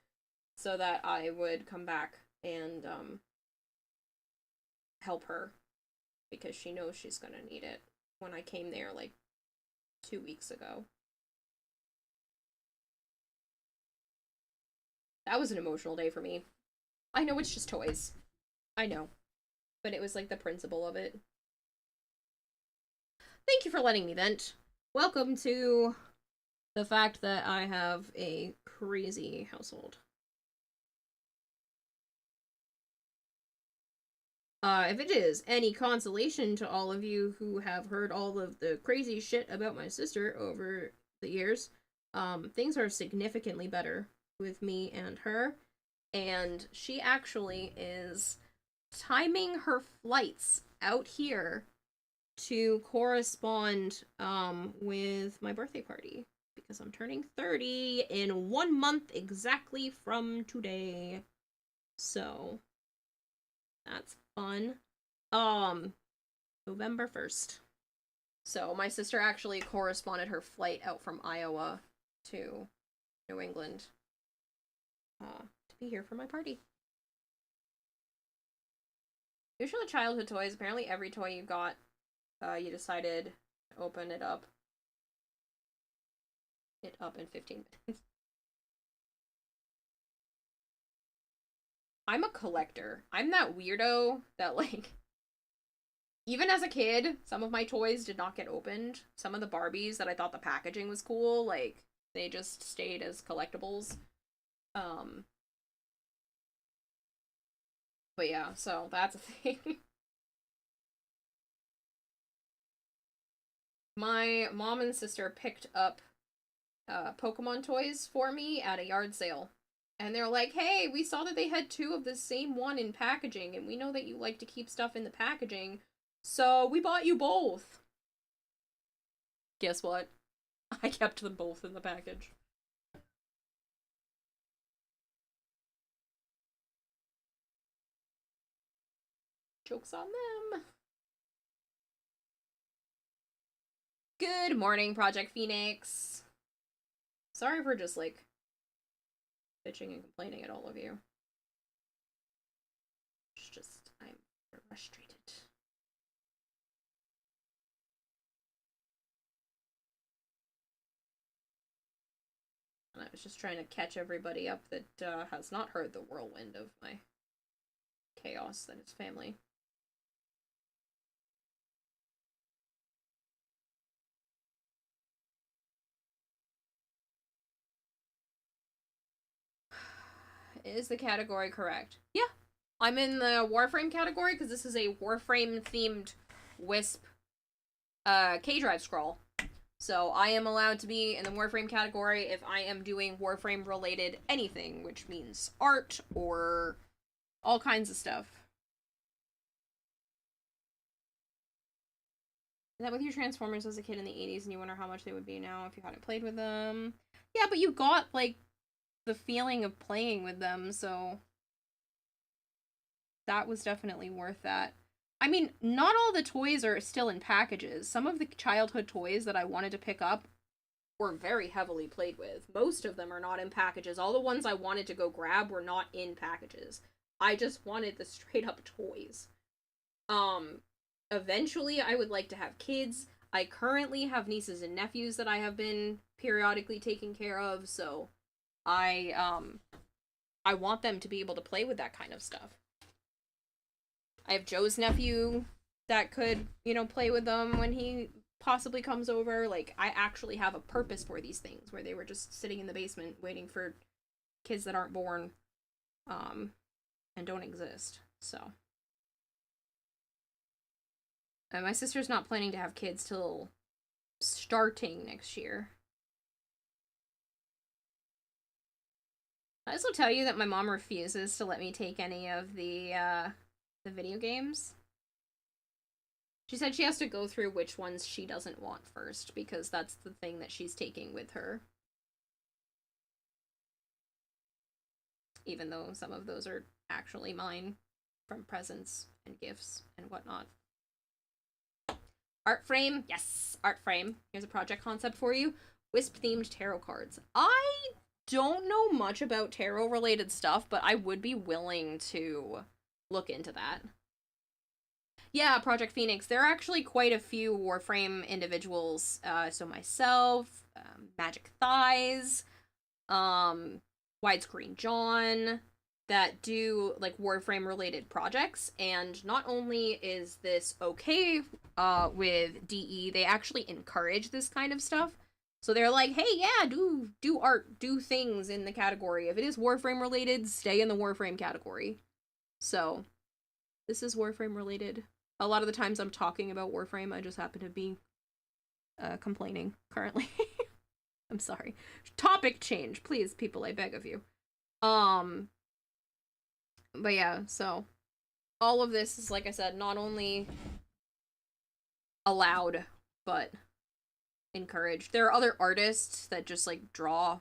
so that I would come back and help her because she knows she's gonna need it when I came there like 2 weeks ago. That was an emotional day for me. I know it's just toys. I know. But it was like the principle of it. Thank you for letting me vent. Welcome to the fact that I have a crazy household. If it is any consolation to all of you who have heard all of the crazy shit about my sister over the years, things are significantly better with me and her. And she actually is timing her flights out here to correspond with my birthday party because I'm turning 30 in 1 month exactly from today. So that's fun. November 1st. So my sister actually corresponded her flight out from Iowa to New England to be here for my party. Usually childhood toys, apparently every toy you got, you decided to open it up in 15 minutes. I'm a collector. I'm that weirdo that, like, even as a kid, some of my toys did not get opened. Some of the Barbies that I thought the packaging was cool, like, they just stayed as collectibles. But yeah, so that's a thing. My mom and sister picked up Pokemon toys for me at a yard sale And they're like, hey, we saw that they had 2 of the same one in packaging, and we know that you like to keep stuff in the packaging, so we bought you both. Guess what? I kept them both in the package. Joke's on them. Good morning, Project Phoenix. Sorry for just, like, bitching and complaining at all of you. It's just, I'm frustrated. And I was just trying to catch everybody up that has not heard the whirlwind of my chaos that is family. Is the category correct? Yeah. I'm in the Warframe category because this is a Warframe-themed Wisp K-Drive scroll. So I am allowed to be in the Warframe category if I am doing Warframe-related anything, which means art or all kinds of stuff. Is that with your Transformers as a kid in the 80s and you wonder how much they would be now if you hadn't played with them? Yeah, but you got, like, the feeling of playing with them, so that was definitely worth that. I mean, not all the toys are still in packages. Some of the childhood toys that I wanted to pick up were very heavily played with. Most of them are not in packages. All the ones I wanted to go grab were not in packages. I just wanted the straight up toys. Eventually I would like to have kids. I currently have nieces and nephews that I have been periodically taking care of, so I want them to be able to play with that kind of stuff. I have Joe's nephew that could, you know, play with them when he possibly comes over. Like, I actually have a purpose for these things, where they were just sitting in the basement waiting for kids that aren't born, and don't exist, so. And my sister's not planning to have kids till starting next year. I also tell you that my mom refuses to let me take any of the video games. She said she has to go through which ones she doesn't want first, because that's the thing that she's taking with her. Even though some of those are actually mine from presents and gifts and whatnot. Art frame, yes, art frame. Here's a project concept for you. Wisp-themed tarot cards. I don't know much about tarot-related stuff, but I would be willing to look into that. Yeah, Project Phoenix. There are actually quite a few Warframe individuals. So myself, Magic Thighs, Widescreen John, that do, like, Warframe-related projects. And not only is this okay with DE, they actually encourage this kind of stuff. So they're like, hey, yeah, do art, do things in the category. If it is Warframe-related, stay in the Warframe category. So, this is Warframe-related. A lot of the times I'm talking about Warframe, I just happen to be complaining currently. I'm sorry. Topic change, please, people, I beg of you. But yeah, so all of this is, like I said, not only allowed, but encouraged. There are other artists that just, like, draw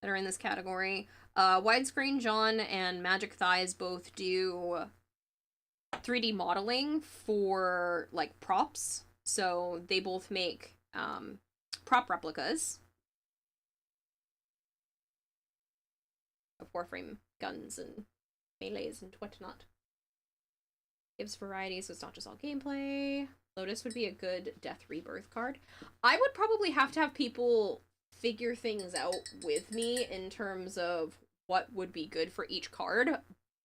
that are in this category. Widescreen John and Magic Thighs both do 3D modeling for, like, props. So they both make prop replicas of Warframe guns and melees and whatnot. Gives variety, so it's not just all gameplay. Lotus would be a good Death Rebirth card. I would probably have to have people figure things out with me in terms of what would be good for each card,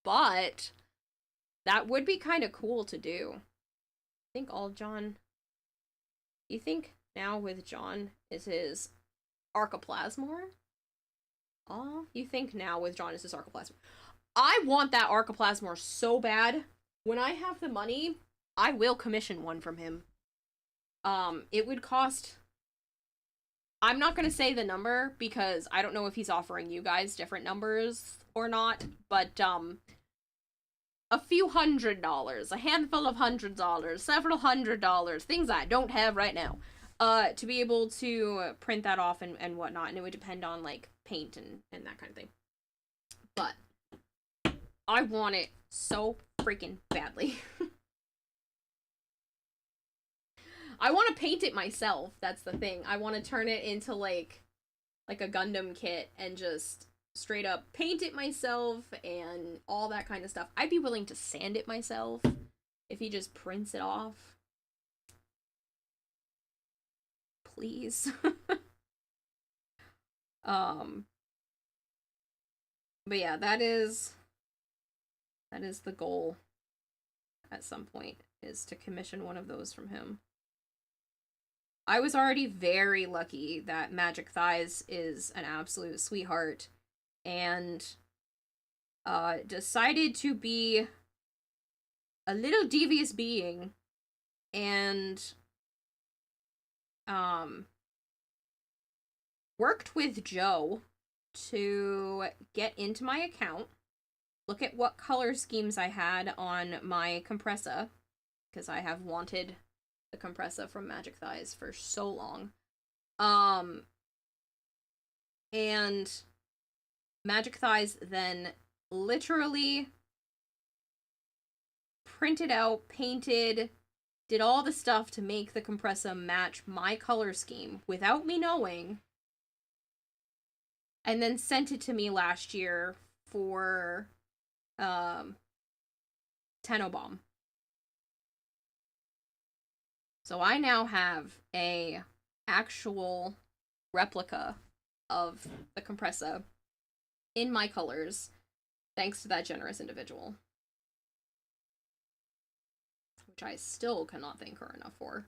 but that would be kind of cool to do. I think all John... You think now with John is his Archoplasmor? Oh, you think now with John is his Archoplasmor? I want that Archoplasmor so bad. When I have the money, I will commission one from him. It would cost... I'm not going to say the number because I don't know if he's offering you guys different numbers or not, but a few $100s, a handful of $100s, several $100s, things I don't have right now, to be able to print that off and whatnot, and it would depend on, like, paint and that kind of thing. But I want it so freaking badly. I want to paint it myself, that's the thing. I want to turn it into, like a Gundam kit and just straight up paint it myself and all that kind of stuff. I'd be willing to sand it myself if he just prints it off. Please. But yeah, that is the goal at some point, is to commission one of those from him. I was already very lucky that Magic Thighs is an absolute sweetheart and decided to be a little devious being and worked with Joe to get into my account, look at what color schemes I had on my compressa, because I have wanted the compressa from Magic Thighs for so long. And Magic Thighs then literally printed out, painted, did all the stuff to make the compressa match my color scheme without me knowing, and then sent it to me last year for Tenobomb. So I now have a actual replica of the compressa in my colors, thanks to that generous individual. Which I still cannot thank her enough for.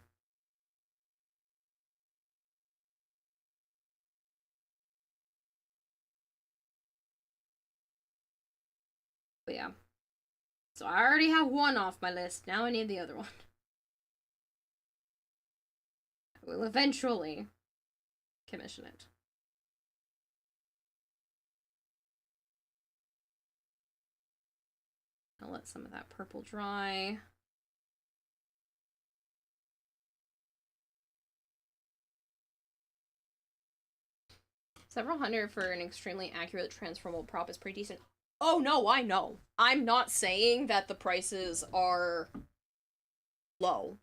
But yeah. So I already have one off my list, now I need the other one. I will eventually commission it. I'll let some of that purple dry. Several hundred for an extremely accurate transformable prop is pretty decent. Oh no, I know. I'm not saying that the prices are low.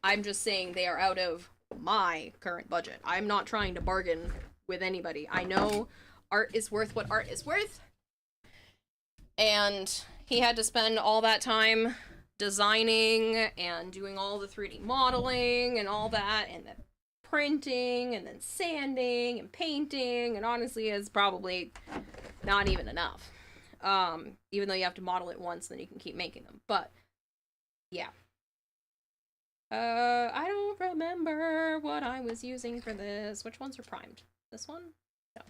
I'm just saying they are out of my current budget. I'm not trying to bargain with anybody. I know art is worth what art is worth. And he had to spend all that time designing and doing all the 3D modeling and all that, and then printing and then sanding and painting, and honestly is probably not even enough. Even though you have to model it once, then you can keep making them. But yeah. I don't remember what I was using for this. Which ones are primed? This one? No.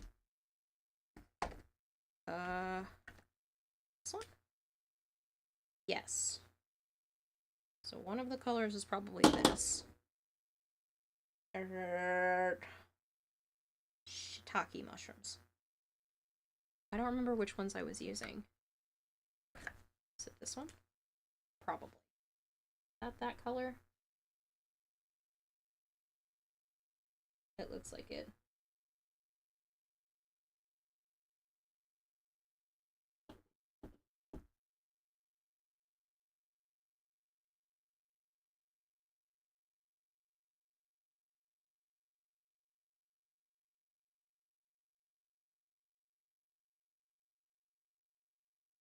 This one? Yes. So one of the colors is probably this. Shiitake mushrooms. I don't remember which ones I was using. Is it this one? Probably. Is that color? It looks like it.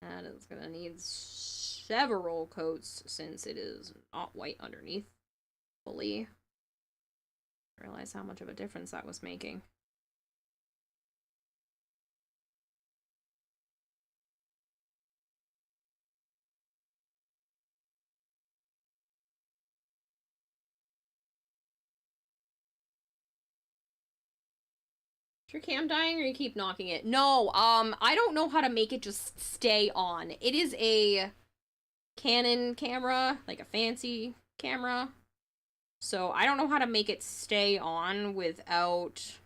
That is gonna need several coats since it is not white underneath fully. I realize how much of a difference that was making. Is your cam dying or you keep knocking it? No, I don't know how to make it just stay on. It is a Canon camera, like a fancy camera. So I don't know how to make it stay on without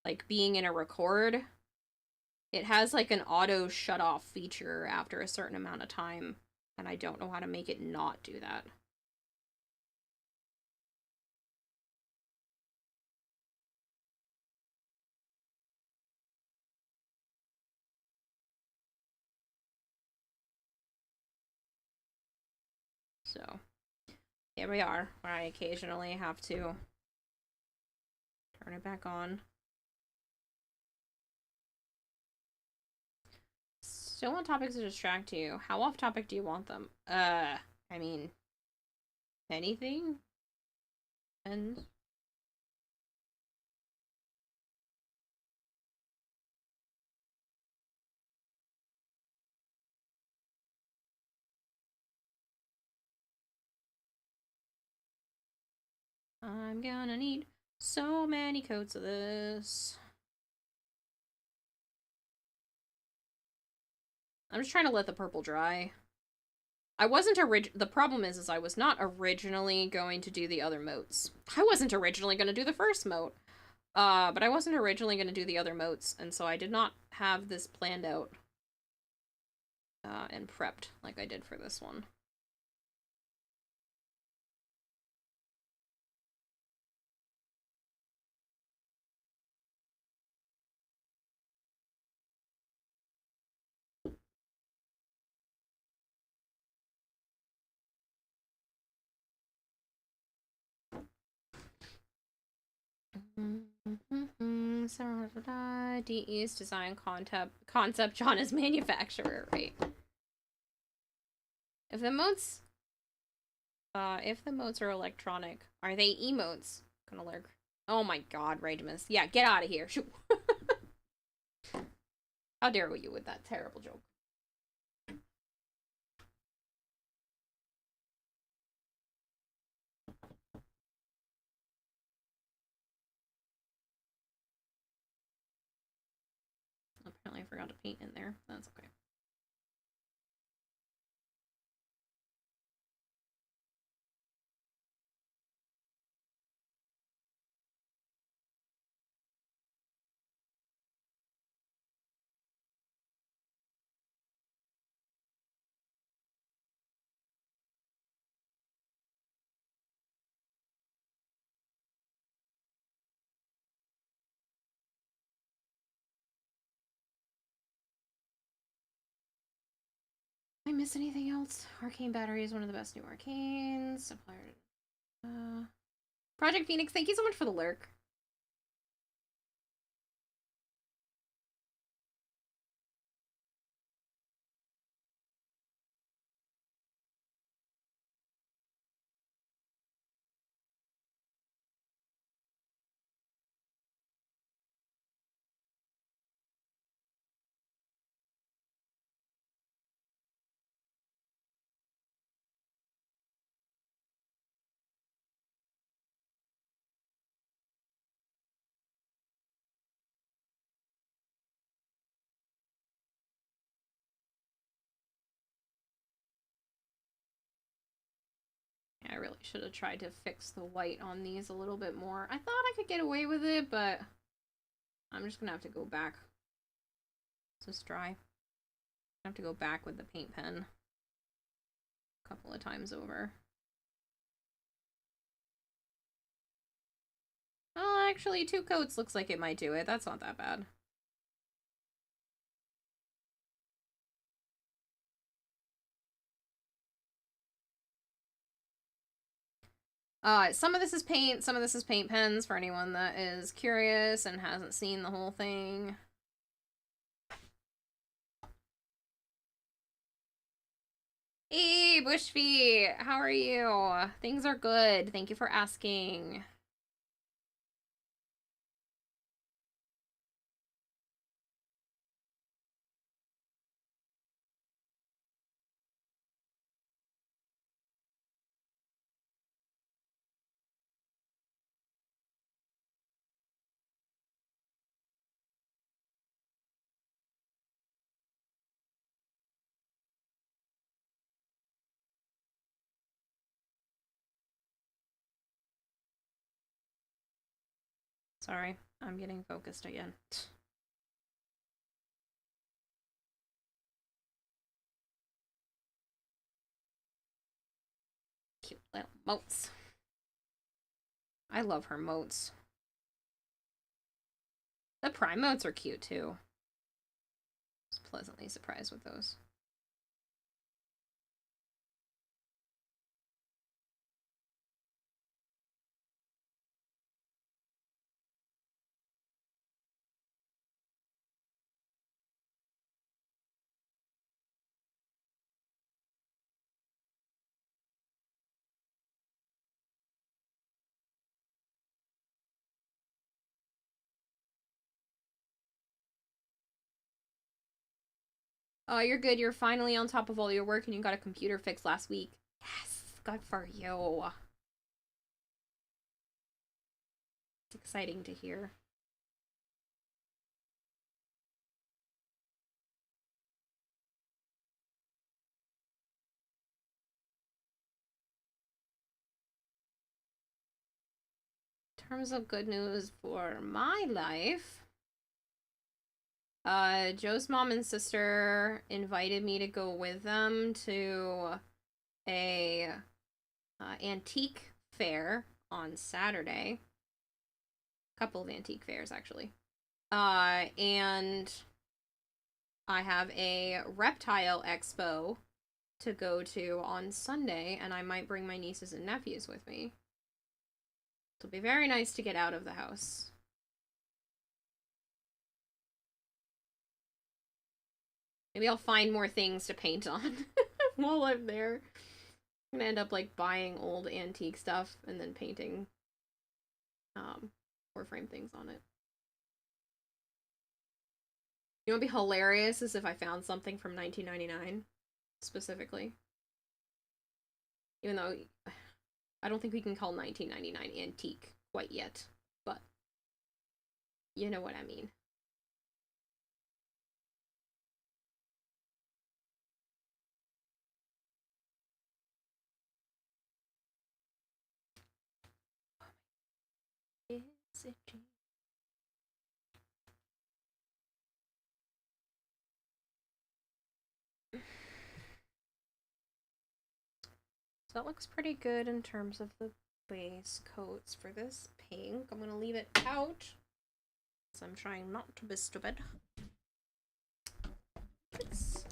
like being in a record, it has like an auto shut off feature after a certain amount of time, and I don't know how to make it not do that. So, here we are, where I occasionally have to turn it back on. Still want topics to distract you. How off topic do you want them? I mean, anything? And I'm gonna need so many coats of this. I'm just trying to let the purple dry. I wasn't the problem is I was not originally going to do the other moats. I wasn't originally going to do the first moat. But I wasn't originally going to do the other moats, and so I did not have this planned out and prepped like I did for this one. DE's design concept, John is manufacturer, right? If the moats are electronic, are they emotes? Gonna lurk. Oh my god, Ragemus. Yeah, get out of here. Shoot. How dare you with that terrible joke. Apparently I forgot to paint in there. That's okay. Did I miss anything else? Arcane Battery is one of the best new arcanes. Supplier. Project Phoenix, thank you so much for the lurk. I really should have tried to fix the white on these a little bit more. I thought I could get away with it, but I'm just gonna have to go back. It's dry. I have to go back with the paint pen a couple of times over. Well, actually, 2 coats looks like it might do it. That's not that bad. Some of this is paint, some of this is paint pens for anyone that is curious and hasn't seen the whole thing. Hey, Bushfeet! How are you? Things are good. Thank you for asking. Sorry. I'm getting focused again. Cute little moats. I love her moats. The prime moats are cute too. I was pleasantly surprised with those. Oh, you're good. You're finally on top of all your work and you got a computer fixed last week. Yes, good for you. It's exciting to hear. In terms of good news for my life, Joe's mom and sister invited me to go with them to a antique fair on Saturday. A couple of antique fairs, actually. And I have a reptile expo to go to on Sunday, and I might bring my nieces and nephews with me. It'll be very nice to get out of the house. Maybe I'll find more things to paint on while I'm there. I'm gonna end up like buying old antique stuff and then painting Warframe things on it. You know what'd be hilarious is if I found something from 1999 specifically. Even though I don't think we can call 1999 antique quite yet, but you know what I mean. Is it true? So that looks pretty good in terms of the base coats for this pink. I'm gonna leave it out, so I'm trying not to be stupid. It's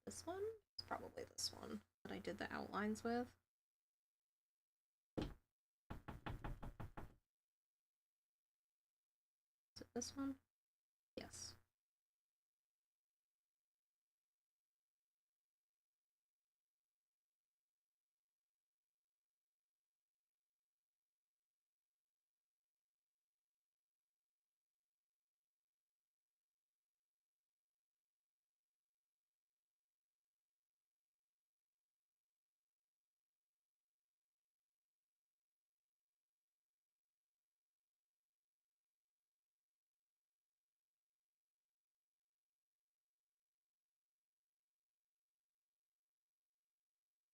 this one? It's probably this one that I did the outlines with. Is it this one? Yes.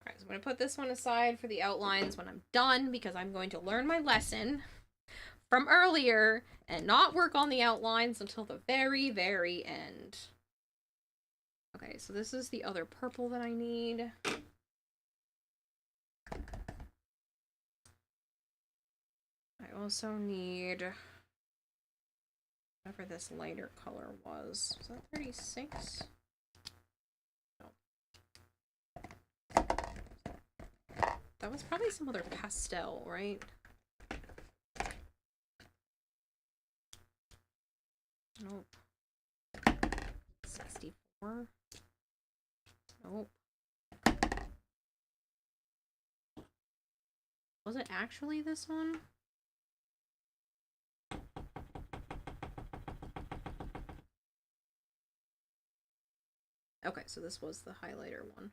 Alright, so I'm going to put this one aside for the outlines when I'm done, because I'm going to learn my lesson from earlier and not work on the outlines until the very, very end. Okay, so this is the other purple that I need. I also need whatever this lighter color was. Is that 36? That was probably some other pastel, right? Nope. 64? Nope. Was it actually this one? Okay, so this was the highlighter one.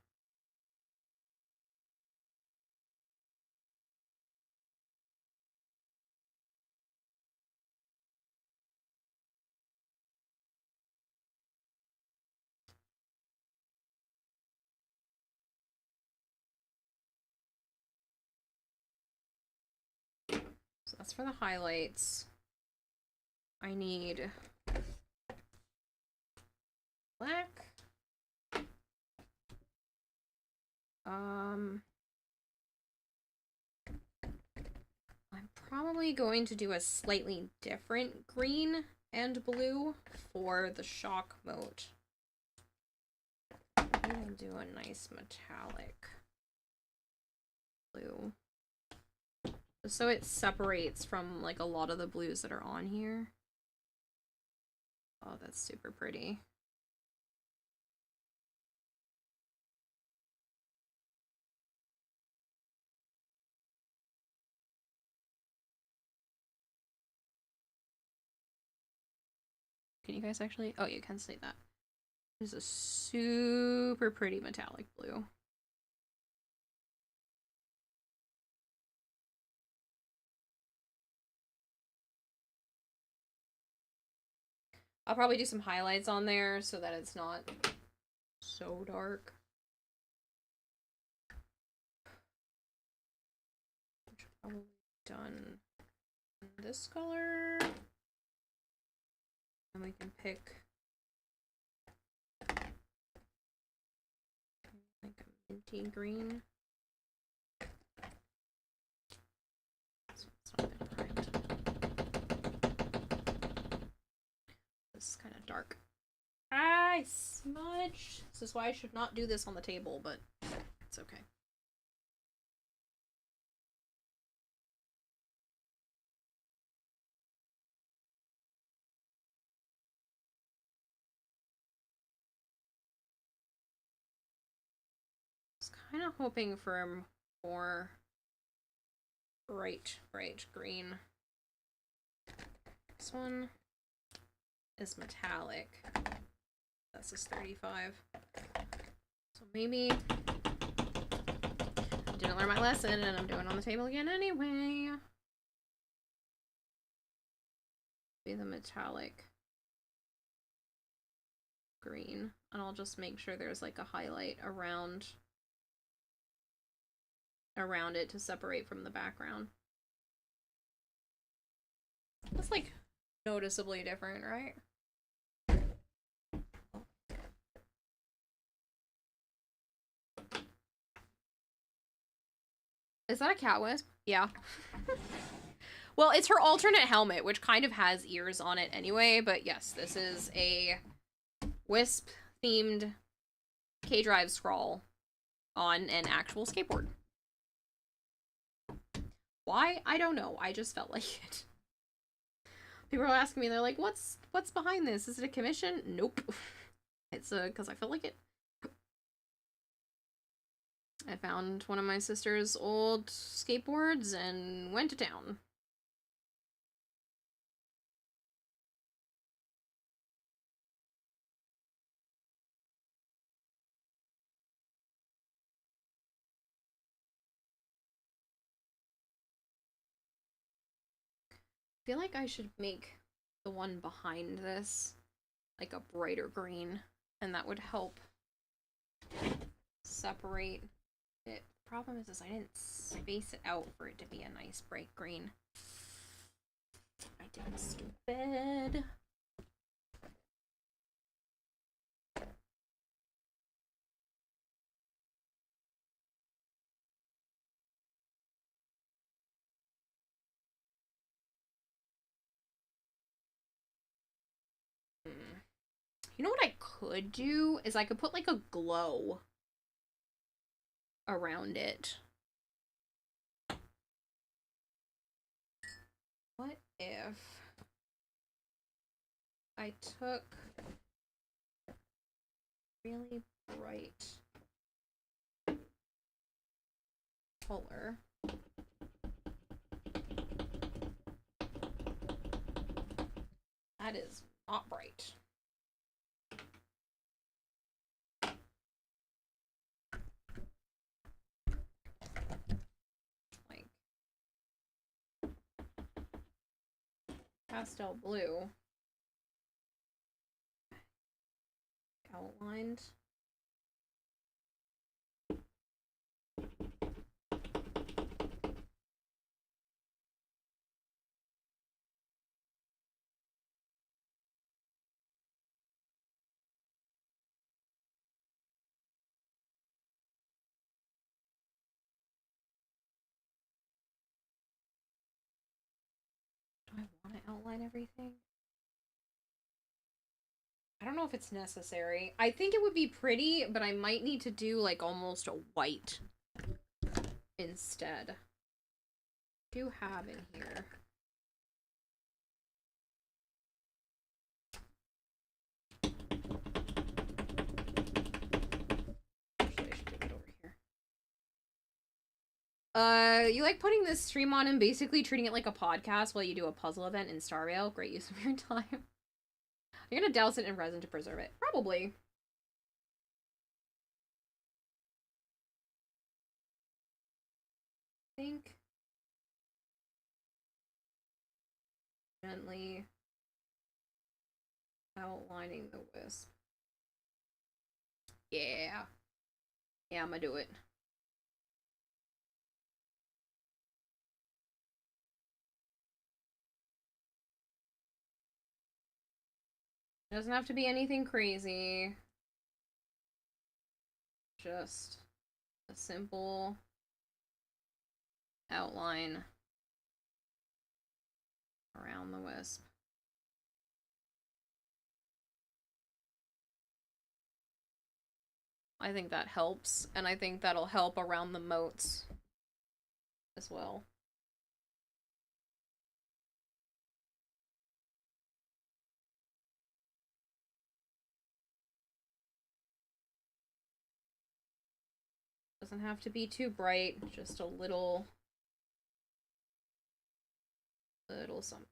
So that's for the highlights. I need black. I'm probably going to do a slightly different green and blue for the shock mode. I'll do a nice metallic blue. Just so it separates from like a lot of the blues that are on here. Oh, that's super pretty. Can you guys actually? Oh, you can see that. This is a super pretty metallic blue. I'll probably do some highlights on there so that it's not so dark. Probably done this color. And we can pick like a minty green. This one's not been primed. This is kind of dark. I smudged. This is why I should not do this on the table, but it's okay. Kind of hoping for a more bright green. This one is metallic. This is 35. So maybe I didn't learn my lesson and I'm doing it on the table again anyway. Be the metallic green. And I'll just make sure there's like a highlight around it to separate from the background. That's like noticeably different, right? Is that a cat wisp? Yeah. Well, it's her alternate helmet, which kind of has ears on it anyway, but yes, this is a wisp-themed K-Drive scroll on an actual skateboard. Why? I don't know. I just felt like it. People are asking me, they're like, what's behind this? Is it a commission? Nope. It's because I felt like it. I found one of my sister's old skateboards and went to town. I feel like I should make the one behind this like a brighter green, and that would help separate it. The problem is I didn't space it out for it to be a nice bright green. I did stupid. You know what I could do is I could put like a glow around it. What if I took really bright color? That is not bright. Pastel blue outlined. outline everything? I don't know if it's necessary. I think it would be pretty, but I might need to do like almost a white instead. I do have in here. Actually, I should do it over here. You like putting this stream on and basically treating it like a podcast while you do a puzzle event in Star Rail? Great use of your time. You're gonna douse it in resin to preserve it. Probably. I think. Gently outlining the wisp. Yeah. Yeah, I'm gonna do it. Doesn't have to be anything crazy. Just a simple outline around the wisp. I think that helps, and I think that'll help around the moats as well. Doesn't have to be too bright, just a little something.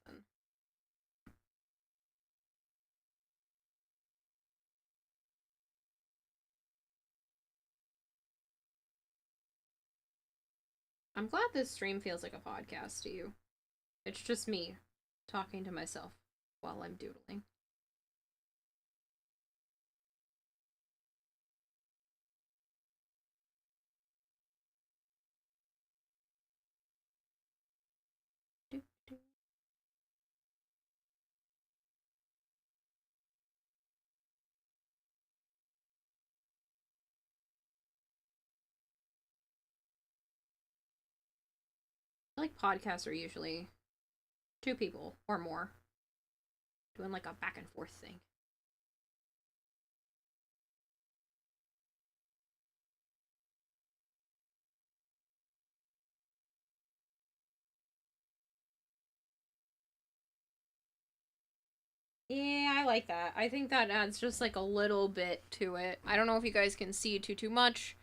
I'm glad this stream feels like a podcast to you. It's just me talking to myself while I'm doodling. I like podcasts are usually two people or more doing like a back and forth thing. Yeah, I like that. I think that adds just like a little bit to it. I don't know if you guys can see too much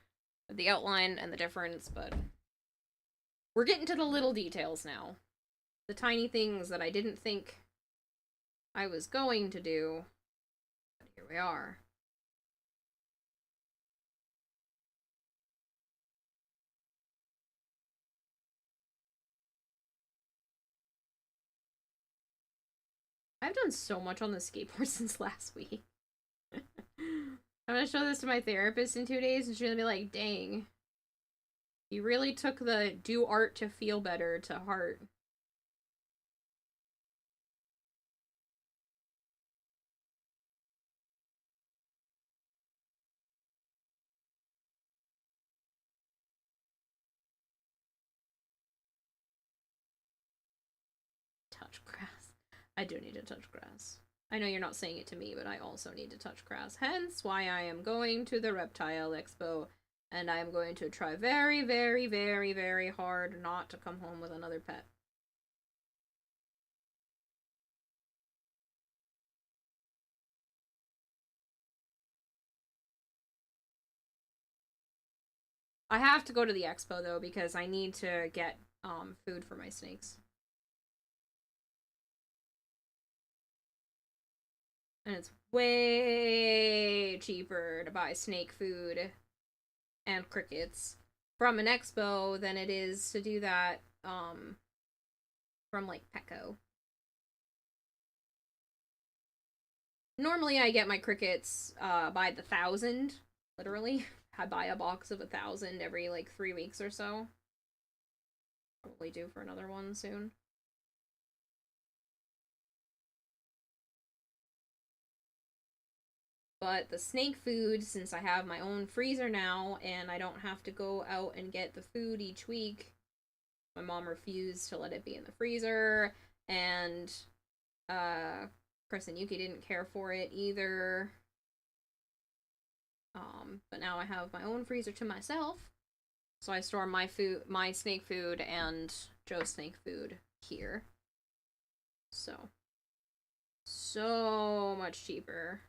of the outline and the difference, but we're getting to the little details now. The tiny things that I didn't think I was going to do, but here we are. I've done so much on the skateboard since last week. I'm gonna show this to my therapist in 2 days and she's gonna be like, dang. You really took the do art to feel better to heart. Touch grass. I do need to touch grass. I know you're not saying it to me, but I also need to touch grass. Hence why I am going to the Reptile Expo, and I am going to try very, very, very, very hard not to come home with another pet. I have to go to the expo though because I need to get food for my snakes. And it's way cheaper to buy snake food and crickets from an expo than it is to do that from like Petco. Normally I get my crickets by the 1,000, literally. I buy a box of 1,000 every like 3 weeks or so. Probably due for another one soon. But the snake food, since I have my own freezer now and I don't have to go out and get the food each week, my mom refused to let it be in the freezer, and Chris and Yuki didn't care for it either. But now I have my own freezer to myself. So I store my food, my snake food, and Joe's snake food here. So much cheaper.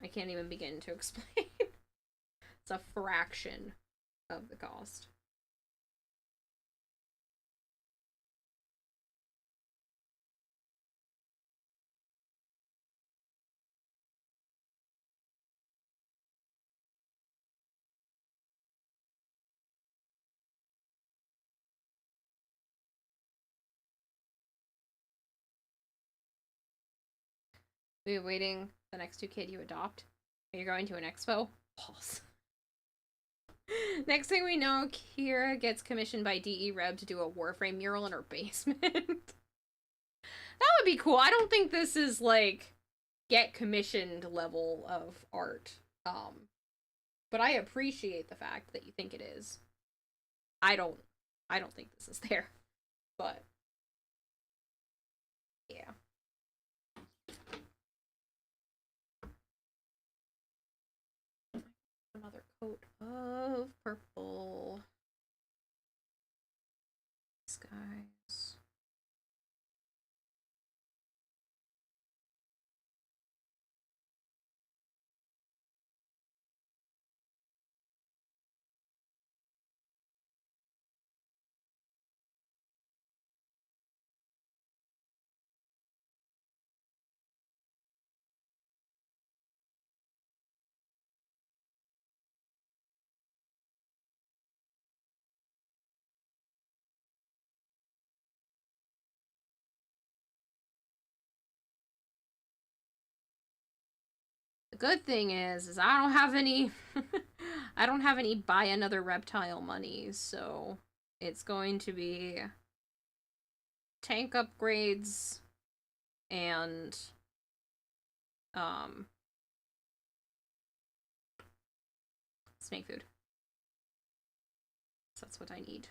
I can't even begin to explain. It's a fraction of the cost. Are you waiting the next 2 kid you adopt? Are you going to an expo? Pause. Next thing we know, Kira gets commissioned by DE Reb to do a Warframe mural in her basement. That would be cool. I don't think this is, like, get commissioned level of art. But I appreciate the fact that you think it is. I don't think this is there. But, yeah. Another coat of purple. Skies. Good thing is I don't have any I don't have any buy another reptile money, so it's going to be tank upgrades and snake food. So that's what I need.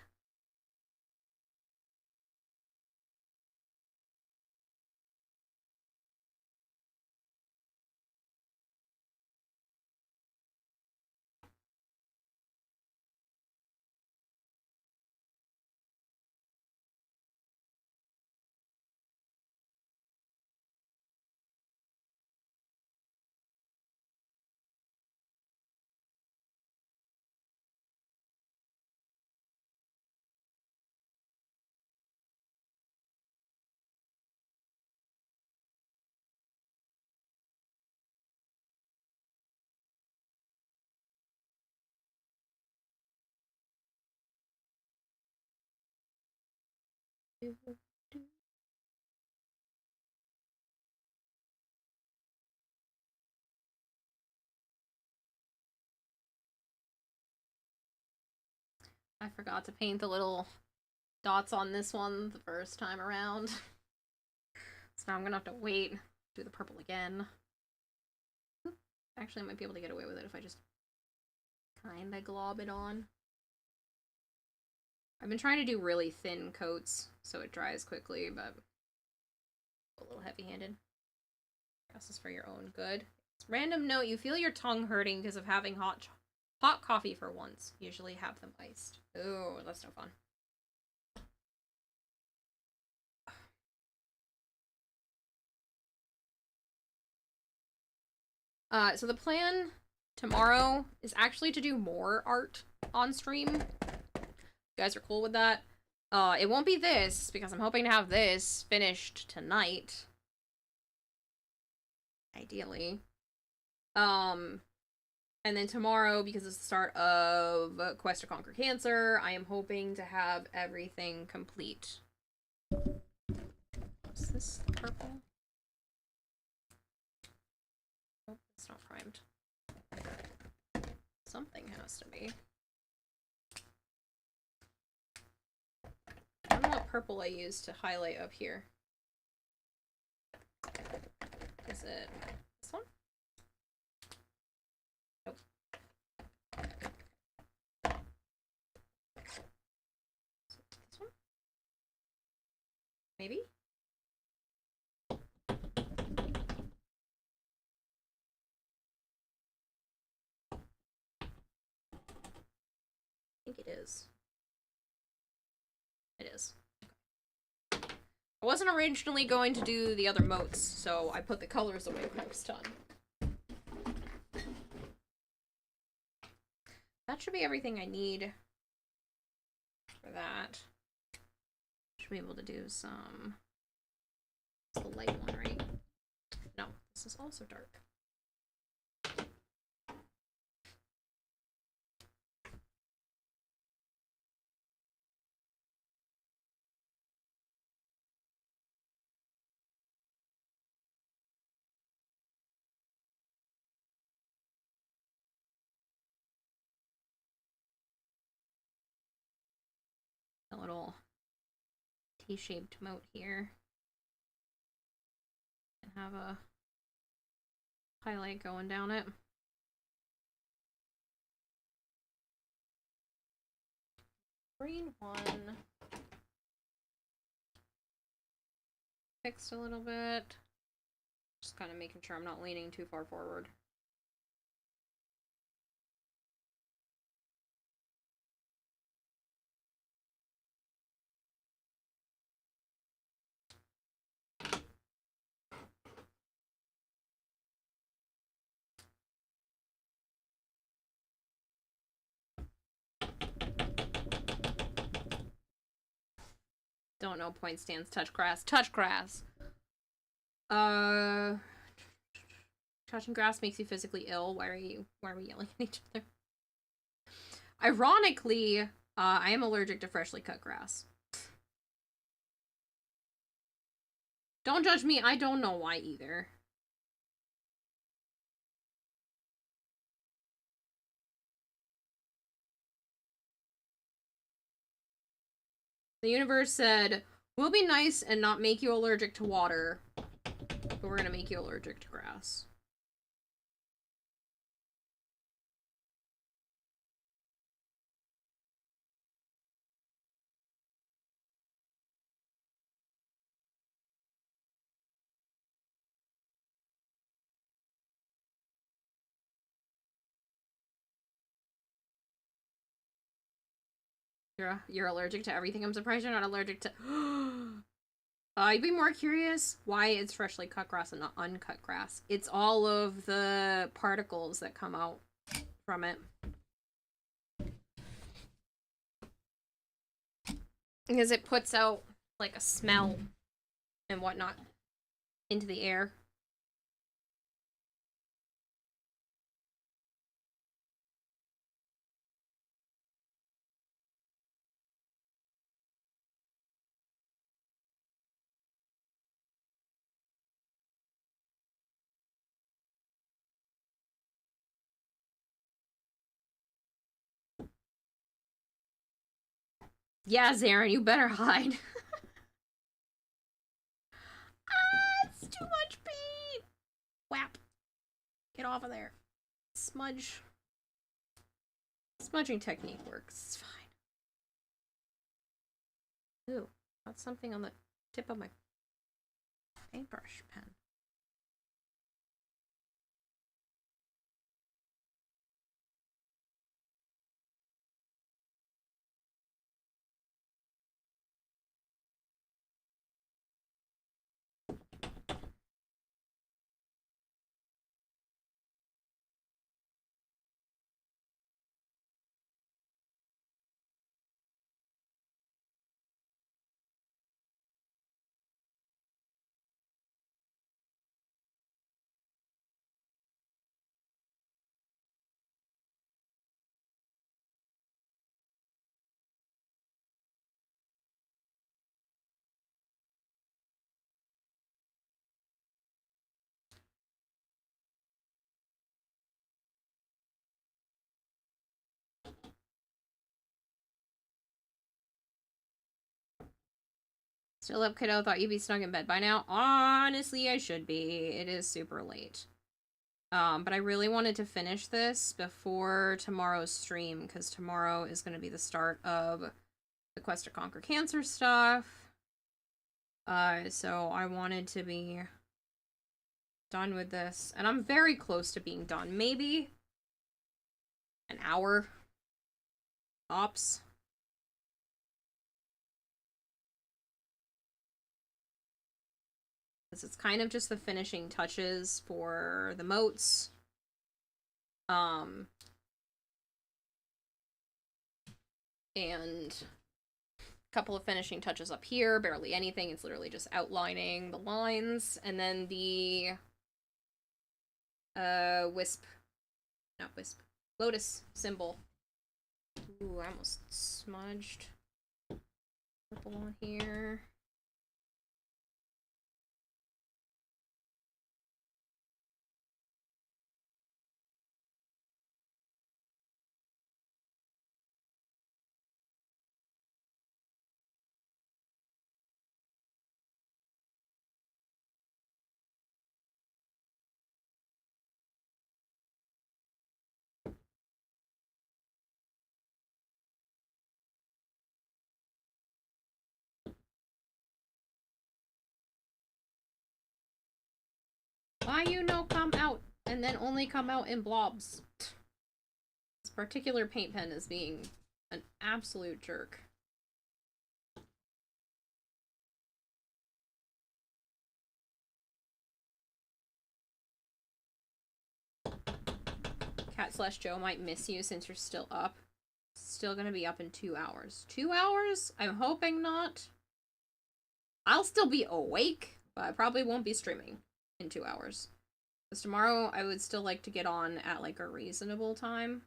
I forgot to paint the little dots on this one the first time around. So now I'm gonna have to wait, do the purple again. Actually, I might be able to get away with it if I just kinda glob it on. I've been trying to do really thin coats so it dries quickly, but a little heavy-handed. This is for your own good. Random note, you feel your tongue hurting because of having hot coffee for once. Usually have them iced. Ooh, that's no fun. So the plan tomorrow is actually to do more art on stream. You guys are cool with that? It won't be this, because I'm hoping to have this finished tonight. Ideally. And then tomorrow, because it's the start of Quest to Conquer Cancer, I am hoping to have everything complete. Is this purple? Oh, it's not primed. Something has to be. I don't know what purple I used to highlight up here. Is it this one? Nope. This one? Maybe? think it is. It is. I wasn't originally going to do the other moats, so I put the colors away when I was done. That should be everything I need for that. Should be able to do some... It's the light one, right? No, this is also dark. A little T-shaped moat here. And have a highlight going down it. Green one. Fixed a little bit. Just kind of making sure I'm not leaning too far forward. Don't know point stands, touch grass. Touch grass! Touching grass makes you physically ill. Why are we yelling at each other? Ironically, I am allergic to freshly cut grass. Don't judge me, I don't know why either. The universe said, we'll be nice and not make you allergic to water, but we're gonna make you allergic to grass. You're allergic to everything. I'm surprised you're not allergic to... You'd be more curious why it's freshly cut grass and not uncut grass. It's all of the particles that come out from it. Because it puts out, like, a smell and whatnot into the air. Yeah, Zarin, you better hide. It's too much paint. Whap. Get off of there. Smudge. Smudging technique works. It's fine. Ooh, got something on the tip of my paintbrush pen. Still up, kiddo? Thought you'd be snug in bed by now. Honestly, I should be. It is super late. But I really wanted to finish this before tomorrow's stream, because tomorrow is going to be the start of the Quest to Conquer Cancer stuff. So I wanted to be done with this. And I'm very close to being done. Maybe an hour. Ops. It's kind of just the finishing touches for the moats. And a couple of finishing touches up here, barely anything. It's literally just outlining the lines, and then the lotus symbol. Ooh, I almost smudged purple on here. Why you no come out and then only come out in blobs? This particular paint pen is being an absolute jerk. Cat/Joe might miss you since you're still up. Still gonna be up in 2 hours. 2 hours? I'm hoping not. I'll still be awake, but I probably won't be streaming in 2 hours. Because tomorrow I would still like to get on at like a reasonable time.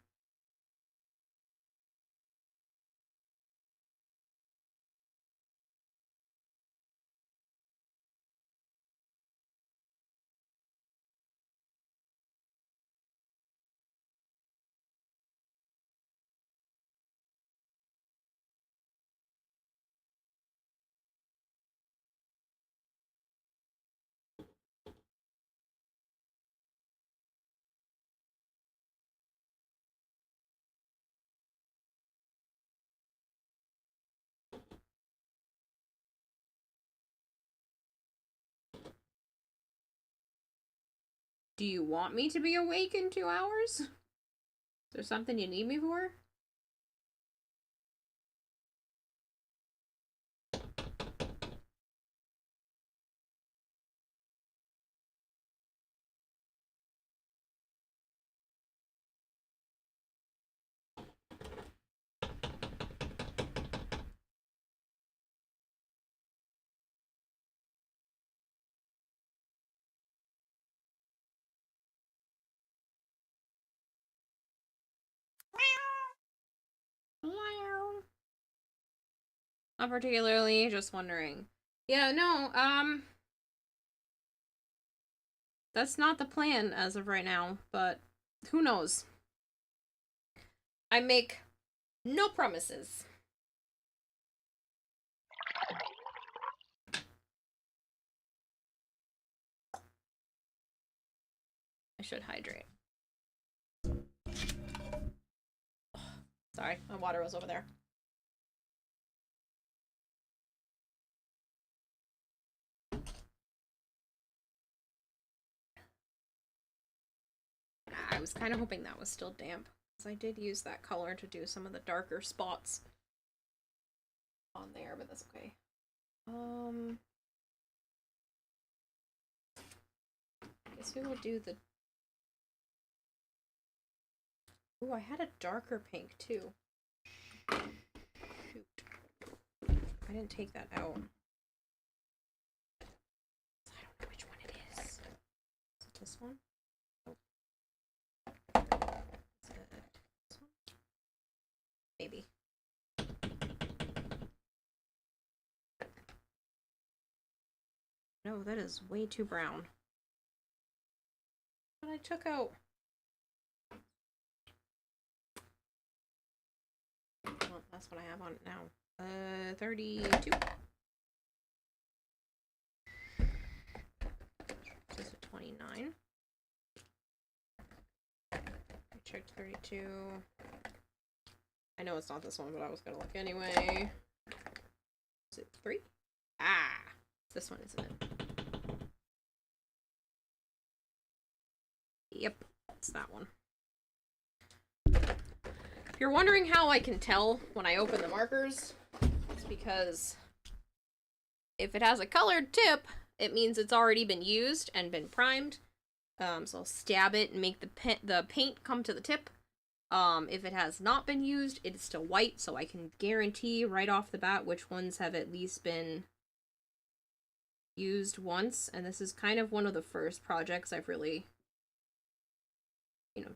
Do you want me to be awake in 2 hours? Is there something you need me for? Not particularly, just wondering. Yeah, no, that's not the plan as of right now, but who knows? I make no promises. I should hydrate. Sorry, my water was over there. I was kind of hoping that was still damp, because I did use that color to do some of the darker spots on there, but that's okay. I guess we will do the... Ooh, I had a darker pink too. Shoot. I didn't take that out. I don't know which one it is. Is it this one? Oh. Is it this one? Maybe. No, that is way too brown. But I took out... Well, that's what I have on it now. 32. This is a 29. I checked 32. I know it's not this one, but I was gonna look anyway. Is it 3? Ah! It's this one, isn't it? Yep, it's that one. If you're wondering how I can tell when I open the markers, it's because if it has a colored tip, it means it's already been used and been primed. So I'll stab it and make the paint come to the tip. If it has not been used, it's still white, so I can guarantee right off the bat which ones have at least been used once. And this is kind of one of the first projects I've really,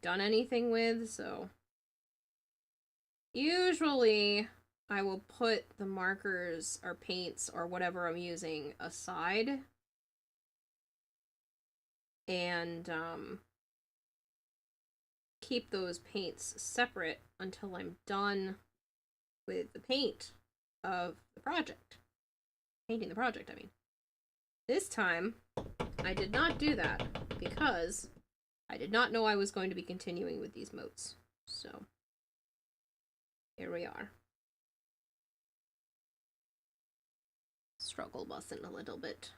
done anything with, so usually I will put the markers or paints or whatever I'm using aside and keep those paints separate until I'm done with the paint of the project. Painting the project, I mean. This time, I did not do that because I did not know I was going to be continuing with these moats. So, here we are. Struggle busing a little bit.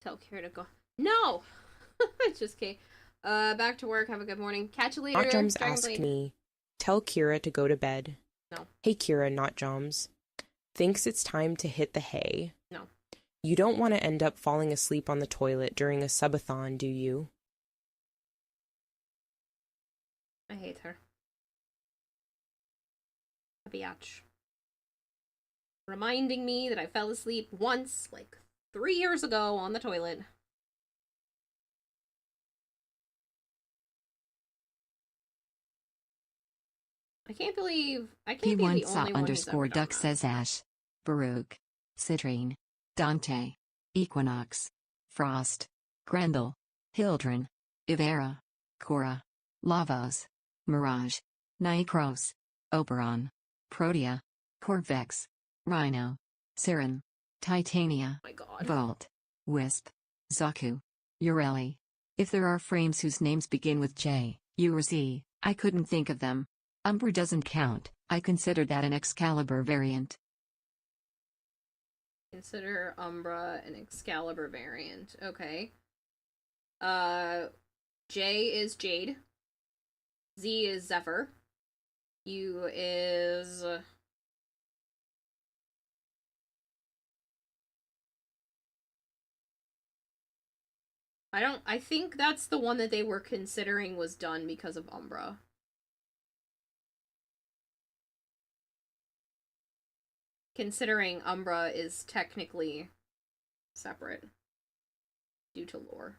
Tell Kira to go. No! Just kidding. Back to work. Have a good morning. Catch you later. Not Joms asked me, tell Kira to go to bed. No. Hey Kira, not Joms. Thinks it's time to hit the hay. No. You don't want to end up falling asleep on the toilet during a subathon, do you? I hate her. A biatch. Reminding me that I fell asleep once, like 3 years ago, on the toilet. I can't believe be the only one underscore duck says Ash, Baruch, Citrine, Dante, Equinox, Frost, Grendel, Hildren, Ivera, Cora, Lavos, Mirage, Nycros, Oberon, Protea, Corvex, Rhino, Siren, Titania, oh my God. Volt, Wisp, Zaku, Ureli. If there are frames whose names begin with J, U or Z, I couldn't think of them. Umbra doesn't count. I consider that an Excalibur variant. Consider Umbra an Excalibur variant. Okay. J is Jade. Z is Zephyr. U is... I think that's the one that they were considering was done because of Umbra. Considering Umbra is technically separate due to lore.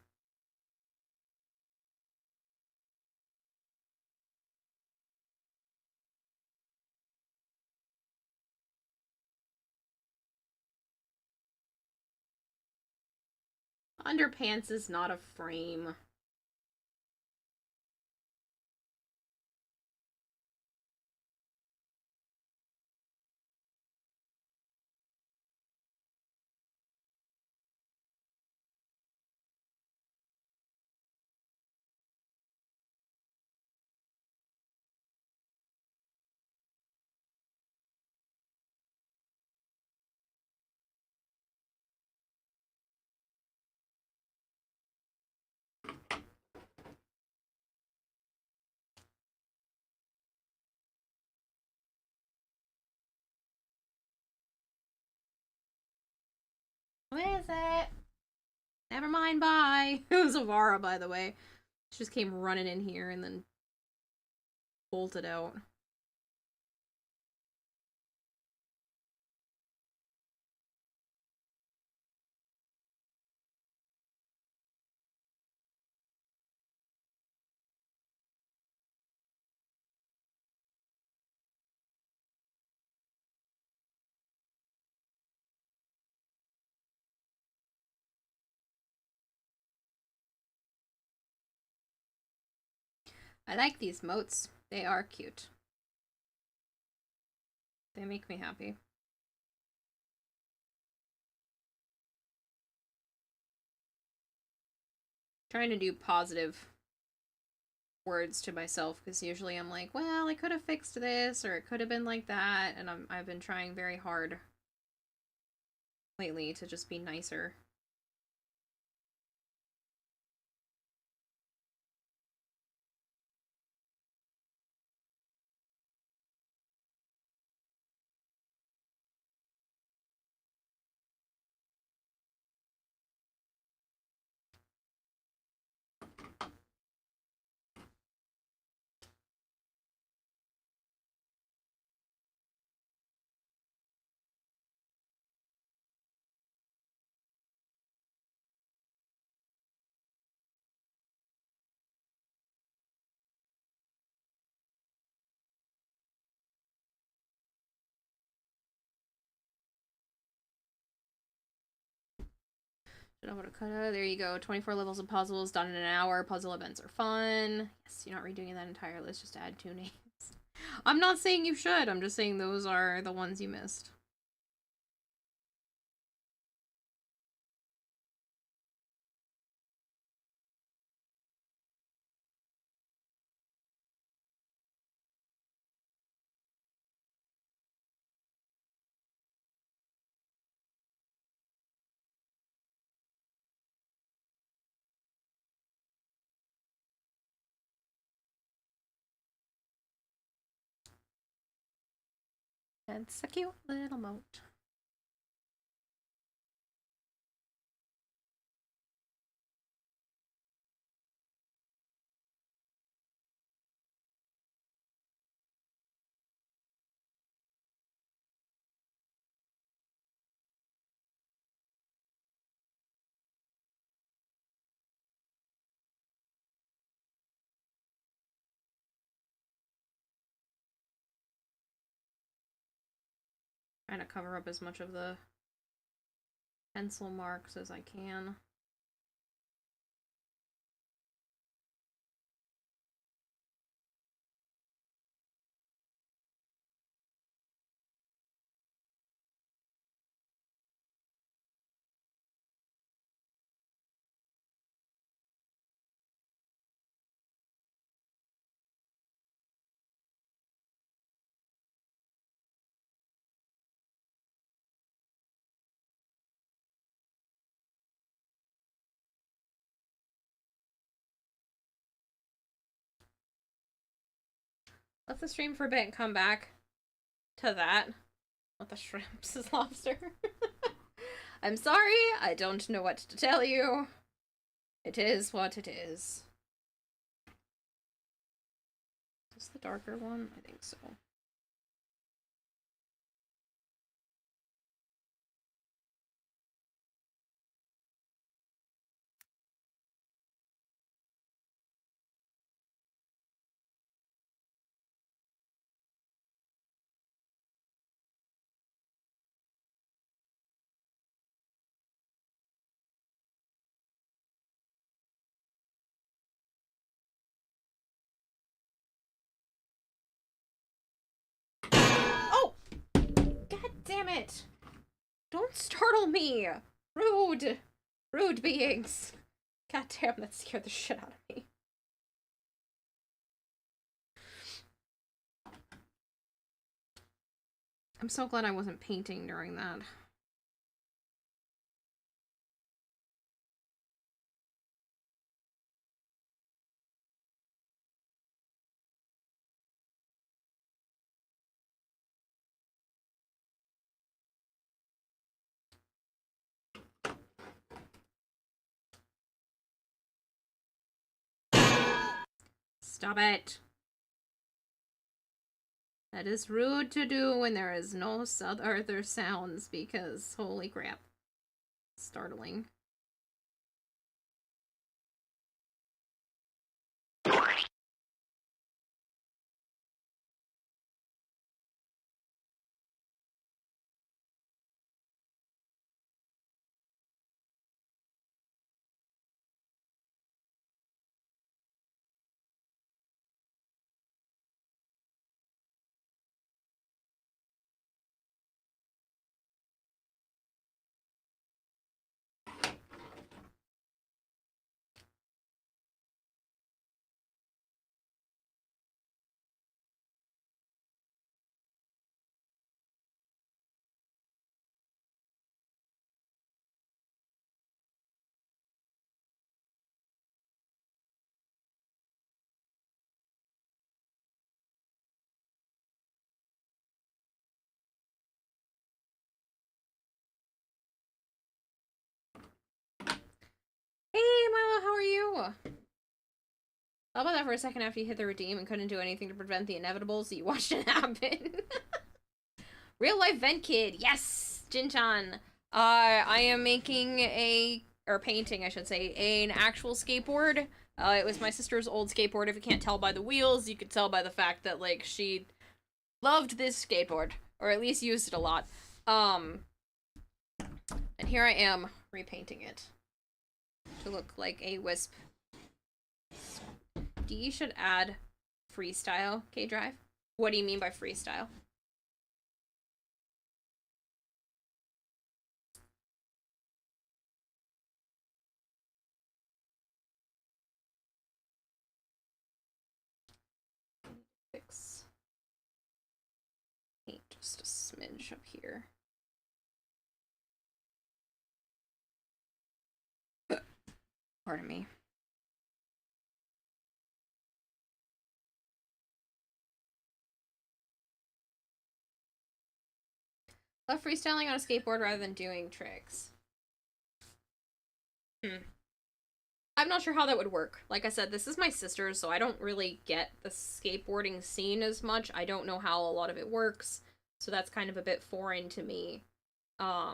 Underpants is not a frame. What is it? Never mind, bye. It was Avara, by the way. She just came running in here and then bolted out. I like these moats. They are cute. They make me happy. Trying to do positive words to myself because usually I'm like, well, I could have fixed this or it could have been like that, and I've been trying very hard lately to just be nicer. There you go. 24 levels of puzzles done in an hour. Puzzle events are fun. Yes, you're not redoing that entire list, just add 2 names. I'm not saying you should. I'm just saying those are the ones you missed. It's a cute little moat. Trying to cover up as much of the pencil marks as I can. Let the stream for a bit and come back to that. What the shrimps is lobster. I'm sorry, I don't know what to tell you. It is what it is. Is this the darker one? I think so. Damn it! Don't startle me! Rude! Rude beings! God damn, that scared the shit out of me. I'm so glad I wasn't painting during that. Stop it. That is rude to do when there is no other sounds because holy crap. Startling. Hey, Milo, how are you? How about that for a second after you hit the redeem and couldn't do anything to prevent the inevitable, so you watched it happen? Real life vent kid, yes! Jin-chan. I am making or painting, I should say, an actual skateboard. It was my sister's old skateboard. If you can't tell by the wheels, you could tell by the fact that, like, she loved this skateboard. Or at least used it a lot. And here I am repainting it. to look like a wisp. D should add freestyle K-Drive. What do you mean by freestyle? Fix paint just a smidge up here. Pardon me. Love freestyling on a skateboard rather than doing tricks. I'm not sure how that would work. Like I said, this is my sister's, so I don't really get the skateboarding scene as much. I don't know how a lot of it works, so that's kind of a bit foreign to me. I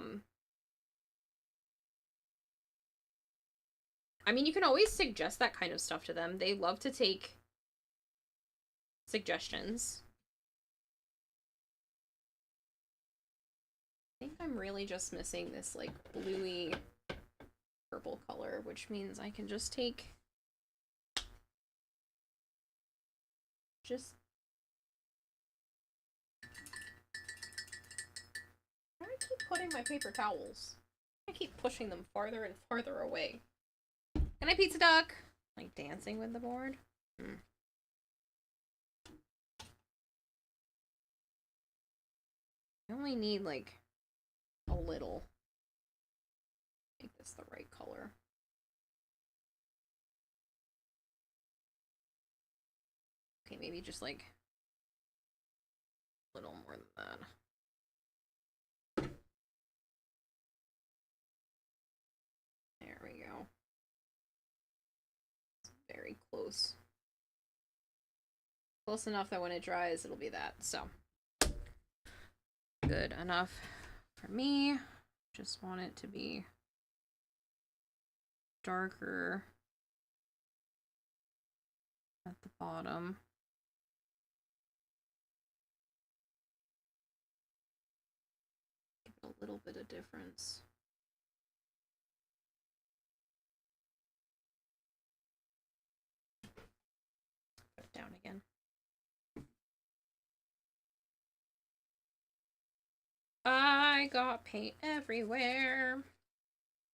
mean, you can always suggest that kind of stuff to them. They love to take suggestions. I think I'm really just missing this, like, bluey purple color, which means I can just take... Why do I keep putting my paper towels? I keep pushing them farther and farther away. Can I pizza duck? Like dancing with the board? I only need like a little. Make this the right color. Okay, maybe just like a little more than that. There we go. It's very close. Close enough that when it dries, it'll be that. So, good enough for me. Just want it to be darker at the bottom. Give it a little bit of difference. Put it down again. I got paint everywhere.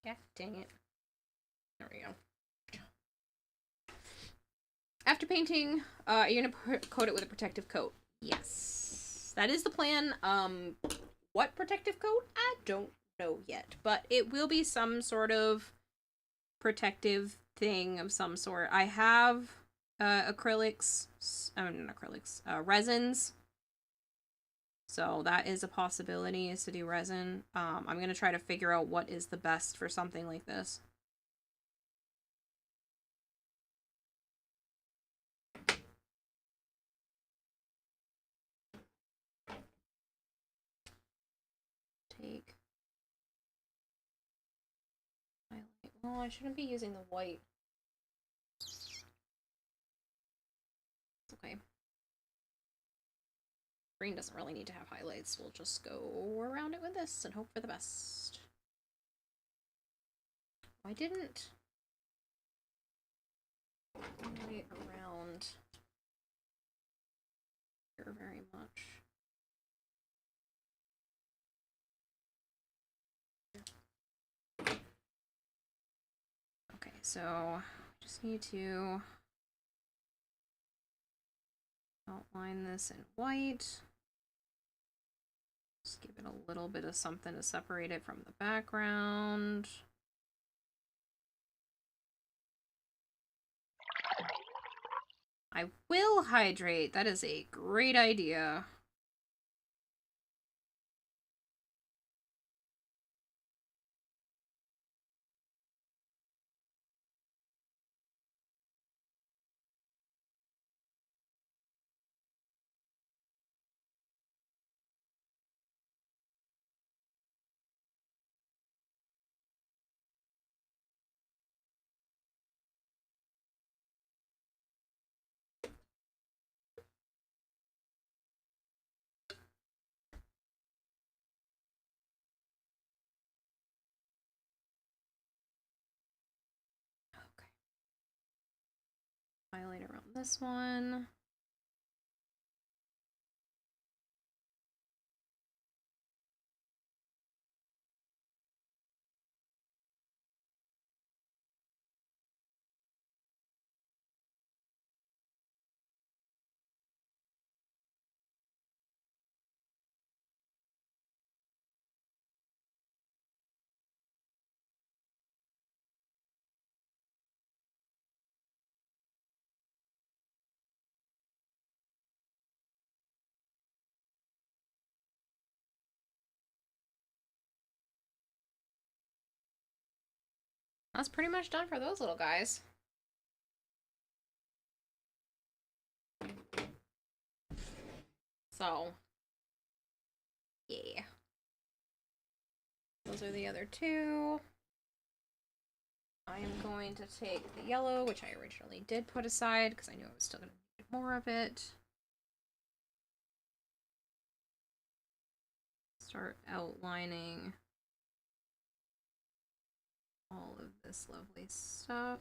Yeah, dang it. There we go. After painting, are you gonna coat it with a protective coat? Yes. That is the plan. What protective coat? I don't know yet, but it will be some sort of protective thing of some sort. I have acrylics, not acrylics, resins. So that is a possibility, is to do resin. I'm gonna try to figure out what is the best for something like this. Take highlight. Well, I shouldn't be using the white. It's okay. Green doesn't really need to have highlights. We'll just go around it with this and hope for the best. I didn't highlight around here very much. Okay, so just need to outline this in white. Just give it a little bit of something to separate it from the background. I will hydrate. That is a great idea. right around this one. That's pretty much done for those little guys. So, yeah. Those are the other two. I am going to take the yellow, which I originally did put aside because I knew I was still going to need more of it. Start outlining all of this lovely stuff.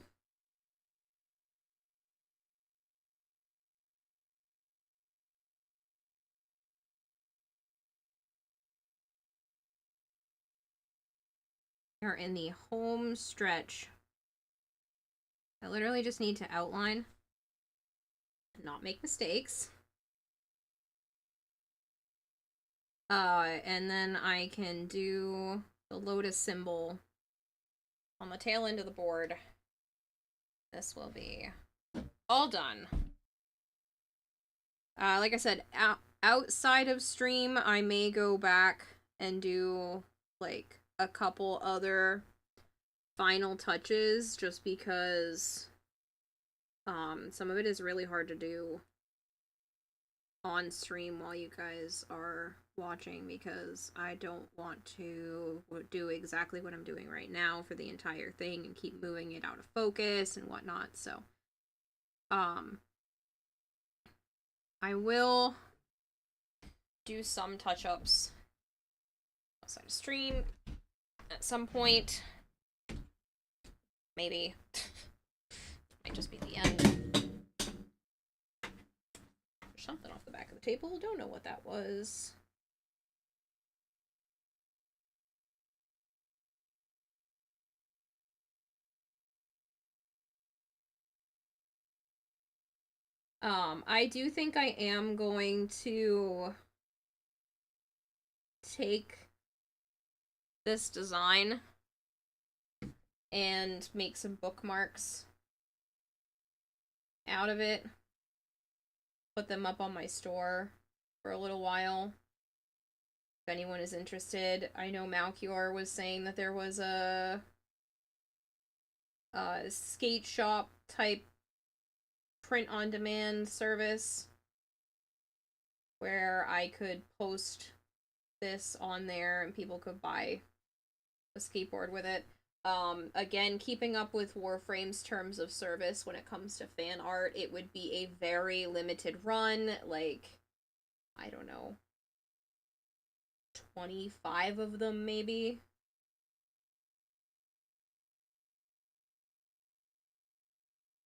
We're in the home stretch. I literally just need to outline and not make mistakes. And then I can do the lotus symbol on the tail end of the board. This will be all done. Like I said, outside of stream, I may go back and do, like, a couple other final touches, just because some of it is really hard to do on stream while you guys are watching, because I don't want to do exactly what I'm doing right now for the entire thing and keep moving it out of focus and whatnot. So I will do some touch-ups outside of stream at some point. Maybe. Might just be the end. There's something off the back of the table. Don't know what that was. I do think I am going to take this design and make some bookmarks out of it. Put them up on my store for a little while. If anyone is interested. I know Malchior was saying that there was a skate shop type print-on-demand service where I could post this on there and people could buy a skateboard with it. Again, keeping up with Warframe's terms of service when it comes to fan art, it would be a very limited run, like, I don't know, 25 of them maybe.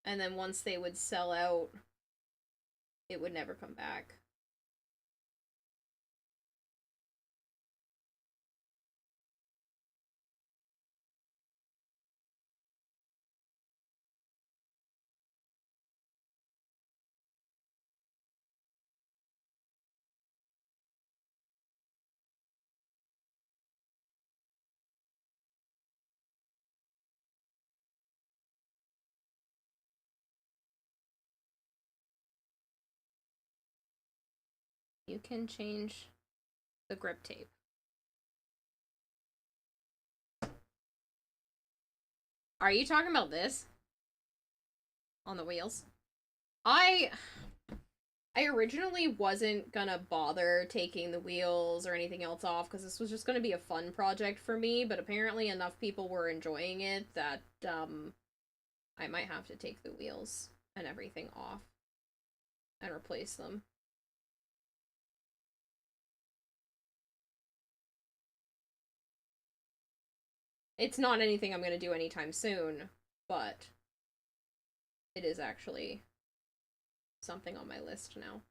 And then once they would sell out, it would never come back. You can change the grip tape. Are you talking about this? On the wheels? I originally wasn't gonna bother taking the wheels or anything else off because this was just gonna be a fun project for me, but apparently enough people were enjoying it that I might have to take the wheels and everything off and replace them. It's not anything I'm gonna do anytime soon, but it is actually something on my list now.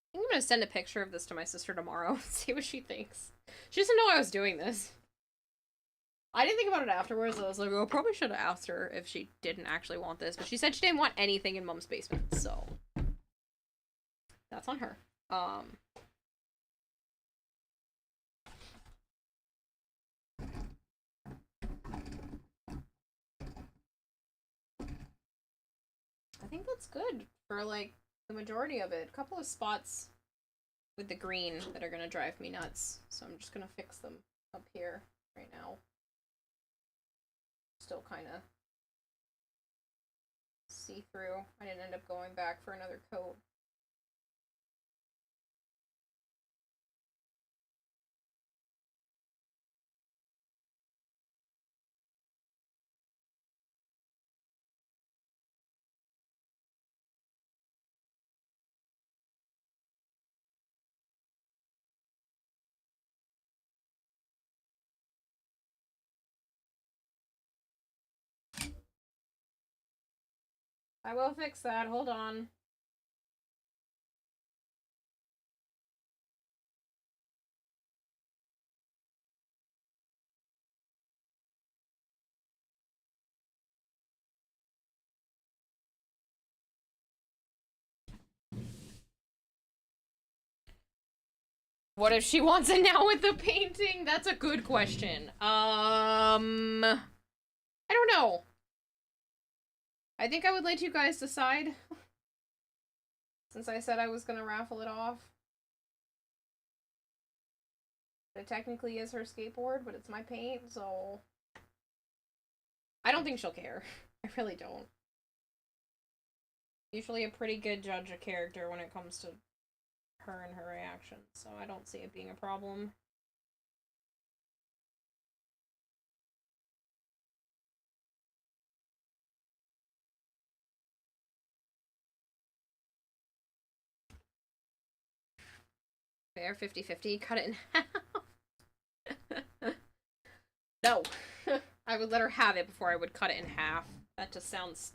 I think I'm gonna send a picture of this to my sister tomorrow and see what she thinks. She doesn't know I was doing this. I didn't think about it afterwards. I was like, oh, I probably should have asked her if she didn't actually want this, but she said she didn't want anything in Mom's basement, so that's on her. I think that's good for, like, the majority of it. A couple of spots with the green that are gonna drive me nuts, so I'm just gonna fix them up here right now. Still kind of see-through. I didn't end up going back for another coat. I will fix that. Hold on. What if she wants it now with the painting? That's a good question. I don't know. I think I would let you guys decide. Since I said I was gonna raffle it off. It technically is her skateboard, but it's my paint, so... I don't think she'll care. I really don't. Usually a pretty good judge of character when it comes to her and her reactions, so I don't see it being a problem. Fair, 50-50, cut it in half. No. I would let her have it before I would cut it in half. That just sounds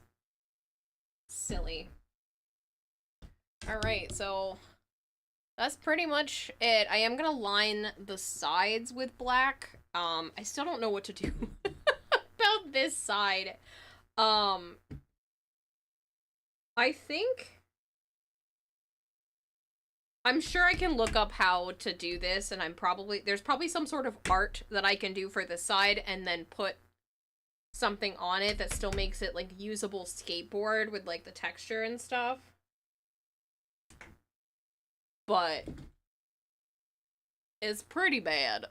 silly. Alright, so that's pretty much it. I am gonna line the sides with black. I still don't know what to do about this side. I think... I'm sure I can look up how to do this, and there's probably some sort of art that I can do for this side, and then put something on it that still makes it, like, usable skateboard with, like, the texture and stuff. But it's pretty bad.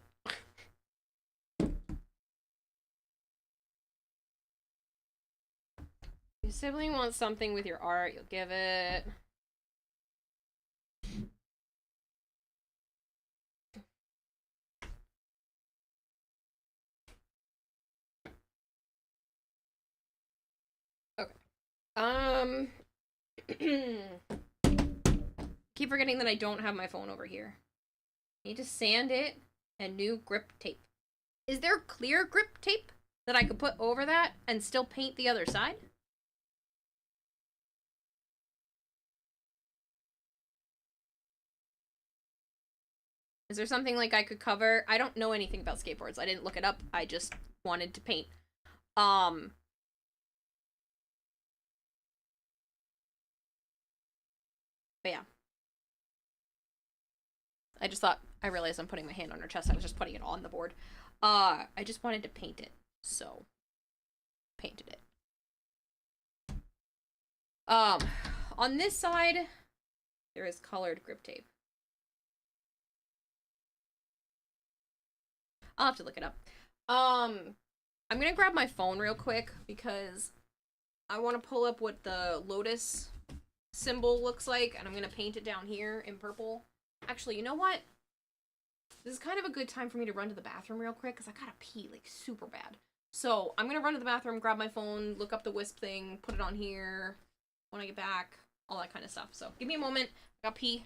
Your sibling wants something with your art, you'll give it. Keep forgetting that I don't have my phone over here. Need to sand it and new grip tape. Is there clear grip tape that I could put over that and still paint the other side? Is there something like I could cover? I don't know anything about skateboards. I didn't look it up. I just wanted to paint. But yeah. I just thought, I realized I'm putting my hand on her chest. I was just putting it on the board. I just wanted to paint it. So, painted it. On this side, there is colored grip tape. I'll have to look it up. I'm gonna grab my phone real quick because I want to pull up what the lotus symbol looks like, and I'm gonna paint it down here in purple. Actually, you know what? This is kind of a good time for me to run to the bathroom real quick because I gotta pee like super bad. So I'm gonna run to the bathroom, grab my phone, look up the wisp thing, put it on here when I get back, all that kind of stuff. So give me a moment. I gotta pee.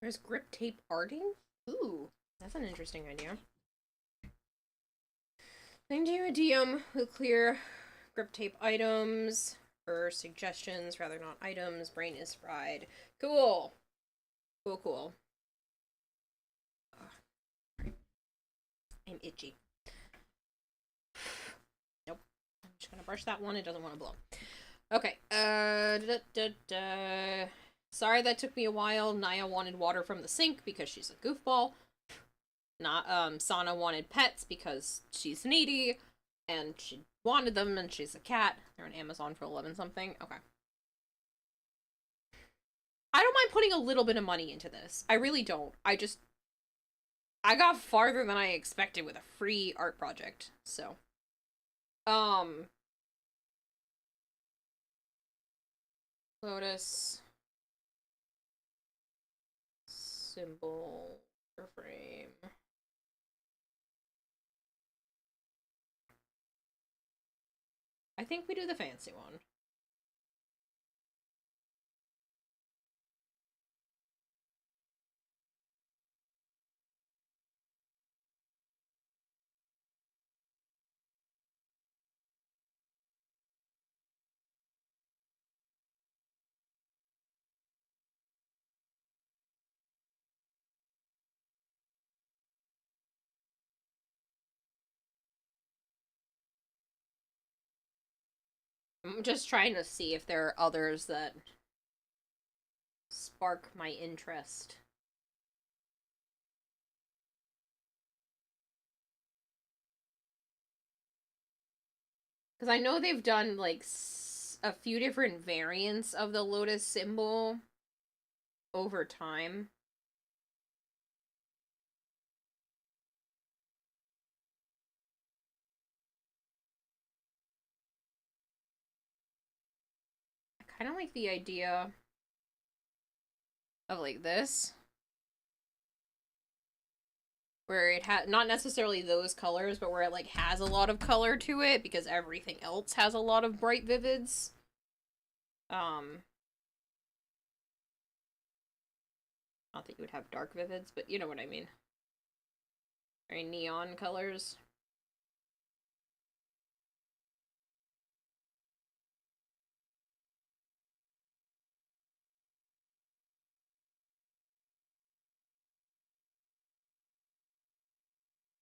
There's grip tape arting? Ooh, that's an interesting idea. Send you a DM with clear grip tape items or suggestions, rather not items. Brain is fried. Cool. Cool, cool. I'm itchy. Nope. I'm just gonna brush that one. It doesn't want to blow. Okay. Sorry that took me a while. Naya wanted water from the sink because she's a goofball. Sana wanted pets because she's needy. And she wanted them and she's a cat. They're on Amazon for 11 something. Okay. I don't mind putting a little bit of money into this. I really don't. I got farther than I expected with a free art project, so. Lotus. Symbol. Frame. I think we do the fancy one. I'm just trying to see if there are others that spark my interest. Because I know they've done, like, a few different variants of the lotus symbol over time. I kind of like the idea of, like, this. Where it has, not necessarily those colors, but where it, like, has a lot of color to it, because everything else has a lot of bright vivids. Not that you would have dark vivids, but you know what I mean. Very neon colors.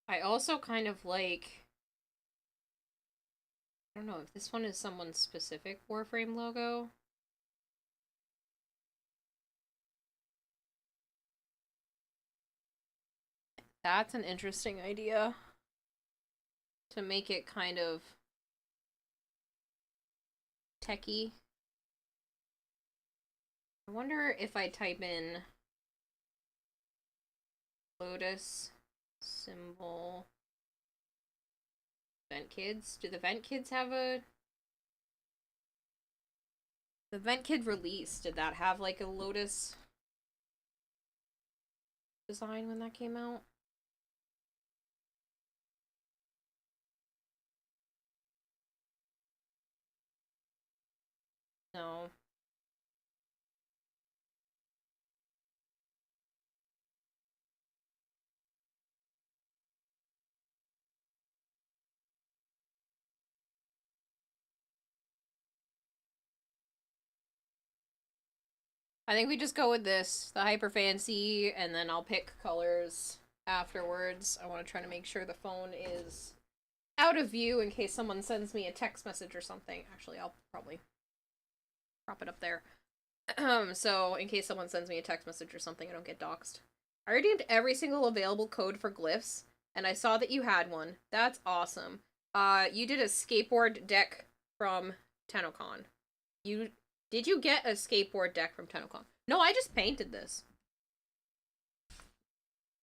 I also kind of like... I don't know if this one is someone's specific Warframe logo. That's an interesting idea. To make it kind of techy. I wonder if I type in Lotus symbol Vent Kids. Do the Vent Kids have a... The Vent Kid release, did that have like a Lotus design when that came out? No. I think we just go with this, the hyper fancy, and then I'll pick colors afterwards. I want to try to make sure the phone is out of view in case someone sends me a text message or something. Actually, I'll probably prop it up there. So in case someone sends me a text message or something, I don't get doxxed. I redeemed every single available code for glyphs, and I saw that you had one. That's awesome. You did a skateboard deck from TennoCon. Did you get a skateboard deck from TennoCon? No, I just painted this.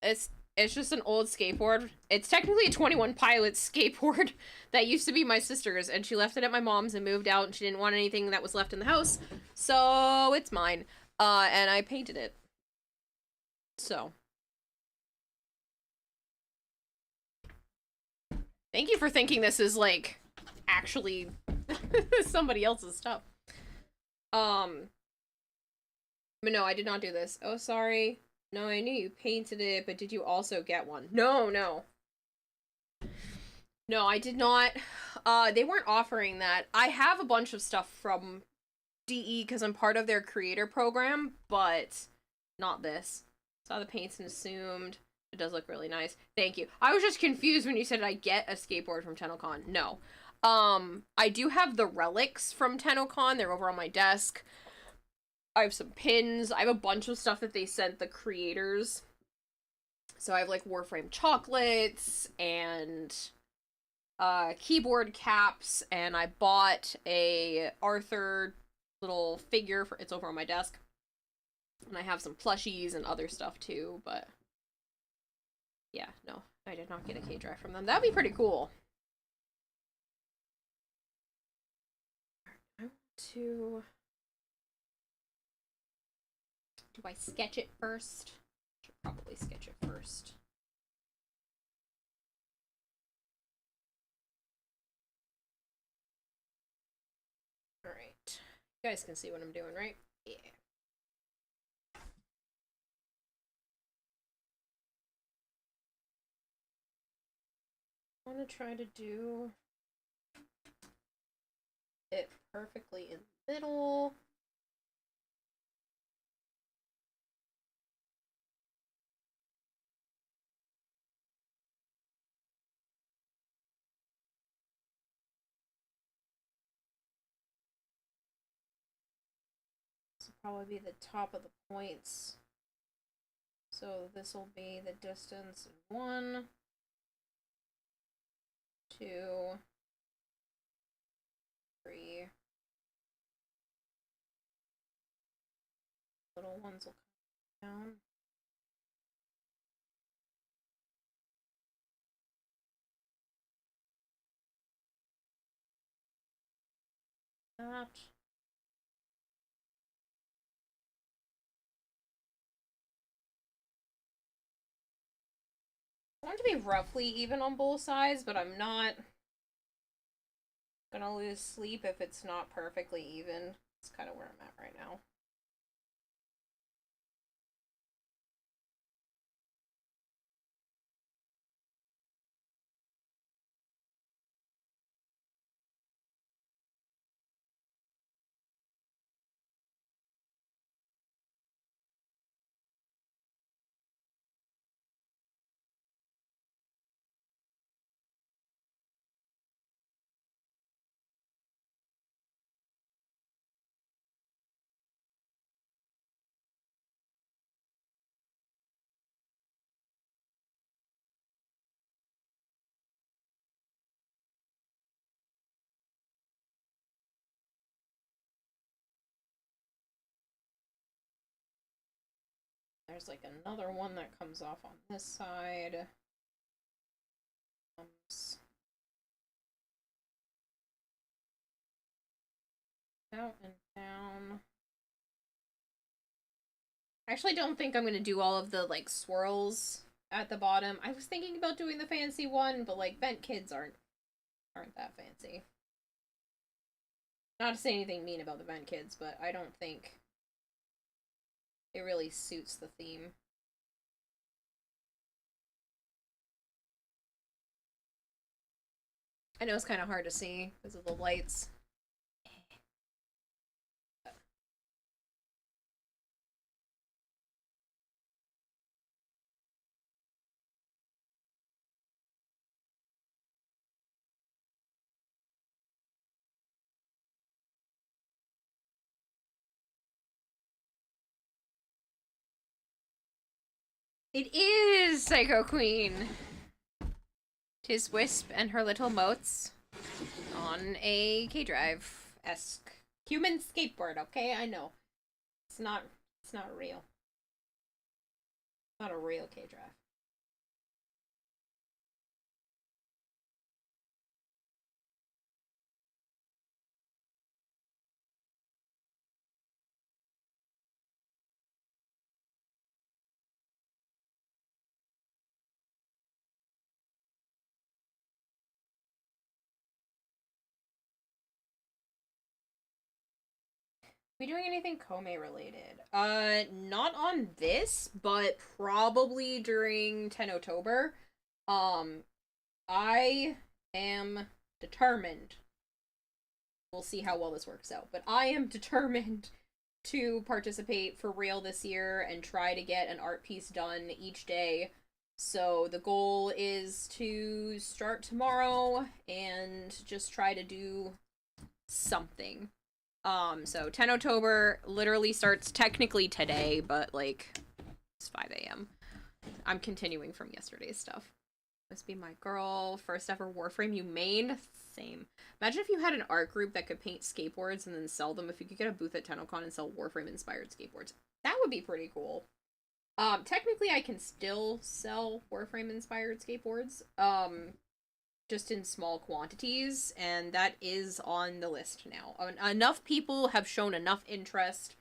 It's just an old skateboard. It's technically a 21 Pilots skateboard that used to be my sister's, and she left it at my mom's and moved out, and she didn't want anything that was left in the house, so it's mine. And I painted it. So. Thank you for thinking this is, like, actually somebody else's stuff. But no, I did not do this. Oh, sorry. No, I knew you painted it, but did you also get one? No, no. No, I did not. They weren't offering that. I have a bunch of stuff from DE because I'm part of their creator program, but not this. Saw the paints and assumed. It does look really nice. Thank you. I was just confused when you said I get a skateboard from TennoCon. No. I do have the relics from TennoCon. They're over on my desk. I have some pins. I have a bunch of stuff that they sent the creators. So I have like Warframe chocolates and keyboard caps, and I bought a Arthur little figure for it's over on my desk. And I have some plushies and other stuff too, but yeah, no, I did not get a K-Drive from them. That'd be pretty cool. I want to... Do I sketch it first? Should probably sketch it first. Alright. You guys can see what I'm doing, right? Yeah. I want to try to do it perfectly in the middle. This will probably be the top of the points. So this will be the distance in 1, 2, 3. Little ones will come down. That. I want it to be roughly even on both sides, but I'm not gonna lose sleep if it's not perfectly even. It's kind of where I'm at right now. There's like another one that comes off on this side. Out and down. I actually don't think I'm gonna do all of the like swirls at the bottom. I was thinking about doing the fancy one, but like vent kids aren't that fancy. Not to say anything mean about the vent kids, but I don't think it really suits the theme. I know it's kind of hard to see because of the lights. It is Psycho Queen! 'Tis Wisp and her little motes on a K-Drive-esque human skateboard, okay? I know. It's not real. It's not a real K-Drive. We doing anything Kome related? Not on this, but probably during 10 October. I am determined. We'll see how well this works out, but I am determined to participate for real this year and try to get an art piece done each day. So the goal is to start tomorrow and just try to do something. So 10 October literally starts technically today, but like it's 5 a.m. I'm continuing from yesterday's stuff. Must be my girl. First ever Warframe you made? Same. Imagine if you had an art group that could paint skateboards and then sell them. If you could get a booth at TennoCon and sell Warframe inspired skateboards. That would be pretty cool. Technically I can still sell Warframe inspired skateboards. Just in small quantities, and that is on the list now. Enough people have shown enough interest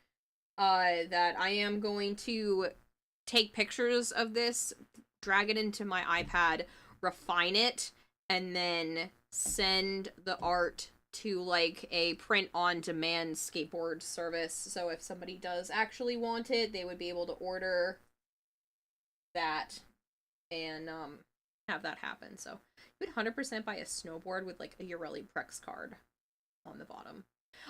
that I am going to take pictures of this, drag it into my iPad, refine it, and then send the art to like a print-on-demand skateboard service. So if somebody does actually want it, they would be able to order that and have that happen. So you would 100% buy a snowboard with like a Urelli Prex card on the bottom.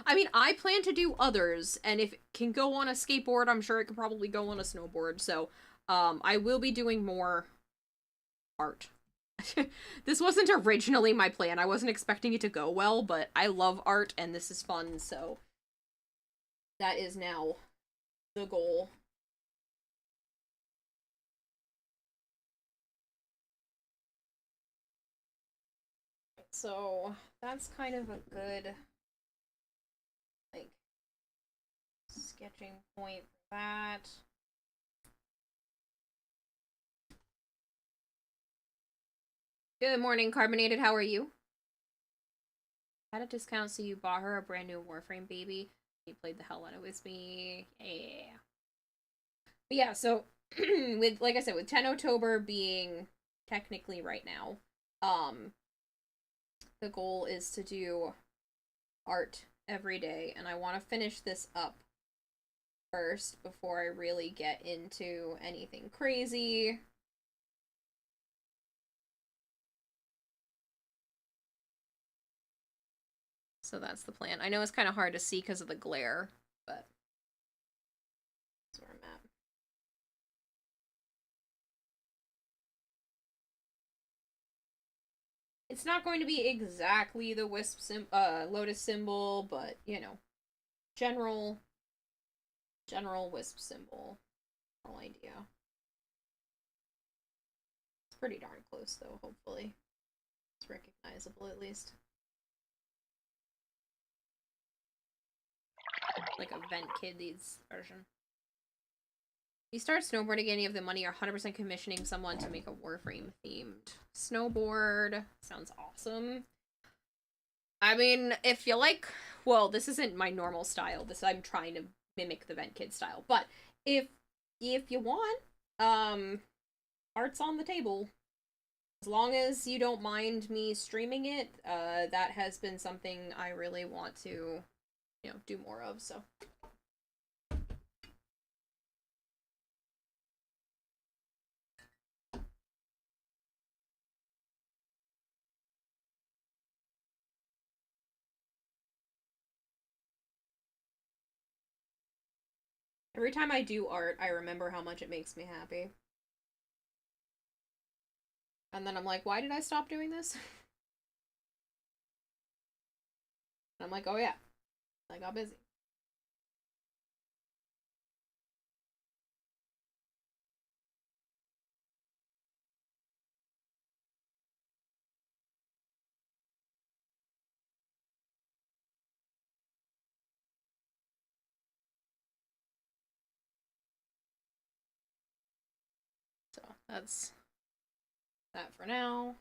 I mean, I plan to do others, and if it can go on a skateboard, I'm sure it can probably go on a snowboard. So I will be doing more art. This wasn't originally my plan. I wasn't expecting it to go well, but I love art and this is fun, so that is now the goal. So that's kind of a good like sketching point for that. Good morning, Carbonated. How are you? Had a discount, so you bought her a brand new Warframe baby. You played the hell out of it with me. Yeah. But yeah, so with like I said, with 10 October being technically right now, the goal is to do art every day, and I want to finish this up first before I really get into anything crazy. So that's the plan. I know it's kind of hard to see because of the glare, but that's where I'm at. It's not going to be exactly the lotus symbol, but you know, general wisp symbol, general idea. It's pretty darn close though, hopefully. It's recognizable at least. Like a Vent Kids version. You start snowboarding again, you have the money, you're 100% commissioning someone to make a Warframe themed snowboard. Sounds awesome. I mean, if you like, well, this isn't my normal style. I'm trying to mimic the Vent Kid style. But if you want, art's on the table. As long as you don't mind me streaming it, that has been something I really want to, you know, do more of, so. Every time I do art, I remember how much it makes me happy. And then I'm like, why did I stop doing this? And I'm like, oh yeah, I got busy. So that's that for now.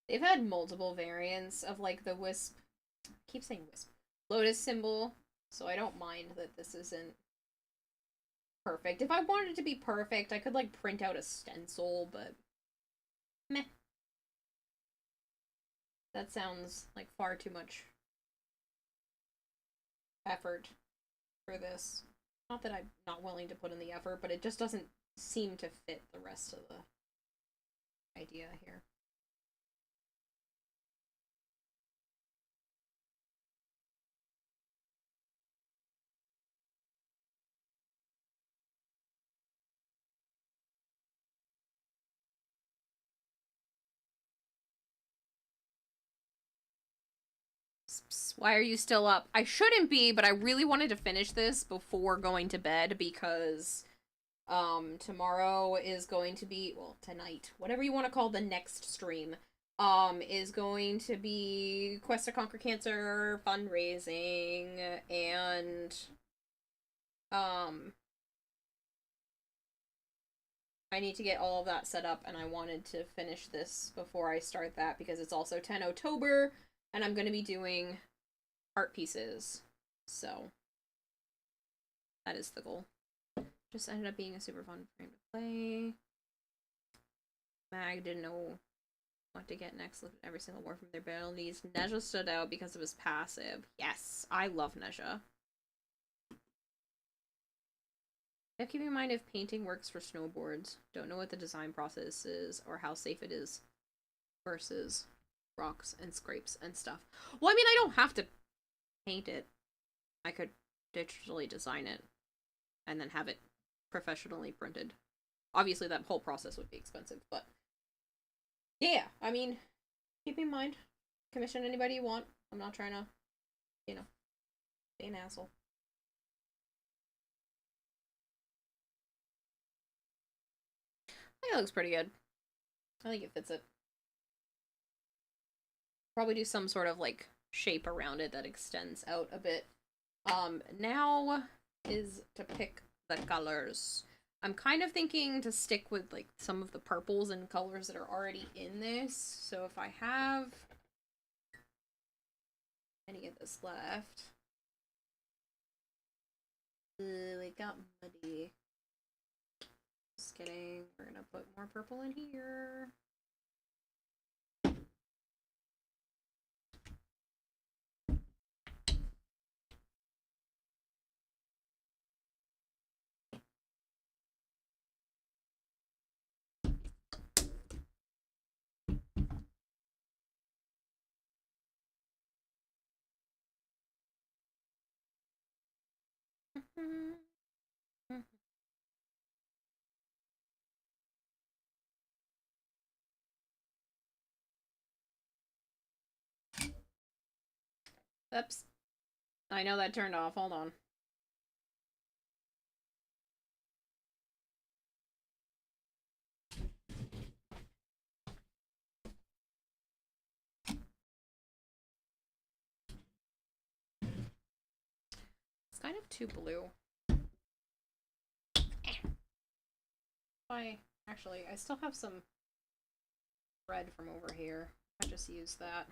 They've had multiple variants of like the wisp. I keep saying wisp. Lotus symbol. So I don't mind that this isn't perfect. If I wanted it to be perfect, I could, like, print out a stencil, but meh. That sounds like far too much effort for this. Not that I'm not willing to put in the effort, but it just doesn't seem to fit the rest of the idea here. Why are you still up? I shouldn't be, but I really wanted to finish this before going to bed because tomorrow is going to be, well, tonight, whatever you want to call the next stream, is going to be Quest to Conquer Cancer fundraising, and I need to get all of that set up, and I wanted to finish this before I start that because it's also 10 October, and I'm going to be doing art pieces, so that is the goal. Just ended up being a super fun frame to play. Mag didn't know what to get next. Looked at every single word from their abilities. Nezha stood out because of his passive. Yes, I love Nezha. Now keep in mind if painting works for snowboards. Don't know what the design process is or how safe it is versus rocks and scrapes and stuff. Well, I mean, I don't have to paint it. I could digitally design it and then have it professionally printed. Obviously, that whole process would be expensive, but yeah, I mean, keep in mind, commission anybody you want. I'm not trying to, you know, be an asshole. I think it looks pretty good. I think it fits it. Probably do some sort of, like, shape around it that extends out a bit. Now is to pick the colors. I'm kind of thinking to stick with, like, some of the purples and colors that are already in this. So if I have any of this left. It got muddy. Just kidding. We're gonna put more purple in here. Oops. I know that turned off. Hold on. It's kind of too blue. Actually, I still have some red from over here. I just use that.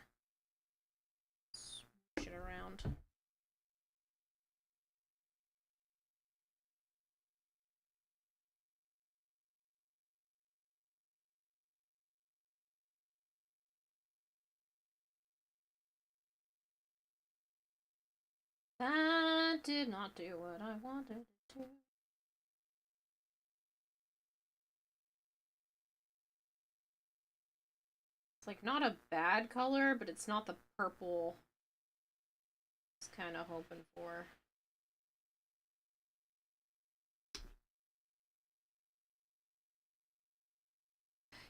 Swoosh it around. That did not do what I wanted it to. It's like not a bad color, but it's not the purple I was kind of hoping for.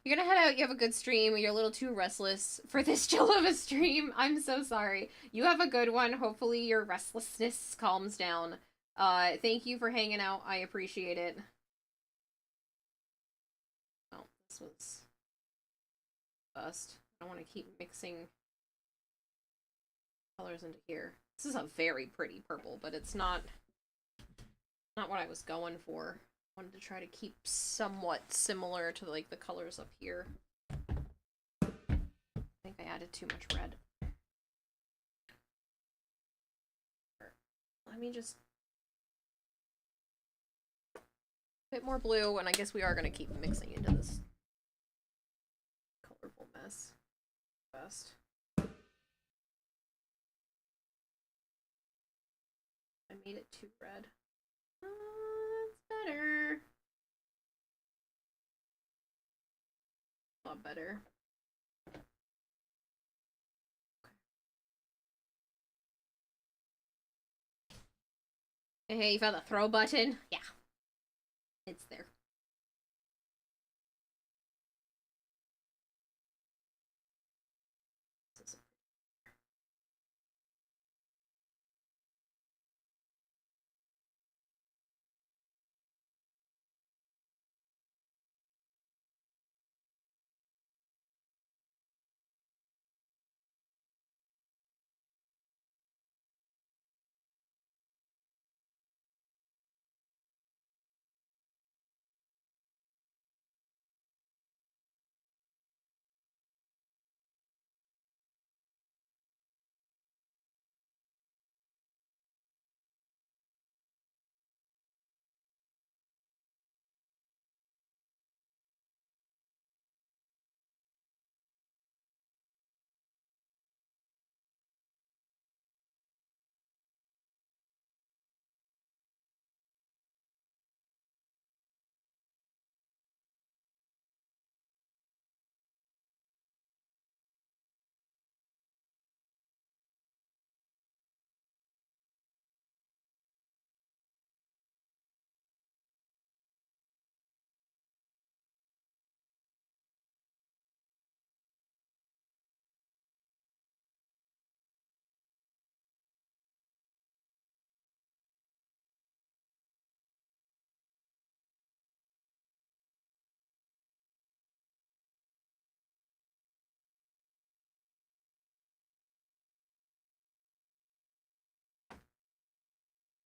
You're gonna head out, you have a good stream, you're a little too restless for this chill of a stream. I'm so sorry. You have a good one. Hopefully your restlessness calms down. Thank you for hanging out. I appreciate it. Oh, this was bust. I don't want to keep mixing colors into here. This is a very pretty purple, but it's not what I was going for. I wanted to try to keep somewhat similar to like the colors up here. I think I added too much red. Let me just bit more blue, and I guess we are going to keep mixing into this colorful mess. Best. I made it too red. That's better. A lot better. Hey, you found the throw button? Yeah. It's there.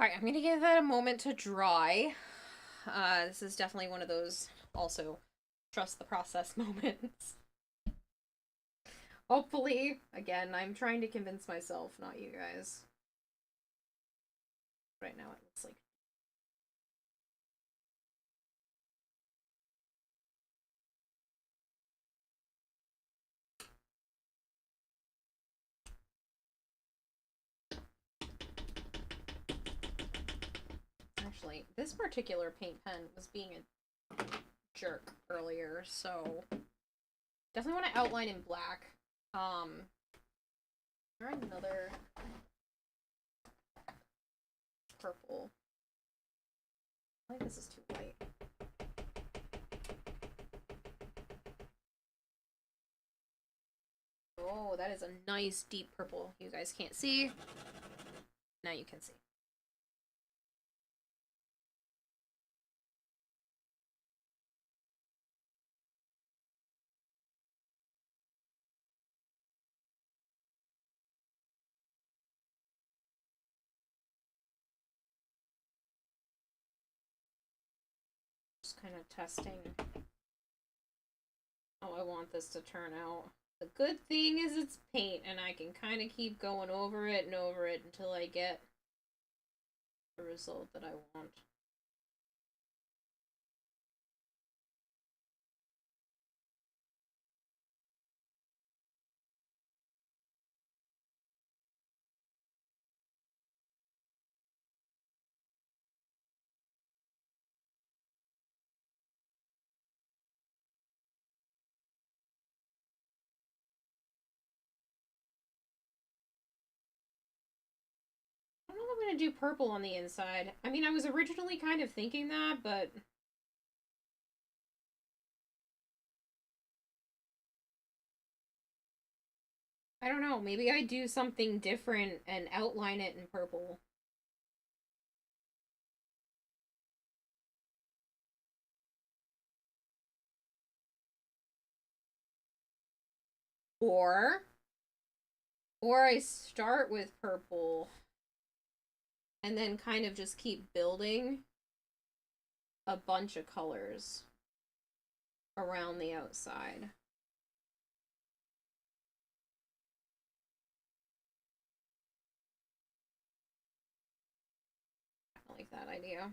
Alright, I'm gonna give that a moment to dry. This is definitely one of those also trust the process moments. Hopefully, again, I'm trying to convince myself, not you guys. Right now it looks like actually, this particular paint pen was being a jerk earlier, so definitely want to outline in black. Or another purple. I think this is too light. Oh, that is a nice deep purple. You guys can't see. Now you can see. Just kind of testing how I want this to turn out. The good thing is it's paint, and I can kind of keep going over it and over it until I get the result that I want. I don't know if I'm going to do purple on the inside. I mean, I was originally kind of thinking that, but I don't know. Maybe I do something different and outline it in purple. Or I start with purple and then kind of just keep building a bunch of colors around the outside. I like that idea.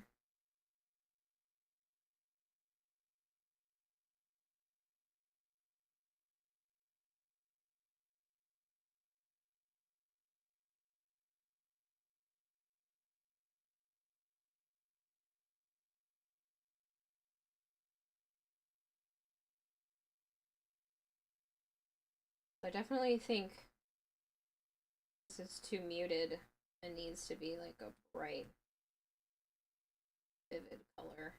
I definitely think this is too muted and needs to be like a bright, vivid color.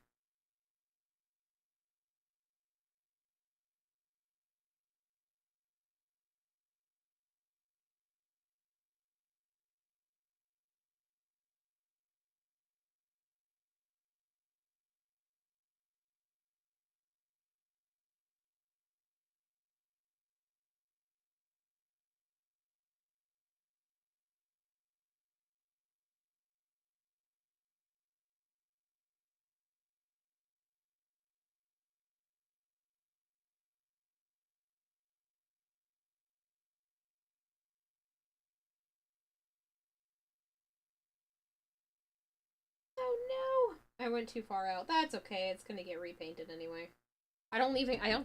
Oh no! I went too far out. That's okay. It's gonna get repainted anyway. I don't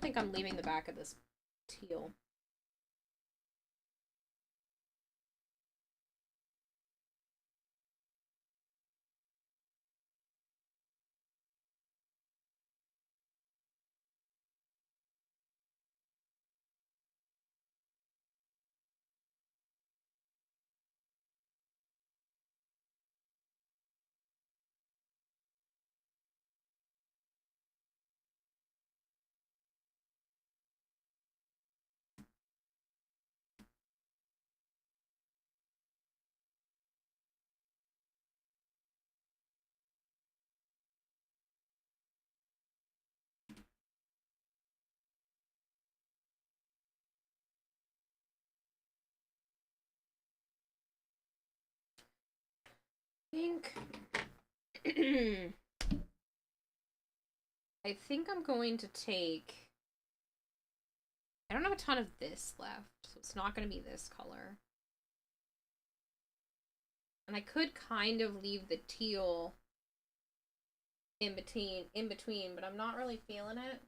think I'm leaving the back of this teal. think I think I'm going to take, I don't have a ton of this left, so it's not going to be this color. And I could kind of leave the teal in between, but I'm not really feeling it.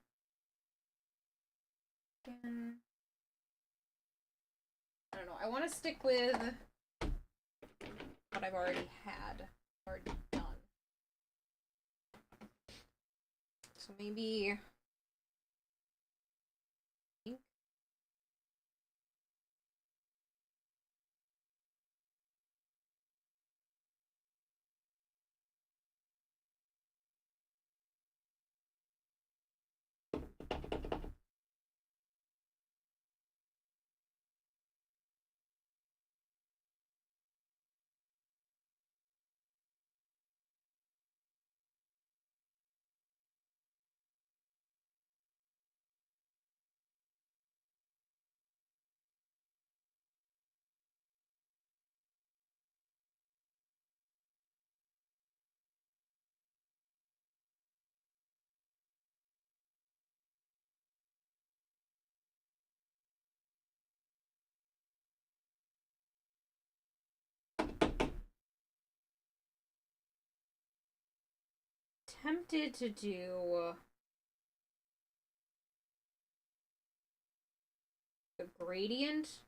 And I don't know. I want to stick with what I've already done. So maybe pink. Tempted to do a gradient.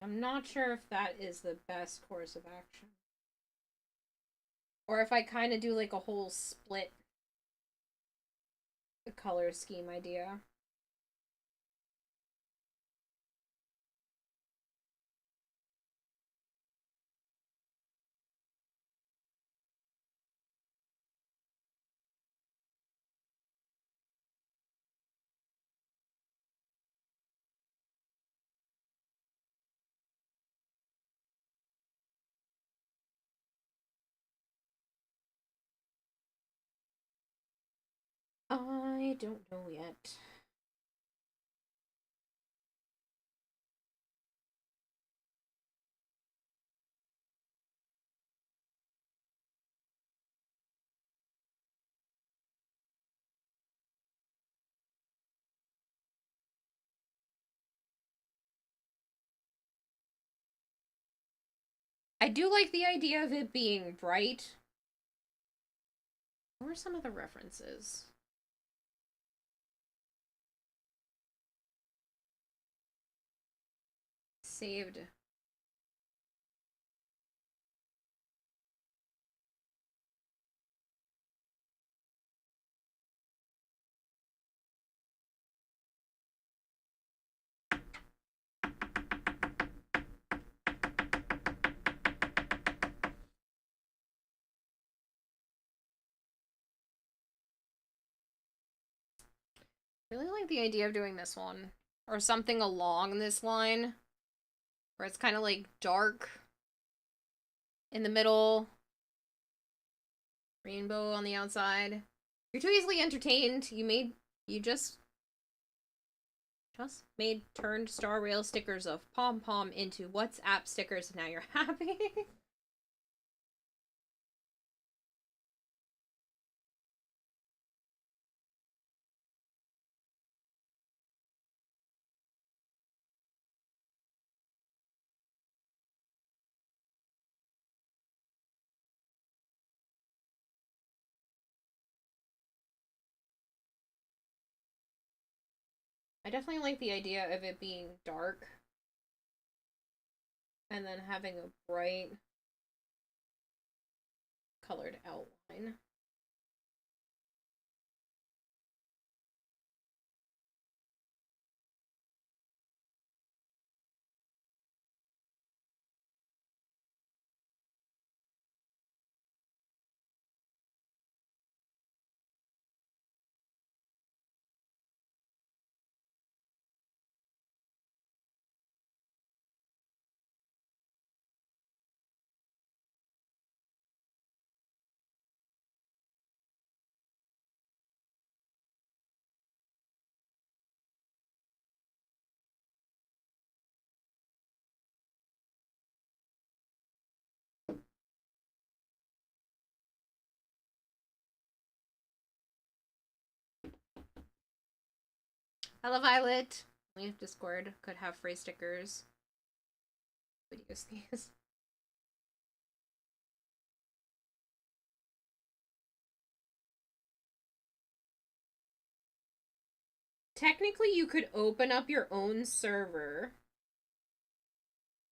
I'm not sure if that is the best course of action. Or if I kind of do like a whole split color scheme idea. I don't know yet. I do like the idea of it being bright. What are some of the references? Saved. Really like the idea of doing this one. Or something along this line. Where it's kind of like dark in the middle. Rainbow on the outside. You're too easily entertained. You just turned Star Rail stickers of Pom Pom into WhatsApp stickers, and now you're happy. I definitely like the idea of it being dark and then having a bright colored outline. Hello, Violet. Only if Discord could have free stickers. Would use these. Technically, you could open up your own server,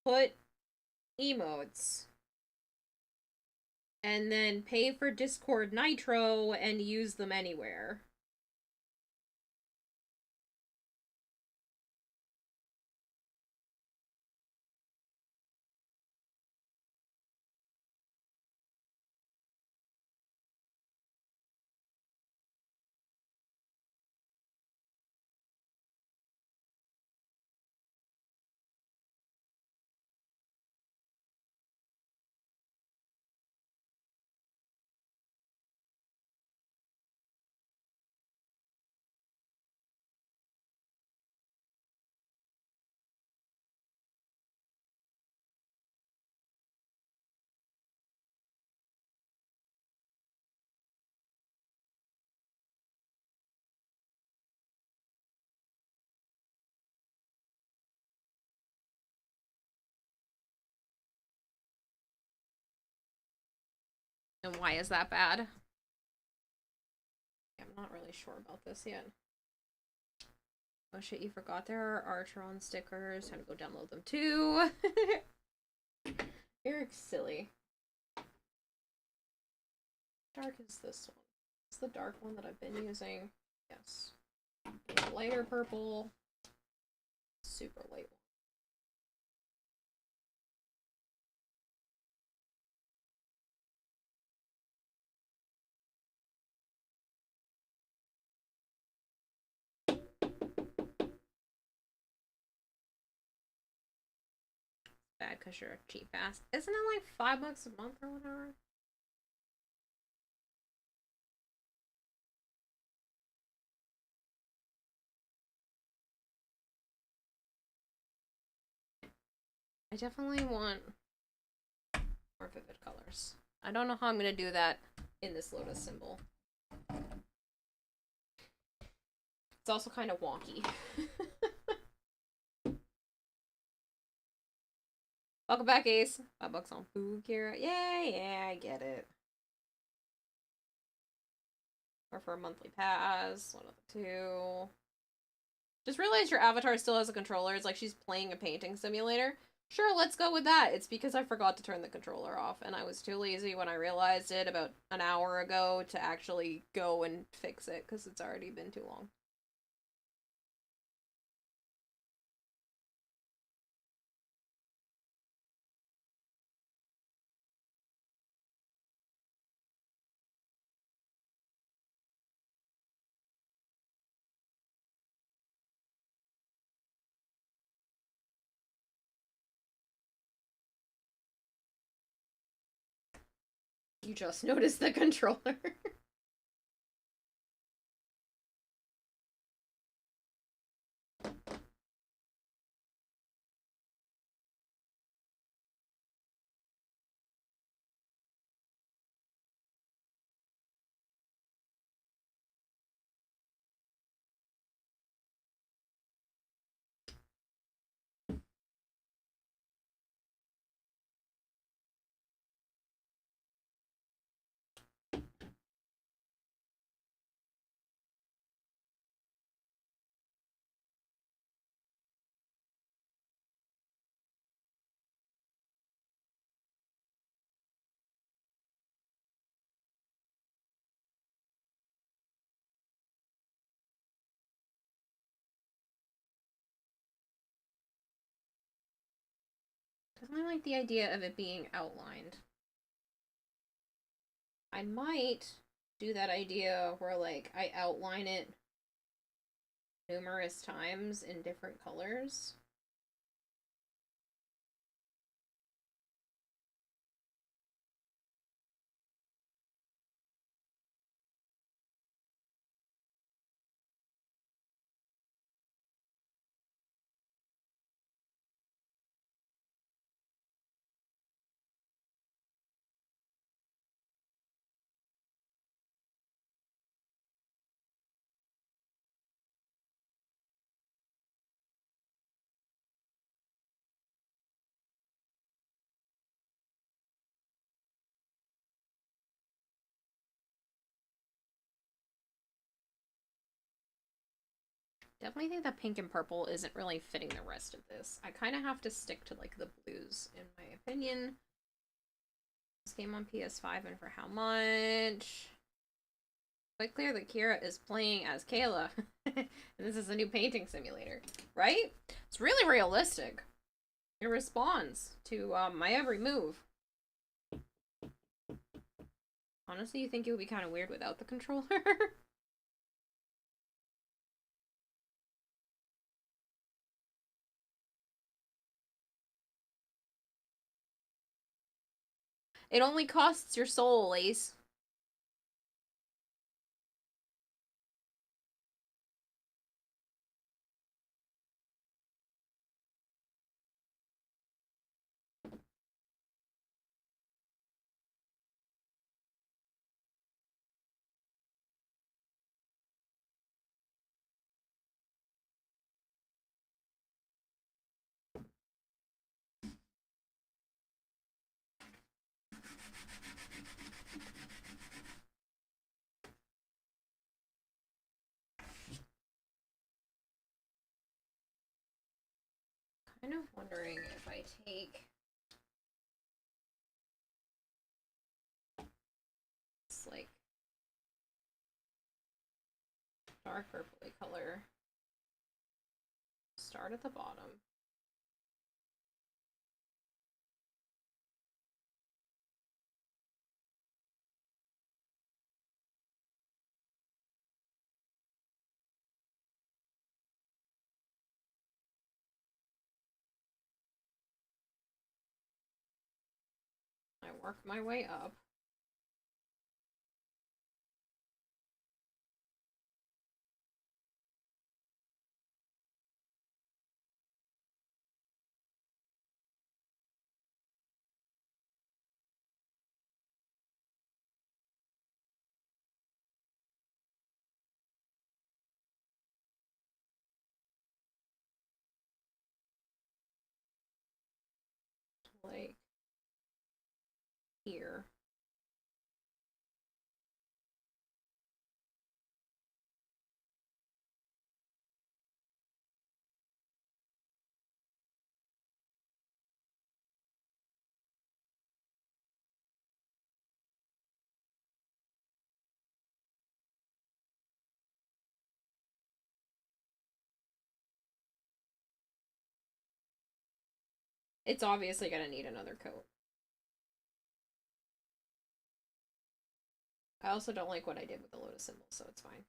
put emotes, and then pay for Discord Nitro and use them anywhere. And why is that bad? I'm not really sure about this yet. Oh shit, you forgot there are Archeron stickers. Time to go download them too. You're silly. Dark is this one. It's the dark one that I've been using. Yes. Lighter purple. Super light one. Bad because you're a cheap ass. Isn't it like $5 a month or whatever? I definitely want more vivid colors. I don't know how I'm gonna do that in this lotus symbol. It's also kind of wonky. Welcome back, Ace. $5 on food, Kira. Yeah, I get it. Or for a monthly pass, one of the two. Just realized your avatar still has a controller. It's like she's playing a painting simulator. Sure, let's go with that. It's because I forgot to turn the controller off, and I was too lazy when I realized it about an hour ago to actually go and fix it, because it's already been too long. You just noticed the controller. I like the idea of it being outlined. I might do that idea where, like, I outline it numerous times in different colors. Definitely think that pink and purple isn't really fitting the rest of this. I kind of have to stick to, like, the blues, in my opinion. This game on PS5 and for how much? Quite clear that Kira is playing as Kayla. And this is a new painting simulator. Right? It's really realistic. It responds to my every move. Honestly, you think it would be kind of weird without the controller? It only costs your soul, Ace. Kind of wondering if I take this, like, dark purpley color. Start at the bottom. I work my way up. Like, here. It's obviously gonna need another coat. I also don't like what I did with the lotus symbol, so it's fine.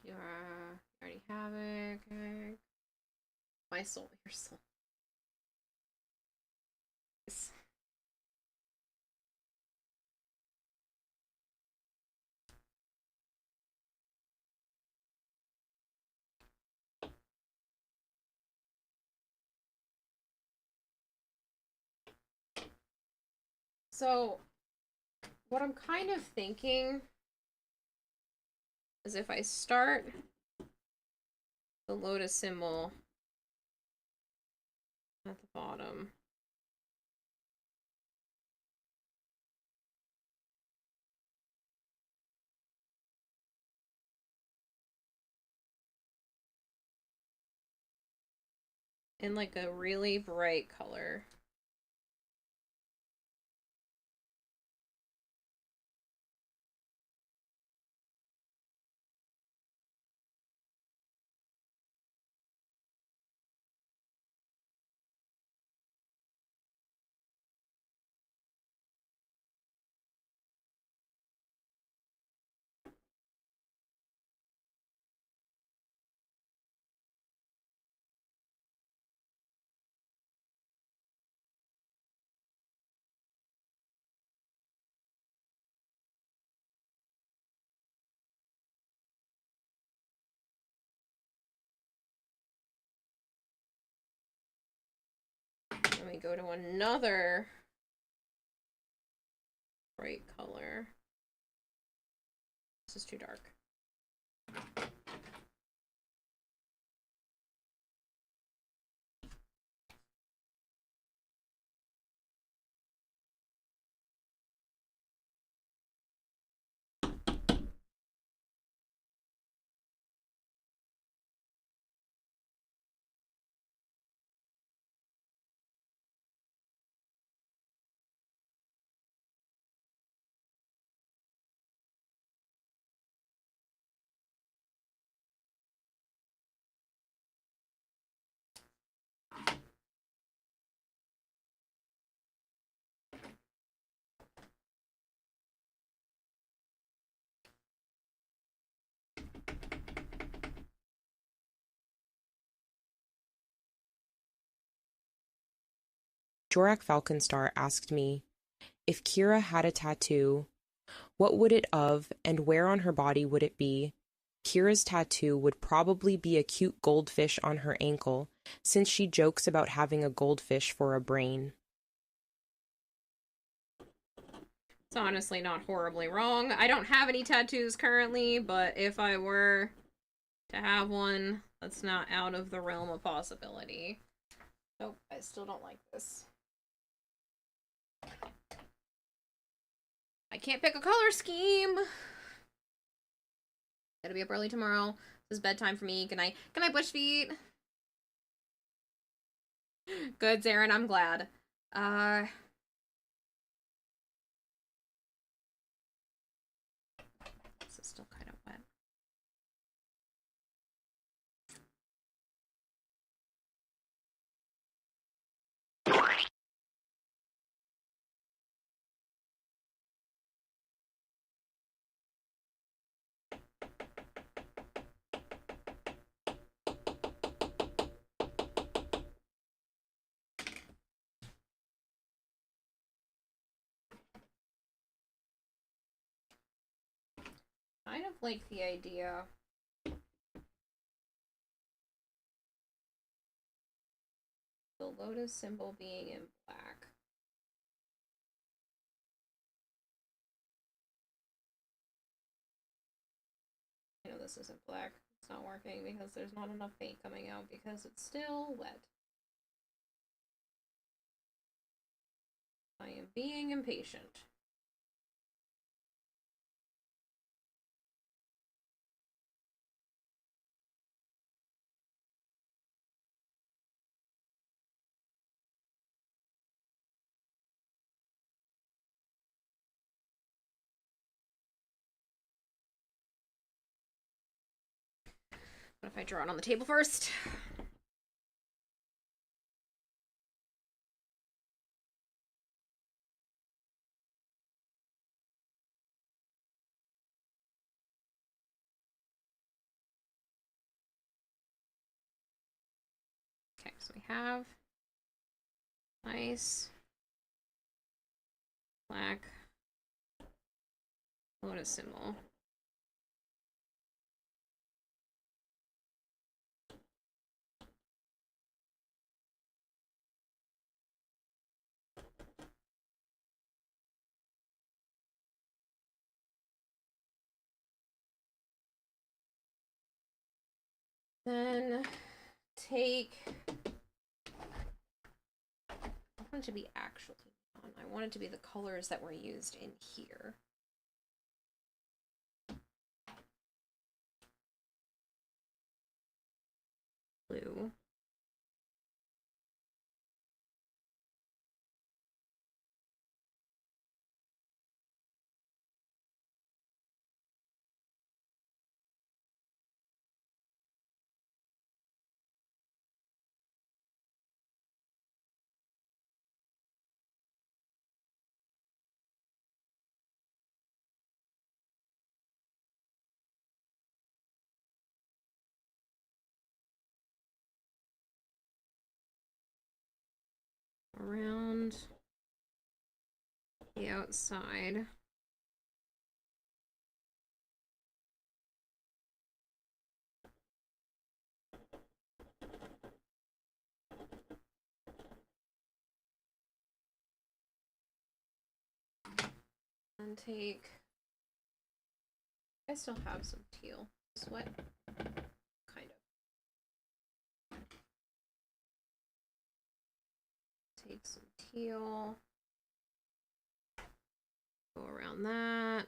You already have it. Okay. My soul, your soul. So, what I'm kind of thinking is if I start the lotus symbol at the bottom. In like a really bright color. Let me go to another bright color. This is too dark. Jorak Falconstar asked me, if Kira had a tattoo, what would it of and where on her body would it be? Kira's tattoo would probably be a cute goldfish on her ankle, since she jokes about having a goldfish for a brain. It's honestly not horribly wrong. I don't have any tattoos currently, but if I were to have one, that's not out of the realm of possibility. Nope, I still don't like this. I can't pick a color scheme. Gotta be up early tomorrow. This is bedtime for me. Good night. Good night, Bush Feet. Good, Zarin. I'm glad. This is still kind of wet. Kind of like the idea. The lotus symbol being in black. I know this isn't black. It's not working because there's not enough paint coming out because it's still wet. I am being impatient. What if I draw it on the table first? So we have nice black lotus symbol. Then take, I want it to be actually on. I want it to be the colors that were used in here. Blue. Around the outside. And take, I still have some teal. Sweat, kind of. Take some teal. Go around that.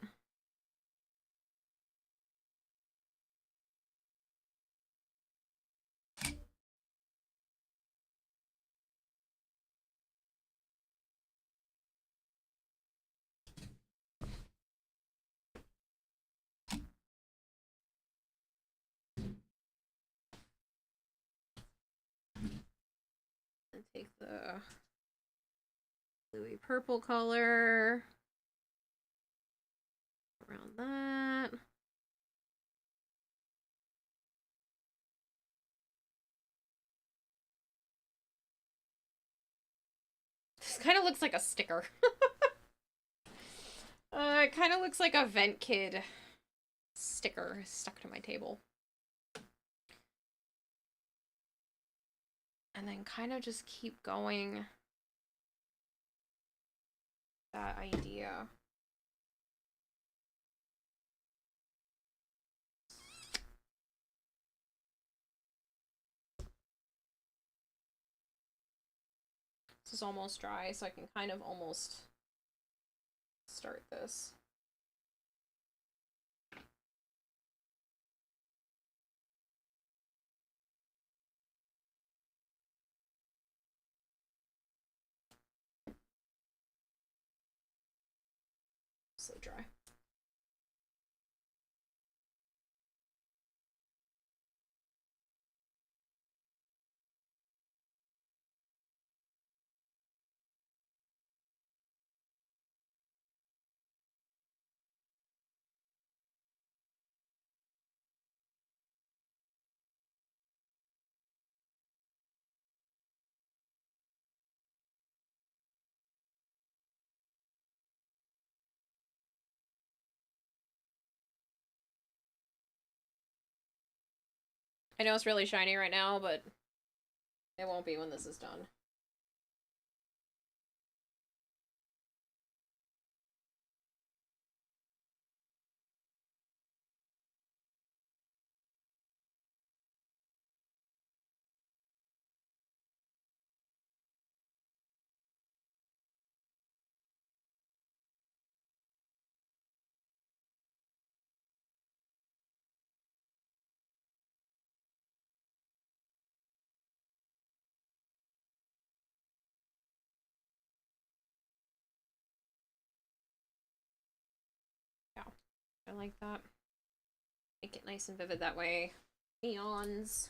And take the bluey purple color around that. This kind of looks like a sticker. It kind of looks like a Vent Kid sticker stuck to my table. And then kind of just keep going that idea. This is almost dry, so I can kind of almost start this. So dry. I know it's really shiny right now, but it won't be when this is done. Yeah, I like that. Make it nice and vivid that way. Neons.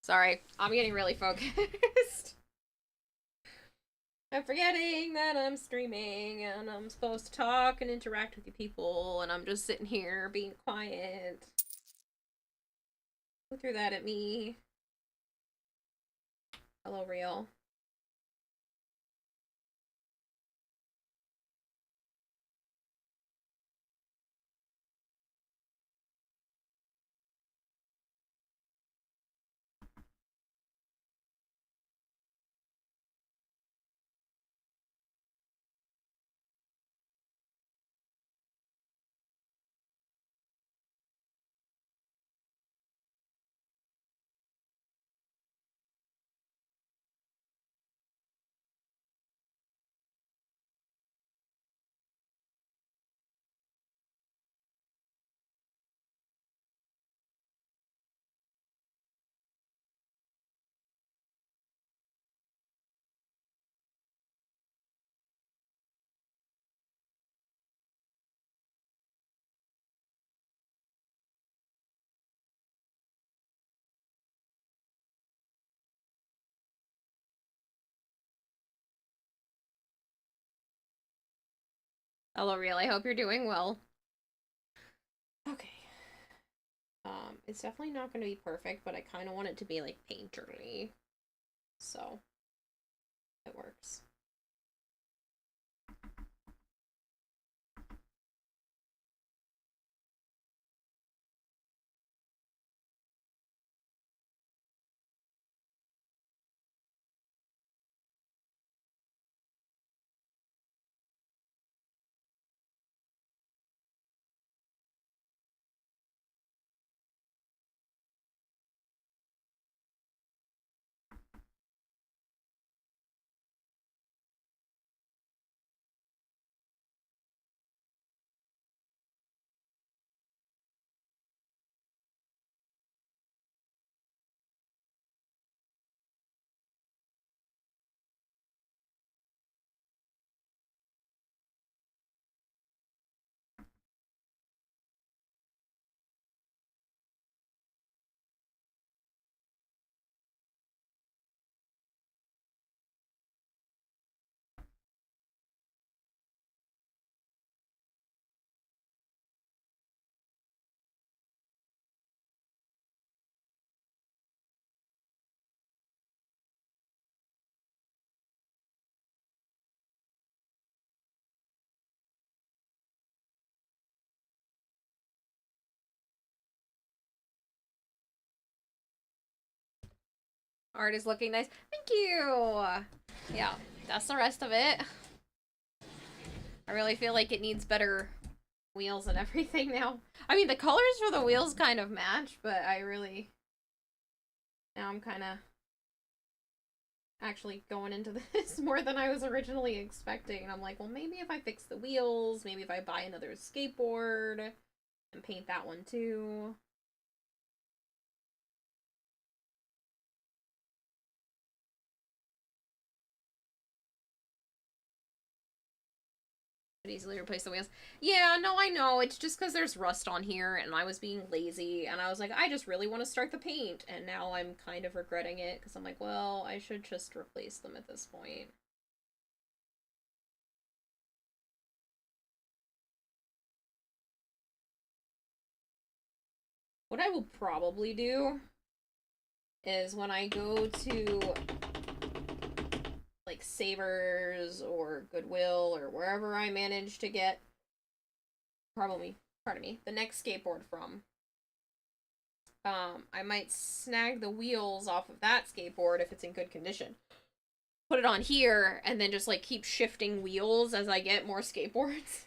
Sorry, I'm getting really focused. I'm forgetting that I'm streaming and I'm supposed to talk and interact with you people, and I'm just sitting here being quiet. Who threw that at me? Hello, real. Hello, real. I hope you're doing well. Okay. It's definitely not going to be perfect, but I kind of want it to be like painterly. So, it works. Art is looking nice. Thank you! Yeah, that's the rest of it. I really feel like it needs better wheels and everything now. I mean, the colors for the wheels kind of match, but I really... Now I'm kind of actually going into this more than I was originally expecting. And I'm like, well, maybe if I fix the wheels, maybe if I buy another skateboard and paint that one too. Easily replace the wheels. Yeah, no, I know. It's just because there's rust on here and I was being lazy and I was like, I just really want to start the paint. And now I'm kind of regretting it because I'm like, well, I should just replace them at this point. What I will probably do is when I go to like Savers or Goodwill or wherever I manage to get pardon me, the next skateboard from, I might snag the wheels off of that skateboard if it's in good condition. Put it on here and then just like keep shifting wheels as I get more skateboards.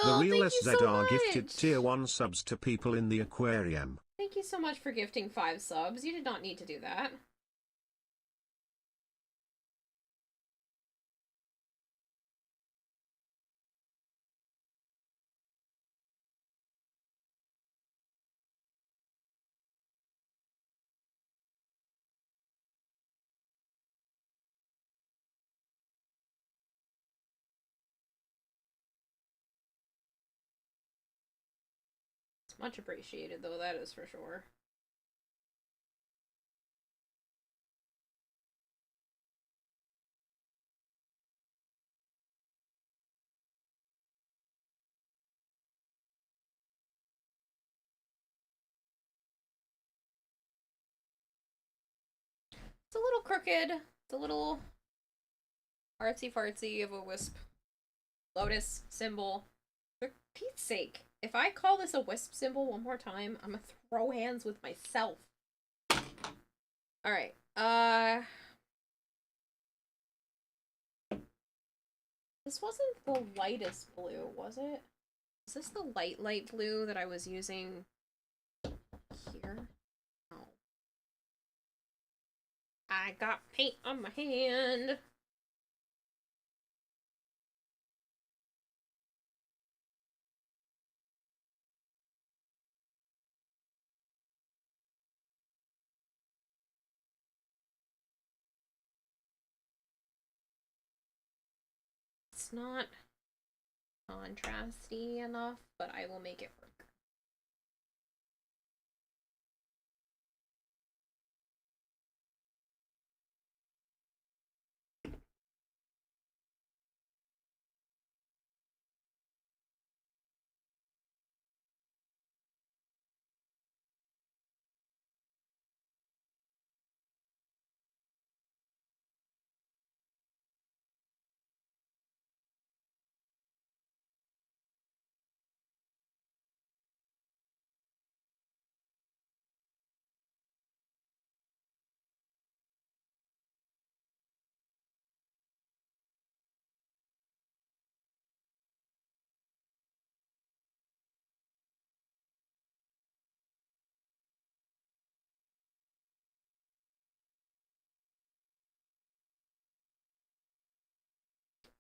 The real thank you so SZR gifted much. tier 1 subs to people in the aquarium. Thank you so much for gifting 5 subs. You did not need to do that. It's much appreciated, though, that is for sure. It's a little crooked. It's a little artsy-fartsy of a wisp. Lotus symbol. For Pete's sake, if I call this a wisp symbol one more time, I'm gonna throw hands with myself. Alright, this wasn't the lightest blue, was it? Is this the light blue that I was using here? No. I got paint on my hand. It's not contrasty enough, but I will make it work.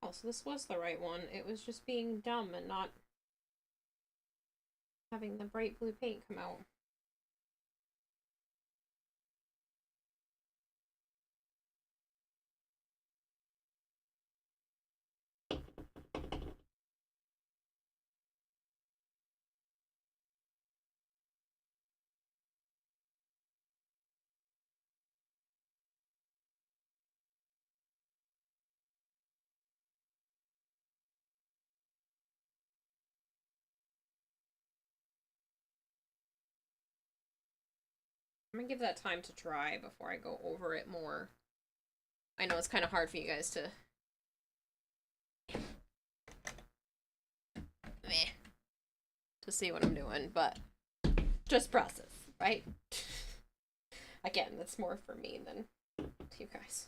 Oh, so this was the right one. It was just being dumb and not having the bright blue paint come out. I'm gonna give that time to dry before I go over it more. I know it's kind of hard for you guys to see what I'm doing, but just process, right? Again, that's more for me than you guys.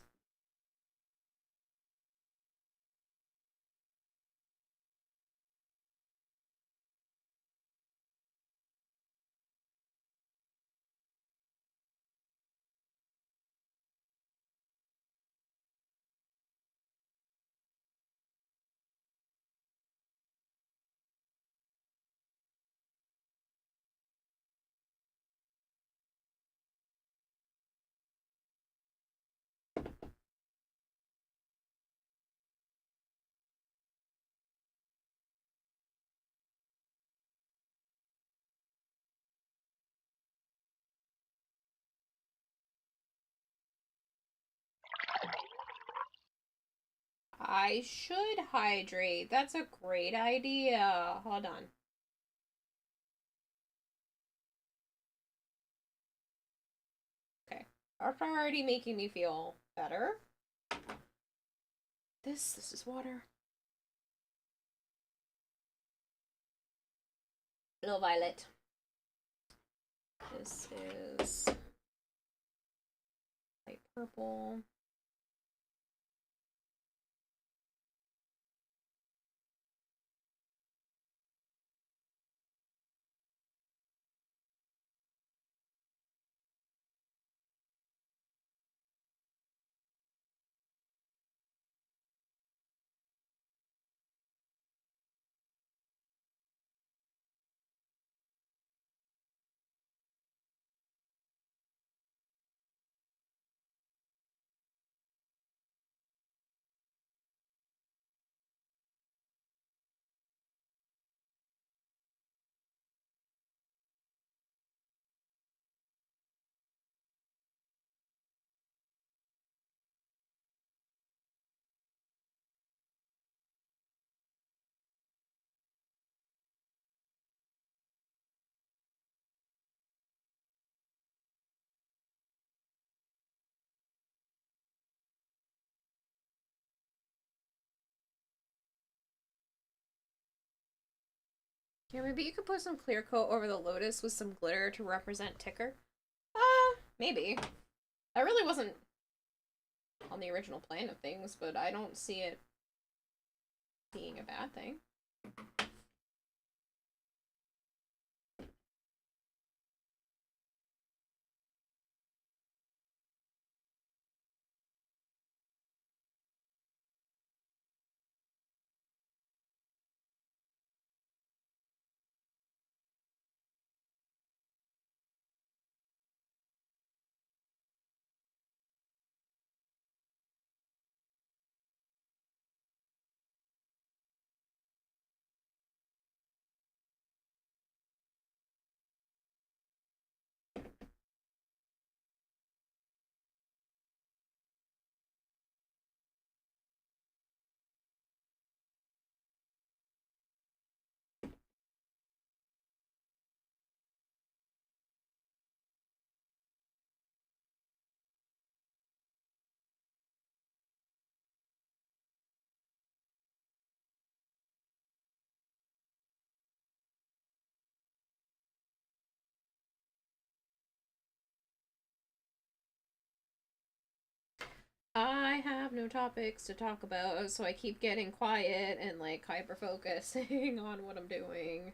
I should hydrate. That's a great idea. Hold on. Okay. That's already making me feel better. This is water. Little violet. This is light purple. Yeah, maybe you could put some clear coat over the lotus with some glitter to represent Ticker. Maybe. That really wasn't on the original plan of things, but I don't see it being a bad thing. I have no topics to talk about, so I keep getting quiet and like hyper focusing on what I'm doing.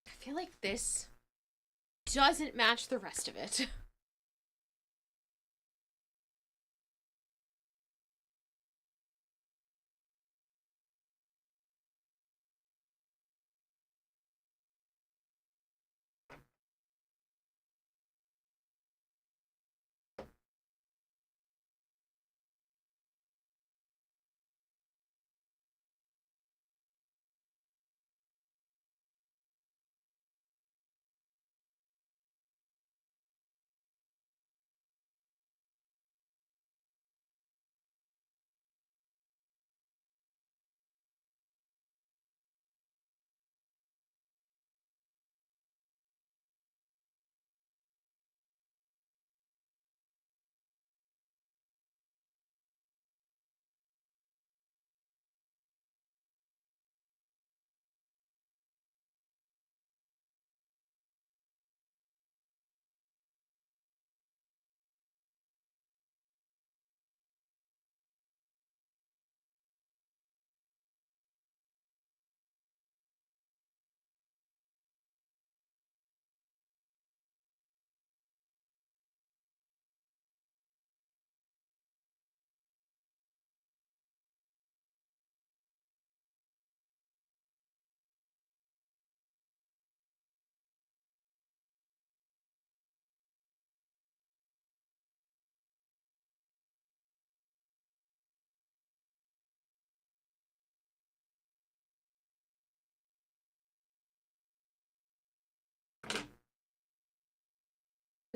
I feel like this doesn't match the rest of it.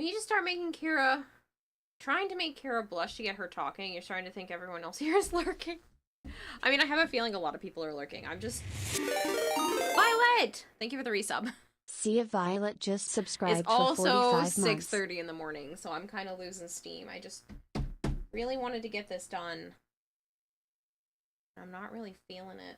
When you just start making Kira, trying to make Kira blush to get her talking, you're starting to think everyone else here is lurking. I mean, I have a feeling a lot of people are lurking. I'm just... Violet! Thank you for the resub. See if Violet just subscribed It's for 45 also months. 6:30 in the morning, so I'm kind of losing steam. I just really wanted to get this done. I'm not really feeling it.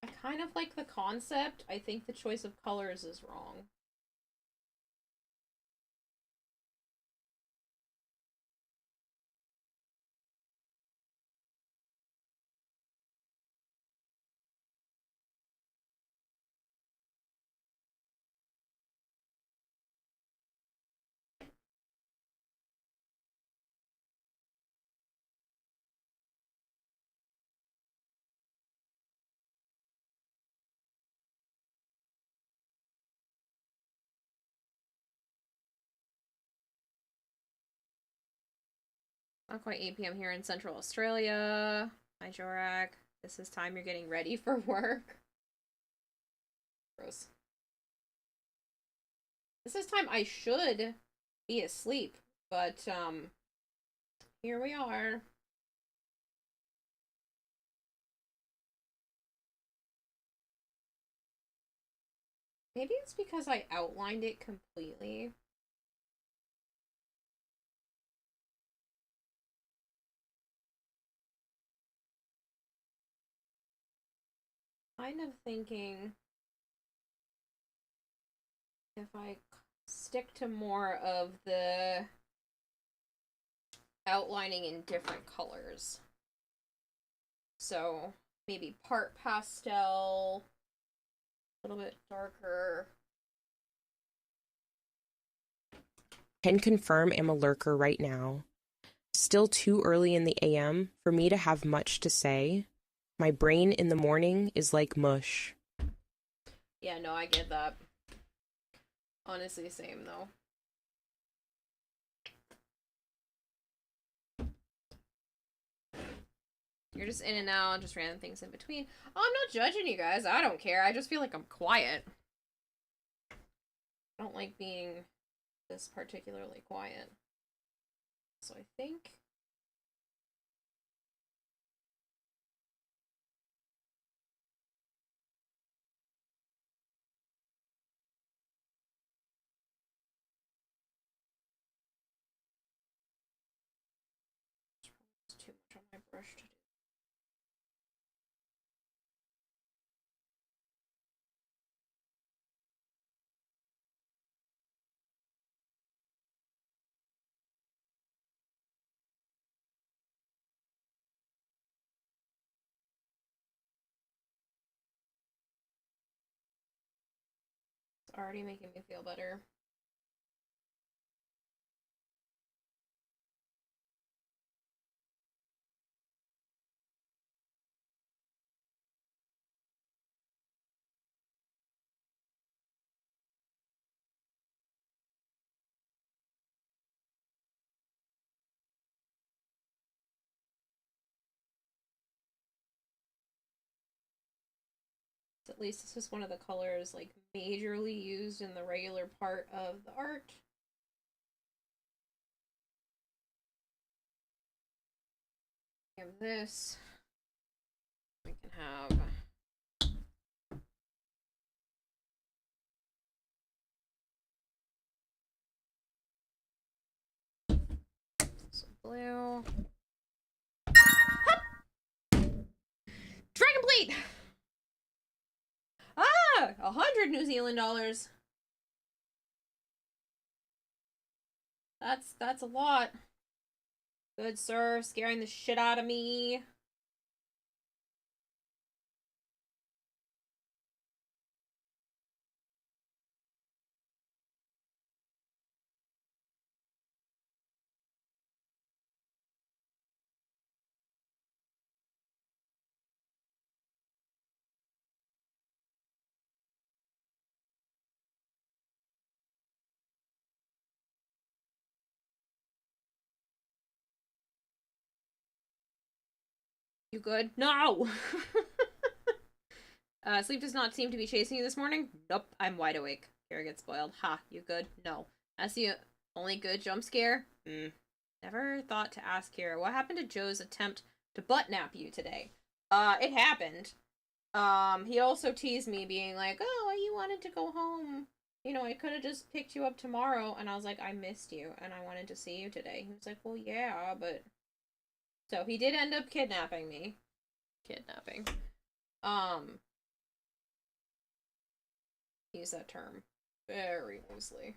I kind of like the concept. I think the choice of colors is wrong. Not quite 8 p.m. here in Central Australia. Hi, Jorak. This is time you're getting ready for work. Gross. This is time I should be asleep, but, here we are. Maybe it's because I outlined it completely. Kind of thinking if I stick to more of the outlining in different colors. So maybe part pastel, a little bit darker. Can confirm I'm a lurker right now. Still too early in the AM for me to have much to say. My brain in the morning is like mush. Yeah, no, I get that. Honestly, same though. You're just in and out, just random things in between. Oh, I'm not judging you guys. I don't care. I just feel like I'm quiet. I don't like being this particularly quiet. So I think... It's too much on my brush to do. It's already making me feel better. At least this is one of the colors like majorly used in the regular part of the art. We have this. We can have some blue. Dragon Blade! Ah! 100 New Zealand dollars. That's a lot. Good sir, scaring the shit out of me. You good? No! Sleep does not seem to be chasing you this morning? Nope, I'm wide awake. Kira gets spoiled. Ha, you good? No. That's the only good jump scare? Never thought to ask Kira. What happened to Joe's attempt to butt-nap you today? It happened. He also teased me being like, oh, you wanted to go home. You know, I could have just picked you up tomorrow. And I was like, I missed you, and I wanted to see you today. He was like, well, yeah, but... So, he did end up kidnapping me. Kidnapping. Use that term very loosely.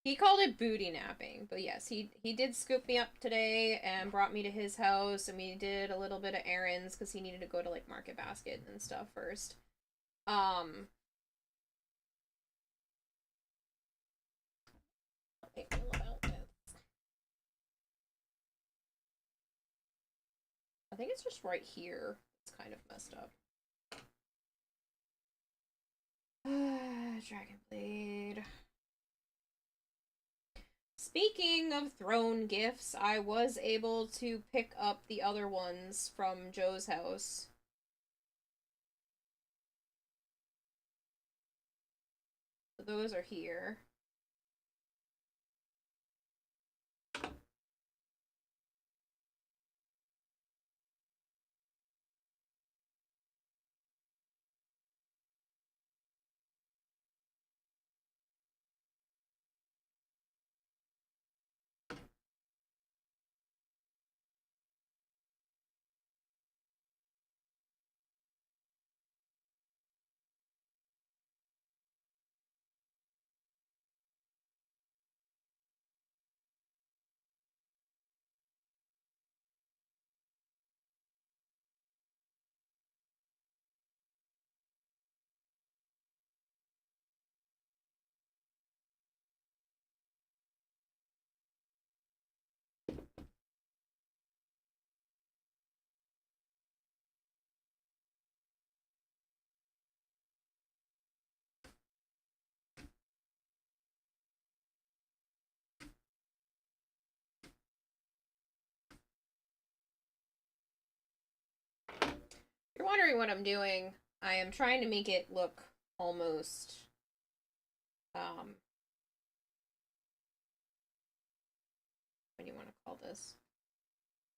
He called it booty napping, but yes, he did scoop me up today and brought me to his house, and we did a little bit of errands because he needed to go to like Market Basket and stuff first. I think it's just right here. It's kind of messed up. Dragon Blade. Speaking of throne gifts, I was able to pick up the other ones from Joe's house. So those are here. If you're wondering what I'm doing, I am trying to make it look almost, what do you want to call this?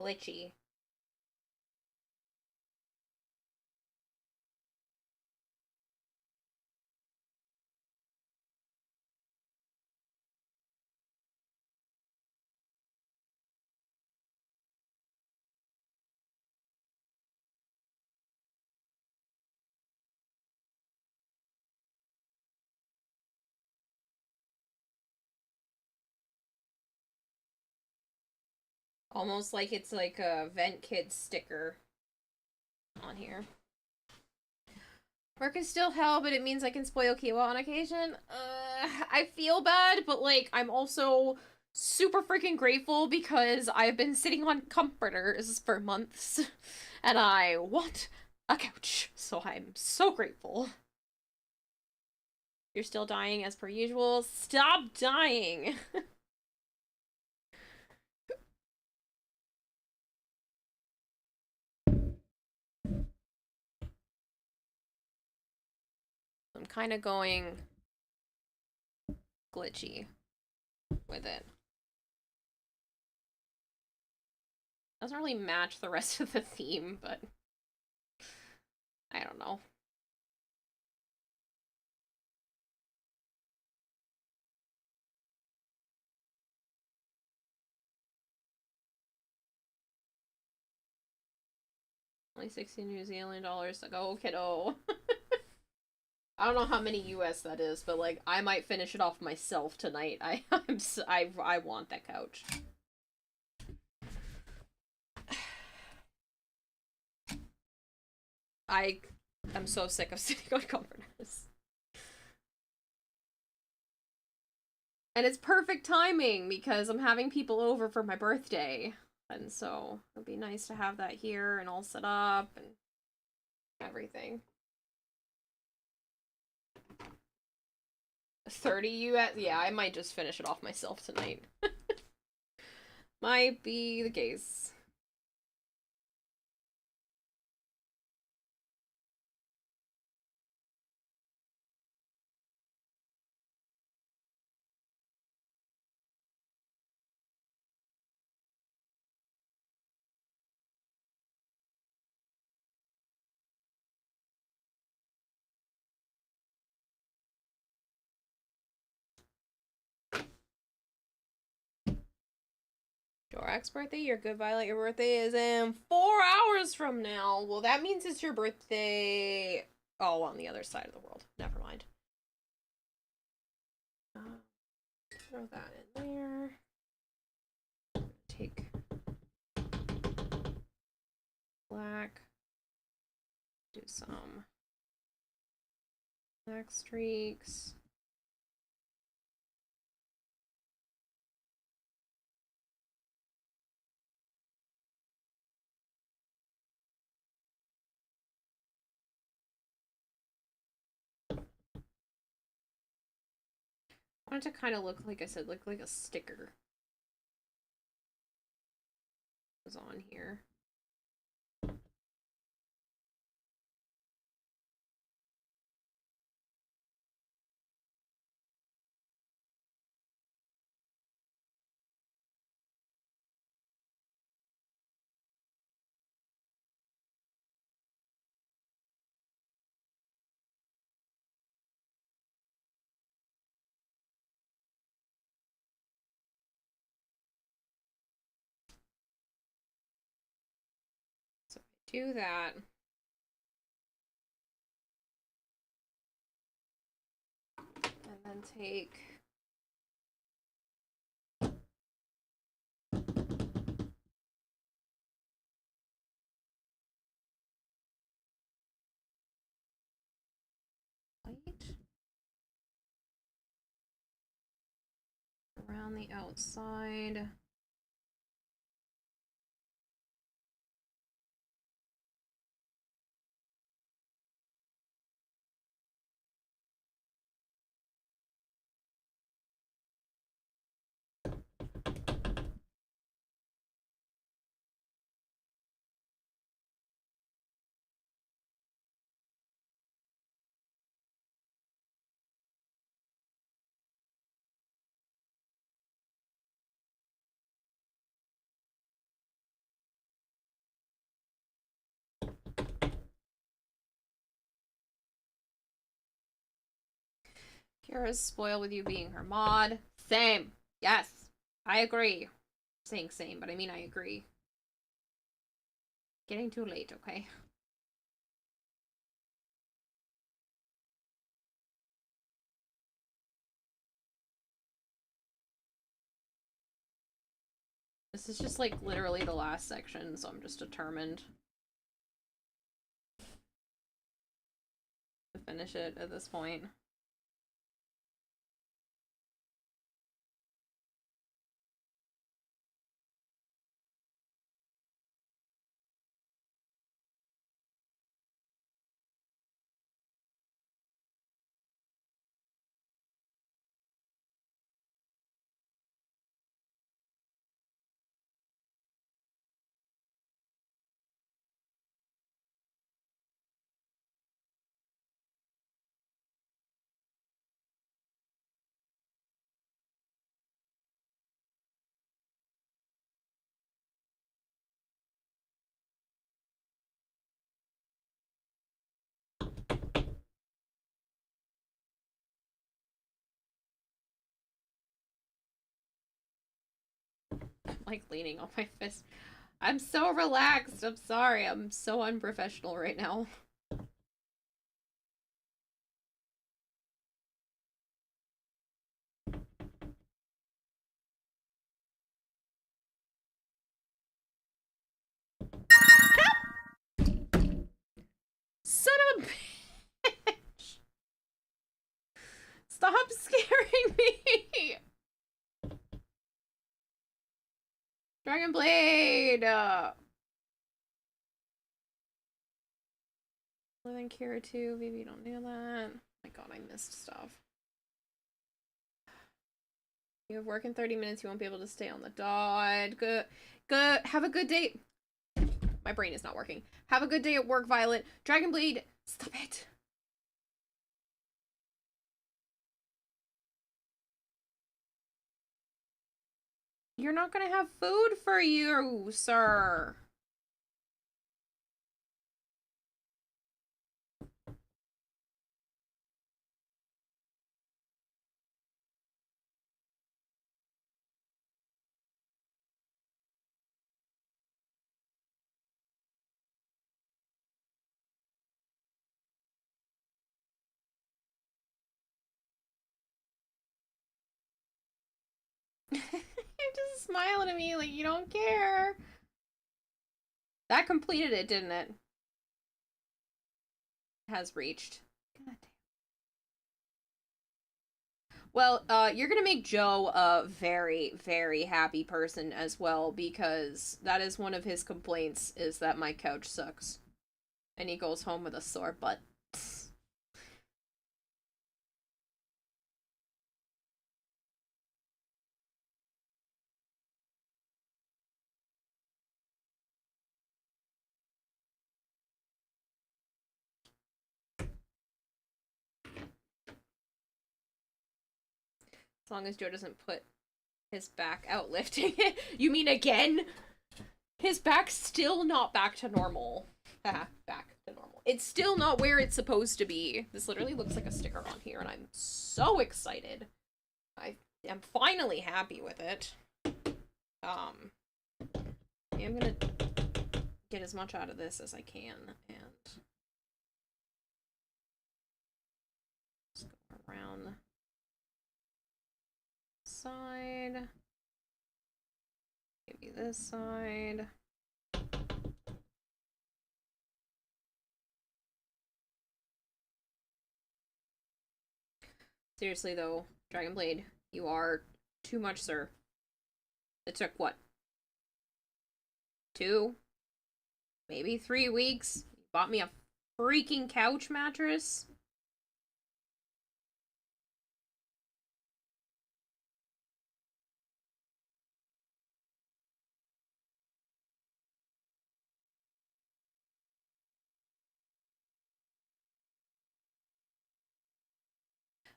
Glitchy. Almost like it's like a Vent Kid sticker on here. Work is still hell, but it means I can spoil Kiwa on occasion. I feel bad, but like, I'm also super freaking grateful because I've been sitting on comforters for months, and I want a couch, so I'm so grateful. You're still dying as per usual. Stop dying! I'm kind of going glitchy with it. Doesn't really match the rest of the theme, but I don't know. Only 60 New Zealand dollars to go, kiddo. I don't know how many US that is, but like I might finish it off myself tonight. I want that couch. I'm so sick of sitting on comforters. And it's perfect timing because I'm having people over for my birthday. And so it'll be nice to have that here and all set up and everything. 30 US? Yeah, I might just finish it off myself tonight. Might be the case. Jorak's birthday? You're good, Violet. Your birthday is in 4 hours from now. Well, that means it's your birthday. Oh, on the other side of the world. Never mind. Throw that in there. Take black. Do some black streaks. I want it to kind of look, like I said, look like a sticker was on here. So I do that. And then take white around the outside. Kira's spoiled with you being her mod. Same. Yes. I agree. I'm saying same, but I mean I agree. Getting too late, okay? This is just like literally the last section, so I'm just determined to finish it at this point. Like leaning on my fist. I'm so relaxed. I'm sorry. I'm so unprofessional right now. Son of a bitch! Stop scaring me! Dragon Blade! Living Kira 2, maybe you don't know that. Oh my god, I missed stuff. You have work in 30 minutes, you won't be able to stay on the dot. Good. Have a good day. My brain is not working. Have a good day at work, Violet. Dragon Blade, stop it. You're not gonna have food for you, sir. smiling at me like you don't care. That completed it, didn't it? Has reached. God damn. Well, you're gonna make Joe a very, very happy person as well, because that is one of his complaints, is that my couch sucks. And he goes home with a sore butt. As long as Joe doesn't put his back out lifting it. You mean again? His back's still not back to normal. Back to normal. It's still not where it's supposed to be. This literally looks like a sticker on here, and I'm so excited. I am finally happy with it. I'm gonna get as much out of this as I can, and just go around the side. Maybe this side. Seriously though, Dragonblade, you are too much, sir. It took what? 2? Maybe 3 weeks? You bought me a freaking couch mattress?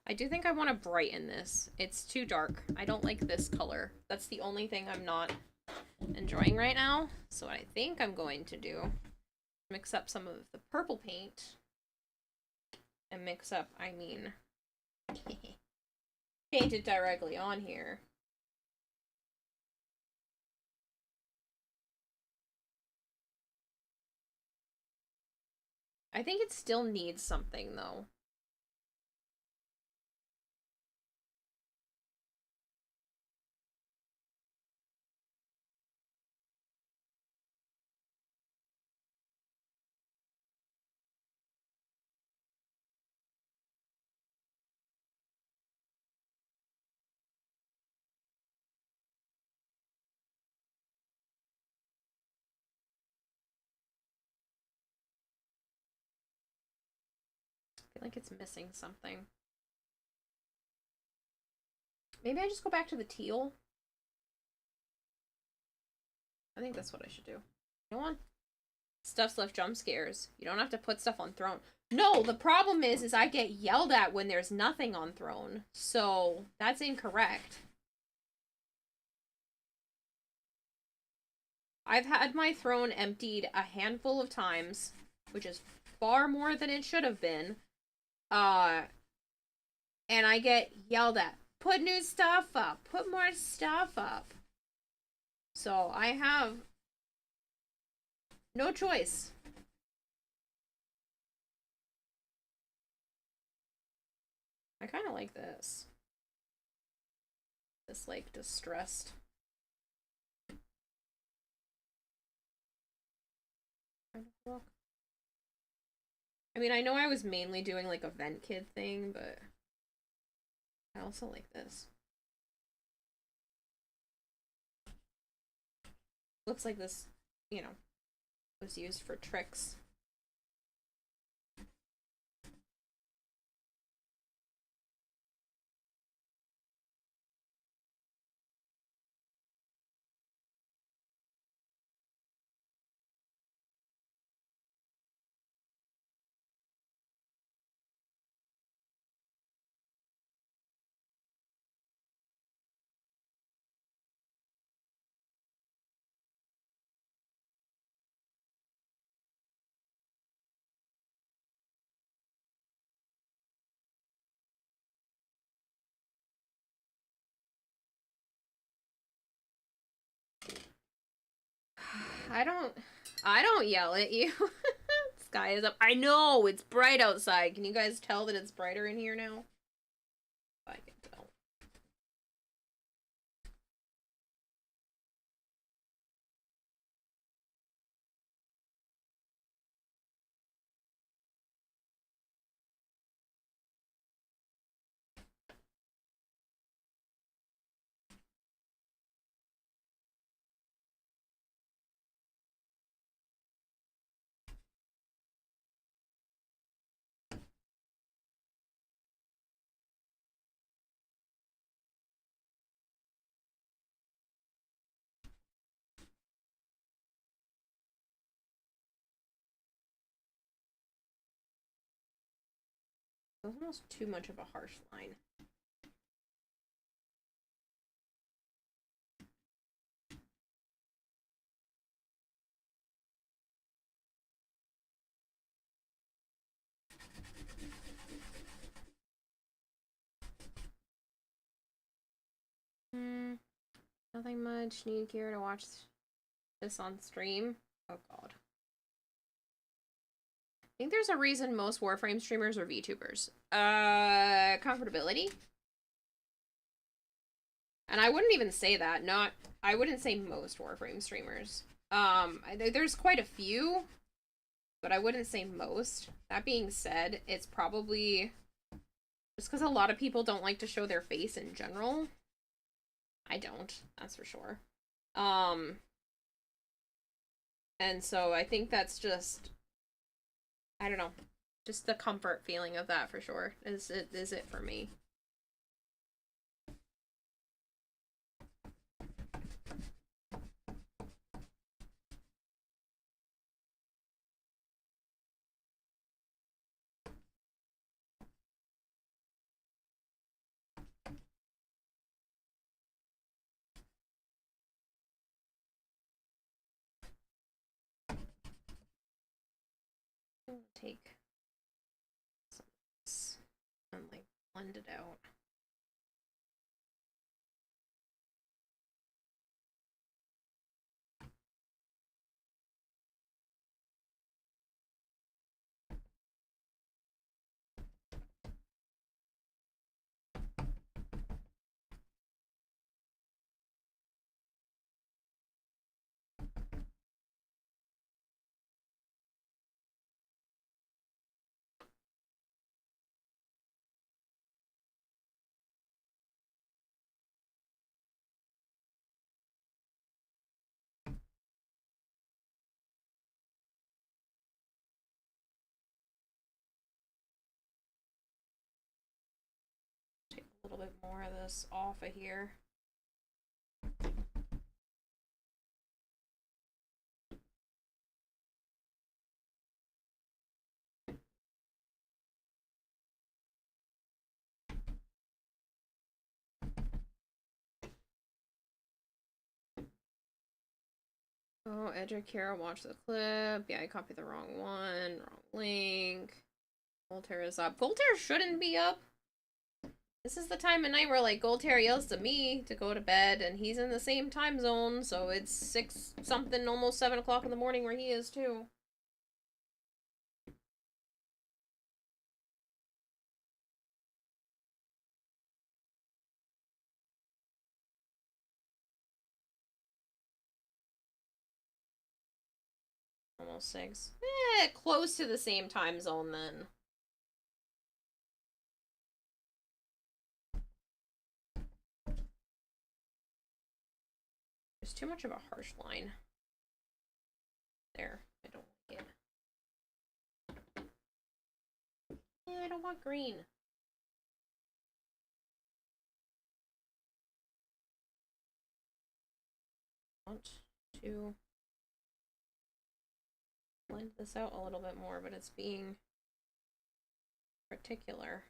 I do think I want to brighten this. It's too dark. I don't like this color. That's the only thing I'm not enjoying right now. So what I think I'm going to do, mix up some of the purple paint. And mix up, I mean, paint it directly on here. I think it still needs something though. I feel like it's missing something. Maybe I just go back to the teal. I think that's what I should do. You don't want stuff's left jump scares. You don't have to put stuff on throne. No, the problem is I get yelled at when there's nothing on throne. So that's incorrect. I've had my throne emptied a handful of times, which is far more than it should have been. And I get yelled at. Put new stuff up. Put more stuff up. So I have no choice. I kind of like this. This, like, distressed. Kind of look. I mean, I know I was mainly doing, like, a vent kid thing, but I also like this. Looks like this, you know, was used for tricks. I don't yell at you. Sky is up. I know, it's bright outside. Can you guys tell that it's brighter in here now? I can tell. That's almost too much of a harsh line. Nothing much. Need Kira to watch this on stream. Oh god. I think there's a reason most Warframe streamers are VTubers. Comfortability. And I wouldn't even say that. I wouldn't say most Warframe streamers. There's quite a few, but I wouldn't say most. That being said, it's probably just because a lot of people don't like to show their face in general. I don't, that's for sure. And so I think that's just, I don't know, just the comfort feeling of that for sure is it for me. I'm gonna take some of this and like blend it out. Take a little bit more of this off of here. Oh, Edge Kira, watch the clip. Yeah, I copied the wrong one. Wrong link. Voltaire is up. Voltaire shouldn't be up. This is the time of night where, like, Voltaire yells to me to go to bed, and he's in the same time zone, so it's 6-something, almost 7 o'clock in the morning where he is, too. Almost 6. Close to the same time zone, then. There's too much of a harsh line. There. I don't like it. Yeah, I don't want green. Want to blend this out a little bit more, but it's being particular.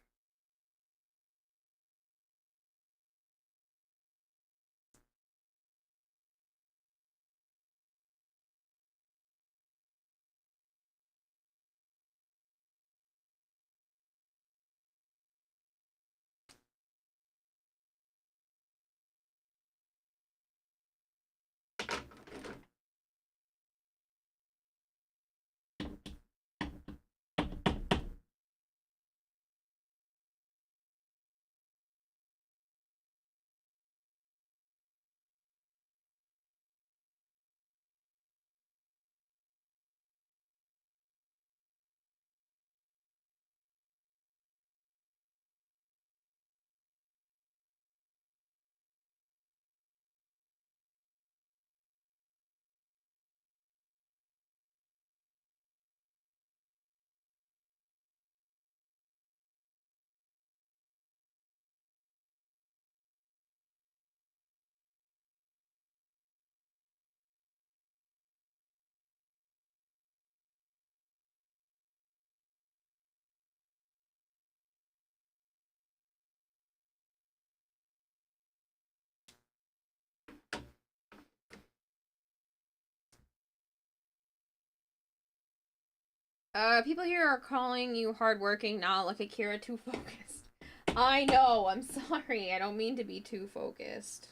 People here are calling you hardworking. Now look at Kira, too focused. I know, I'm sorry. I don't mean to be too focused.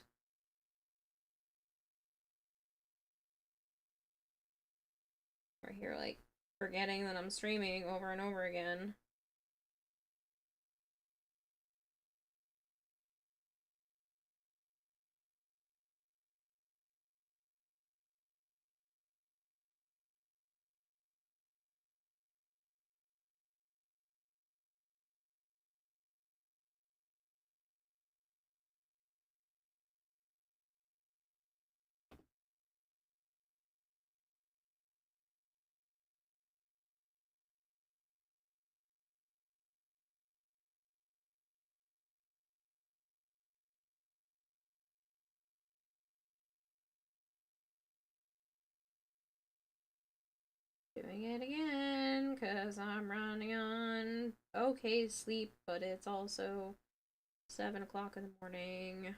We're here, like, forgetting that I'm streaming over and over again. Doing it again, because I'm running on okay sleep, but it's also 7 o'clock in the morning.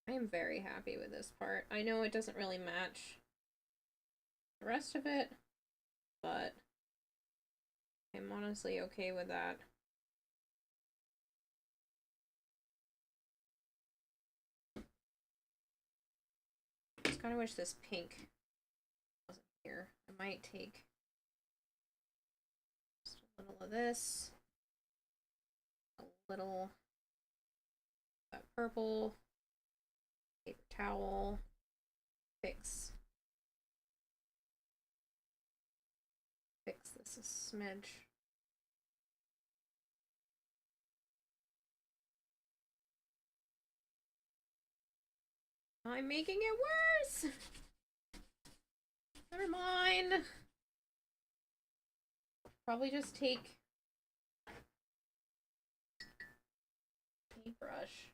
I am very happy with this part. I know it doesn't really match the rest of it, but I'm honestly okay with that. Just kind of wish this pink wasn't here. I might take just a little of this, a little of that purple, paper towel, fix this a smidge. I'm making it worse! Never mind. Probably just take paintbrush.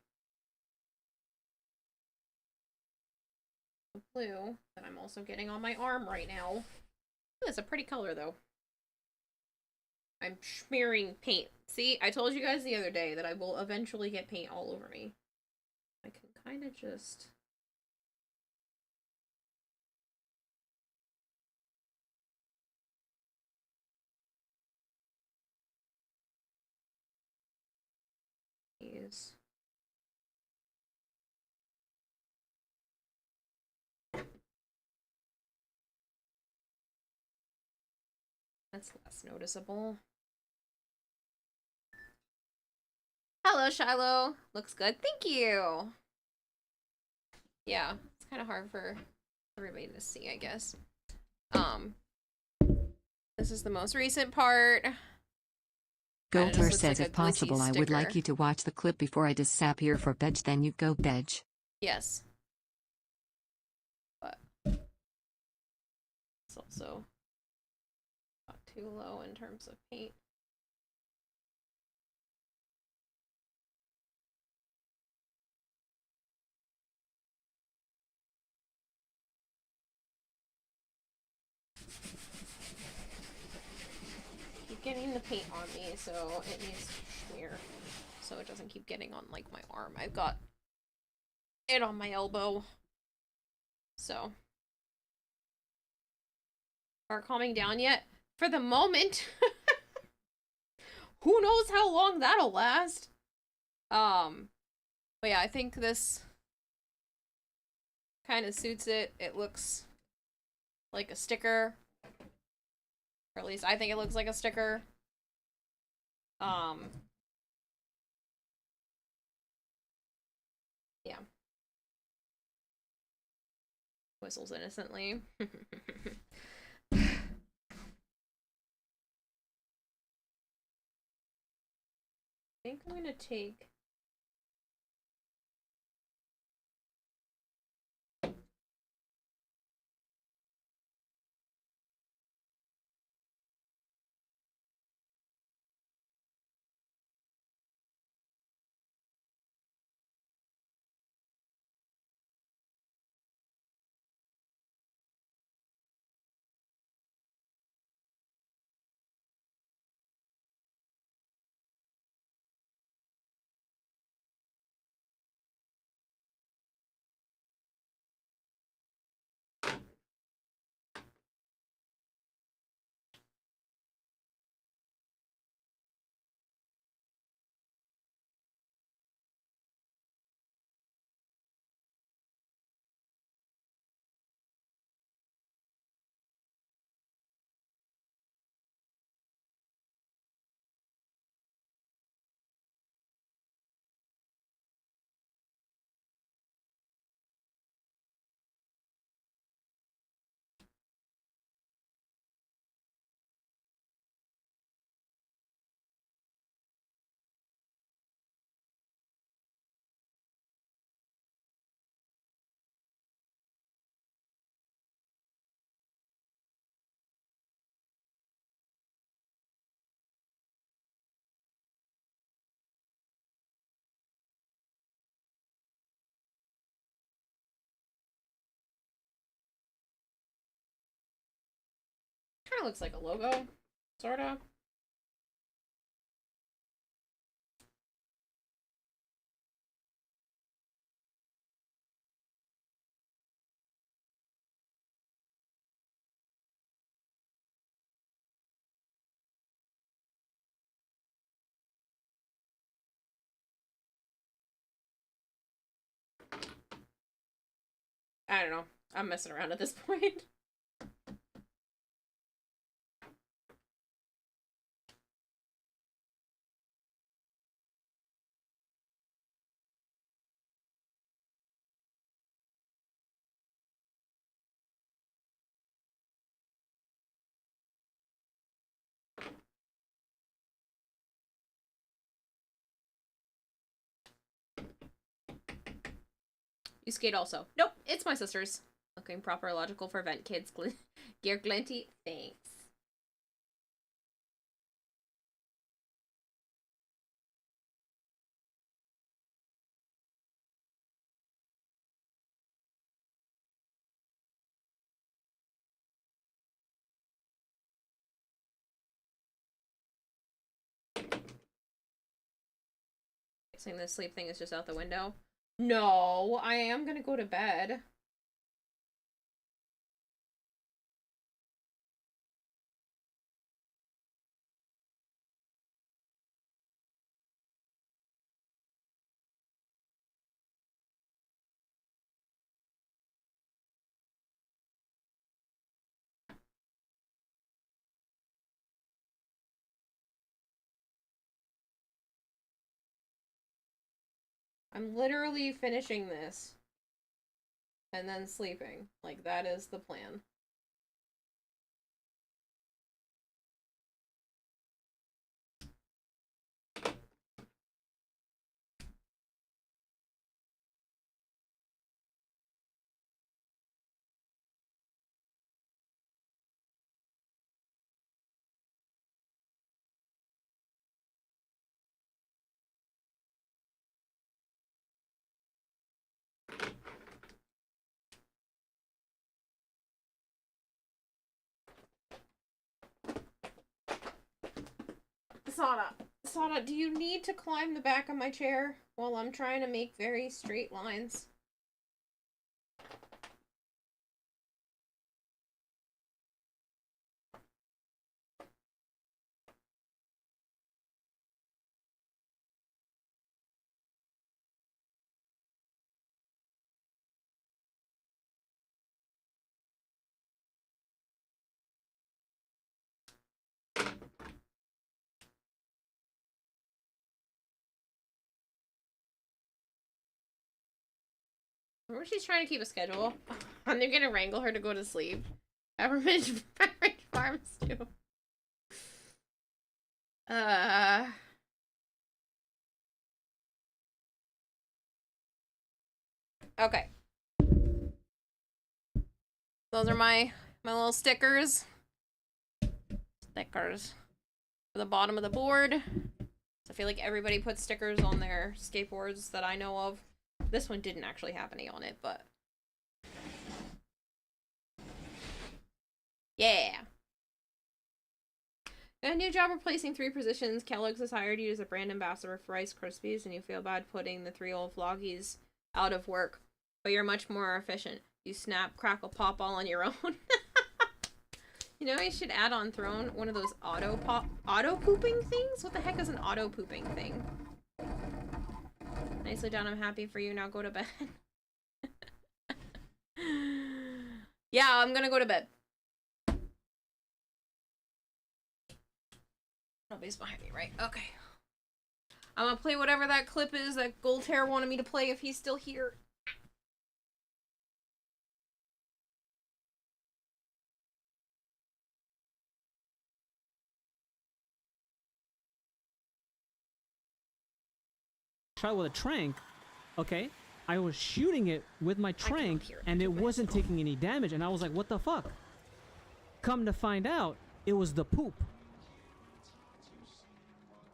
The blue that I'm also getting on my arm right now. It's a pretty color though. I'm smearing paint. See, I told you guys the other day that I will eventually get paint all over me. I can kind of just... use. That's less noticeable. Hello, Shiloh. Looks good. Thank you. Yeah, it's kind of hard for everybody to see, I guess. This is the most recent part. Golter says if possible I would like you to watch the clip before I disappear for bed, then you go bed. Yes. But it's also not too low in terms of paint. Keep getting the paint on me, so it needs to smear. So it doesn't keep getting on, like, my arm. I've got it on my elbow. So. Are calming down yet? For the moment. Who knows how long that'll last? But yeah, I think this kind of suits it. It looks like a sticker. Or at least I think it looks like a sticker. Yeah. Whistles innocently. I think I'm gonna take Kind of looks like a logo, sort of. I don't know. I'm messing around at this point. You skate also. Nope, it's my sister's. Looking proper logical for vent kids. Gear Glinty, thanks. Saying this sleep thing is just out the window. No, I am gonna go to bed. I'm literally finishing this and then sleeping. Like, that is the plan. Sana, do you need to climb the back of my chair while I'm trying to make very straight lines? Remember she's trying to keep a schedule? And they're gonna wrangle her to go to sleep. Peppermint Farms too. Okay. Those are my little stickers. Stickers. For the bottom of the board. So I feel like everybody puts stickers on their skateboards that I know of. This one didn't actually have any on it, but... Yeah! A new job replacing 3 positions. Kellogg's has hired you as a brand ambassador for Rice Krispies, and you feel bad putting the 3 old vloggies out of work. But you're much more efficient. You snap, crackle, pop all on your own. You know, you should add on Throne one of those auto pooping things? What the heck is an auto pooping thing? Nicely done, I'm happy for you. Now go to bed. Yeah, I'm gonna go to bed. Nobody's behind me, right? Okay. I'm gonna play whatever that clip is that Goldhair wanted me to play if he's still here. Try with a trank, okay? I was shooting it with my trank and it wasn't taking any damage, and I was like, what the fuck? Come to find out, it was the poop.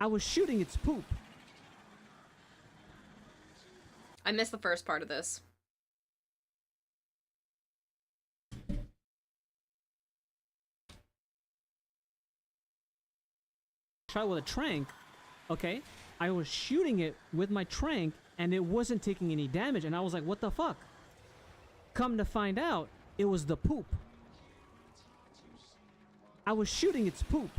I was shooting its poop. I missed the first part of this. shot with a trank, okay? I was shooting it with my trank, and it wasn't taking any damage, and I was like, what the fuck? Come to find out, it was the poop. I was shooting its poop.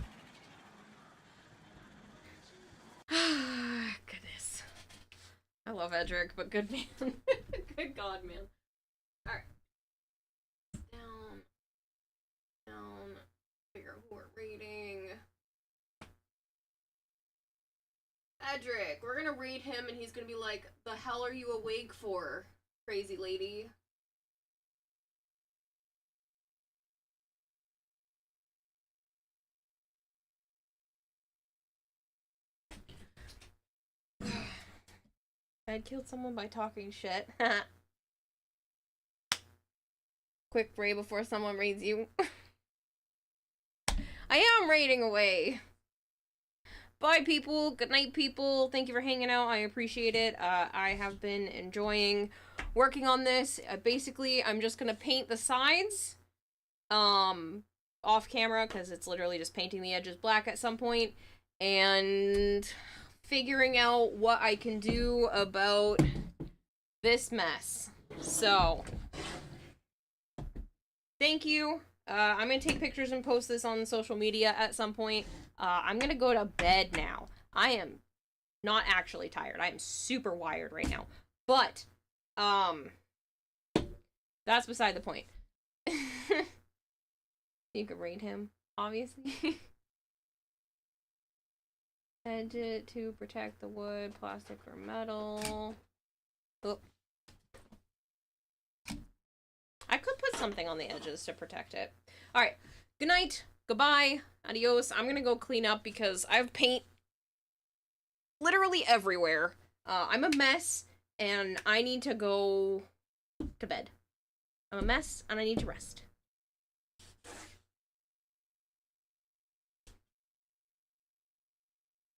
Goodness. I love Edric, but good man. Good God, man. Alright. Down. Figure out who we're reading. Edric, we're gonna read him and he's gonna be like, the hell are you awake for, crazy lady? I killed someone by talking shit. Quick ray before someone raids you. I am raiding away. Bye, people. Good night, people. Thank you for hanging out. I appreciate it. I have been enjoying working on this. Basically, I'm just gonna paint the sides off camera because it's literally just painting the edges black at some point and figuring out what I can do about this mess. So, thank you. I'm gonna take pictures and post this on social media at some point. I'm gonna go to bed now. I am not actually tired. I am super wired right now. But, that's beside the point. You could raid him, obviously. Edge it to protect the wood, plastic or metal. Oh. I could put something on the edges to protect it. Alright, good night, goodbye, adios. I'm gonna go clean up because I have paint literally everywhere. I'm a mess, and I need to go to bed. I'm a mess, and I need to rest.